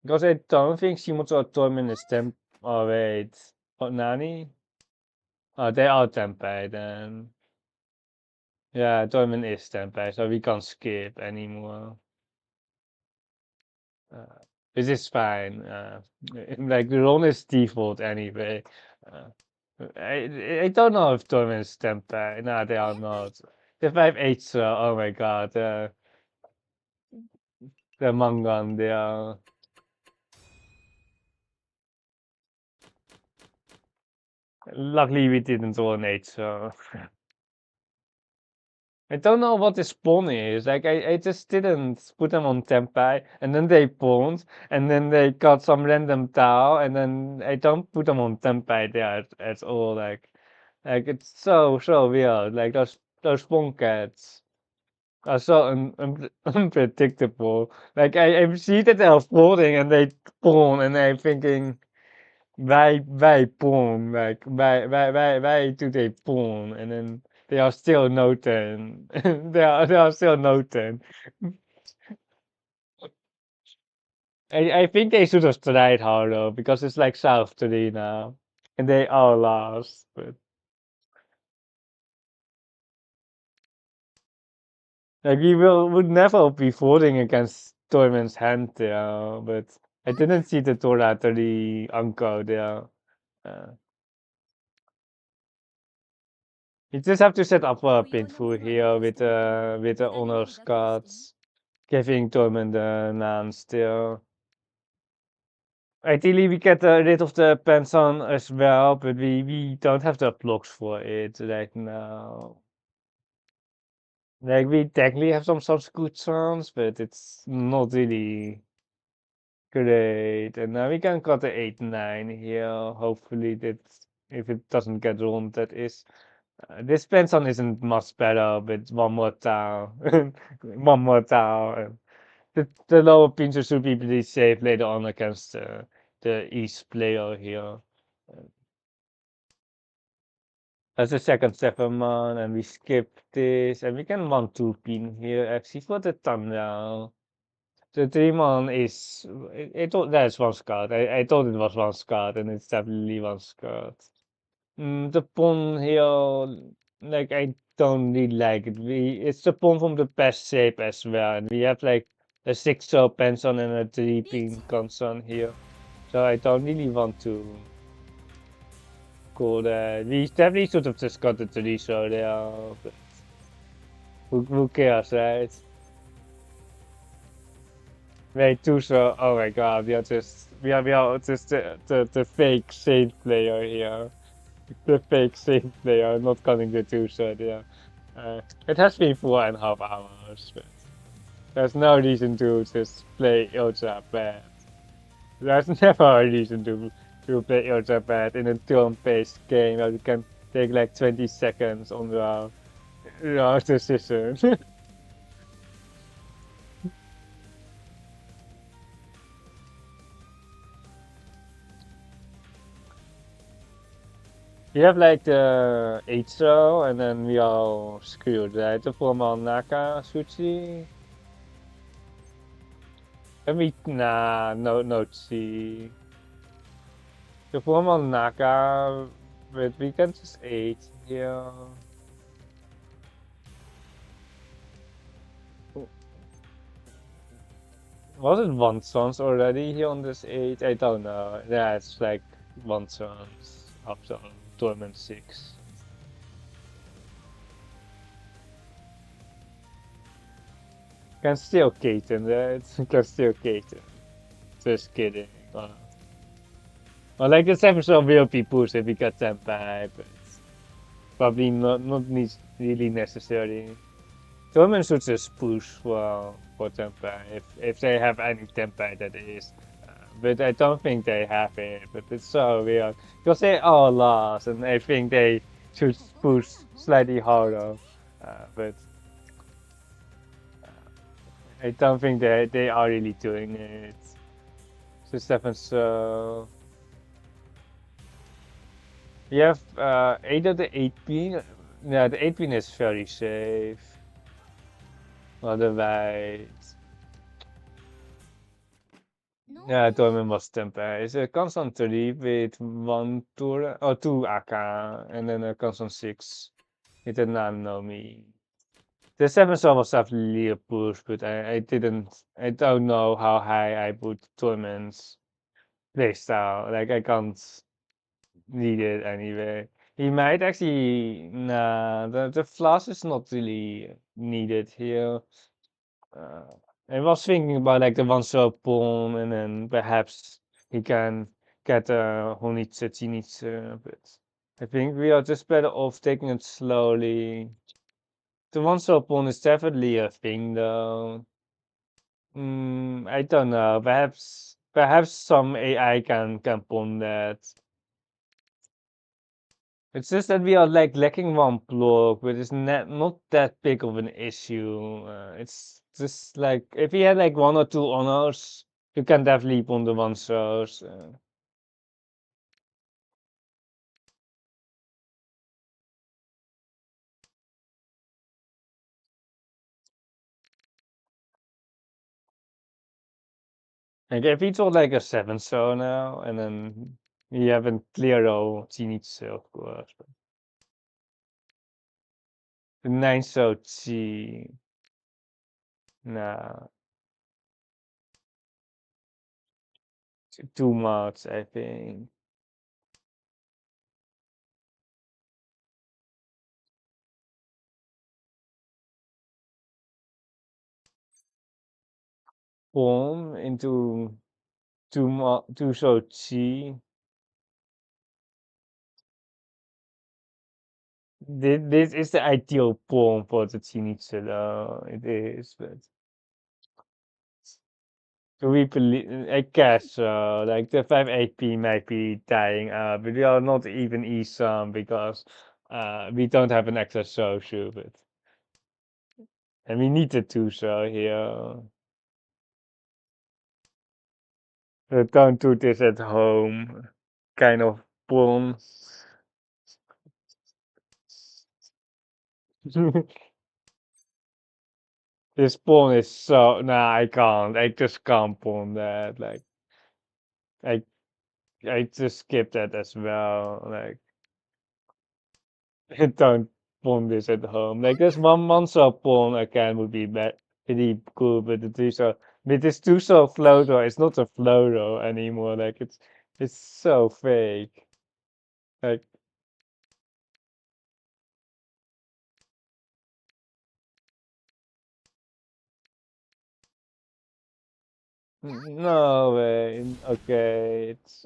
Because I don't think Shimota tournament is temp. Oh, wait. Oh, Nani? Oh, they are Tempai then. Yeah, tournament is Tempai, so we can't skip anymore. This is fine. Like the run is default anyway. Uh, I don't know if tournaments stamp back. No, they are not. The 5-8, oh my god, the Mangan, they are. Luckily we didn't run 8, so. I don't know what this pawn is. Like I just didn't put them on Tempai, and then they pawned, and then they got some random Tau, and then I don't put them on Tempai there at all. Like it's so weird. Like those pawn cats are so unpredictable. Like I see that they're folding and they pawn, and I'm thinking, why pawn? Like why do they pawn? And then they are still no 10. They are still no 10. I think they should have tried harder because it's like South 3 now. And they are lost. But like we would never be voting against Toyman's hand there, but I didn't see the Dora 3 uncle there. Uh, you just have to set up a pinful here with the honors cards, giving Toyman the nan still. Ideally, we get rid of the Penson as well, but we don't have the blocks for it right now. Like, we technically have some good songs, but it's not really great. And now we can cut the 8-9 here. Hopefully, that if it doesn't get run, that is. This Penson isn't much better, but one more town. One more town. The lower pincher should be pretty safe later on against the East player here. That's the second 7-man, and we skip this, and we can 1-2 pin here actually for the thumbnail. The 3-man is. I thought that's one card. I thought it was one card, and it's definitely one card. The pawn here, like I don't really like it. It's the pawn from the best shape as well, and we have like a 6-show penson and a 3-pin concern here, so I don't really want to call that. We definitely should have just got the 3-show there, but who cares, right? Wait, 2-show. Oh my god, we are just the fake saint player here. The fake saint player, not cutting the 2-show there. It has been 4.5 hours, but there's no reason to just play ultra bad. There's never a reason to play ultra bad in a turn-based game where you can take like 20 seconds on your decision. You have like the 8-show, and then we are screwed, right? The 4-man Naka Suchi. Nah, no Chi. The formal Naka, but we can just 8 here. Was it one sons already here on this 8? I don't know. Yeah, it's like one sons up to tournament 6. Can still Katen, right? Can still Katen. Just kidding. Well, like the 7 star will be pushed if we got 10 pipe, but probably not really necessary. Tournament should just push for 10 pipe if they have any 10 pipe that is. But I don't think they have it, but it's so weird. Because they all lost, and I think they should push slightly harder. But I don't think they are really doing it. So Stefan, so you have 8 of the 8 pin. Yeah, the 8 pin is very safe. Otherwise, yeah, tournament was temper. It's a constant 3 with 1 tour or 2 AK, and then a constant 6 with a Nanomi. The 7 star was definitely a push, but I don't know how high I put tournaments playstyle. Like, I can't need it anyway. He might actually, nah, the flash is not really needed here. Uh, I was thinking about like the one star pawn, and then perhaps he can get a Honitze, Chinitze, but I think we are just better off taking it slowly. The one star pawn is definitely a thing though. I don't know. Perhaps some AI can pawn that. It's just that we are like lacking one block, but it's not that big of an issue. It's just like if we had like 1 or 2 honors, you can definitely pawn the one stars. Like if we thought like a 7 star now, and then we have a clear row, Zenitsu, of course. But the 9 star G, nah, too much, I think. Pawn into 2 star G. This is the ideal pawn for the Chinchilla. It is, but do we believe? I guess so. Like the 5 AP might be dying out, but we are not even E-sum because we don't have an extra social, but and we need the 2 here. But don't do this at home, kind of pawn. This pawn is so nah. I can't. I just can't pawn that. Like I I just skip that as well. Like, don't pawn this at home. Like, there's one sub pawn again would be pretty cool, but the with this 2 star floater, it's not a floater anymore. Like, it's so fake. Like, no way. Okay, it's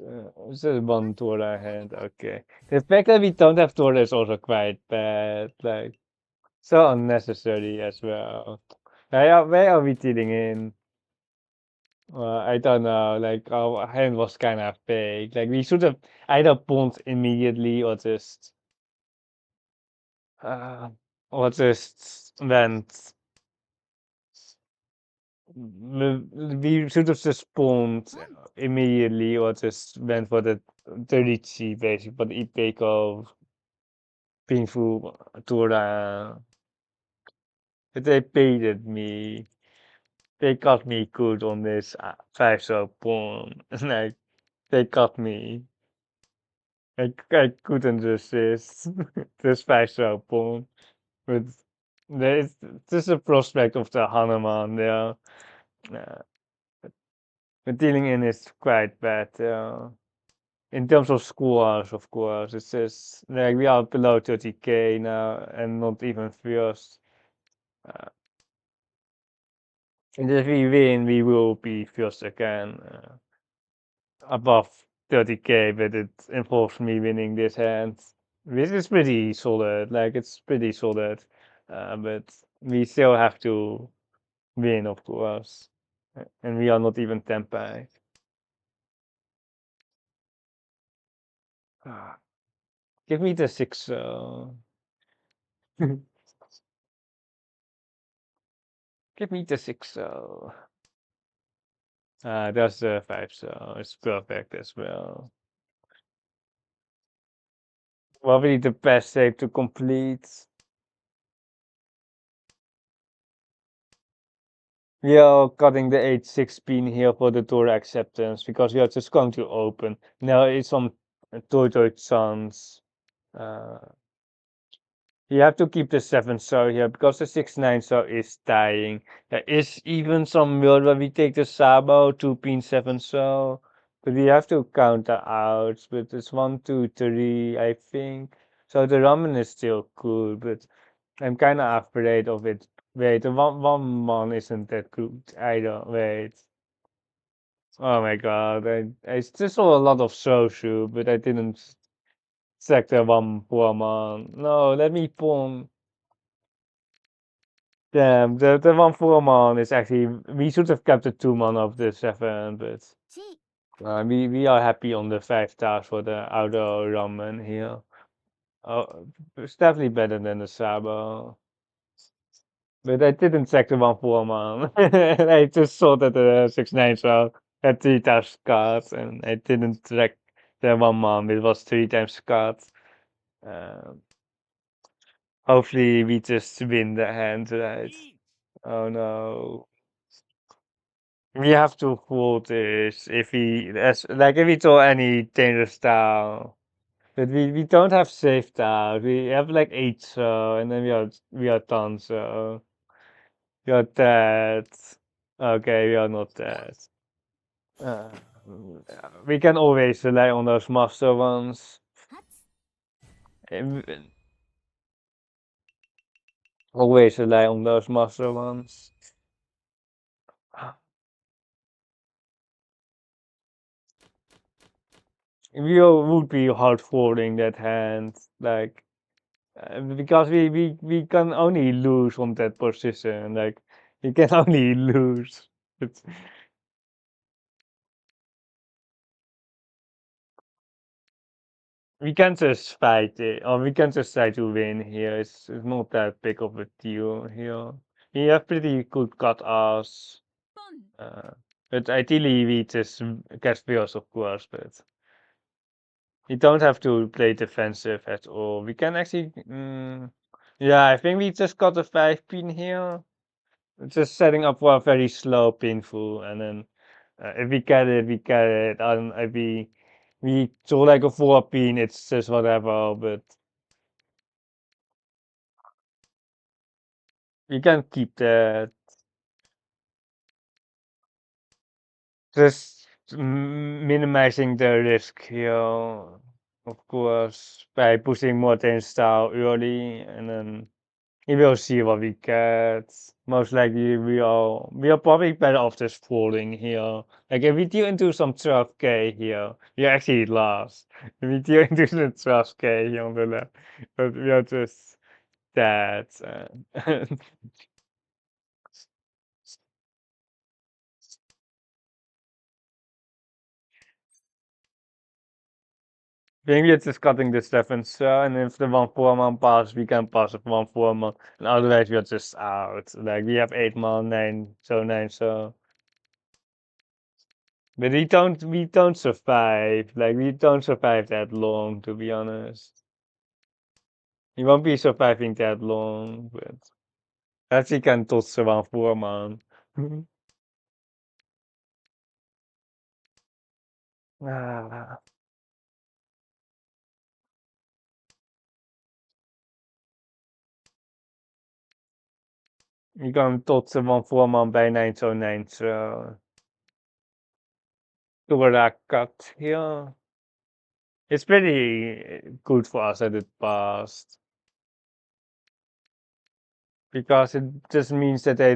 just one Tora hand. Okay, the fact that we don't have Tora is also quite bad. Like, so unnecessary as well. Where are we dealing in? I don't know. Like our hand was kind of fake. Like we should have either pulled immediately uh, or just went. We should have just pulled immediately or just went for the 30G basically, but the pick of painful Tura. But they baited me. They got me good on this 5 star pawn. Like they got me. I couldn't resist this 5-star pawn. But there's just a prospect of the Hanuman there. Uh, the dealing in is quite bad. In terms of scores, of course, it's just like we are below 30k now and not even first. Uh, and if we win, we will be first again, above 30k, but it involves me winning this hand, which is pretty solid. Like it's pretty solid, but we still have to win, of course, and we are not even tempai. Ah, give me the 6. Give me the 6. That's the 5, so it's perfect as well. Probably the best shape to complete. We are cutting the H6 pin here for the door acceptance because we are just going to open. Now it's on Toy chance. Uh, you have to keep the 7 star here because the 6-9 star is dying. There is even some world where we take the Sabo 2 pin 7 star. But we have to counter out. But it's 1, 2, 3, I think. So the ramen is still cool, but I'm kind of afraid of it. Wait, the 1-1 isn't that good either. Wait. Oh my god, I just saw a lot of Soshu, but I didn't check the 1-4 man. No, let me pawn. Damn, the 1-4 man is actually, we should have kept the 2 man of the 7, but ち we are happy on the 5 stars for the auto ramen here. Oh, it's definitely better than the Sabo. But I didn't check the 1-4 man. I just saw that the 6-9 so had 3 times cards, and I didn't check the 1 man. It was 3 times cards. Um, hopefully we just win the hand, right? Oh no. We have to fold this if we like if we draw any dangerous style. But we don't have safe style. We have like 8 so, and then we are done so. We are dead. Okay, we are not dead. Uh, we can always rely on those master ones. 発 Always rely on those master ones. We would be hard folding that hand, like because we can only lose on that position. Like we can only lose. It's, we can just fight it, or we can just try to win here. It's not that big of a deal here. We have pretty good cut ass. ポン But ideally we just get first, of course, but we don't have to play defensive at all. We can actually, yeah, I think we just got a 5 pin here. Just setting up for a very slow pinful, and then if we get it, we get it. And if we draw like a 4 pin, it's just whatever, but we can keep that. Just minimizing the risk here, of course, by pushing more ten style early, and then we will see what we get. Most likely we are probably better off just folding here. Like if we deal into some 12k here, we actually lost. If we deal into the 12k here on the left, but we are just dead. Maybe it's just cutting the seven, so, and if the 1-4 man passes, we can pass with 1-4 man, and otherwise we are just out. Like we have 8 man, 9, so 9, so. But we don't survive. Like we don't survive that long, to be honest. We won't be surviving that long, but perhaps we can toss the 1-4 man. Ah. You can tot de 1 4-man bij 909 so. Cut here. It's pretty good for us at it past. Because it just means that they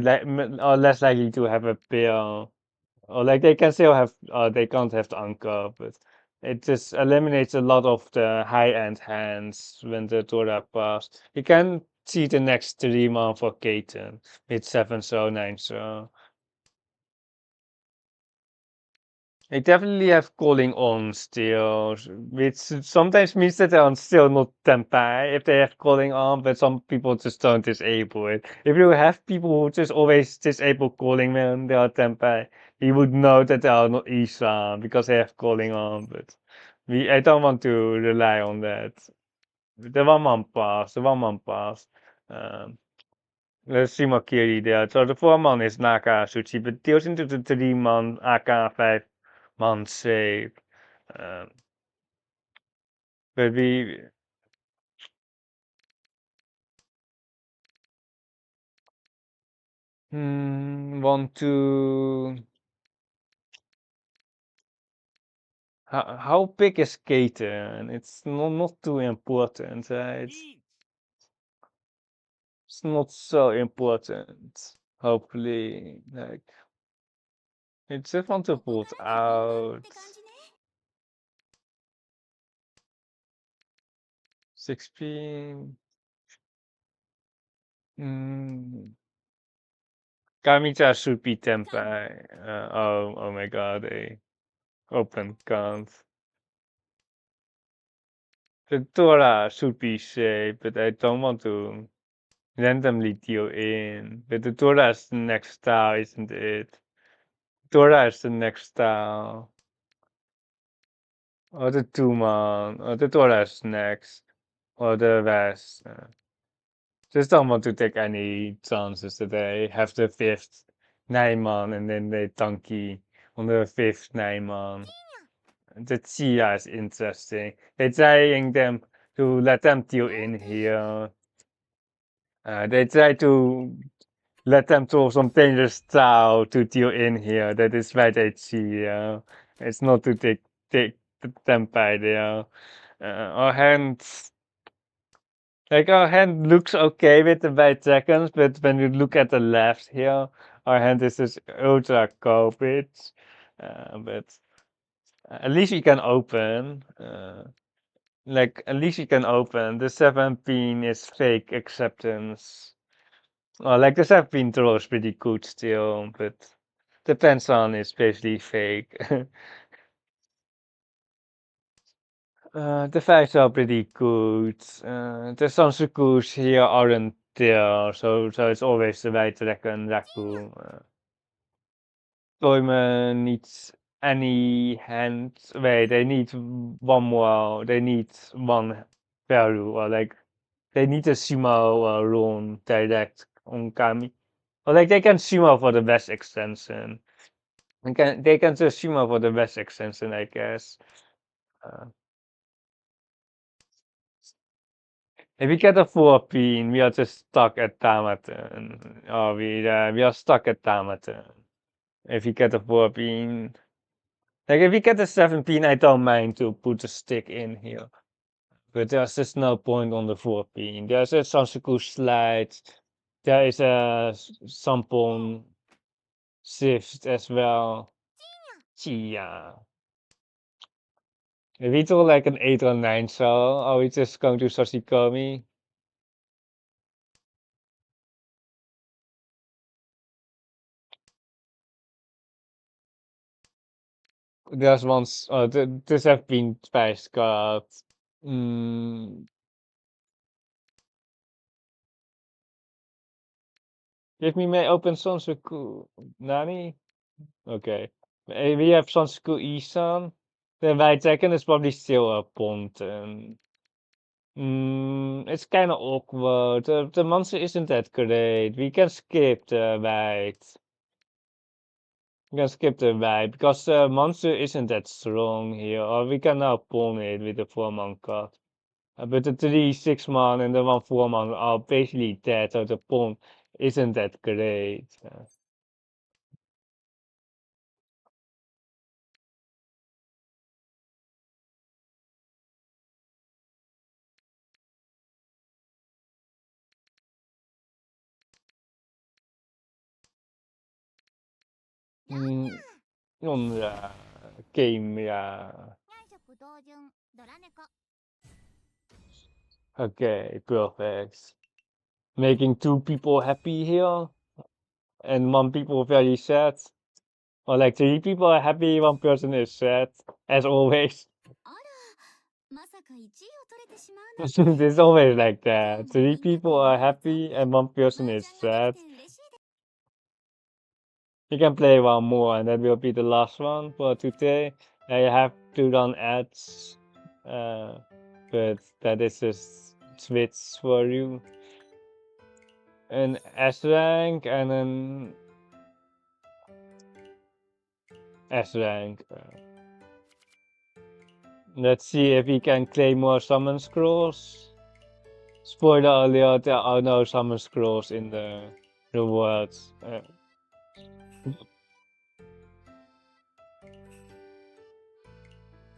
are less likely to have a pair. Or like they can still have, they can't have the anchor, but it just eliminates a lot of the high-end hands when the Torah pass. You can see the next 3-man for Katen with 7 so 9 so. They definitely have calling on still, which sometimes means that they are still not tempai if they have calling on, but some people just don't disable it. If you have people who just always disable calling when they are tempai, you would know that they are not Isha because they have calling on, but I don't want to rely on that. The 1-man pass, the 1-man pass. Um, let's see more clearly there. So the 4-man is Naka Suchi, but deals into the 3-man AK 5-man save. Um, but we want to. How big is Katen? It's not too important, right? It's not so important. Hopefully, like I just want to ここ put からが本番っ out て感じね。 16. Kamita should be tempai. Oh my god, a open count. The Torah should be safe, but I don't want to randomly deal in. But the Torah is the next style, isn't it? Torah is the next style. Or the 2-man. Or the Torah is next. Or the rest. Just don't want to take any chances that they have the 5th 9-man and then they tanky on the 5th 9-man. The Chia is interesting. They're trying them to let them deal in here. They try to let them throw some dangerous style to deal in here. That is why they see. It's not to take them by there. Our hand, like our hand looks okay with the white seconds, but when you look at the left here, our hand is just ultra copied. But at least we can open. Like at least you can open. The 17 is fake acceptance. Like the 17 draw is pretty good still, but depends on it's basically fake. The facts are pretty good. The Sansukus here aren't there, so it's always the right reckon Raku. Toyman needs any hand. Wait, they need one more. They need one value, or like they need a sumo run direct on Kami. Or like they can sumo for the best extension. They can just sumo for the best extension, I guess. If we get a 4 pin, we are just stuck at Tamaten. Or we are stuck at Tamaten. If we get a 4 pin. Like if we get a 7 pin, I don't mind to put a stick in here. But there's just no point on the 4 pin. There's a Sansuku slide. There is a Sampon shift as well. Chia. If we draw like an 8 or 9 cell, are we just going to Sashikomi? There's one. This have been spice card. Give me my open Sansuku. Nani? Okay. We have Sansuku Isan. The white second is probably still a pont. It's kind of awkward. The monster isn't that great. We can skip the white. We can skip the white because the monster isn't that strong here. Or we can now pawn it with the 4-man card. But the 3 6-man and the 1 4-man are basically dead, so the pawn isn't that great. Mm, game, yeah. 二色同順ドラ猫 Okay, perfect. Making two people happy here and one people very sad. Or like three people are happy, one person is sad, as always. あらまさか1位を取れてしまうなんて It's always like 今 that. 日も Three みんなと people い are ろいろ残 happy 業 and one 麻 person 雀 is ができ sad. て嬉しいです You can play one more and that will be the last one for today. I have to run ads, but that is just switch for you. An S rank and an S rank. Let's see if we can claim more summon scrolls. Spoiler alert, there are no summon scrolls in the rewards.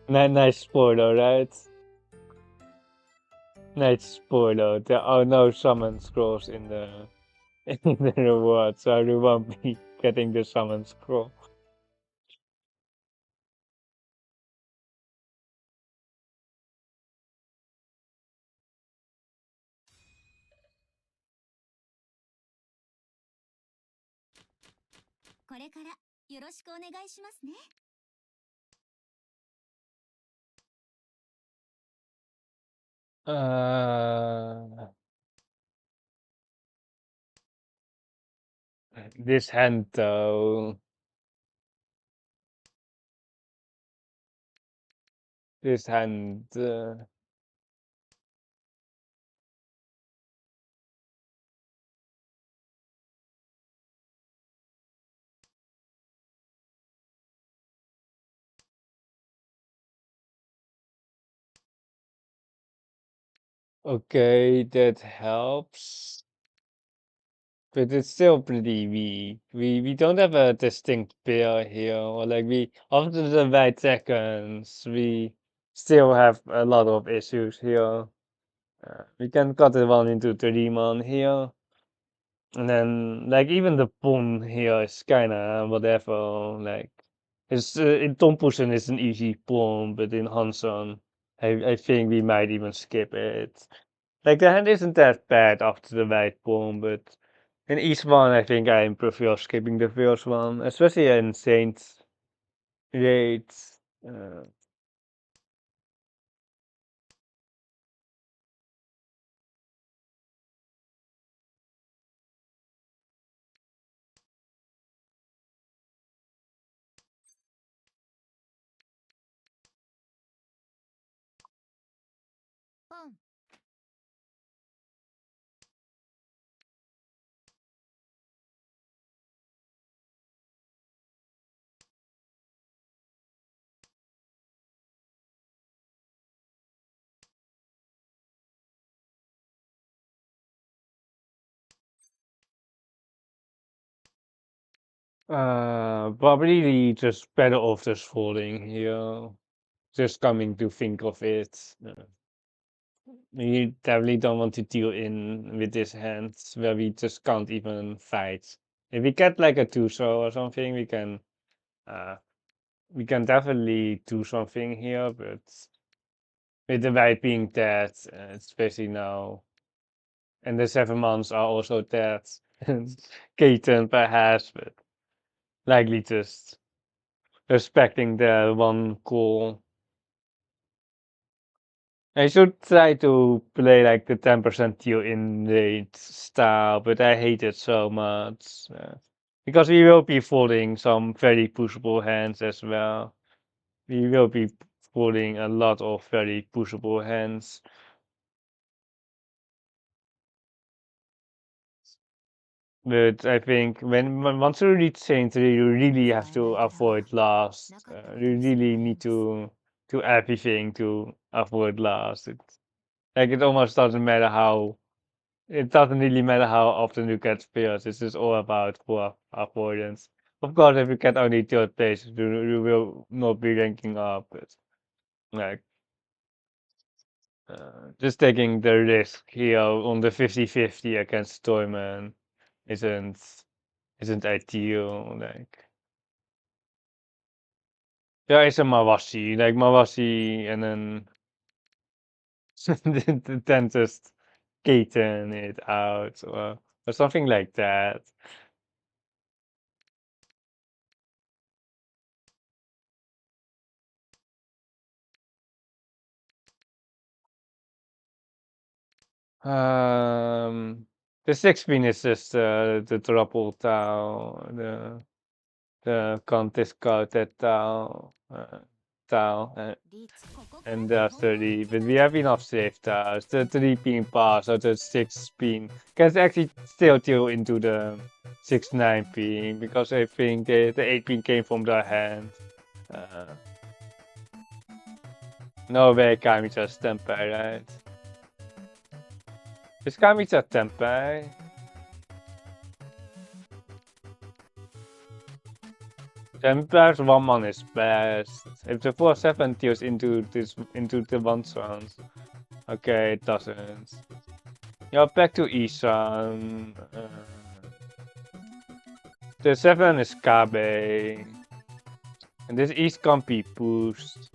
Nice spoiler, right? Nice spoiler. There are no summon scrolls in the in the reward, so you won't be getting the summon scroll.これからよろしくお願いしますね This hand though. This hand. Okay, that helps. But it's still pretty weak. We don't have a distinct pair here, or like we after the right seconds, we still have a lot of issues here. We can cut it one into 3 man here. And then, like, even the pawn here is kinda whatever, like, in Tompussen is an easy pawn, but in Hanson, I think we might even skip it. Like, the hand isn't that bad after the white pawn, but in each one, I think I prefer skipping the first one, especially in Saints raids. Probably just better off just folding here. Just coming to think of it. We definitely don't want to deal in with this hand where we just can't even fight. If we get like a 2-throw or something, uh we can definitely do something here, but with the white being dead, especially now, and the 7 months are also dead. Keaton perhaps, but likely just respecting the one call. I should try to play like the 10% deal in rate style, but I hate it so much. Because we will be folding some very pushable hands as well. We will be folding a lot of very pushable hands. But I think once you reach Saintry, you really have to avoid last. You really need to do everything to avoid last. Like it almost doesn't matter how it doesn't really matter how often you get first. It's just all about avoidance. Of course, if you get only third place, you will not be ranking up. But like, just taking the risk here on the 50-50 against Toyman isn't isn't ideal. Like, there is a Mawashi, and then then just Gaten it out or something like that. The 6 pin is just the triple Tau, the contest counted Tau, and the 30. But we have enough safe Taus. The 3 pin pass or the 6 pin can actually still deal into the 6-9 pin because I think the 8 pin came from their hand. No way, Kamicha's Tempai, right? Is Kamicha Tempai? Templar's 1-man is best. If the 4-7 deals into the 1 rounds. Okay, it doesn't. Yeah, back to Isan. The 7 is Kabe. And this East can't be pushed.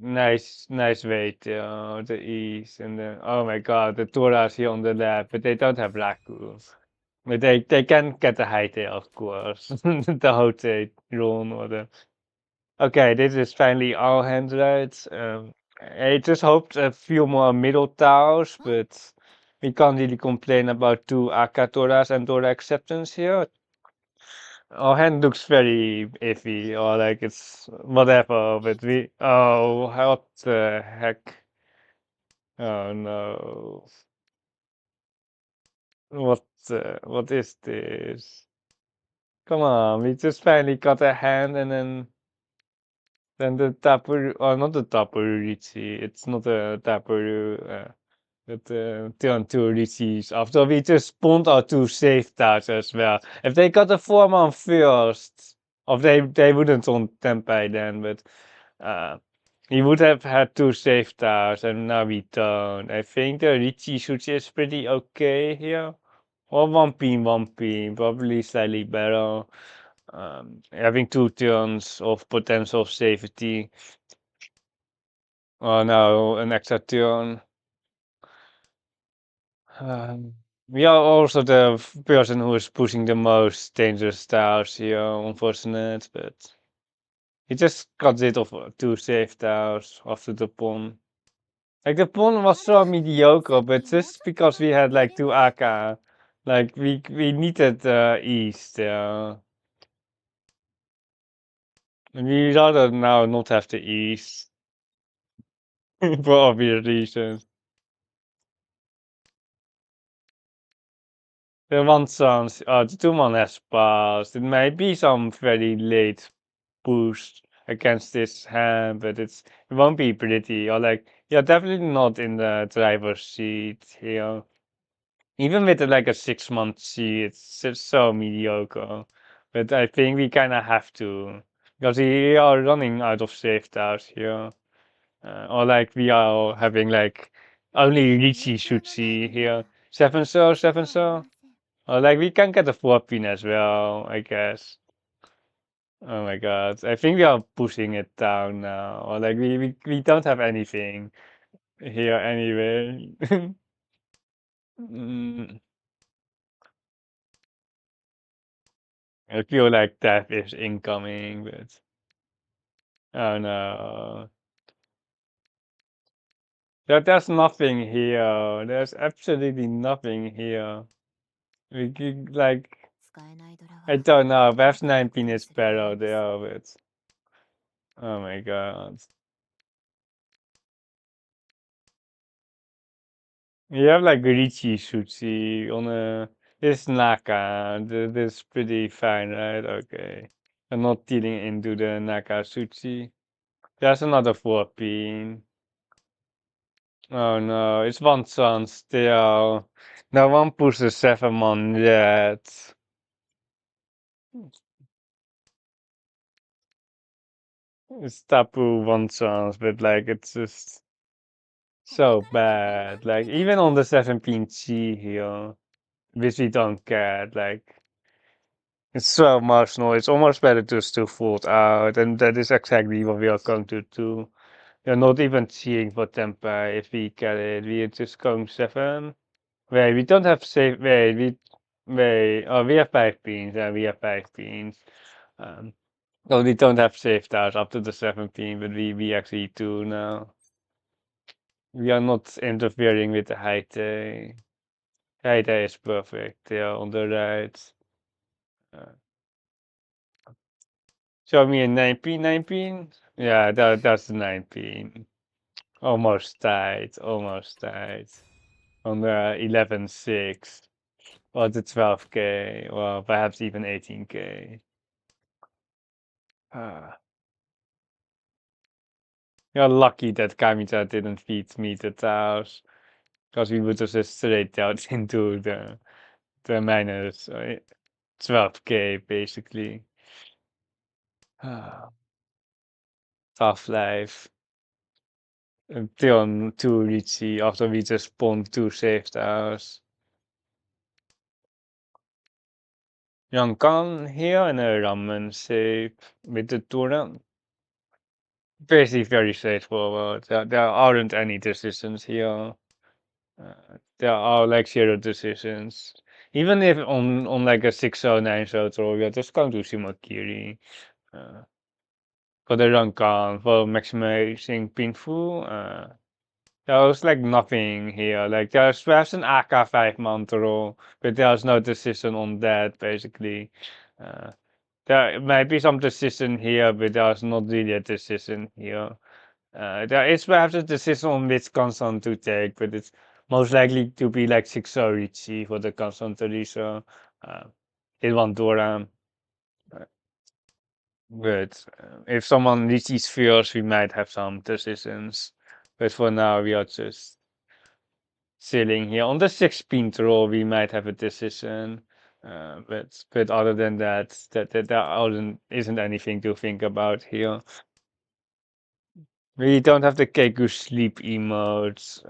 Nice weight, the East. And then, oh my god, the Tora's here on the left, but they don't have Raku. But they can get the high tail, of course. The Hote run or the. Okay, this is finally all hands right. I just hoped a few more middle towers, but we can't really complain about 2 Akatoras and Dora acceptance here. Our hand looks very iffy, or like it's whatever, but we. Oh, what the heck? Oh no. What is this? Come on, we just finally got a hand and then the Tapu, or not the Tapu Riichi, it's not a Tapu, but turn to Riichis after we just spawned our 2 safe towers as well. If they got a 4-man first, or they wouldn't on Tempai then, but he would have had 2 safe towers and now we don't. I think the Riichi Suchi is pretty okay here. Or 1 pin, probably slightly better. Having 2 turns of potential safety. Oh no, an extra turn. We are also the person who is pushing the most dangerous styles here, unfortunate, but he just got rid of 2 safe styles after the pawn. Like the pawn was so mediocre, but just because we had like 2 AK, like we needed east, yeah. And we rather now not have the east. For obvious reasons. The 1 sounds, the 2-man has passed. It may be some very late boost against this hand, but it won't be pretty. Or like, you're definitely not in the driver's seat here. Even with like a 6-month seat, it's just so mediocre. But I think we kind of have to, because we are running out of safe towers here. Or like we are having like only Riichi should see here. 7-so. Or like we can get a 4-pin as well, I guess. Oh my god. I think we are pushing it down now. Or like we don't have anything here anyway. Mm, I feel like death is incoming, but oh no. There's nothing here. There's absolutely nothing here. Like, I don't know. Perhaps 19 is better there, but oh my god. You have like Riichi Sushi on a. This Naka. This is pretty fine, right? Okay. I'm not dealing into the Naka Sushi. There's another 4 pin. Oh no, it's one chance still. No one pushes 7 yet. It's taboo one chance, but like it's just so bad. Like even on the 17 G here, which we don't get, like it's so emotional. It's almost better just to fold out, and that is exactly what we are going to do. We're not even cheering for Tempai if we get it. We are just going 7. Wait, we don't have save. Wait. Oh, we have 5 pins. Yeah, we have 5 pins. Um, well, we don't have saved out up to the 17, but we actually do now. We are not interfering with the height. Height is perfect. They are on the right. Uh, show me a 9 pin. 9 pin. Yeah, that's the 9 pin. Almost tight. Almost tight. On the 11.6. Or the 12K. Well, perhaps even 18K. Ah. You're lucky that Kamita didn't feed me the tiles, because we would have just straight out into the minus 12K basically. Ah, tough life. Until 2 Riichi after we just spawned 2 safe tiles. Yankan here and a ramen safe with the Tura. Basically very straightforward. There aren't any decisions here. There are like 0 decisions. Even if on like a 609 Shotro, we are just going to Shimakiri. Uh, for the Rankan, for maximizing Pinfu, there was like nothing here. Like there's an AK5 Mantro, but there's no decision on that basically. Uh, there might be some decision here, but there's not really a decision here. There is perhaps a decision on which constant to take, but it's most likely to be like 6 Riichi for the constant Teresa. In one Dora. But if someone reaches first, we might have some decisions. But for now, we are just sitting here. On the 6 pin roll, we might have a decision. But other than that, there isn't anything to think about here. We don't have the Keku sleep emotes.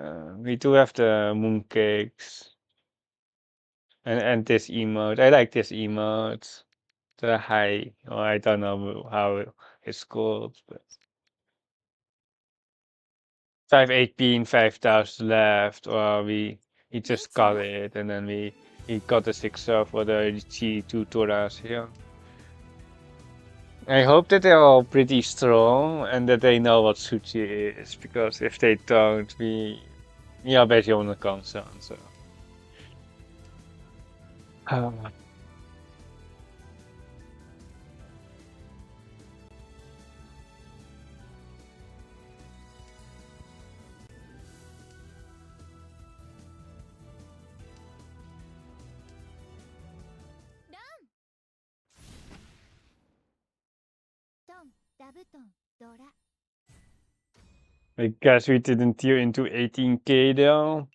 We do have the mooncakes. And this emote. I like this emote. The high. Oh, I don't know how it's called, but 518, 5,000 left. Or he just got it, and then he got the 6 for the G2 Toras here. I hope that they're all pretty strong and that they know what Suchi is, because if they don't, we are basically on the concern. So. I guess we didn't tear into 18K though.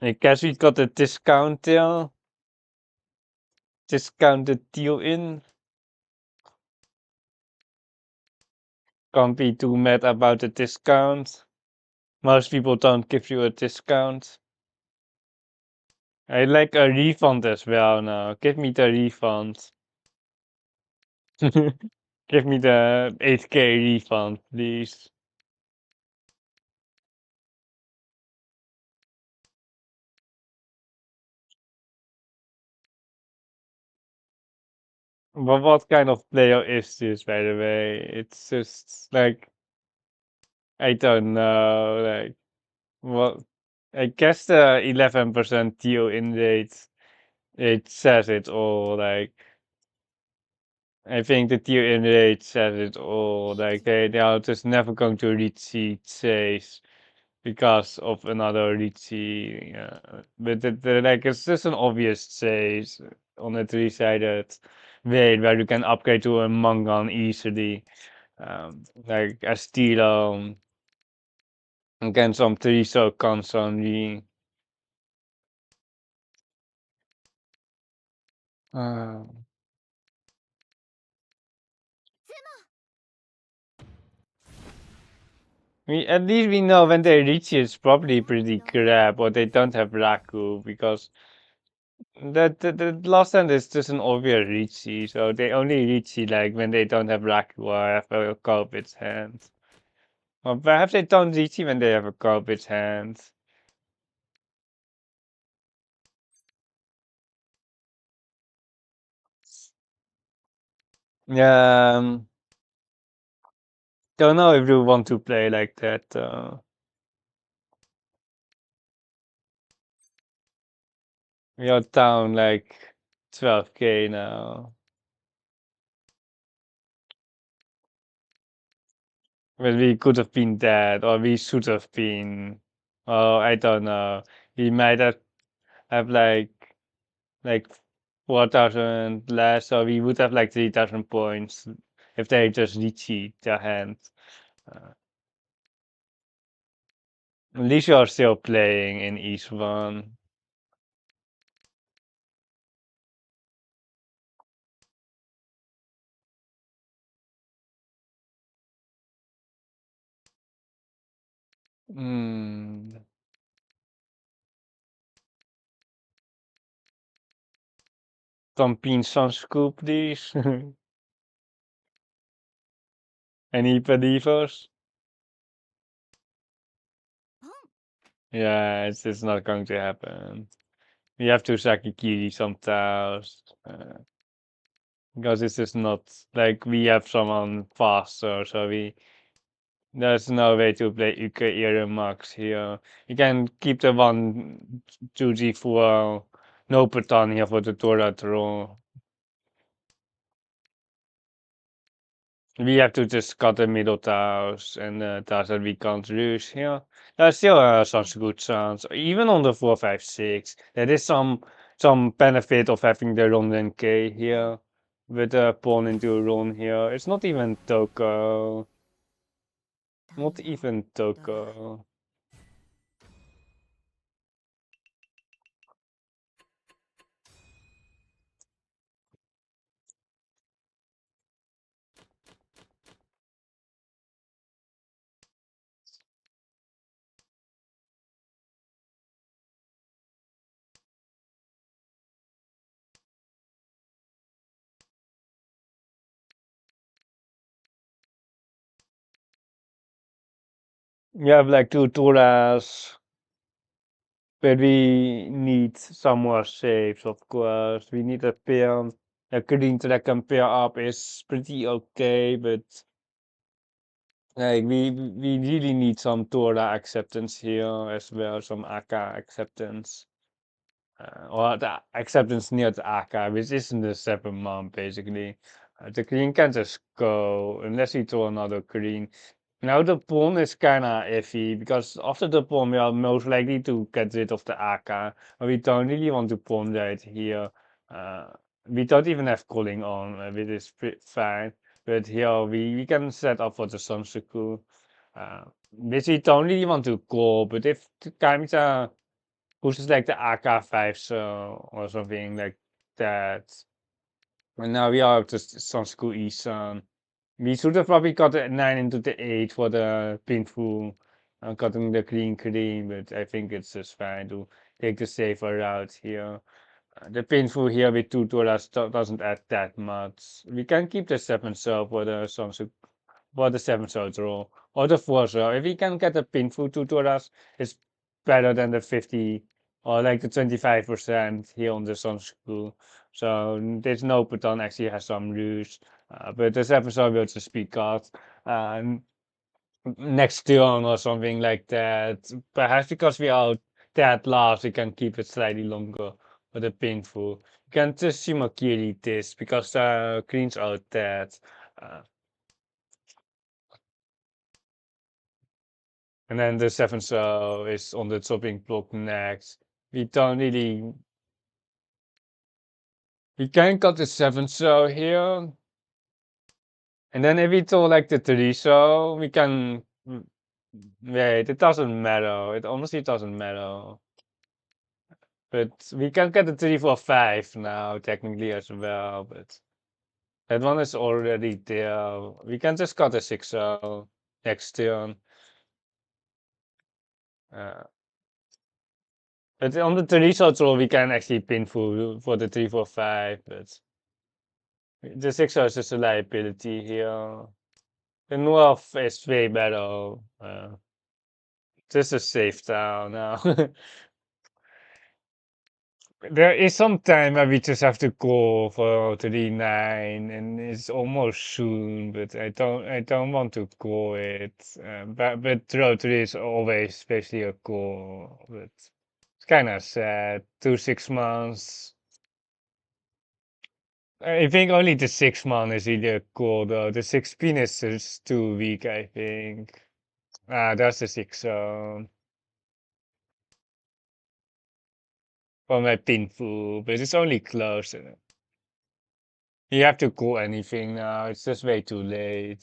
I guess we got a discount there. Discounted deal in. Can't be too mad about the discount. Most people don't give you a discount. I like a refund as well now. Give me the refund. Give me the 8K refund, please. But what kind of player is this, by the way? It's just like, I don't know, like, what? I guess the 11% deal in rate, it says it all, like, I think the deal in rate says it all, like, they are just never going to reach chase because of another Riichi, but like, it's just an obvious chase on a 3-sided way where you can upgrade to a Mangan easily. Like a Stilo against some 3 constantly. Uh, at least we know when they reach it's probably pretty crap, or they don't have Raku, because the last time is just an obvious Riichi, so they only Riichi like when they don't have Raku or have a garbage hand. Or perhaps they don't Riichi when they have a garbage hand. Yeah, don't know if you want to play like that. We are down like 12K now. Well, we could have been dead, or we should have been. Oh, I don't know. We might have like 4,000 less, or we would have like 3,000 points if they just recheat their hand. Uh, at least you are still playing in each one. Hmm. Some bean some scoop, please. Any believers? Yeah, it's not going to happen. We have to Sakikiri sometimes. Because this is not like we have someone faster, so there's no way to play Uke Era Max here. You can keep the 1 2G4 no pattern here for the Tora draw. We have to just cut the middle tiles and tiles that we can't lose here. There's still some good chance, even on the 4 5 6. There is some benefit of having the London K here with the pawn into Ron here. It's not even Toko. Not even Toko. You have like 2 Toras, but we need some more saves, of course. We need a pair. A green that can pair up is pretty okay, but like we really need some Tora acceptance here as well, some Aka acceptance. Or the acceptance near the Aka, which isn't the 7 month basically. The green can just go unless we throw another green. Now the pawn is kinda iffy because after the pawn we are most likely to get rid of the Aka, but we don't really want to pawn right here. Uh, we don't even have calling on, which is fine. But here we can set up for the Sansuku. Which we don't really want to call, but if the Kaimita pushes like the AK5 so or something like that. And now we are just Sansuku Isan. We should have probably got the 9 into the 8 for the pinful, cutting the clean, but I think it's just fine to take the safer route here. The pinful here with 2 dollars doesn't add that much. We can keep the 7 so for the Samsung, for the 7 so draw, or the 4 so. If we can get a pinful 2 dollars, it's better than the 50 or like the 25% here on the Samsung. So there's no button actually has some rules. But this episode will just be cut next turn or something like that. Perhaps because we are that last, we can keep it slightly longer for the painful. You can just see more clearly this because greens are dead. Uh, and then the 7 so is on the chopping block next. We don't really We can cut the 7 so here. And then if we do like the 3 so, we can... Wait, it doesn't matter. It honestly doesn't matter. But we can get the 3 for 5 now, technically as well, but... That one is already there. We can just cut a 6 so next turn. But on the 3 shot roll, we can actually pin for the 3 4 5, but the 6 is just a liability here. The North is way better. Just a safe town now. There is some time where we just have to go for 39, and it's almost soon, but I don't want to go it. But Road 3 is always especially a goal, but it's kind of sad. 6 months. I think only the 6 month is really a goal though. The 16 is just too weak, I think. That's the 6 zone. For my pinful, but it's only close. You have to go anything now. It's just way too late.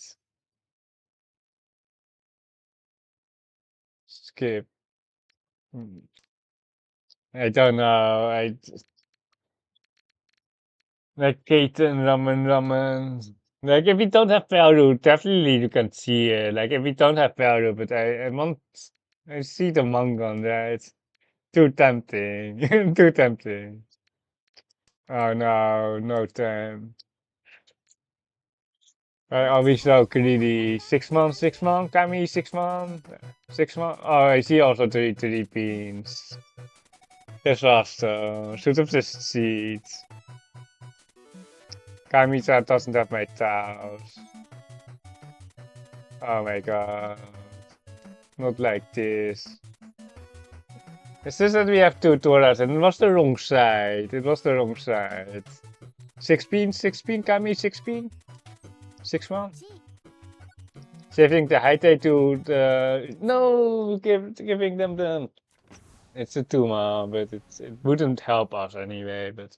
Skip. I don't know. Like Katen, ramen. Like if we don't have value, definitely you can see it. Like if we don't have value, but I see the manga on there. It's too tempting. Too tempting. Oh no, no time. Are we so greedy? 6 months, 6 months, Kami, 6 months, 6 months. Oh, I see also three pins. Disaster. Should have just seeds. Kami-chan doesn't have my tiles. Oh my god. Not like this. It's just that we have two Toras and it was the wrong side. It was the wrong side. 6 pin, Kami, 6 pin. 6 months. Saving the high to the... No! Giving them the... It's a Tuma, but it wouldn't help us anyway, but...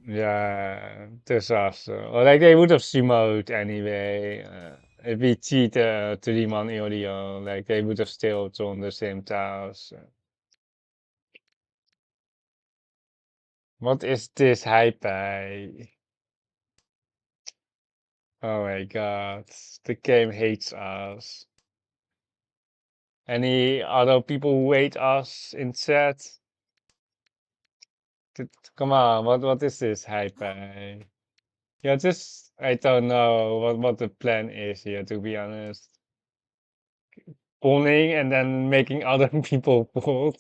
Yeah, disaster. Or like they would have smote anyway. If we cheat 3-man earlier, like they would have still drawn the same tiles. What is this hype? Oh my god, the game hates us. Any other people who hate us in chat? Come on, what is this hype? Yeah, just I don't know what the plan is here, to be honest. Pawning and then making other people fold.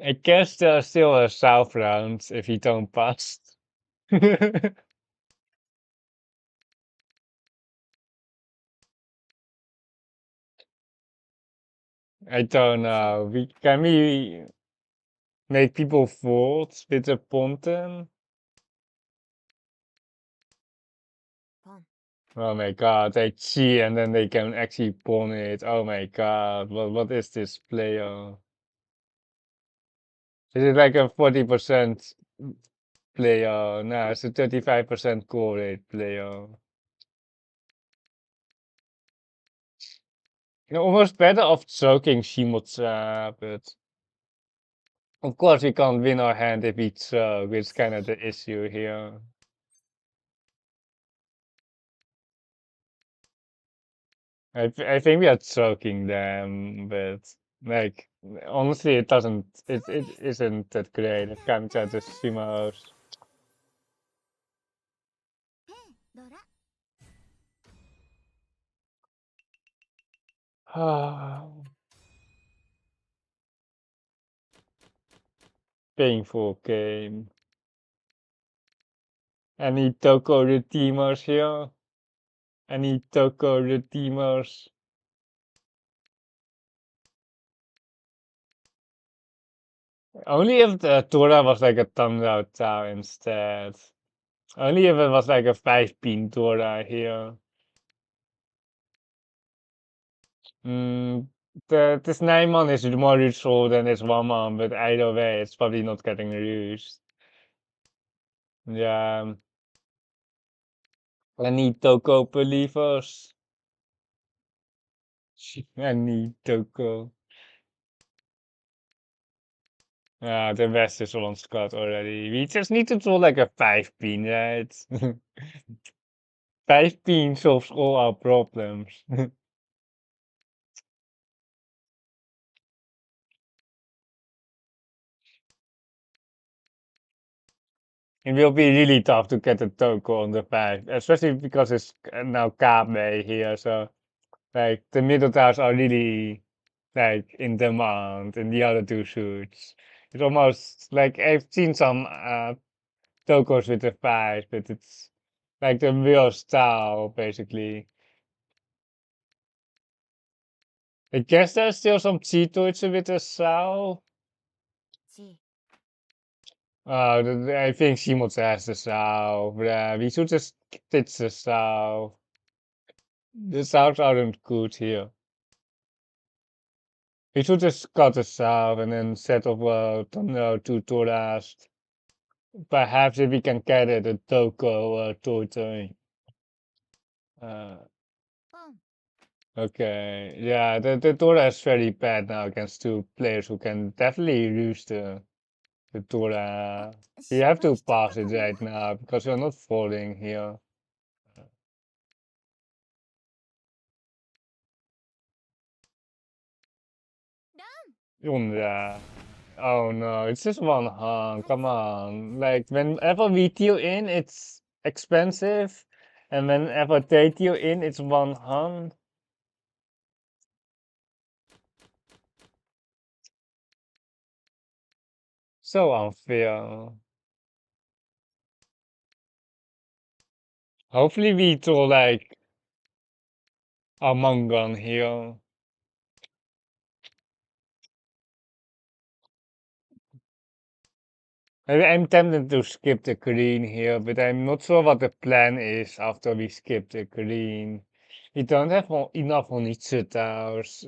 I guess there are still a south rounds if you don't pass. I don't know. Can we make people fold with the ponten? Oh my god, they cheat and then they can actually pawn it. Oh my god, what is this player? Is it like a 40% player? No, it's a 35% core rate player. You're almost better off choking Shimotsa, but of course we can't win our hand if we choke, which is kind of the issue here. I think we are choking them, but like honestly it isn't that great. It kind of just Shimos. Painful game. Any Toko redeemers here? Any Toko redeemers? Only if the Tora was like a thumbs out Tau instead. Only if it was like a 5-pin Tora here. Mm, this 9-man is more useful than this 1-man, but either way, it's probably not getting used. Yeah. I need Toko believers. I need Toko. Yeah, the rest is on Scott already. We just need to draw like a 5-pin, right? 5-pin solves all our problems. It will be really tough to get a Toko on the 5, especially because it's now Kabe here, so like the middle towers are really like in demand in the other two suits. It's almost like I've seen some Tokos with the 5, but it's like the real style basically. I guess there's still some Cheetoids with the style. Gee, I think Simons has the style, but we should just ditch the style. The styles aren't good here. We should just cut the style and then set up two Toras. Perhaps if we can get it, a Toko Toy. Uh, um, okay, yeah, the Tora is very bad now against two players who can definitely use the Tora. We 失 have to 敗しちゃっ pass たか it も。right now because we're not falling here. Yeah. Oh no, it's just one hung. Come on. Like whenever we deal in, it's expensive, and whenever they deal in, it's one hung. So unfair. Hopefully we draw like a Mongon here. I'm tempted to skip the green here, but I'm not sure what the plan is after we skip the green. We don't have enough Onitsu towers.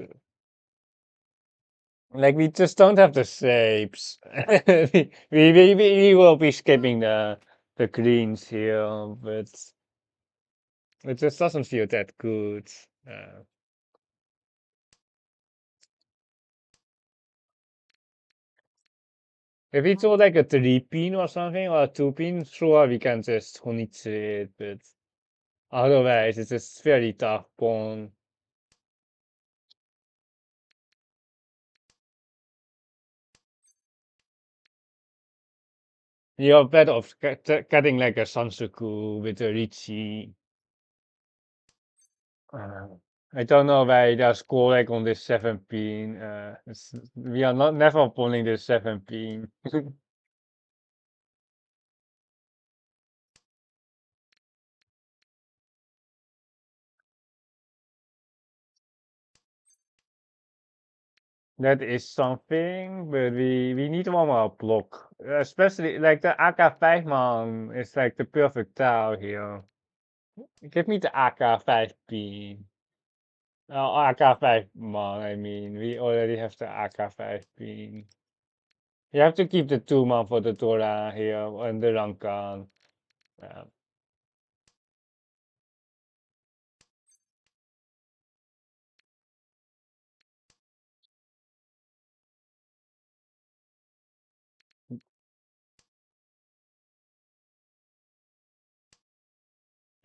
Like we just don't have the shapes. We will be skipping the greens here, but it just doesn't feel that good. If we do like a 3-pin or something or a 2-pin, sure we can just Honitsu it, but otherwise it's just very tough pawn. You're better off getting like a Sansuku with a Riichi. Uh, I don't know why there's like on this 7-pin. We are not never pulling this 7-pin. That is something, but we need one more block. Especially like the AK5 man is like the perfect tile here. Give me the AK5P. Oh, AK5 man, I mean, we already have the AK5P. You have to keep the 2-man for the Tora here and the Rankan. Yeah.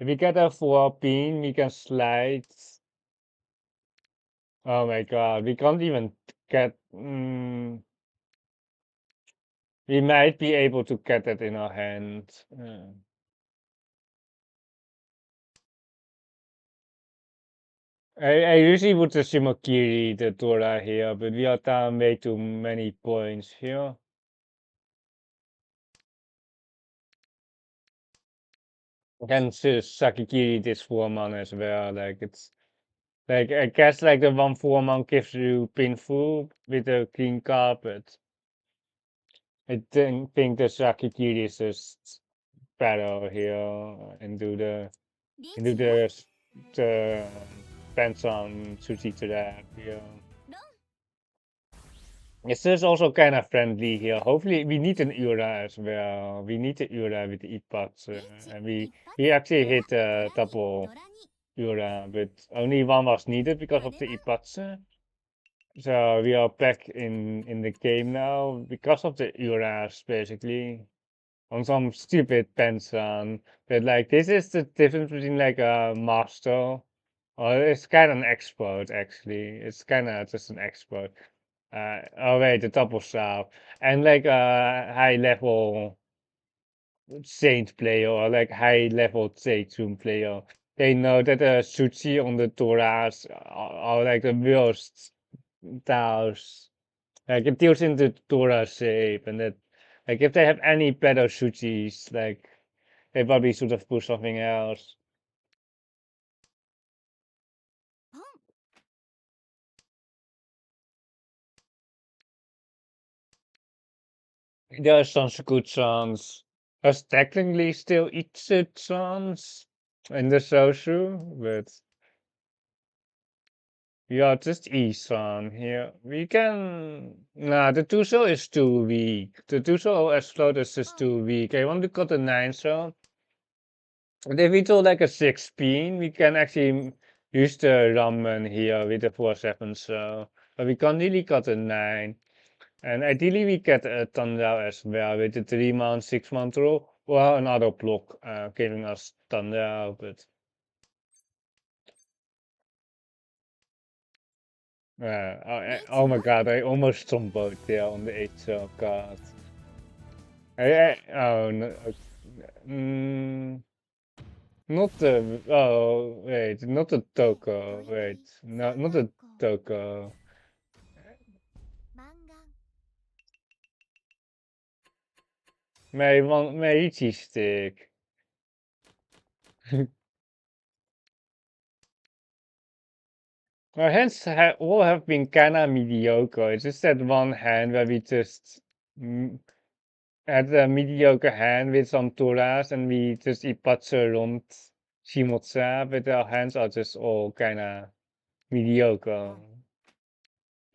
If we get a 4-pin, we can slide. Oh my god, we can't even get. We might be able to get that in our hand. I usually would the Shimakiri, the Tora here, but we are down way too many points here. Can Sakikiri this 4-man as well. Like it's like I guess like the 1 4-man gives you pinful with a clean carpet. I think the Sakikiri is just better here and do the リー and do チよ。the depends on Sushi to that. Yeah. It's just also kind of friendly here. Hopefully, we need an Ura as well. We need an Ura with the Ipats, and we actually hit a double Ura, but only one was needed because of the Ipats. So we are back in the game now because of the Uras, basically. On some stupid Pensan. But like this is the difference between like a master or it's kind of an expert actually. It's kind of just an expert. Oh wait, the double staff and like a high level Saint player or like high level Zaytun player. They know that the sushi on the Torahs are like the worst tiles. Like it deals into Torah shape and that like if they have any better sushis, like they probably should have put something else. There are some good songs. There's technically still Itched songs in the social, but yeah, just E-song here. We can. Nah, the Tuso is too weak. The Tuso explode is just too weak. I want to cut a 9 song. But if we do like a 16, we can actually use the ramen here with the 4-7 so. But we can't really cut a 9. And ideally we get a thunder as well with the 3-month, 6-month rule. Or another block giving us thunder, but oh my god, I almost stumbled there on the 8 card. Oh no, not the, oh wait, not the Toko, wait, no, not the Toko. My Riichi stick. Our hands all have been kinda mediocre. It's just that one hand where we just had a mediocre hand with some Toras and we just ipatsen rond Shimotsa, but our hands are just all kinda mediocre.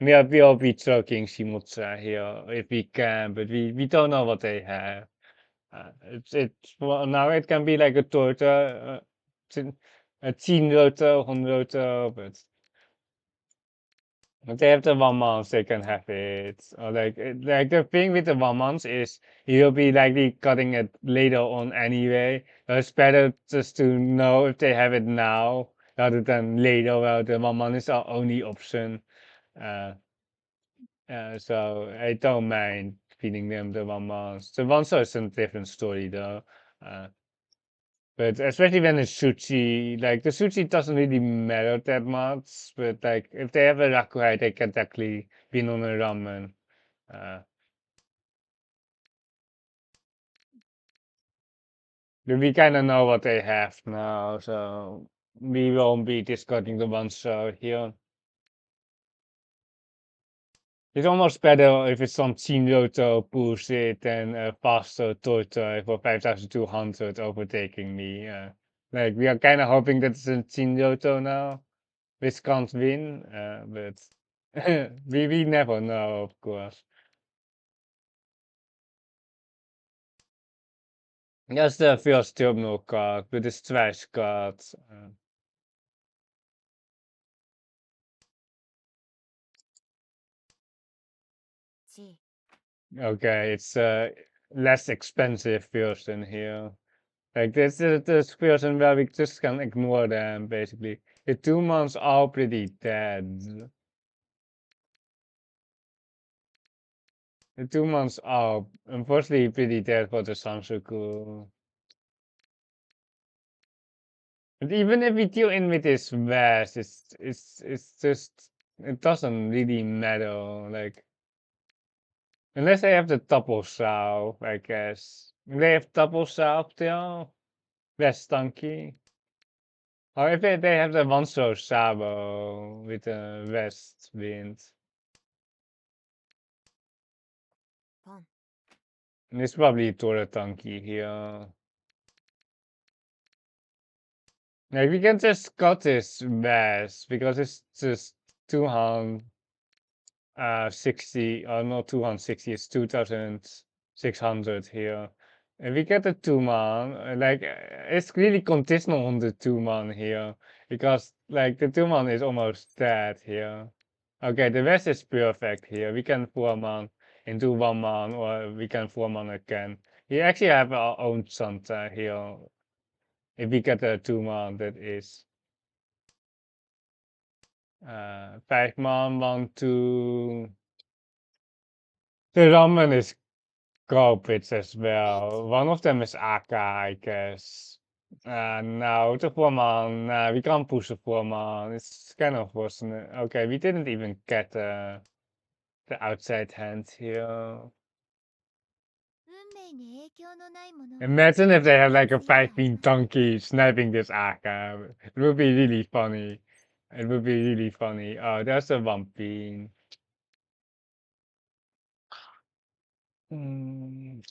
We'll be choking Shimotsa here if we can, but we don't know what they have. Well, now it can be like a torta, a 10 rotor, 100 rotor, but if they have the 1 month, they can have it. Or like the thing with the 1 month is you'll be likely cutting it later on anyway. So it's better just to know if they have it now rather than later. Well, the 1 month is our only option. Uh, so I don't mind feeding them the 1 month. The 1 month is a different story though. Uh, But especially when it's sushi, like the sushi doesn't really matter that much. But like if they have a rakurai, they can technically be on a ramen. Uh, but we kind of know what they have now, so we won't be discarding the ones here. It's almost better if it's some Chinroto bullshit than a faster Tortoise for 5200 overtaking me. Like we are kind of hoping that it's a Chinroto now. Which can't win, but we never know, of course. That's the first terminal card, but it's twice card. Okay, it's a less expensive version here. Like this version where we just can ignore them, basically. The 2 months are pretty dead. The 2 months are unfortunately pretty dead for the Sansoku. But even if we deal in with this vest, it's just it doesn't really matter. Like unless they have the double south, I guess. If they have double south there, West Stanky. Or if they have the one so Sabo with the west wind. And it's probably Toratanki here. Like we can just cut this mess because it's just 260 or not 260, it's 2600 here. And we get a 2-man, like it's really conditional on the 2-man here because like the 2-man is almost dead here. Okay, the rest is perfect here. We can 4-man into 1-man or we can 4-man again. We actually have our own Santa here. If we get a 2-man, that is 5-man, 1, 2. The ramen is garbage as well. One of them is Aka, I guess. No, the 4-man, we can't push the 4-man. It's kind of worsen. Okay, we didn't even get the outside hand here. 運命に影響のないものは Imagine if they had like a 次は 5-pin donkey sniping this Aka. It would be really funny. It would be really funny. Oh, there's a 1-pin. Hmm.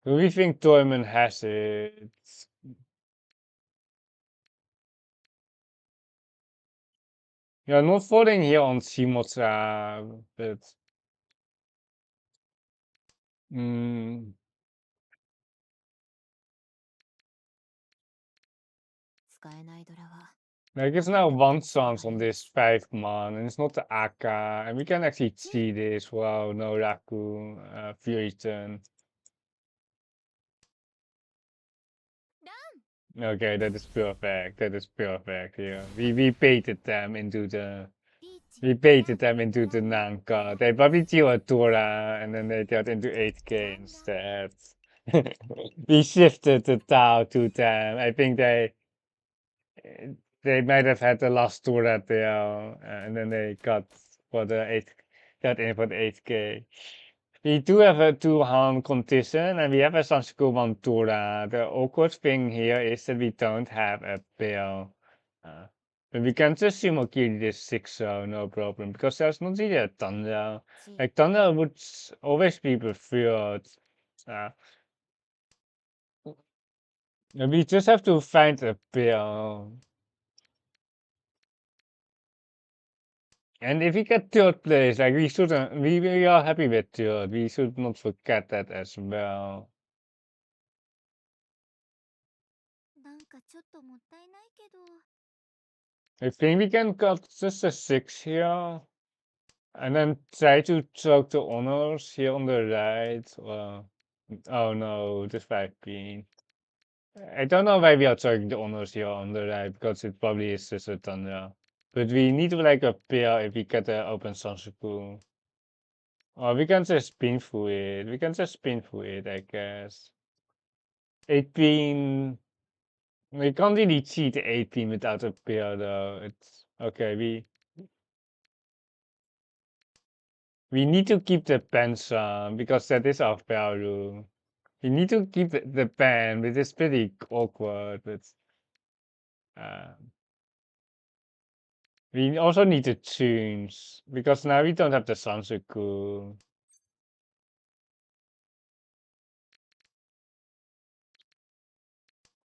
Do we think Toyman has it? Yeah, not falling here on Simotra, but mm, 使えないドラは like it's now one chance on this 5-man, and it's not the Aka, and we can actually see this. Wow, no Raku, Fury turn. Okay, that is perfect. That is perfect here. We baited them into the リーチ we baited them into the Nanka. They probably deal a Dora, and then they got into 8K instead. We shifted the Tao to them. I think they might have had the last tour at there, and then they got for the 8 got in for the 8K. We do have a 2-hand competition, and we have a Sanshiko 1 Tora. The awkward thing here is that we don't have a bill. Uh, but we can just sumo kill this 6-0, no problem, because there's not really a Thunder. チ Like, Thunder would always be preferred. Uh, we just have to find a bill. And if we get third place, like we shouldn't, we are happy with third. We should not forget that as well. なんかちょっともったいないけど I think we can cut just a 6 here. And then try to choke the honors here on the right. Oh no, the 5-pin. I don't know why we are choking the honors here on the right, because it probably is just a Thunder. But we need to like a pair if we get the open Sansuku. Or we can just spin through it. We can just spin through it, I guess. 18. We can't really cheat 18 without a pair though. It's okay. We need to keep the pension because that is our value. We need to keep the pen, which is pretty awkward. But uh, we also need to change because now we don't have the Sansuku.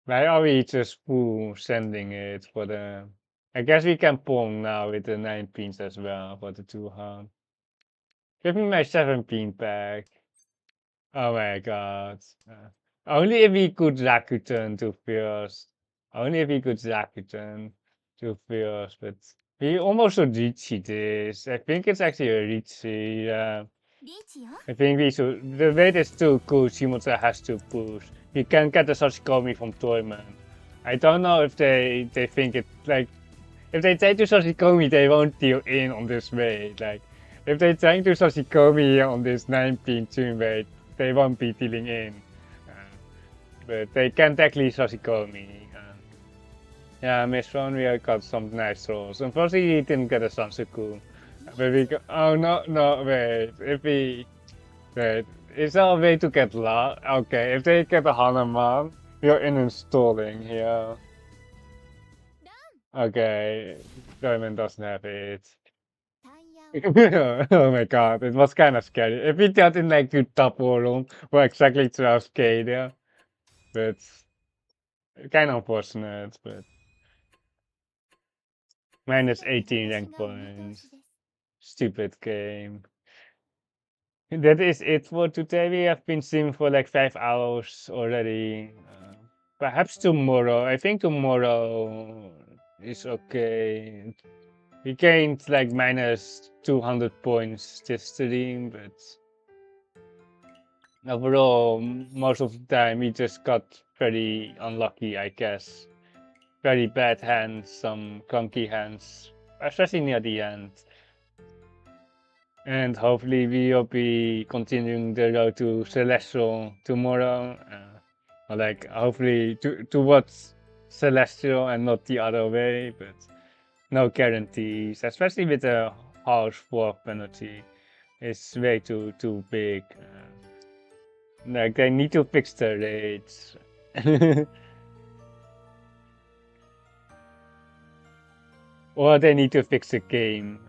Why are we just full sending it for the? I guess we can pong now with the 9 pins as well for the 2-hand. Give me my 7-pin back. Oh my god. Only if we could Rakuten to first. Only if we could Rakuten to first, but we almost should Riichi this. I think it's actually a Riichi. リーチよ I think we should. The weight is too cool. Shimoda has to push. You can get the Sashikomi from Toyman. I don't know if they think it like if they try to Sashikomi, they won't deal in on this weight. Like if they try to Sashikomi on this 9-pin tune weight, they won't be dealing in. But they can actually Sashikomi. Yeah, Miss Ron, we got some nice rolls. Unfortunately, he didn't get a Sansuku. But we got, oh no, wait. If we, wait, is there a way to get luck? Okay, if they get a Hanuman, we are in installing here. Okay, Diamond doesn't have it. タイヤ Oh my god, it was kind of scary. If we got in like good double room, we're exactly 12K there. But kind of unfortunate, but minus 18 rank points. Stupid game. That is it for today. We have been streaming for like 5 hours already. Perhaps tomorrow. I think tomorrow is okay. We gained like minus 200 points this stream, but overall, most of the time we just got very unlucky, I guess. Very bad hands, some clunky hands, especially near the end. And hopefully we will be continuing the road to Celestial tomorrow. Or like hopefully towards Celestial and not the other way, but no guarantees, especially with the harsh war penalty. It's way too big. Like they need to fix the rates. Or they need to fix the game.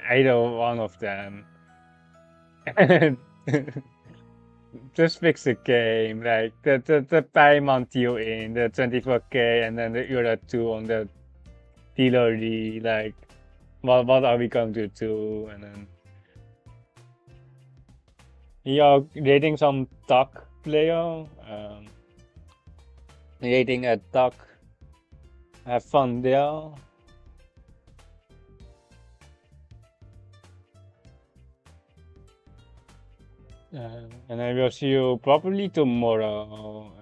Either one of them. Just fix the game. Like the payment deal in the 24K and then the Euro 2 on the Dealer. Like what are we going to do? And then you're rating some duck player. Rating a duck. Have fun there. And I will see you probably tomorrow.